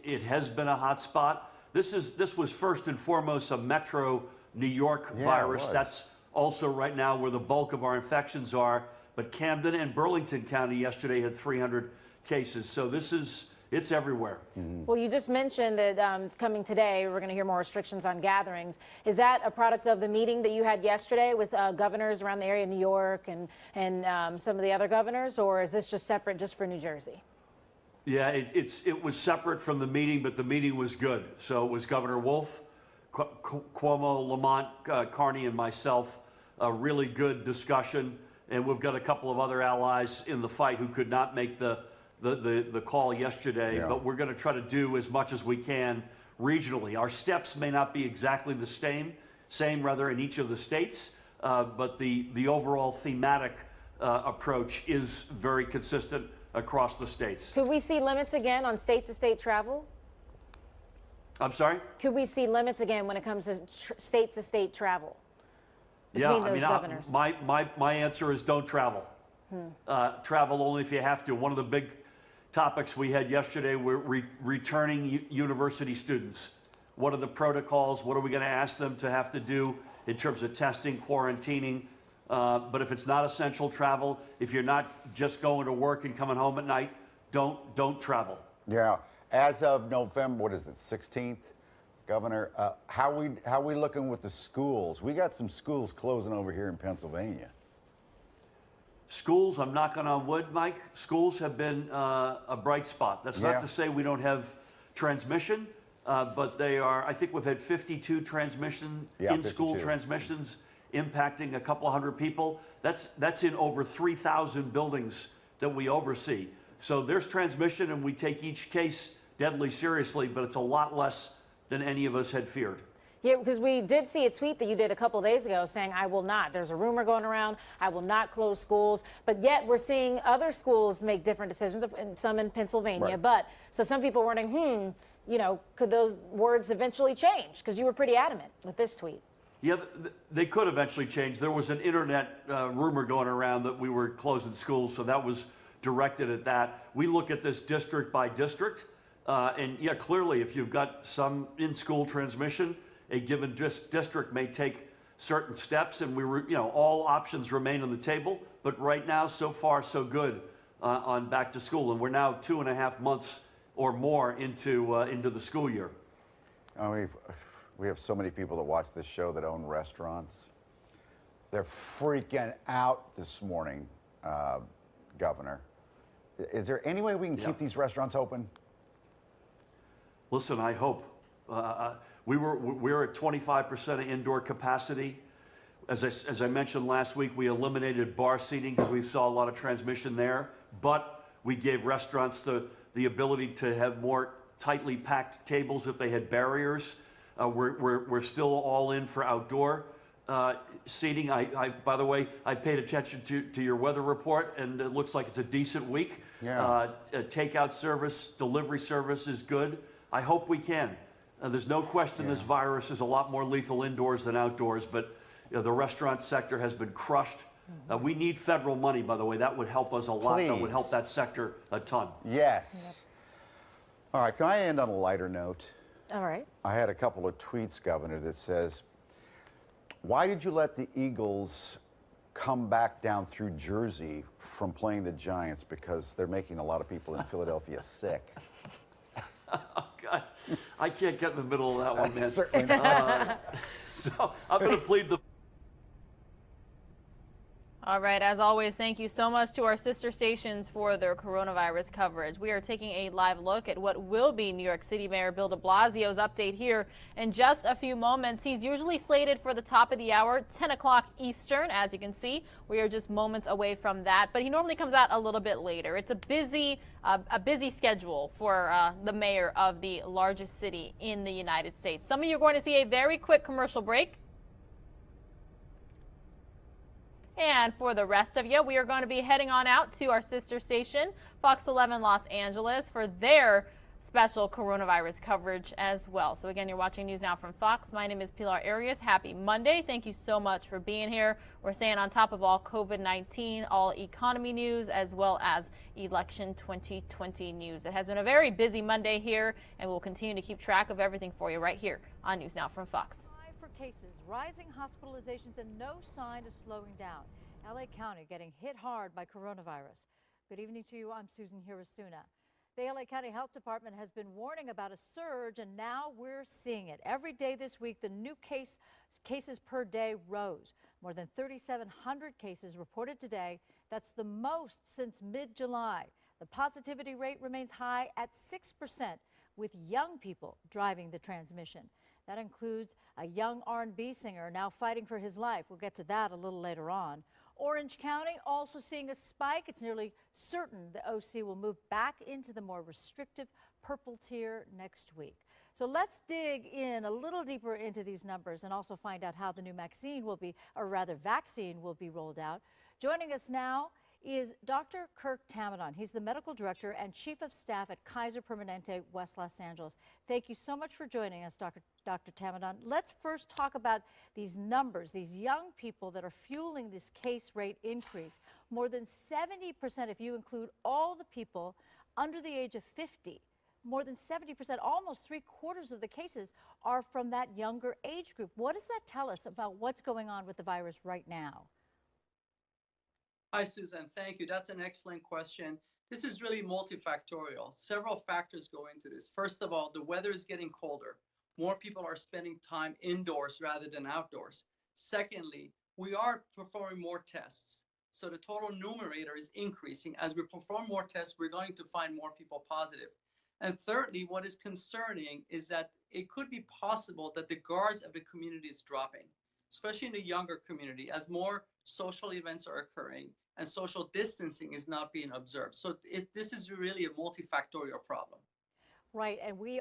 [SPEAKER 6] It has been a hot spot. This was first and foremost a metro New York virus. That's also right now where the bulk of our infections are. But Camden and Burlington County yesterday had 300 cases. So it's everywhere.
[SPEAKER 1] Well, you just mentioned that coming today, we're going to hear more restrictions on gatherings. Is that a product of the meeting that you had yesterday with governors around the area, New York and some of the other governors, or is this just separate just for New Jersey?
[SPEAKER 6] Yeah, it was separate from the meeting, but the meeting was good. So it was Governor Wolf, Cuomo, Lamont, Carney, and myself. A really good discussion. And we've got a couple of other allies in the fight who could not make the call yesterday, but we're going to try to do as much as we can regionally. Our steps may not be exactly the same rather in each of the states, but the overall thematic approach is very consistent across the states.
[SPEAKER 1] Could we see limits again on state-to-state travel?
[SPEAKER 6] I'm sorry?
[SPEAKER 1] Could we see limits again when it comes to state-to-state travel?
[SPEAKER 6] Yeah,
[SPEAKER 1] Between those governors?
[SPEAKER 6] my answer is don't travel. Travel only if you have to. One of the big topics we had yesterday were returning university students. What are the protocols? What are we going to ask them to have to do in terms of testing, quarantining? But if it's not essential travel, if you're not just going to work and coming home at night, don't travel.
[SPEAKER 9] Yeah. As of November, what is it, 16th, Governor, how we looking with the schools? We got some schools closing over here in Pennsylvania.
[SPEAKER 6] Schools, I'm knocking on wood, Mike. Schools have been a bright spot. That's not to say we don't have transmission, but they are, I think we've had 52 in-school transmissions impacting a couple hundred people. That's in over 3,000 buildings that we oversee. So there's transmission, and we take each case deadly seriously, but it's a lot less than any of us had feared.
[SPEAKER 1] Yeah, because we did see a tweet that you did a couple days ago saying, I will not. There's a rumor going around, I will not close schools. But yet we're seeing other schools make different decisions, and some in Pennsylvania.
[SPEAKER 9] Right.
[SPEAKER 1] But so some people were wondering, could those words eventually change? Because you were pretty adamant with this tweet.
[SPEAKER 6] Yeah, they could eventually change. There was an internet rumor going around that we were closing schools, so that was directed at that. We look at this district by district, and yeah, clearly if you've got some in-school transmission, a given district may take certain steps, and all options remain on the table. But right now, so far, so good on back to school, and we're now 2.5 months or more into the school year.
[SPEAKER 9] We have so many people that watch this show that own restaurants. They're freaking out this morning, Governor. Is there any way we can keep these restaurants open?
[SPEAKER 6] Listen, I hope. We're at 25% of indoor capacity. As I mentioned last week, we eliminated bar seating because we saw a lot of transmission there. But we gave restaurants the ability to have more tightly packed tables if they had barriers. We're still all in for outdoor seating. By the way, I paid attention to your weather report, and it looks like it's a decent week.
[SPEAKER 9] Yeah.
[SPEAKER 6] Takeout service, delivery service is good. I hope we can. There's no question this virus is a lot more lethal indoors than outdoors, but the restaurant sector has been crushed. We need federal money, by the way. That would help us a lot. That would help that sector a ton.
[SPEAKER 9] Yes. All right, can I end on a lighter note?
[SPEAKER 1] All right.
[SPEAKER 9] I had a couple of tweets, Governor, that says, why did you let the Eagles come back down through Jersey from playing the Giants? Because they're making a lot of people in Philadelphia sick.
[SPEAKER 6] Oh, God. I can't get in the middle of that one, man.
[SPEAKER 9] Certainly not.
[SPEAKER 6] So I'm going to plead the...
[SPEAKER 3] All right, as always, thank you so much to our sister stations for their coronavirus coverage. We are taking a live look at what will be New York City Mayor Bill de Blasio's update here in just a few moments. He's usually slated for the top of the hour, 10 o'clock Eastern. As you can see, we are just moments away from that, but he normally comes out a little bit later. It's a busy schedule for the mayor of the largest city in the United States. Some of you are going to see a very quick commercial break. And for the rest of you, we are going to be heading on out to our sister station, Fox 11 Los Angeles, for their special coronavirus coverage as well. So again, you're watching News Now from Fox. My name is Pilar Arias. Happy Monday. Thank you so much for being here. We're staying on top of all COVID-19, all economy news, as well as election 2020 news. It has been a very busy Monday here, and we'll continue to keep track of everything for you right here on News Now from Fox.
[SPEAKER 5] For cases, rising hospitalizations, and no sign of slowing down. LA County getting hit hard by coronavirus. Good evening to you. I'm Susan Hirasuna. The LA County Health Department has been warning about a surge, and now we're seeing it. Every day this week, the new cases per day rose. More than 3,700 cases reported today. That's the most since mid-July. The positivity rate remains high at 6%, with young people driving the transmission. That includes a young R&B singer now fighting for his life. We'll get to that a little later on. Orange County also seeing a spike. It's nearly certain the OC will move back into the more restrictive purple tier next week. So let's dig in a little deeper into these numbers and also find out how the new vaccine will be rolled out. Joining us now is Dr. Kirk Tamadon. He's the medical director and chief of staff at Kaiser Permanente, West Los Angeles. Thank you so much for joining us, Dr. Tamadon. Let's first talk about these numbers, these young people that are fueling this case rate increase. More than 70%, if you include all the people under the age of 50, more than 70%, almost 3/4 of the cases are from that younger age group. What does that tell us about what's going on with the virus right now?
[SPEAKER 7] Hi, Susan. Thank you. That's an excellent question. This is really multifactorial. Several factors go into this. First of all, the weather is getting colder. More people are spending time indoors rather than outdoors. Secondly, we are performing more tests. So the total numerator is increasing. As we perform more tests, we're going to find more people positive. And thirdly, what is concerning is that it could be possible that the guards of the community is dropping, especially in the younger community, as more social events are occurring and social distancing is not being observed. So this is really a multifactorial problem.
[SPEAKER 5] Right, and we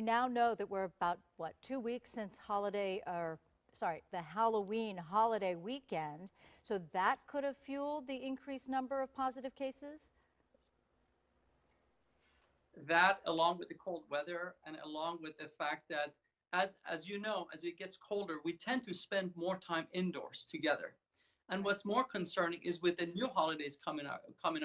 [SPEAKER 5] now know that we're about, 2 weeks since the Halloween holiday weekend. So that could have fueled the increased number of positive cases?
[SPEAKER 7] That, along with the cold weather and along with the fact that as you know, as it gets colder, we tend to spend more time indoors together. And what's more concerning is with the new holidays coming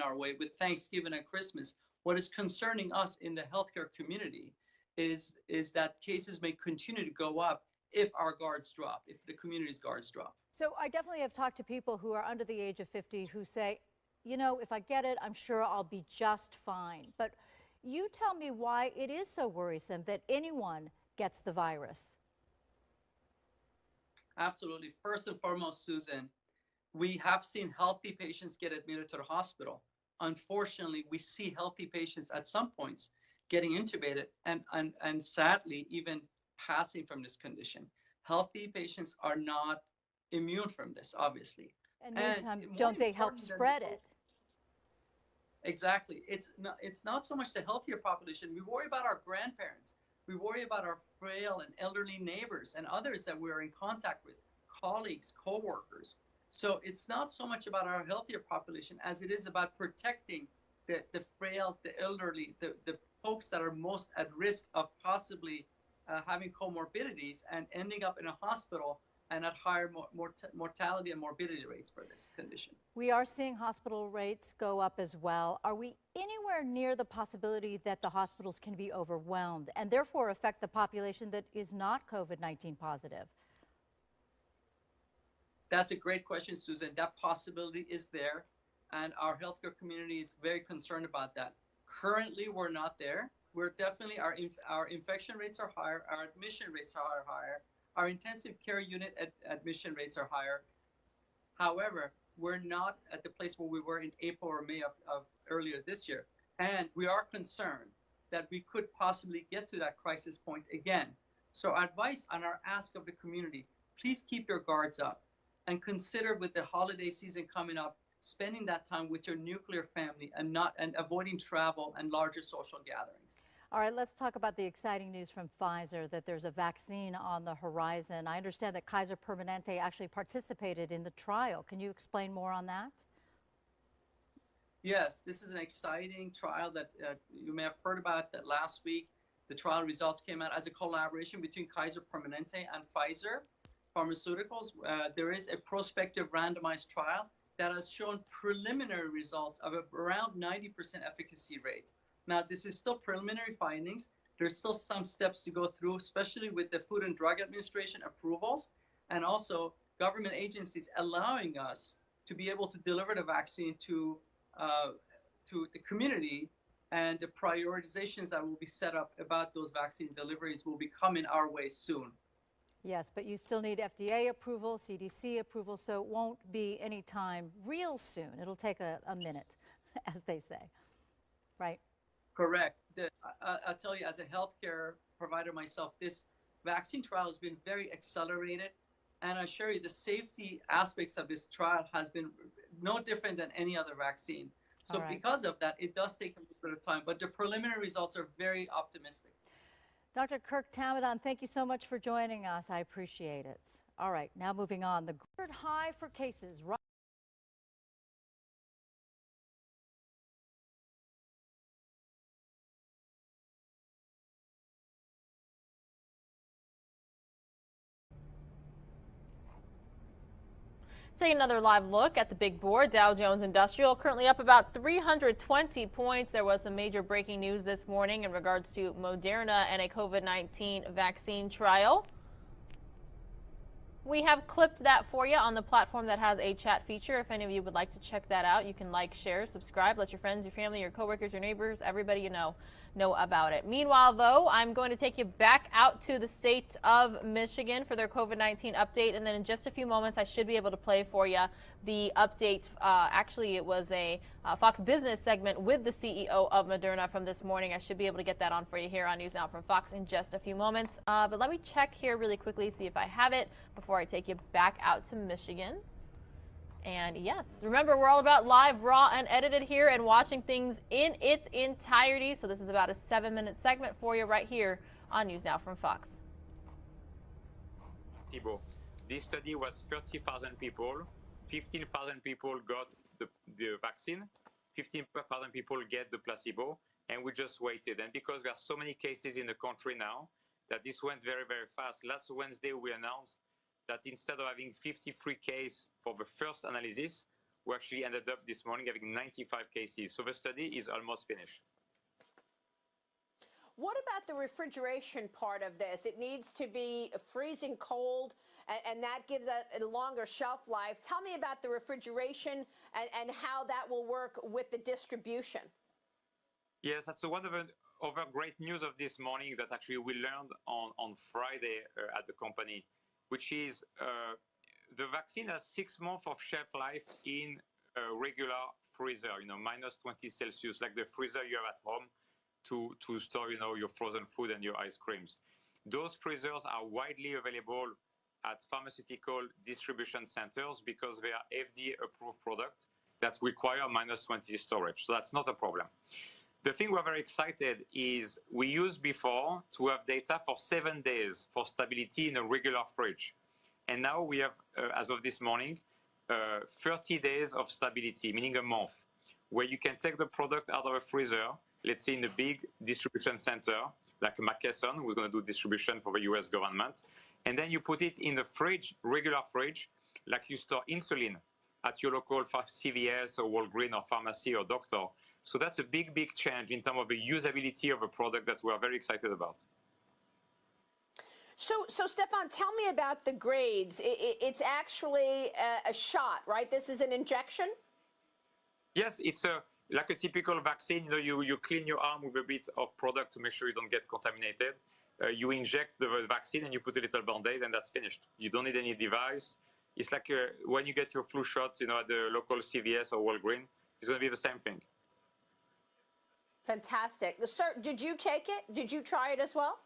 [SPEAKER 7] our way, with Thanksgiving and Christmas, what is concerning us in the healthcare community is that cases may continue to go up if our guards drop, if the community's guards drop.
[SPEAKER 5] So I definitely have talked to people who are under the age of 50 who say, you know, if I get it, I'm sure I'll be just fine. But you tell me why it is so worrisome that anyone gets the virus.
[SPEAKER 7] Absolutely. First and foremost, Susan, we have seen healthy patients get admitted to the hospital. Unfortunately, we see healthy patients at some points getting intubated and sadly even passing from this condition. Healthy patients are not immune from this, obviously.
[SPEAKER 5] And meantime, don't they help spread it?
[SPEAKER 7] Exactly. It's not so much the healthier population. We worry about our grandparents. We worry about our frail and elderly neighbors and others that we're in contact with, colleagues, co-workers. So it's not so much about our healthier population as it is about protecting the frail, the elderly, the folks that are most at risk of possibly having comorbidities and ending up in a hospital and at higher mortality and morbidity rates for this condition.
[SPEAKER 5] We are seeing hospital rates go up as well. Are we anywhere near the possibility that the hospitals can be overwhelmed and therefore affect the population that is not COVID-19 positive?
[SPEAKER 7] That's a great question, Susan. That possibility is there, and our healthcare community is very concerned about that. Currently, we're not there. We're definitely, our infection rates are higher, our admission rates are higher, our intensive care unit admission rates are higher. However, we're not at the place where we were in April or May of earlier this year. And we are concerned that we could possibly get to that crisis point again. So our advice and our ask of the community, please keep your guards up and consider, with the holiday season coming up, spending that time with your nuclear family and avoiding travel and larger social gatherings.
[SPEAKER 5] All right, let's talk about the exciting news from Pfizer that there's a vaccine on the horizon. I understand that Kaiser Permanente actually participated in the trial. Can you explain more on that?
[SPEAKER 7] Yes, this is an exciting trial that you may have heard about that last week. The trial results came out as a collaboration between Kaiser Permanente and Pfizer Pharmaceuticals. There is a prospective randomized trial that has shown preliminary results of around 90% efficacy rate. Now, this is still preliminary findings. There's still some steps to go through, especially with the Food and Drug Administration approvals, and also government agencies allowing us to be able to deliver the vaccine to the community, and the prioritizations that will be set up about those vaccine deliveries will be coming our way soon.
[SPEAKER 5] Yes, but you still need FDA approval, CDC approval, so it won't be any time real soon. It'll take a minute, as they say, right?
[SPEAKER 7] Correct. I'll tell you, as a healthcare provider myself, this vaccine trial has been very accelerated. And I assure you, the safety aspects of this trial has been no different than any other vaccine. So because of that, it does take a little bit of time, but the preliminary results are very optimistic.
[SPEAKER 5] Dr. Kirk Tamadan, thank you so much for joining us. I appreciate it. All right, now moving on. The record high for cases.
[SPEAKER 3] Take another live look at the big board. Dow Jones Industrial currently up about 320 points. There was some major breaking news this morning in regards to Moderna and a COVID-19 vaccine trial. We have clipped that for you on the platform that has a chat feature. If any of you would like to check that out, you can like, share, subscribe, let your friends, your family, your coworkers, your neighbors, everybody you know about it. Meanwhile, though, I'm going to take you back out to the state of Michigan for their COVID-19 update, and then in just a few moments, I should be able to play for you the update. Actually, it was a Fox Business segment with the CEO of Moderna from this morning. I should be able to get that on for you here on News Now from Fox in just a few moments. But let me check here really quickly, see if I have it before I take you back out to Michigan. And yes, remember, we're all about live, raw, and edited here and watching things in its entirety. So this is about a 7-minute segment for you right here on News Now from Fox.
[SPEAKER 12] Placebo. This study was 30,000 people. 15,000 people got the vaccine. 15,000 people get the placebo. And we just waited. And because there are so many cases in the country now, that this went very, very fast. Last Wednesday, we announced that instead of having 53 cases for the first analysis, we actually ended up this morning having 95 cases. So the study is almost finished.
[SPEAKER 14] What about the refrigeration part of this? It needs to be freezing cold, and that gives a longer shelf life. Tell me about the refrigeration and how that will work with the distribution.
[SPEAKER 12] Yes, that's one of the other great news of this morning that actually we learned on Friday at the company, which is the vaccine has 6 months of shelf life in a regular freezer, minus 20 Celsius, like the freezer you have at home to store, your frozen food and your ice creams. Those freezers are widely available at pharmaceutical distribution centers because they are FDA-approved products that require minus 20 storage. So that's not a problem. The thing we're very excited is we used before to have data for 7 days for stability in a regular fridge. And now we have, as of this morning, 30 days of stability, meaning a month, where you can take the product out of a freezer, let's say in a big distribution center, like McKesson, who's going to do distribution for the US government. And then you put it in the fridge, regular fridge, like you store insulin at your local CVS or Walgreens or pharmacy or doctor. So that's a big, big change in terms of the usability of a product that we are very excited about.
[SPEAKER 14] So Stefan, tell me about the grades. It's actually a shot, right? This is an injection?
[SPEAKER 12] Yes, it's like a typical vaccine. You clean your arm with a bit of product to make sure you don't get contaminated. You inject the vaccine and you put a little Band-Aid and that's finished. You don't need any device. It's like when you get your flu shot, at the local CVS or Walgreens, it's going to be the same thing.
[SPEAKER 14] Fantastic. Sir, did you take it? Did you try it as well?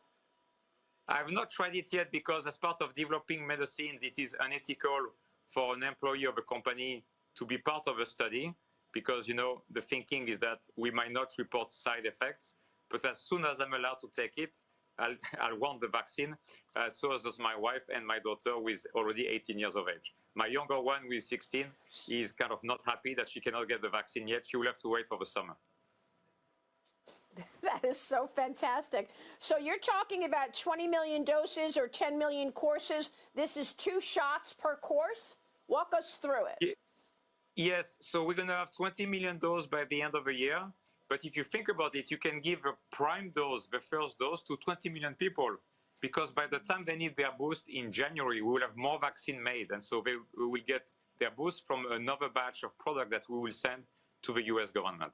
[SPEAKER 12] I have not tried it yet because as part of developing medicines, it is unethical for an employee of a company to be part of a study because, the thinking is that we might not report side effects. But as soon as I'm allowed to take it, I'll want the vaccine. So does my wife and my daughter, who is already 18 years of age. My younger one, who is 16, is kind of not happy that she cannot get the vaccine yet. She will have to wait for the summer.
[SPEAKER 14] That is so fantastic. So you're talking about 20 million doses or 10 million courses. This is 2 shots per course. Walk us through it.
[SPEAKER 12] Yes, so we're going to have 20 million doses by the end of the year. But if you think about it, you can give a prime dose, the first dose, to 20 million people. Because by the time they need their boost in January, we will have more vaccine made. And so they will get their boost from another batch of product that we will send to the US government.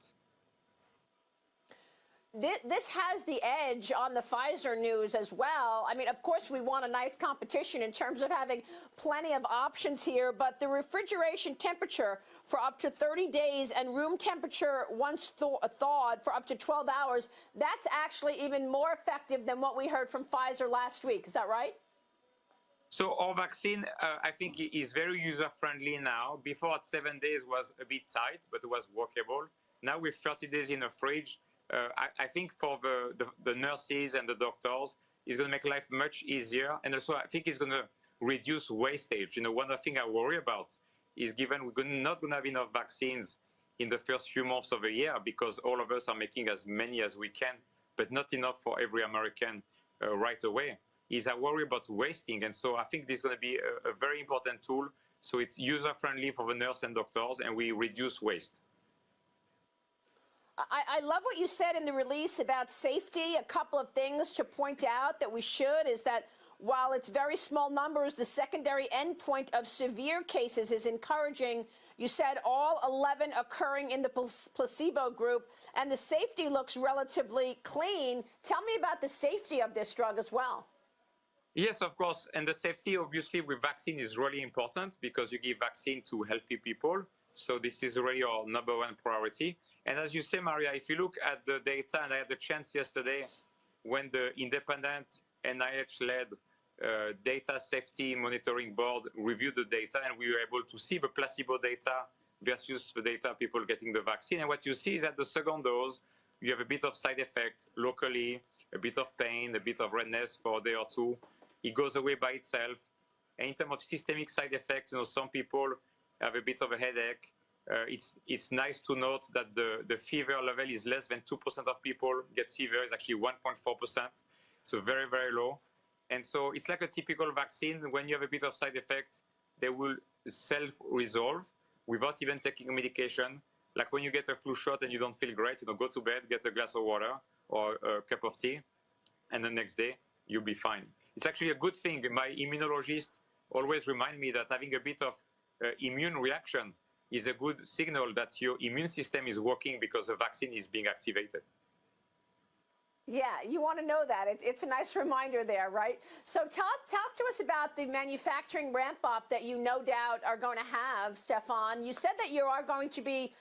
[SPEAKER 14] This has the edge on the Pfizer news as well. I mean, of course, we want a nice competition in terms of having plenty of options here, but the refrigeration temperature for up to 30 days and room temperature once thawed for up to 12 hours, that's actually even more effective than what we heard from Pfizer last week. Is that right?
[SPEAKER 12] So our vaccine, I think, is very user-friendly now. Before, at 7 days, was a bit tight, but it was workable. Now with 30 days in a fridge, I think for the nurses and the doctors, it's going to make life much easier. And also, I think it's going to reduce wastage. You know, one of the things I worry about is given we're not going to have enough vaccines in the first few months of the year because all of us are making as many as we can, but not enough for every American right away, is I worry about wasting. And so I think this is going to be a very important tool. So it's user-friendly for the nurse and doctors, and we reduce waste.
[SPEAKER 14] I love what you said in the release about safety. A couple of things to point out that we should is that while it's very small numbers, the secondary endpoint of severe cases is encouraging. You said all 11 occurring in the placebo group, and the safety looks relatively clean. Tell me about the safety of this drug as well.
[SPEAKER 12] Yes, of course. And the safety, obviously, with vaccine is really important because you give vaccine to healthy people. So this is really our #1 priority. And as you say, Maria, if you look at the data, and I had the chance yesterday when the independent NIH-led data safety monitoring board reviewed the data, and we were able to see the placebo data versus the data people getting the vaccine. And what you see is at the second dose, you have a bit of side effect locally, a bit of pain, a bit of redness for a day or two. It goes away by itself. And in terms of systemic side effects, you know, some people have a bit of a headache. It's nice to note that the fever level is less than 2% of people get fever. It's actually 1.4%, so very, very low. And so it's like a typical vaccine. When you have a bit of side effects, they will self-resolve without even taking a medication. Like when you get a flu shot and you don't feel great, you know, go to bed, get a glass of water or a cup of tea, and the next day you'll be fine. It's actually a good thing. My immunologist always remind me that having a bit of immune reaction is a good signal that your immune system is working because the vaccine is being activated.
[SPEAKER 14] Yeah, you want to know that. It's a nice reminder there, right? So talk to us about the manufacturing ramp up that you no doubt are going to have, Stefan. You said that you are going to be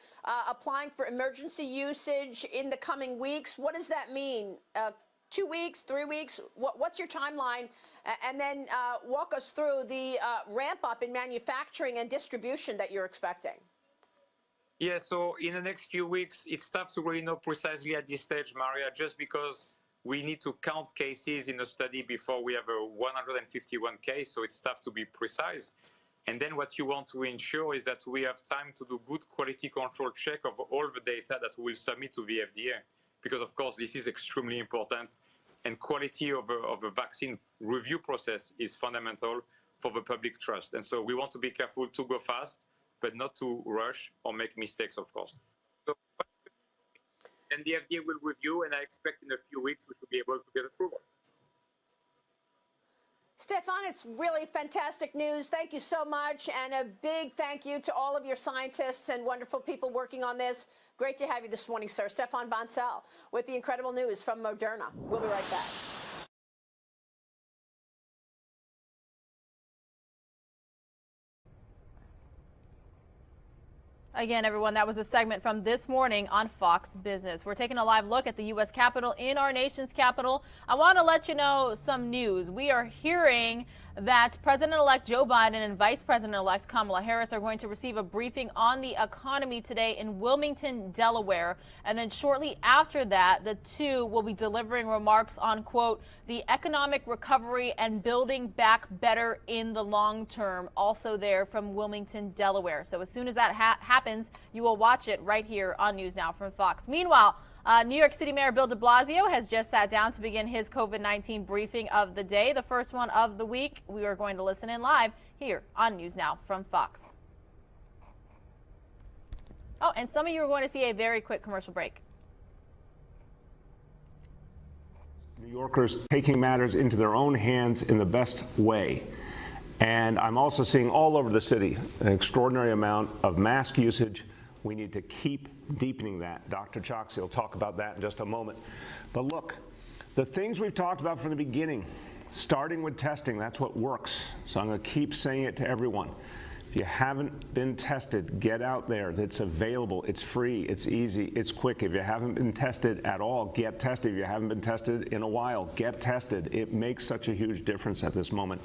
[SPEAKER 14] applying for emergency usage in the coming weeks. What does that mean? 2 weeks, 3 weeks? What's your timeline? And then walk us through the ramp up in manufacturing and distribution that you're expecting.
[SPEAKER 12] Yeah, so in the next few weeks, it's tough to really know precisely at this stage, Maria, just because we need to count cases in a study before we have a 151 case, so it's tough to be precise. And then what you want to ensure is that we have time to do good quality control check of all the data that we will submit to the FDA, because of course this is extremely important, and quality of a vaccine review process is fundamental for the public trust. And so we want to be careful to go fast, but not to rush or make mistakes, of course. So, and the FDA will review, and I expect in a few weeks we should be able to get approval.
[SPEAKER 14] Stefan, it's really fantastic news. Thank you so much, and a big thank you to all of your scientists and wonderful people working on this. Great to have you this morning, sir. Stefan Bancel with the incredible news from Moderna. We'll be right back.
[SPEAKER 3] Again, everyone, that was a segment from This Morning on Fox Business. We're taking a live look at the U.S. Capitol in our nation's capital. I want to let you know some news. We are hearing that President-elect Joe Biden and Vice President-elect Kamala Harris are going to receive a briefing on the economy today in Wilmington, Delaware. And then shortly after that, the two will be delivering remarks on, quote, the economic recovery and building back better in the long term, also there from Wilmington, Delaware. So as soon as that happens, you will watch it right here on News Now from Fox. Meanwhile, New York City Mayor Bill de Blasio has just sat down to begin his COVID-19 briefing of the day, the first one of the week. We are going to listen in live here on News Now from Fox. Oh, and some of you are going to see a very quick commercial break.
[SPEAKER 8] New Yorkers taking matters into their own hands in the best way. And I'm also seeing all over the city an extraordinary amount of mask usage. We need to keep deepening that. Dr. Choksi will talk about that in just a moment. But look, the things we've talked about from the beginning, starting with testing, that's what works. So I'm going to keep saying it to everyone. If you haven't been tested, get out there. It's available. It's free. It's easy. It's quick. If you haven't been tested at all, get tested. If you haven't been tested in a while, get tested. It makes such a huge difference at this moment.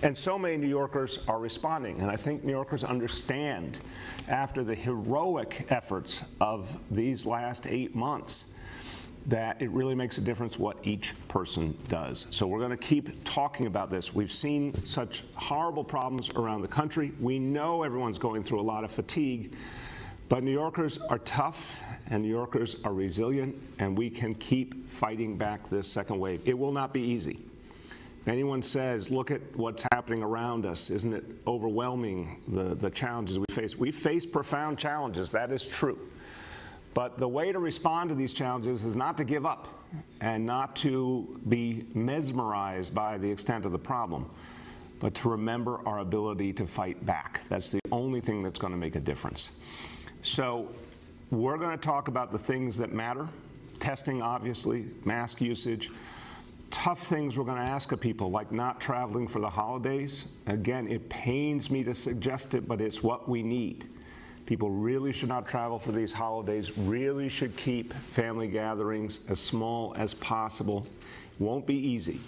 [SPEAKER 8] And so many New Yorkers are responding. And I think New Yorkers understand, after the heroic efforts of these last 8 months, that it really makes a difference what each person does. So we're going to keep talking about this. We've seen such horrible problems around the country. We know everyone's going through a lot of fatigue, but New Yorkers are tough and New Yorkers are resilient, and we can keep fighting back this second wave. It will not be easy. If anyone says, look at what's happening around us, isn't it overwhelming, the challenges we face? We face profound challenges, that is true. But the way to respond to these challenges is not to give up and not to be mesmerized by the extent of the problem, but to remember our ability to fight back. That's the only thing that's going to make a difference. So we're going to talk about the things that matter, testing, obviously, mask usage, tough things we're going to ask of people, like not traveling for the holidays. Again, it pains me to suggest it, but it's what we need. People really should not travel for these holidays, really should keep family gatherings as small as possible. Won't be easy,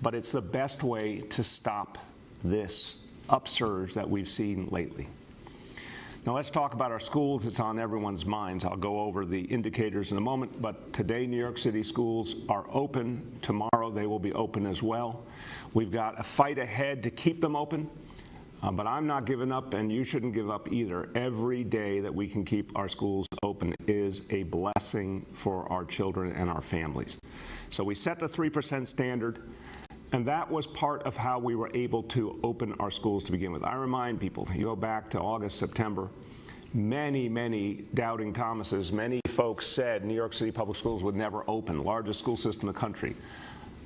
[SPEAKER 8] but it's the best way to stop this upsurge that we've seen lately. Now let's talk about our schools. It's on everyone's minds. I'll go over the indicators in a moment, but today New York City schools are open. Tomorrow they will be open as well. We've got a fight ahead to keep them open. But I'm not giving up, and you shouldn't give up either. Every day that we can keep our schools open is a blessing for our children and our families. So we set the 3% standard, and that was part of how we were able to open our schools to begin with. I remind people, you go back to August, September, many doubting Thomases, many folks said New York City Public Schools would never open, largest school system in the country.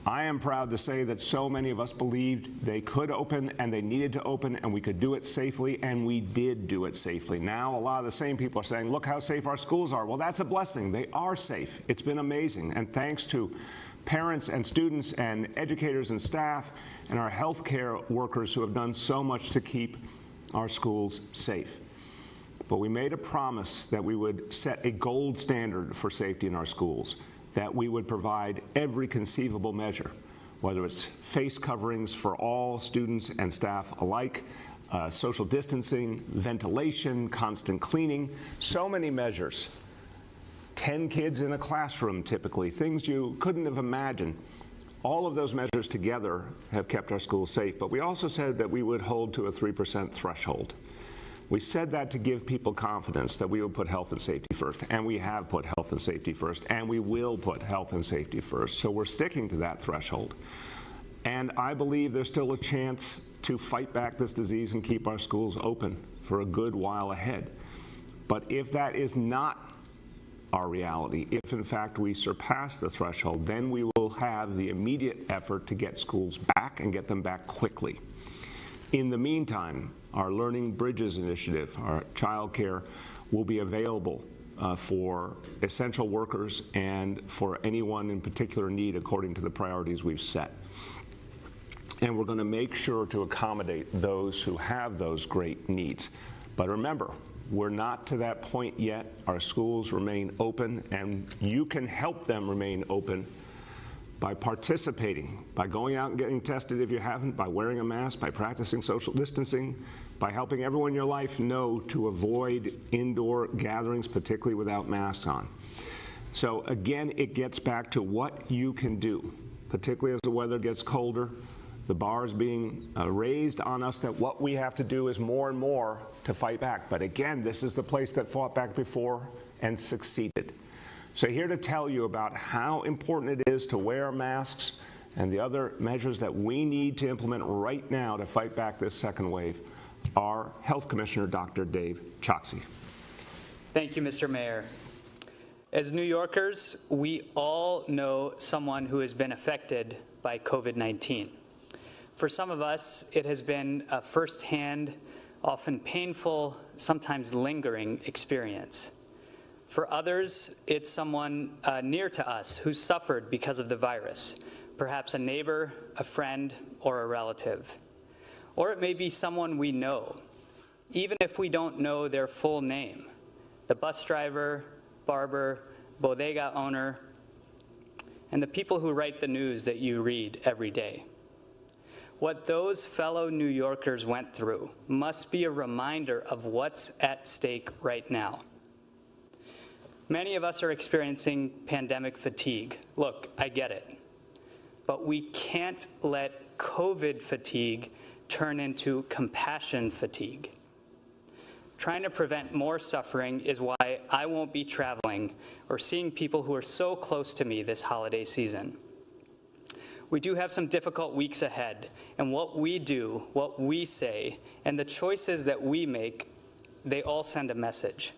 [SPEAKER 8] I am proud to say that so many of us believed they could open and they needed to open and we could do it safely, and we did do it safely. Now a lot of the same people are saying, look how safe our schools are. Well, that's a blessing. They are safe. It's been amazing. And thanks to parents and students and educators and staff and our healthcare workers who have done so much to keep our schools safe. But we made a promise that we would set a gold standard for safety in our schools, that we would provide every conceivable measure, whether it's face coverings for all students and staff alike, social distancing, ventilation, constant cleaning, so many measures. 10 kids in a classroom typically, things you couldn't have imagined. All of those measures together have kept our schools safe, but we also said that we would hold to a 3% threshold. We said that to give people confidence that we would put health and safety first, and we have put health and safety first, and we will put health and safety first. So we're sticking to that threshold. And I believe there's still a chance to fight back this disease and keep our schools open for a good while ahead. But if that is not our reality, if in fact we surpass the threshold, then we will have the immediate effort to get schools back and get them back quickly. In the meantime, our Learning Bridges initiative, our child care, will be available for essential workers and for anyone in particular need according to the priorities we've set. And we're going to make sure to accommodate those who have those great needs. But remember, we're not to that point yet. Our schools remain open, and you can help them remain open by participating, by going out and getting tested if you haven't, by wearing a mask, by practicing social distancing, by helping everyone in your life know to avoid indoor gatherings, particularly without masks on. So again, it gets back to what you can do, particularly as the weather gets colder. The bar is being raised on us that what we have to do is more and more to fight back. But again, this is the place that fought back before and succeeded. So here to tell you about how important it is to wear masks and the other measures that we need to implement right now to fight back this second wave, our Health Commissioner, Dr. Dave Choksi.
[SPEAKER 15] Thank you, Mr. Mayor. As New Yorkers, we all know someone who has been affected by COVID-19. For some of us, it has been a firsthand, often painful, sometimes lingering experience. For others, it's someone near to us who suffered because of the virus, perhaps a neighbor, a friend, or a relative. Or it may be someone we know, even if we don't know their full name, the bus driver, barber, bodega owner, and the people who write the news that you read every day. What those fellow New Yorkers went through must be a reminder of what's at stake right now. Many of us are experiencing pandemic fatigue. Look, I get it. But we can't let COVID fatigue turn into compassion fatigue. Trying to prevent more suffering is why I won't be traveling or seeing people who are so close to me this holiday season. We do have some difficult weeks ahead, and what we do, what we say, and the choices that we make, they all send a message.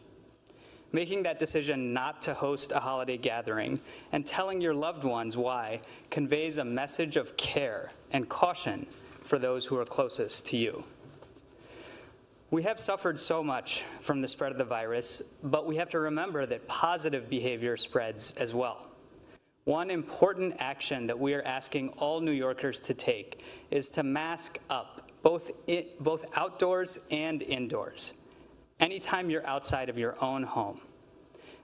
[SPEAKER 15] Making that decision not to host a holiday gathering and telling your loved ones why conveys a message of care and caution for those who are closest to you. We have suffered so much from the spread of the virus, but we have to remember that positive behavior spreads as well. One important action that we are asking all New Yorkers to take is to mask up, both outdoors and indoors, anytime you're outside of your own home.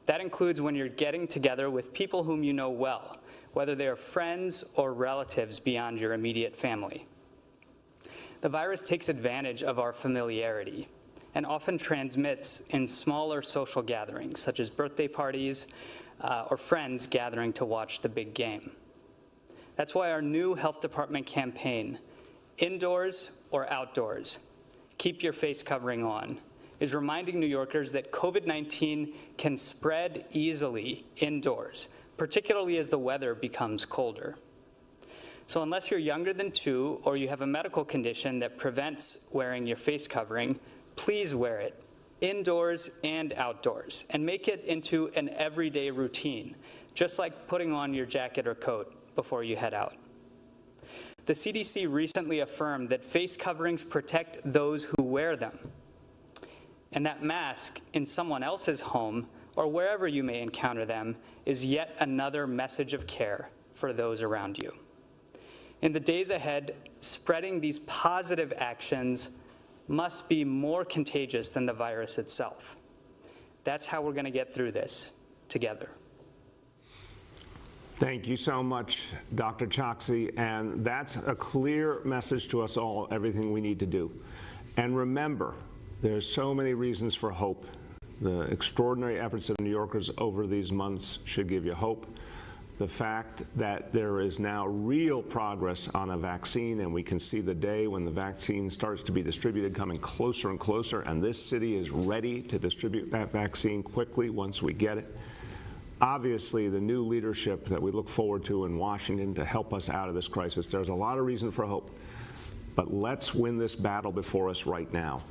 [SPEAKER 15] That includes when you're getting together with people whom you know well, whether they are friends or relatives beyond your immediate family. The virus takes advantage of our familiarity and often transmits in smaller social gatherings, such as birthday parties or friends gathering to watch the big game. That's why our new health department campaign, Indoors or Outdoors, Keep Your Face Covering On, is reminding New Yorkers that COVID-19 can spread easily indoors, particularly as the weather becomes colder. So unless you're younger than 2 or you have a medical condition that prevents wearing your face covering, please wear it, indoors and outdoors, and make it into an everyday routine, just like putting on your jacket or coat before you head out. The CDC recently affirmed that face coverings protect those who wear them, and that mask in someone else's home or wherever you may encounter them is yet another message of care for those around you. In the days ahead, spreading these positive actions must be more contagious than the virus itself. That's how we're going to get through this together.
[SPEAKER 8] Thank you so much, Dr. Choksi, and that's a clear message to us all, everything we need to do. And remember, there's so many reasons for hope. The extraordinary efforts of New Yorkers over these months should give you hope. The fact that there is now real progress on a vaccine, and we can see the day when the vaccine starts to be distributed coming closer and closer, and this city is ready to distribute that vaccine quickly once we get it. Obviously, the new leadership that we look forward to in Washington to help us out of this crisis, there's a lot of reason for hope. But let's win this battle before us right now,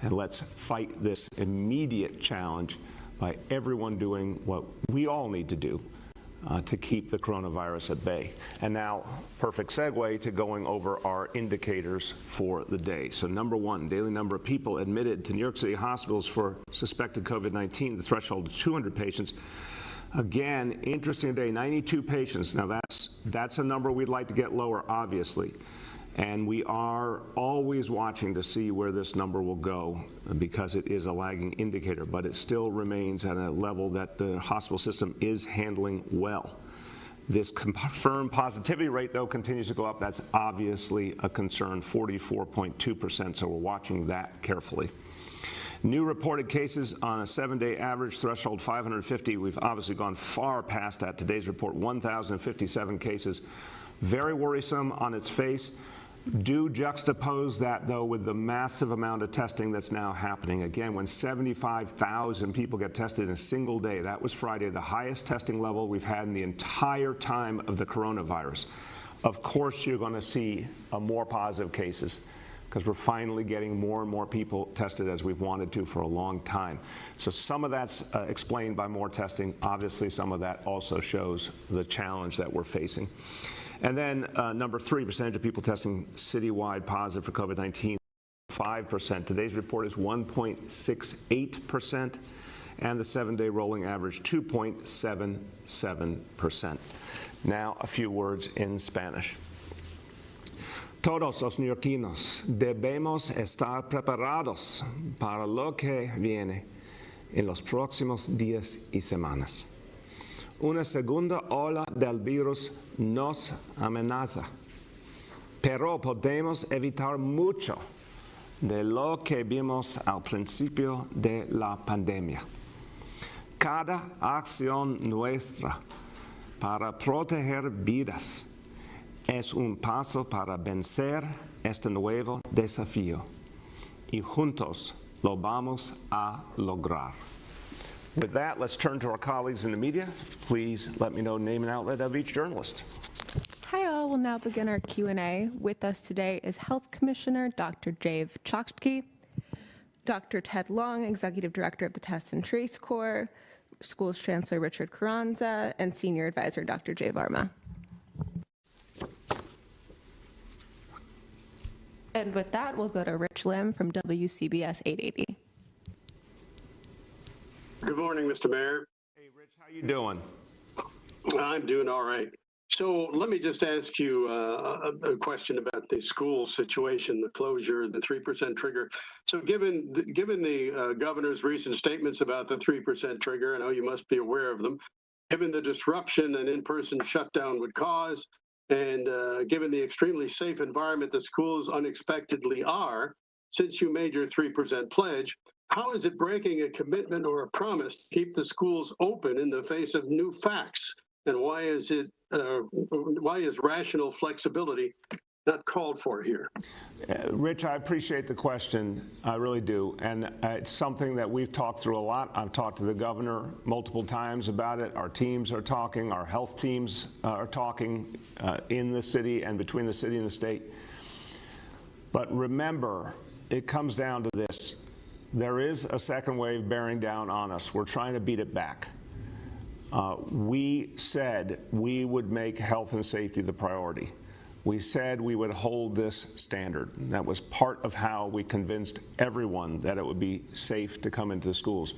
[SPEAKER 8] and let's fight this immediate challenge by everyone doing what we all need to do to keep the coronavirus at bay. And now, perfect segue to going over our indicators for the day. So number 1, daily number of people admitted to New York City hospitals for suspected COVID-19, the threshold of 200 patients. Again, interesting day, 92 patients. Now that's a number we'd like to get lower, obviously. And we are always watching to see where this number will go because it is a lagging indicator, but it still remains at a level that the hospital system is handling well. This confirmed positivity rate, though, continues to go up. That's obviously a concern, 44.2%, so we're watching that carefully. New reported cases on a 7-day average threshold, 550. We've obviously gone far past that. Today's report, 1,057 cases. Very worrisome on its face. Do juxtapose that, though, with the massive amount of testing that's now happening. Again, when 75,000 people get tested in a single day, that was Friday, the highest testing level we've had in the entire time of the coronavirus. Of course, you're going to see more positive cases because we're finally getting more and more people tested as we've wanted to for a long time. So some of that's explained by more testing. Obviously, some of that also shows the challenge that we're facing. And then number 3, percentage of people testing citywide positive for COVID-19, 5%. Today's report is 1.68%, and the 7-day rolling average, 2.77%. Now, a few words in Spanish. Todos los neoyorquinos debemos estar preparados para lo que viene en los próximos días y semanas. Una segunda ola del virus nos amenaza, pero podemos evitar mucho de lo que vimos al principio de la pandemia. Cada acción nuestra para proteger vidas es un paso para vencer este nuevo desafío, y juntos lo vamos a lograr. With that, let's turn to our colleagues in the media. Please let me know name and outlet of each journalist.
[SPEAKER 16] Hi all, we'll now begin our Q&A. With us today is Health Commissioner Dr. Jave Chokshi, Dr. Ted Long, Executive Director of the Test and Trace Corps, Schools Chancellor Richard Carranza, and Senior Advisor Dr. Jay Varma. And with that, we'll go to Rich Lim from WCBS 880.
[SPEAKER 17] Good morning, Mr. Mayor.
[SPEAKER 8] Hey, Rich, how you doing?
[SPEAKER 17] I'm doing all right. So let me just ask you a question about the school situation, the closure, the 3% trigger. So given the governor's recent statements about the 3% trigger, I know you must be aware of them, given the disruption an in-person shutdown would cause, and given the extremely safe environment the schools unexpectedly are, since you made your 3% pledge, how is it breaking a commitment or a promise to keep the schools open in the face of new facts? And why is rational flexibility not called for here?
[SPEAKER 8] Rich, I appreciate the question. I really do. And it's something that we've talked through a lot. I've talked to the governor multiple times about it. Our teams are talking. Our health teams are talking in the city and between the city and the state. But remember, it comes down to this. There is a second wave bearing down on us. We're trying to beat it back. We said we would make health and safety the priority. We said we would hold this standard. That was part of how we convinced everyone that it would be safe to come into the schools.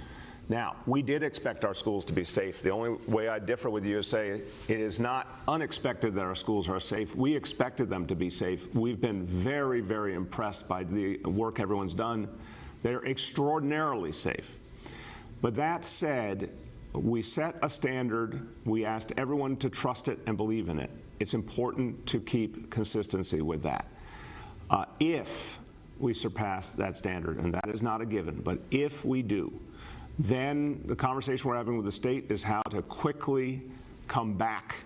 [SPEAKER 8] Now, we did expect our schools to be safe. The only way I differ with you is say it is not unexpected that our schools are safe. We expected them to be safe. We've been very, very impressed by the work everyone's done. They're extraordinarily safe. But that said, we set a standard. We asked everyone to trust it and believe in it. It's important to keep consistency with that. If we surpass that standard, and that is not a given, but if we do, then the conversation we're having with the state is how to quickly come back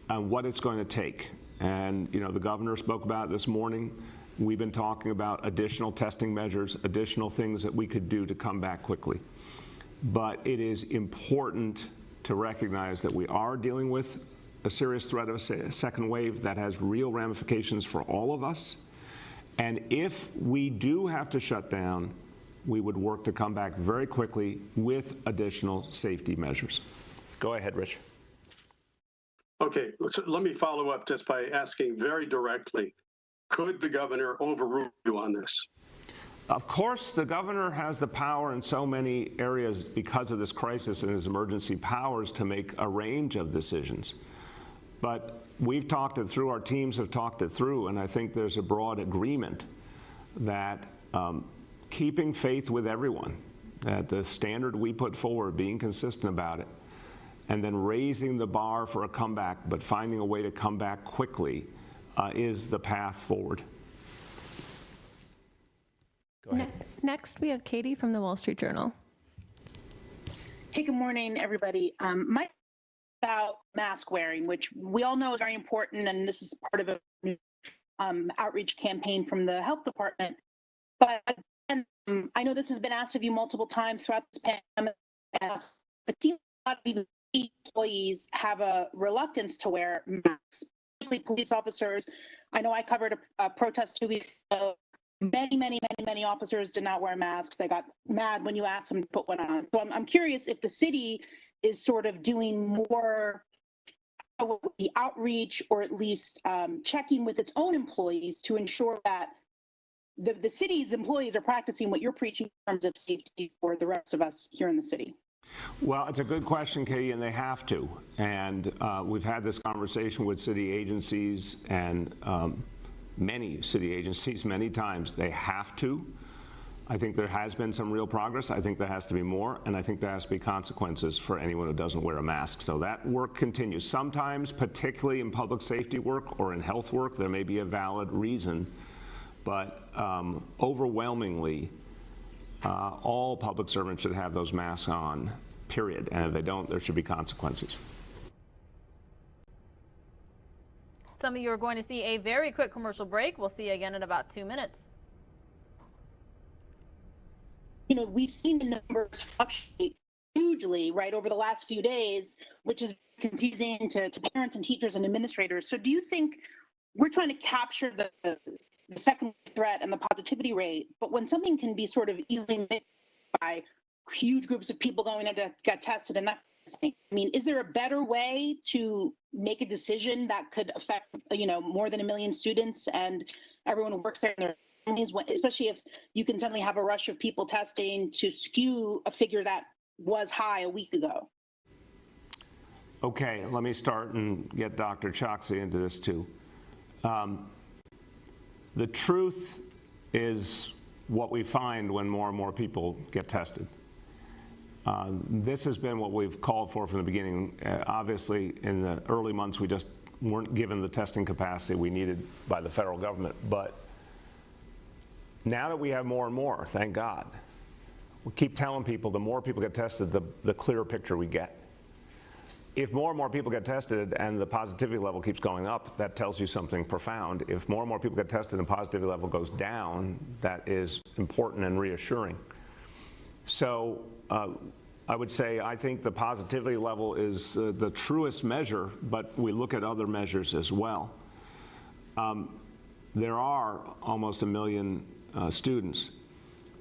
[SPEAKER 8] and what it's going to take. And you know, the governor spoke about it this morning. We've been talking about additional testing measures, additional things that we could do to come back quickly. But it is important to recognize that we are dealing with a serious threat of a second wave that has real ramifications for all of us. And if we do have to shut down, we would work to come back very quickly with additional safety measures. Go ahead, Rich.
[SPEAKER 17] Okay, so let me follow up just by asking very directly, could the governor overrule you on this?
[SPEAKER 8] Of course, the governor has the power in so many areas because of this crisis and his emergency powers to make a range of decisions. But we've talked it through, our teams have talked it through, and I think there's a broad agreement that keeping faith with everyone, that the standard we put forward, being consistent about it, and then raising the bar for a comeback, but finding a way to come back quickly is the path forward. Go ahead.
[SPEAKER 16] Next, we have Katie from the Wall Street Journal.
[SPEAKER 10] Hey, good morning, everybody. My about mask wearing, which we all know is very important, and this is part of a outreach campaign from the health department. But I know this has been asked of you multiple times throughout this pandemic. It seems a lot of employees have a reluctance to wear masks, particularly police officers. I know I covered a protest 2 weeks ago. Many officers did not wear masks. They got mad when you asked them to put one on. So I'm curious if the city is sort of doing more the outreach, or at least checking with its own employees to ensure that the city's employees are practicing what you're preaching in terms of safety for the rest of us here in the city.
[SPEAKER 8] Well, it's a good question, Katie, and they have to. And we've had this conversation with city agencies and many city agencies many times. They have to. I think there has been some real progress. I think there has to be more, and I think there has to be consequences for anyone who doesn't wear a mask. So that work continues. Sometimes, particularly in public safety work or in health work, there may be a valid reason, but overwhelmingly, all public servants should have those masks on, period. And if they don't, there should be consequences.
[SPEAKER 3] Some of you are going to see a very quick commercial break. We'll see you again in about 2 minutes.
[SPEAKER 10] You know, we've seen the numbers fluctuate hugely, right, over the last few days, which is confusing to parents and teachers and administrators. So do you think we're trying to capture the second threat and the positivity rate, but when something can be sort of easily mixed by huge groups of people going in to get tested and that, I mean, is there a better way to make a decision that could affect, you know, more than 1 million students and everyone who works there in their families, especially if you can suddenly have a rush of people testing to skew a figure that was high a week ago?
[SPEAKER 8] Okay, let me start and get Dr. Choksi into this too. The truth is what we find when more and more people get tested. This has been what we've called for from the beginning. Obviously, in the early months, we just weren't given the testing capacity we needed by the federal government. But now that we have more and more, thank God, we keep telling people the more people get tested, the clearer picture we get. If more and more people get tested and the positivity level keeps going up, that tells you something profound. If more and more people get tested and the positivity level goes down, that is important and reassuring. So I would say I think the positivity level is the truest measure, but we look at other measures as well. There are almost 1 million students,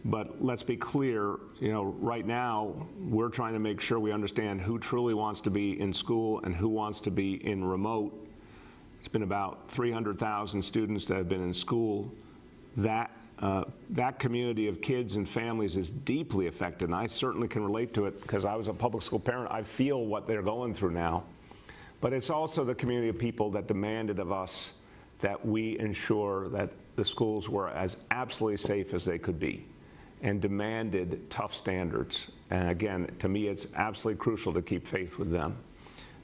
[SPEAKER 8] but let's be clear, you know, right now we're trying to make sure we understand who truly wants to be in school and who wants to be in remote. It's been about 300,000 students that have been in school. That community of kids and families is deeply affected, and I certainly can relate to it because I was a public school parent. I feel what they're going through now. But it's also the community of people that demanded of us that we ensure that the schools were as absolutely safe as they could be and demanded tough standards. And again, to me, it's absolutely crucial to keep faith with them.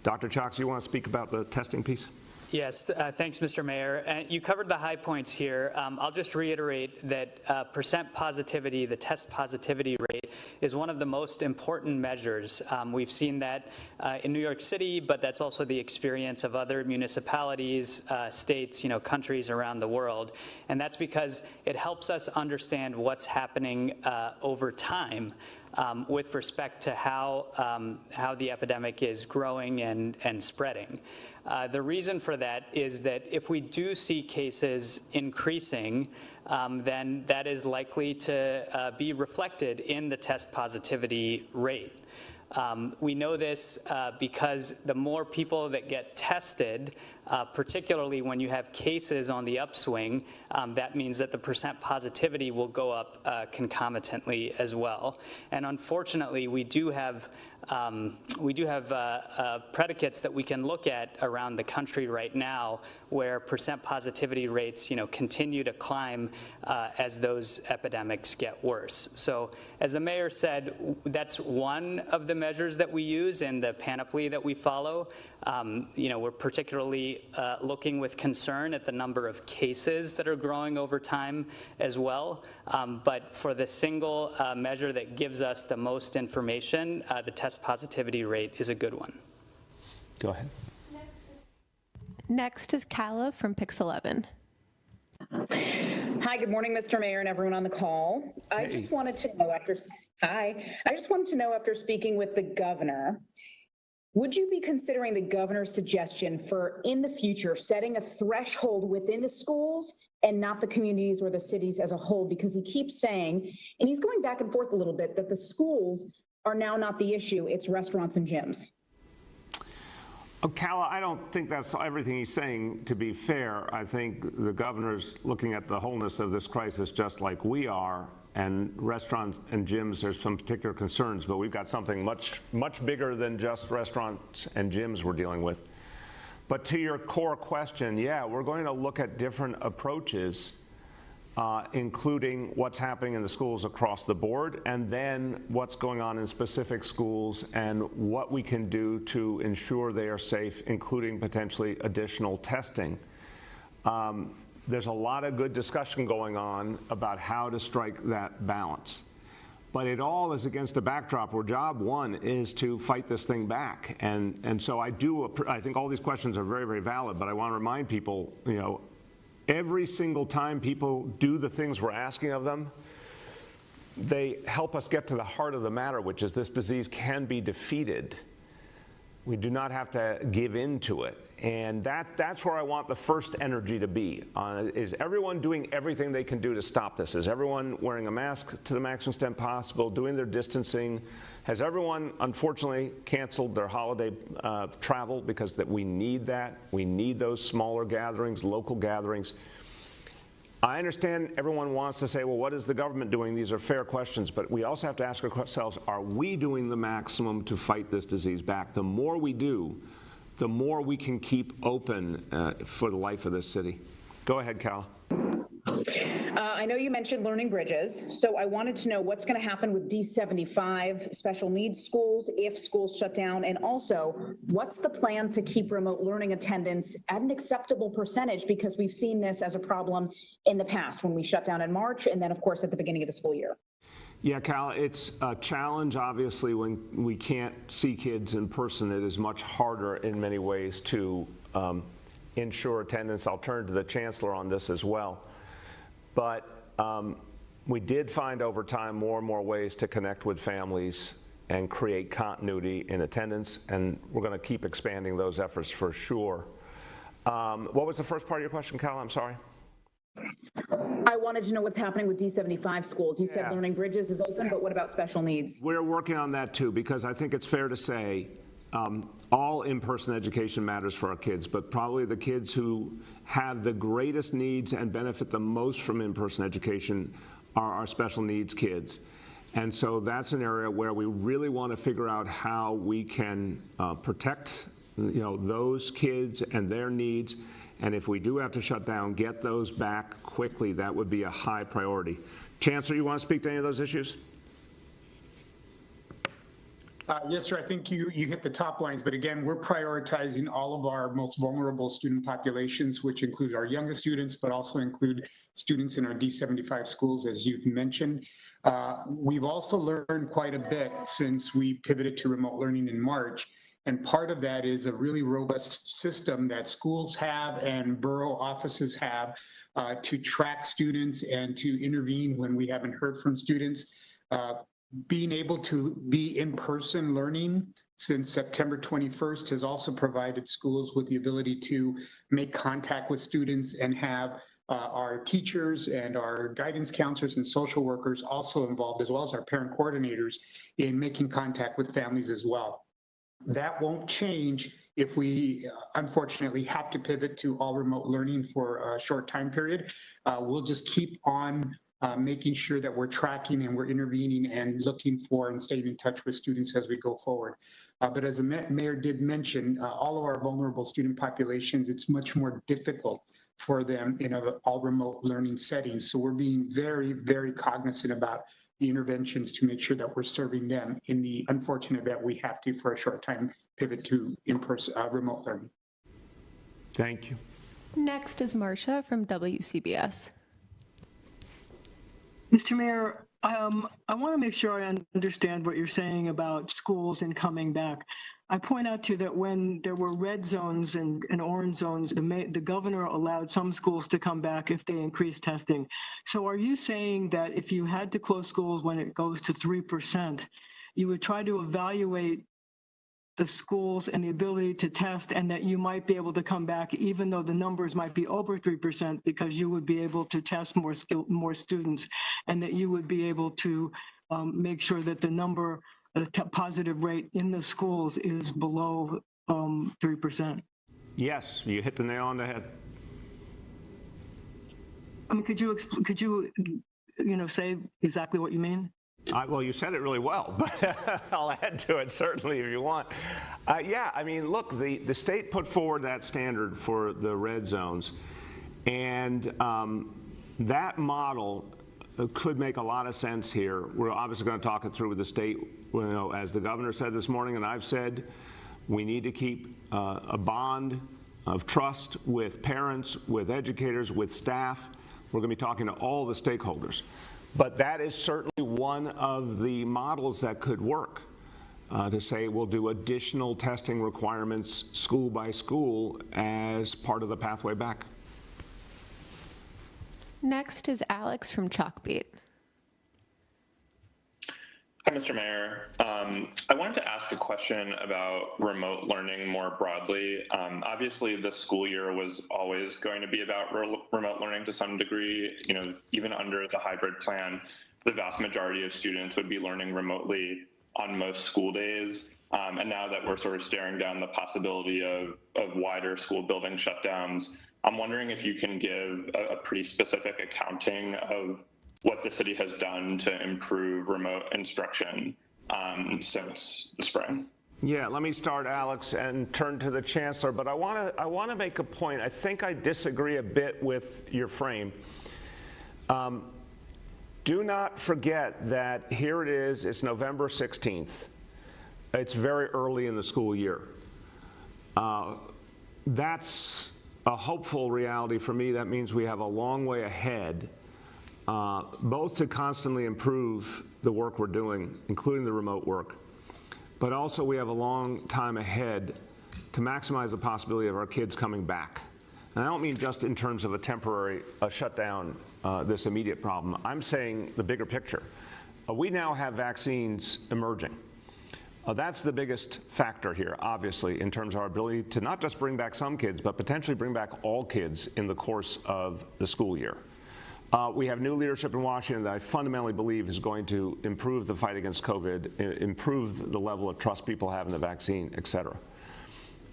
[SPEAKER 8] Dr. Choksi, you want to speak about the testing piece?
[SPEAKER 15] Yes, thanks, Mr. Mayor. You covered the high points here. I'll just reiterate that percent positivity, the test positivity rate, is one of the most important measures. We've seen that in New York City, but that's also the experience of other municipalities, states, you know, countries around the world. And that's because it helps us understand what's happening over time. With respect to how the epidemic is growing and spreading. The reason for that is that if we do see cases increasing, then that is likely to be reflected in the test positivity rate. We know this because the more people that get tested, particularly when you have cases on the upswing, that means that the percent positivity will go up concomitantly as well. And unfortunately, we do have we do have predicates that we can look at around the country right now where percent positivity rates, continue to climb as those epidemics get worse. So as the mayor said, that's one of the measures that we use in the panoply that we follow. We're particularly looking with concern at the number of cases that are growing over time as well. But for the single measure that gives us the most information, the test positivity rate is a good one.
[SPEAKER 8] Go ahead.
[SPEAKER 16] Next is Kala from Pix 11.
[SPEAKER 13] Hi, good morning, Mr. Mayor and everyone on the call. I just wanted to know after speaking with the governor, would you be considering the governor's suggestion for, in the future, setting a threshold within the schools and not the communities or the cities as a whole? Because he keeps saying, and he's going back and forth a little bit, that the schools are now not the issue, it's restaurants and gyms.
[SPEAKER 8] Kala, I don't think that's everything he's saying, to be fair. I think the governor's looking at the wholeness of this crisis just like we are, and restaurants and gyms, there's some particular concerns, but we've got something much, much bigger than just restaurants and gyms we're dealing with. But to your core question, yeah, we're going to look at different approaches, including what's happening in the schools across the board, and then what's going on in specific schools and what we can do to ensure they are safe, including potentially additional testing. There's a lot of good discussion going on about how to strike that balance. But it all is against a backdrop where job one is to fight this thing back. And so I think all these questions are very, very valid, but I want to remind people, every single time people do the things we're asking of them, they help us get to the heart of the matter, which is this disease can be defeated. We do not have to give in to it. And that's where I want the first energy to be. Is everyone doing everything they can do to stop this? Is everyone wearing a mask to the maximum extent possible, doing their distancing? Has everyone, unfortunately, canceled their holiday travel because we need that? We need those smaller gatherings, local gatherings. I understand everyone wants to say, well, what is the government doing? These are fair questions, but we also have to ask ourselves, are we doing the maximum to fight this disease back? The more we do, the more we can keep open for the life of this city. Go ahead, Cal.
[SPEAKER 13] I know you mentioned learning bridges, so I wanted to know what's going to happen with D75 special needs schools if schools shut down, and also what's the plan to keep remote learning attendance at an acceptable percentage, because we've seen this as a problem in the past when we shut down in March and then, of course, at the beginning of the school year.
[SPEAKER 8] Yeah, Cal, it's a challenge, obviously, when we can't see kids in person. It is much harder in many ways to ensure attendance. I'll turn to the chancellor on this as well. But we did find over time more and more ways to connect with families and create continuity in attendance, and we're going to keep expanding those efforts for sure. What was the first part of your question, Cal? I'm sorry.
[SPEAKER 13] I wanted to know what's happening with D75 schools. You said learning bridges is open, but what about special needs?
[SPEAKER 8] We're working on that too, because I think it's fair to say all in-person education matters for our kids, but probably the kids who have the greatest needs and benefit the most from in-person education are our special needs kids. And so that's an area where we really want to figure out how we can protect those kids and their needs. And if we do have to shut down, get those back quickly. That would be a high priority. Chancellor, you want to speak to any of those issues?
[SPEAKER 19] Yes, sir. I think you hit the top lines, but again, we're prioritizing all of our most vulnerable student populations, which include our youngest students, but also include students in our D75 schools, as you've mentioned. We've also learned quite a bit since we pivoted to remote learning in March. And part of that is a really robust system that schools have and borough offices have to track students and to intervene when we haven't heard from students. Being able to be in-person learning since September 21st has also provided schools with the ability to make contact with students and have our teachers and our guidance counselors and social workers also involved, as well as our parent coordinators, in making contact with families as well. That won't change if we unfortunately have to pivot to all remote learning for a short time period. We'll just keep on making sure that we're tracking and we're intervening and looking for and staying in touch with students as we go forward. But as the mayor did mention, all of our vulnerable student populations, it's much more difficult for them in an all remote learning setting. So we're being very, very cognizant about the interventions to make sure that we're serving them in the unfortunate event we have to, for a short time, pivot to in-person remote learning.
[SPEAKER 8] Thank you.
[SPEAKER 16] Next is Marcia from WCBS.
[SPEAKER 2] Mr. Mayor, I want to make sure I understand what you're saying about schools and coming back. I point out to you that when there were red zones and orange zones, the governor allowed some schools to come back if they increased testing. So are you saying that if you had to close schools when it goes to 3%, you would try to evaluate the schools and the ability to test, and that you might be able to come back even though the numbers might be over 3% because you would be able to test more students, and that you would be able to make sure that the number, positive rate in the schools is below 3%?
[SPEAKER 8] Yes, you hit the nail on the head.
[SPEAKER 2] I mean, could you say exactly what you mean?
[SPEAKER 8] Well, you said it really well, but I'll add to it certainly if you want. Yeah, I mean, look, the state put forward that standard for the red zones, and that model could make a lot of sense here. We're obviously going to talk it through with the state. You know, as the governor said this morning, and I've said, we need to keep a bond of trust with parents, with educators, with staff. We're going to be talking to all the stakeholders. But that is certainly one of the models that could work, to say we'll do additional testing requirements school by school as part of the pathway back.
[SPEAKER 16] Next is Alex from Chalkbeat.
[SPEAKER 21] Hi, Mr. Mayor. I wanted to ask a question about remote learning more broadly. Obviously, the school year was always going to be about remote learning to some degree. You know, even under the hybrid plan, the vast majority of students would be learning remotely on most school days. And now that we're sort of staring down the possibility of wider school building shutdowns, I'm wondering if you can give a pretty specific accounting of what the city has done to improve remote instruction since the spring.
[SPEAKER 8] Yeah, let me start, Alex, and turn to the chancellor. But I want to make a point. I think I disagree a bit with your frame. Do not forget that here it is. It's November 16th. It's very early in the school year. That's a hopeful reality for me. That means we have a long way ahead. Both to constantly improve the work we're doing, including the remote work, but also we have a long time ahead to maximize the possibility of our kids coming back. And I don't mean just in terms of a temporary shutdown, this immediate problem. I'm saying the bigger picture. We now have vaccines emerging. That's the biggest factor here, obviously, in terms of our ability to not just bring back some kids, but potentially bring back all kids in the course of the school year. We have new leadership in Washington that I fundamentally believe is going to improve the fight against COVID, improve the level of trust people have in the vaccine, et cetera.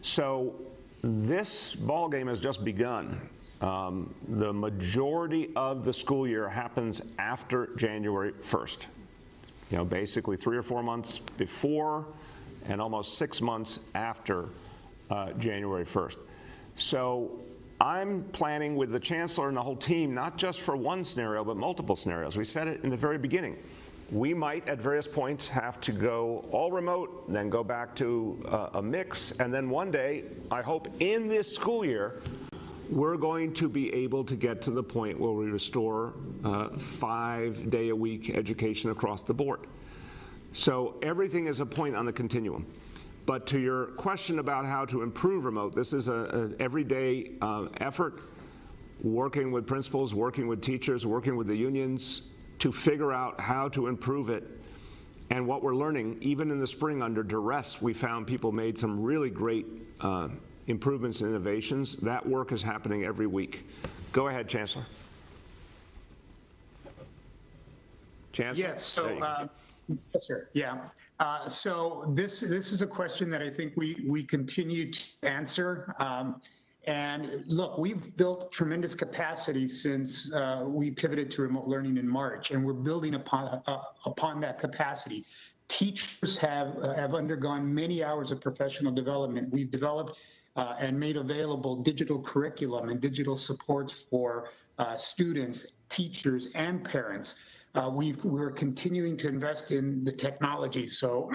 [SPEAKER 8] So this ballgame has just begun. The majority of the school year happens after January 1st. You know, basically 3 or 4 months before and almost 6 months after January 1st. So I'm planning with the chancellor and the whole team, not just for one scenario, but multiple scenarios. We said it in the very beginning. We might, at various points, have to go all remote, then go back to a mix, and then one day, I hope in this school year, we're going to be able to get to the point where we restore 5-day-a-week education across the board. So everything is a point on the continuum. But to your question about how to improve remote, this is an everyday effort, working with principals, working with teachers, working with the unions to figure out how to improve it. And what we're learning, even in the spring under duress, we found people made some really great improvements and innovations. That work is happening every week. Go ahead, Chancellor. Chancellor?
[SPEAKER 19] Yes, so, yes, sir, yeah. So this is a question that I think we continue to answer. And look, we've built tremendous capacity since we pivoted to remote learning in March, and we're building upon that capacity. Teachers have undergone many hours of professional development. We've developed and made available digital curriculum and digital supports for students, teachers, and parents. We're continuing to invest in the technology. So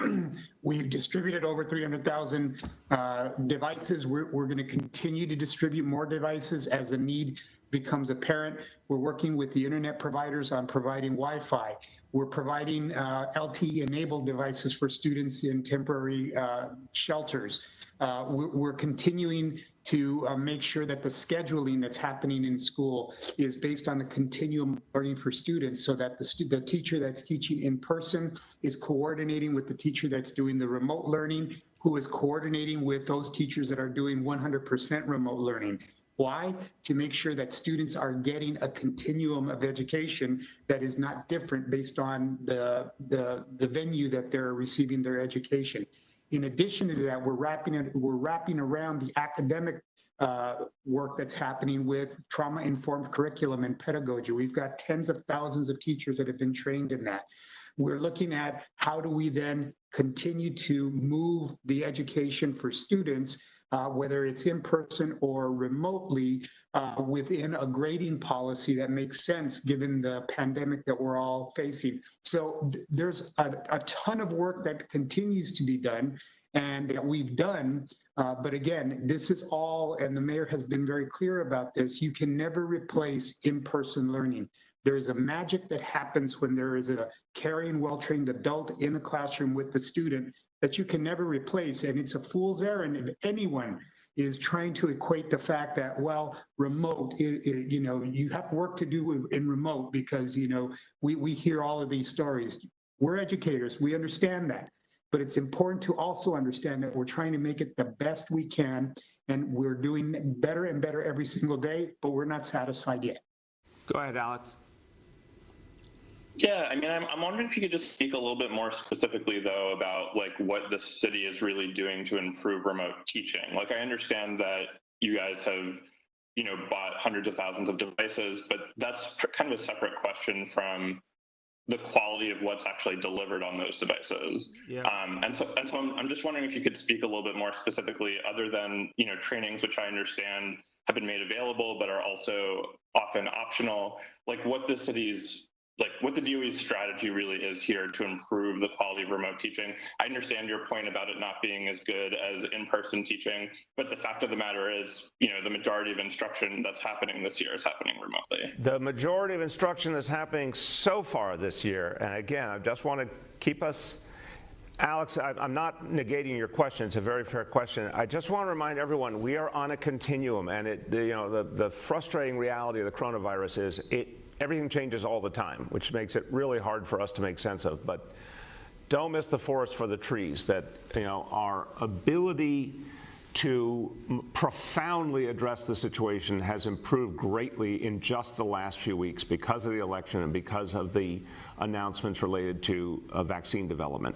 [SPEAKER 19] we've distributed over 300,000 devices. We're going to continue to distribute more devices as the need becomes apparent. We're working with the internet providers on providing Wi-Fi. We're providing LTE-enabled devices for students in temporary shelters. We're continuing to make sure that the scheduling that's happening in school is based on the continuum learning for students, so that the teacher that's teaching in person is coordinating with the teacher that's doing the remote learning, who is coordinating with those teachers that are doing 100% remote learning. Why? To make sure that students are getting a continuum of education that is not different based on the venue that they're receiving their education. In addition to that, we're wrapping around the academic work that's happening with trauma-informed curriculum and pedagogy. We've got tens of thousands of teachers that have been trained in that. We're looking at how do we then continue to move the education for students, whether it's in person or remotely, within a grading policy that makes sense given the pandemic that we're all facing. So there's a ton of work that continues to be done and that we've done. But again, this is all, and the mayor has been very clear about this, you can never replace in-person learning. There is a magic that happens when there is a caring, well-trained adult in a classroom with the student that you can never replace. And it's a fool's errand if anyone is trying to equate the fact that, well, remote, you have work to do in remote because, we hear all of these stories. We're educators, we understand that. But it's important to also understand that we're trying to make it the best we can, and we're doing better and better every single day, but we're not satisfied yet.
[SPEAKER 8] Go ahead, Alex.
[SPEAKER 21] Yeah, I mean, I'm wondering if you could just speak a little bit more specifically, though, about like what the city is really doing to improve remote teaching. Like, I understand that you guys have, bought hundreds of thousands of devices, but that's kind of a separate question from the quality of what's actually delivered on those devices.
[SPEAKER 8] Yeah.
[SPEAKER 21] And so I'm just wondering if you could speak a little bit more specifically, other than, trainings, which I understand have been made available, but are also often optional, like what the city's, what the DOE's strategy really is here to improve the quality of remote teaching. I understand your point about it not being as good as in-person teaching, but the fact of the matter is, the majority of instruction that's happening this year is happening remotely.
[SPEAKER 8] The majority of instruction that's happening so far this year, and again, I just want to keep us, Alex, I'm not negating your question. It's a very fair question. I just want to remind everyone we are on a continuum, and the frustrating reality of the coronavirus is everything changes all the time, which makes it really hard for us to make sense of. But don't miss the forest for the trees, that our ability to profoundly address the situation has improved greatly in just the last few weeks because of the election and because of the announcements related to vaccine development.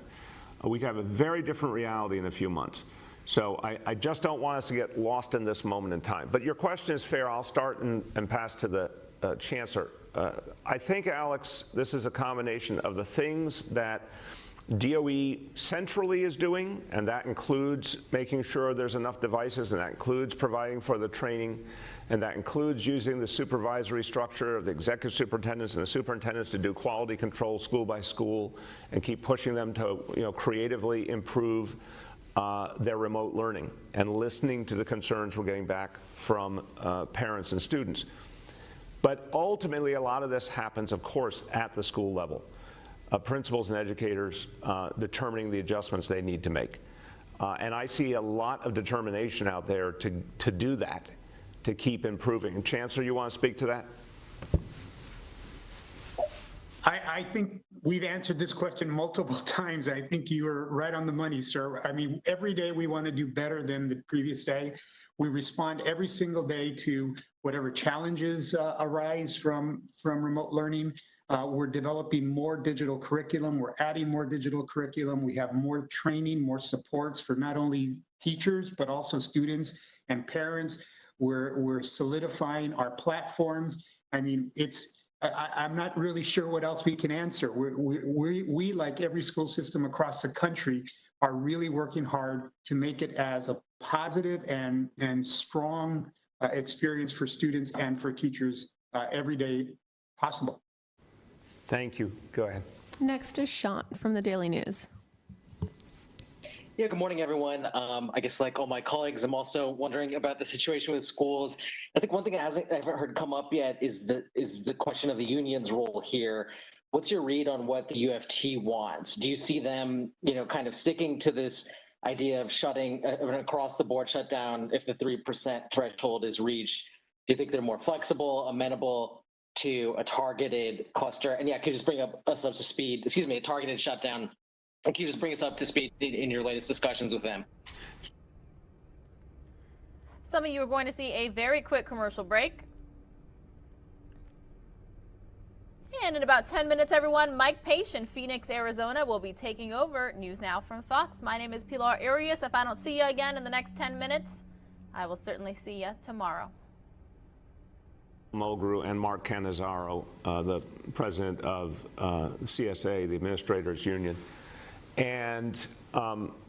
[SPEAKER 8] We have a very different reality in a few months. So I just don't want us to get lost in this moment in time. But your question is fair. I'll start and pass to the Chancellor. I think, Alex, this is a combination of the things that DOE centrally is doing, and that includes making sure there's enough devices, and that includes providing for the training, and that includes using the supervisory structure of the executive superintendents and the superintendents to do quality control school by school and keep pushing them to creatively improve their remote learning and listening to the concerns we're getting back from parents and students. But ultimately, a lot of this happens, of course, at the school level. Principals and educators determining the adjustments they need to make. And I see a lot of determination out there to do that, to keep improving. And Chancellor, you want to speak to that?
[SPEAKER 19] I think we've answered this question multiple times. I think you were right on the money, sir. I mean, every day we want to do better than the previous day. We respond every single day to whatever challenges arise from remote learning. We're developing more digital curriculum. We're adding more digital curriculum. We have more training, more supports for not only teachers, but also students and parents. We're solidifying our platforms. I mean, I'm not really sure what else we can answer. We, like every school system across the country, are really working hard to make it as a positive and strong experience for students and for teachers every day possible.
[SPEAKER 8] Thank you. Go ahead.
[SPEAKER 16] Next is Sean from the Daily News.
[SPEAKER 4] Yeah, good morning, everyone. I guess like all my colleagues, I'm also wondering about the situation with schools. I think one thing I haven't heard come up yet is the question of the union's role here. What's your read on what the UFT wants? Do you see them, kind of sticking to this idea of shutting an across-the-board shutdown if the 3% threshold is reached? Do you think they're more flexible, amenable to a targeted cluster? And yeah, could you just bring us up to speed? Excuse me, a targeted shutdown. Can you just bring us up to speed in your latest discussions with them?
[SPEAKER 3] Some of you are going to see a very quick commercial break. And in about 10 minutes, everyone, Mike Page in Phoenix, Arizona will be taking over News Now from Fox. My name is Pilar Arias. If I don't see you again in the next 10 minutes, I will certainly see you tomorrow.
[SPEAKER 8] Mulgrew and Mark Cannizzaro, the president of CSA, the Administrators Union. And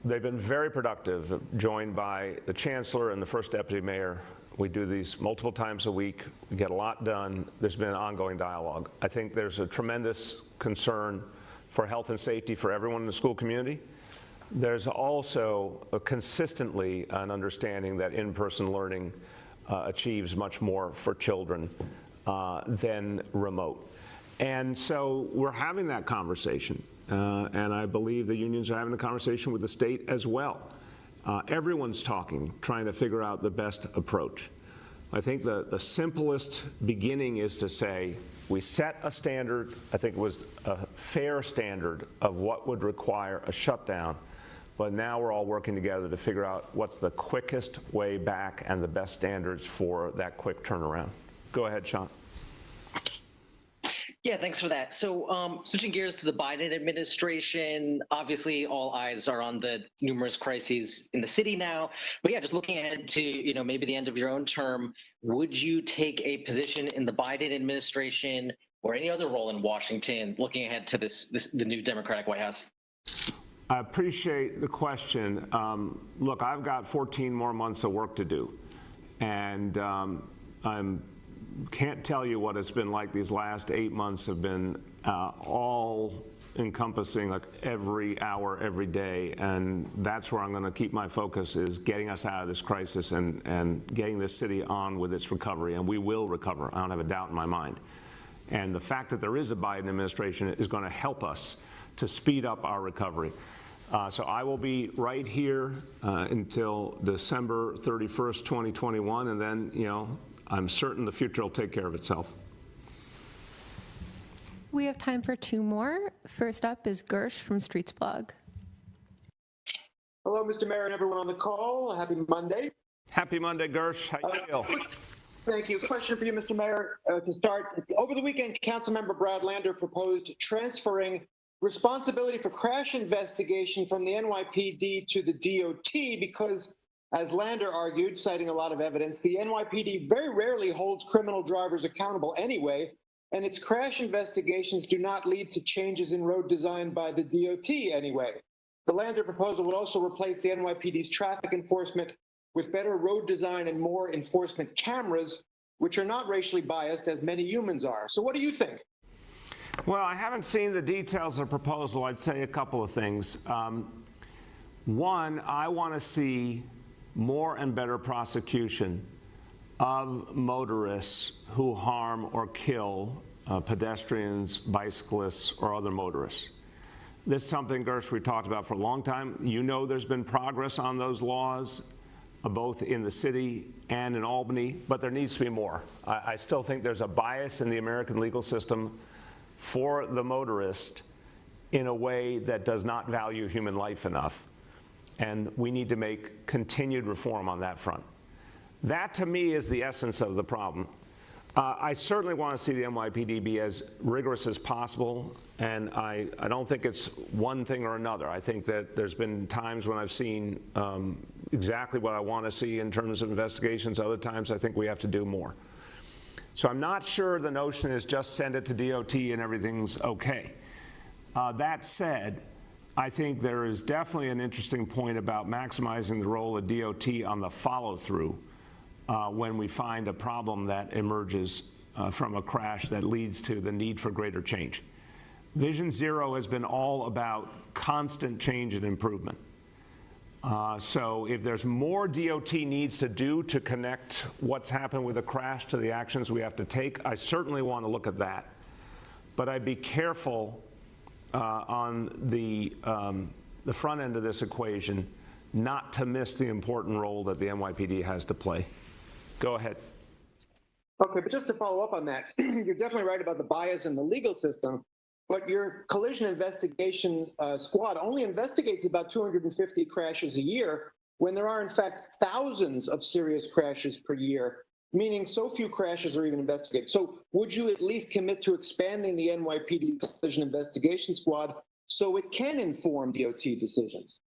[SPEAKER 8] they've been very productive, joined by the chancellor and the first deputy mayor. We do these multiple times a week. We get a lot done. There's been an ongoing dialogue. I think there's a tremendous concern for health and safety for everyone in the school community. There's also consistently an understanding that in-person learning achieves much more for children than remote. And so we're having that conversation. And I believe the unions are having a conversation with the state as well. Everyone's talking, trying to figure out the best approach. I think the simplest beginning is to say, we set a standard, I think it was a fair standard of what would require a shutdown, but now we're all working together to figure out what's the quickest way back and the best standards for that quick turnaround. Go ahead, Sean.
[SPEAKER 4] Yeah, thanks for that. So switching gears to the Biden administration, obviously all eyes are on the numerous crises in the city now. But yeah, just looking ahead to maybe the end of your own term, would you take a position in the Biden administration or any other role in Washington looking ahead to the new Democratic White House?
[SPEAKER 8] I appreciate the question. Look, I've got 14 more months of work to do. And can't tell you what it's been like. These last 8 months have been all encompassing, like every hour, every day. And that's where I'm going to keep my focus, is getting us out of this crisis and getting this city on with its recovery. And we will recover. I don't have a doubt in my mind. And the fact that there is a Biden administration is going to help us to speed up our recovery. So I will be right here until December 31st, 2021. And then, I'm certain the future will take care of itself.
[SPEAKER 16] We have time for two more. First up is Gersh from Streets Blog.
[SPEAKER 22] Hello, Mr. Mayor and everyone on the call. Happy Monday.
[SPEAKER 8] Happy Monday, Gersh. How you feel?
[SPEAKER 22] Thank you. Question for you, Mr. Mayor. To start, over the weekend, Councilmember Brad Lander proposed transferring responsibility for crash investigation from the NYPD to the DOT because, as Lander argued, citing a lot of evidence, the NYPD very rarely holds criminal drivers accountable anyway, and its crash investigations do not lead to changes in road design by the DOT anyway. The Lander proposal would also replace the NYPD's traffic enforcement with better road design and more enforcement cameras, which are not racially biased as many humans are. So what do you think?
[SPEAKER 8] Well, I haven't seen the details of the proposal. I'd say a couple of things. One, I want to see more and better prosecution of motorists who harm or kill pedestrians, bicyclists, or other motorists. This is something, Gersh, we talked about for a long time. There's been progress on those laws, both in the city and in Albany, but there needs to be more. I still think there's a bias in the American legal system for the motorist in a way that does not value human life enough. And we need to make continued reform on that front. That, to me, is the essence of the problem. I certainly want to see the NYPD be as rigorous as possible, and I don't think it's one thing or another. I think that there's been times when I've seen exactly what I want to see in terms of investigations. Other times I think we have to do more. So I'm not sure the notion is just send it to DOT and everything's okay. That said, I think there is definitely an interesting point about maximizing the role of DOT on the follow-through when we find a problem that emerges from a crash that leads to the need for greater change. Vision Zero has been all about constant change and improvement. So if there's more DOT needs to do to connect what's happened with a crash to the actions we have to take, I certainly want to look at that. But I'd be careful on the front end of this equation not to miss the important role that the NYPD has to play. Go ahead.
[SPEAKER 22] Okay, but just to follow up on that, you're definitely right about the bias in the legal system, but your collision investigation squad only investigates about 250 crashes a year when there are, in fact, thousands of serious crashes per year, meaning so few crashes are even investigated. So would you at least commit to expanding the NYPD collision investigation squad so it can inform DOT decisions?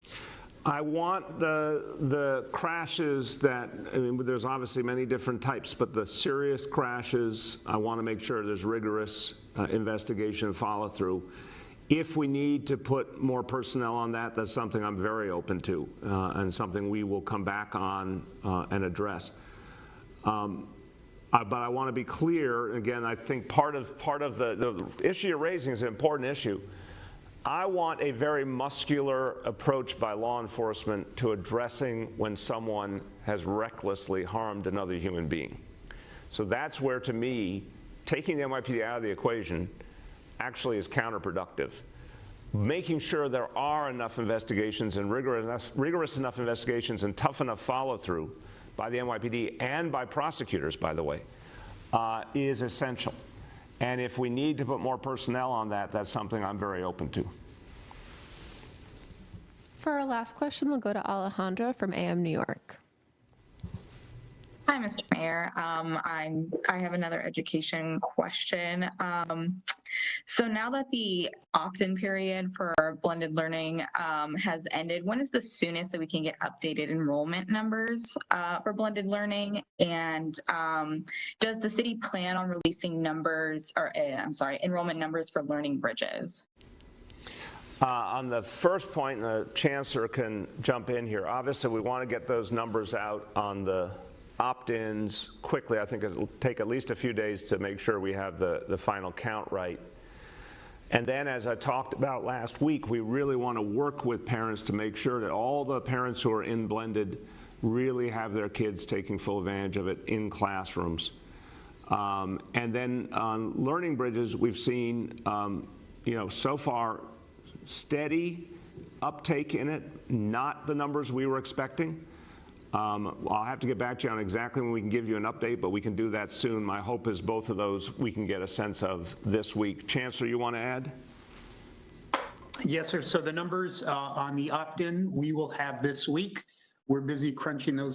[SPEAKER 8] I want the crashes that, I mean, there's obviously many different types, but the serious crashes, I want to make sure there's rigorous investigation and follow through. If we need to put more personnel on that, that's something I'm very open to and something we will come back on and address. But I want to be clear, again, I think part of the issue you're raising is an important issue. I want a very muscular approach by law enforcement to addressing when someone has recklessly harmed another human being. So that's where, to me, taking the NYPD out of the equation actually is counterproductive. Making sure there are enough investigations and rigorous enough investigations and tough enough follow-through by the NYPD and by prosecutors, by the way, is essential. And if we need to put more personnel on that, that's something I'm very open to.
[SPEAKER 16] For our last question, we'll go to Alejandra from AM New York.
[SPEAKER 18] Hi, Mr. Mayor. I have another education question. So now that the opt-in period for blended learning has ended, when is the soonest that we can get updated enrollment numbers for blended learning? And does the city plan on releasing numbers, or enrollment numbers for Learning Bridges?
[SPEAKER 8] On the first point, and the Chancellor can jump in here, obviously we want to get those numbers out on the opt-ins quickly. I think it'll take at least a few days to make sure we have the final count right. And then, as I talked about last week, we really want to work with parents to make sure that all the parents who are in blended really have their kids taking full advantage of it in classrooms. And then on Learning Bridges, we've seen, so far, steady uptake in it, not the numbers we were expecting. I'll have to get back to you on exactly when we can give you an update, but we can do that soon. My hope is both of those we can get a sense of this week. Chancellor, you want to add?
[SPEAKER 19] Yes, sir. So the numbers on the opt-in we will have this week. We're busy crunching those numbers.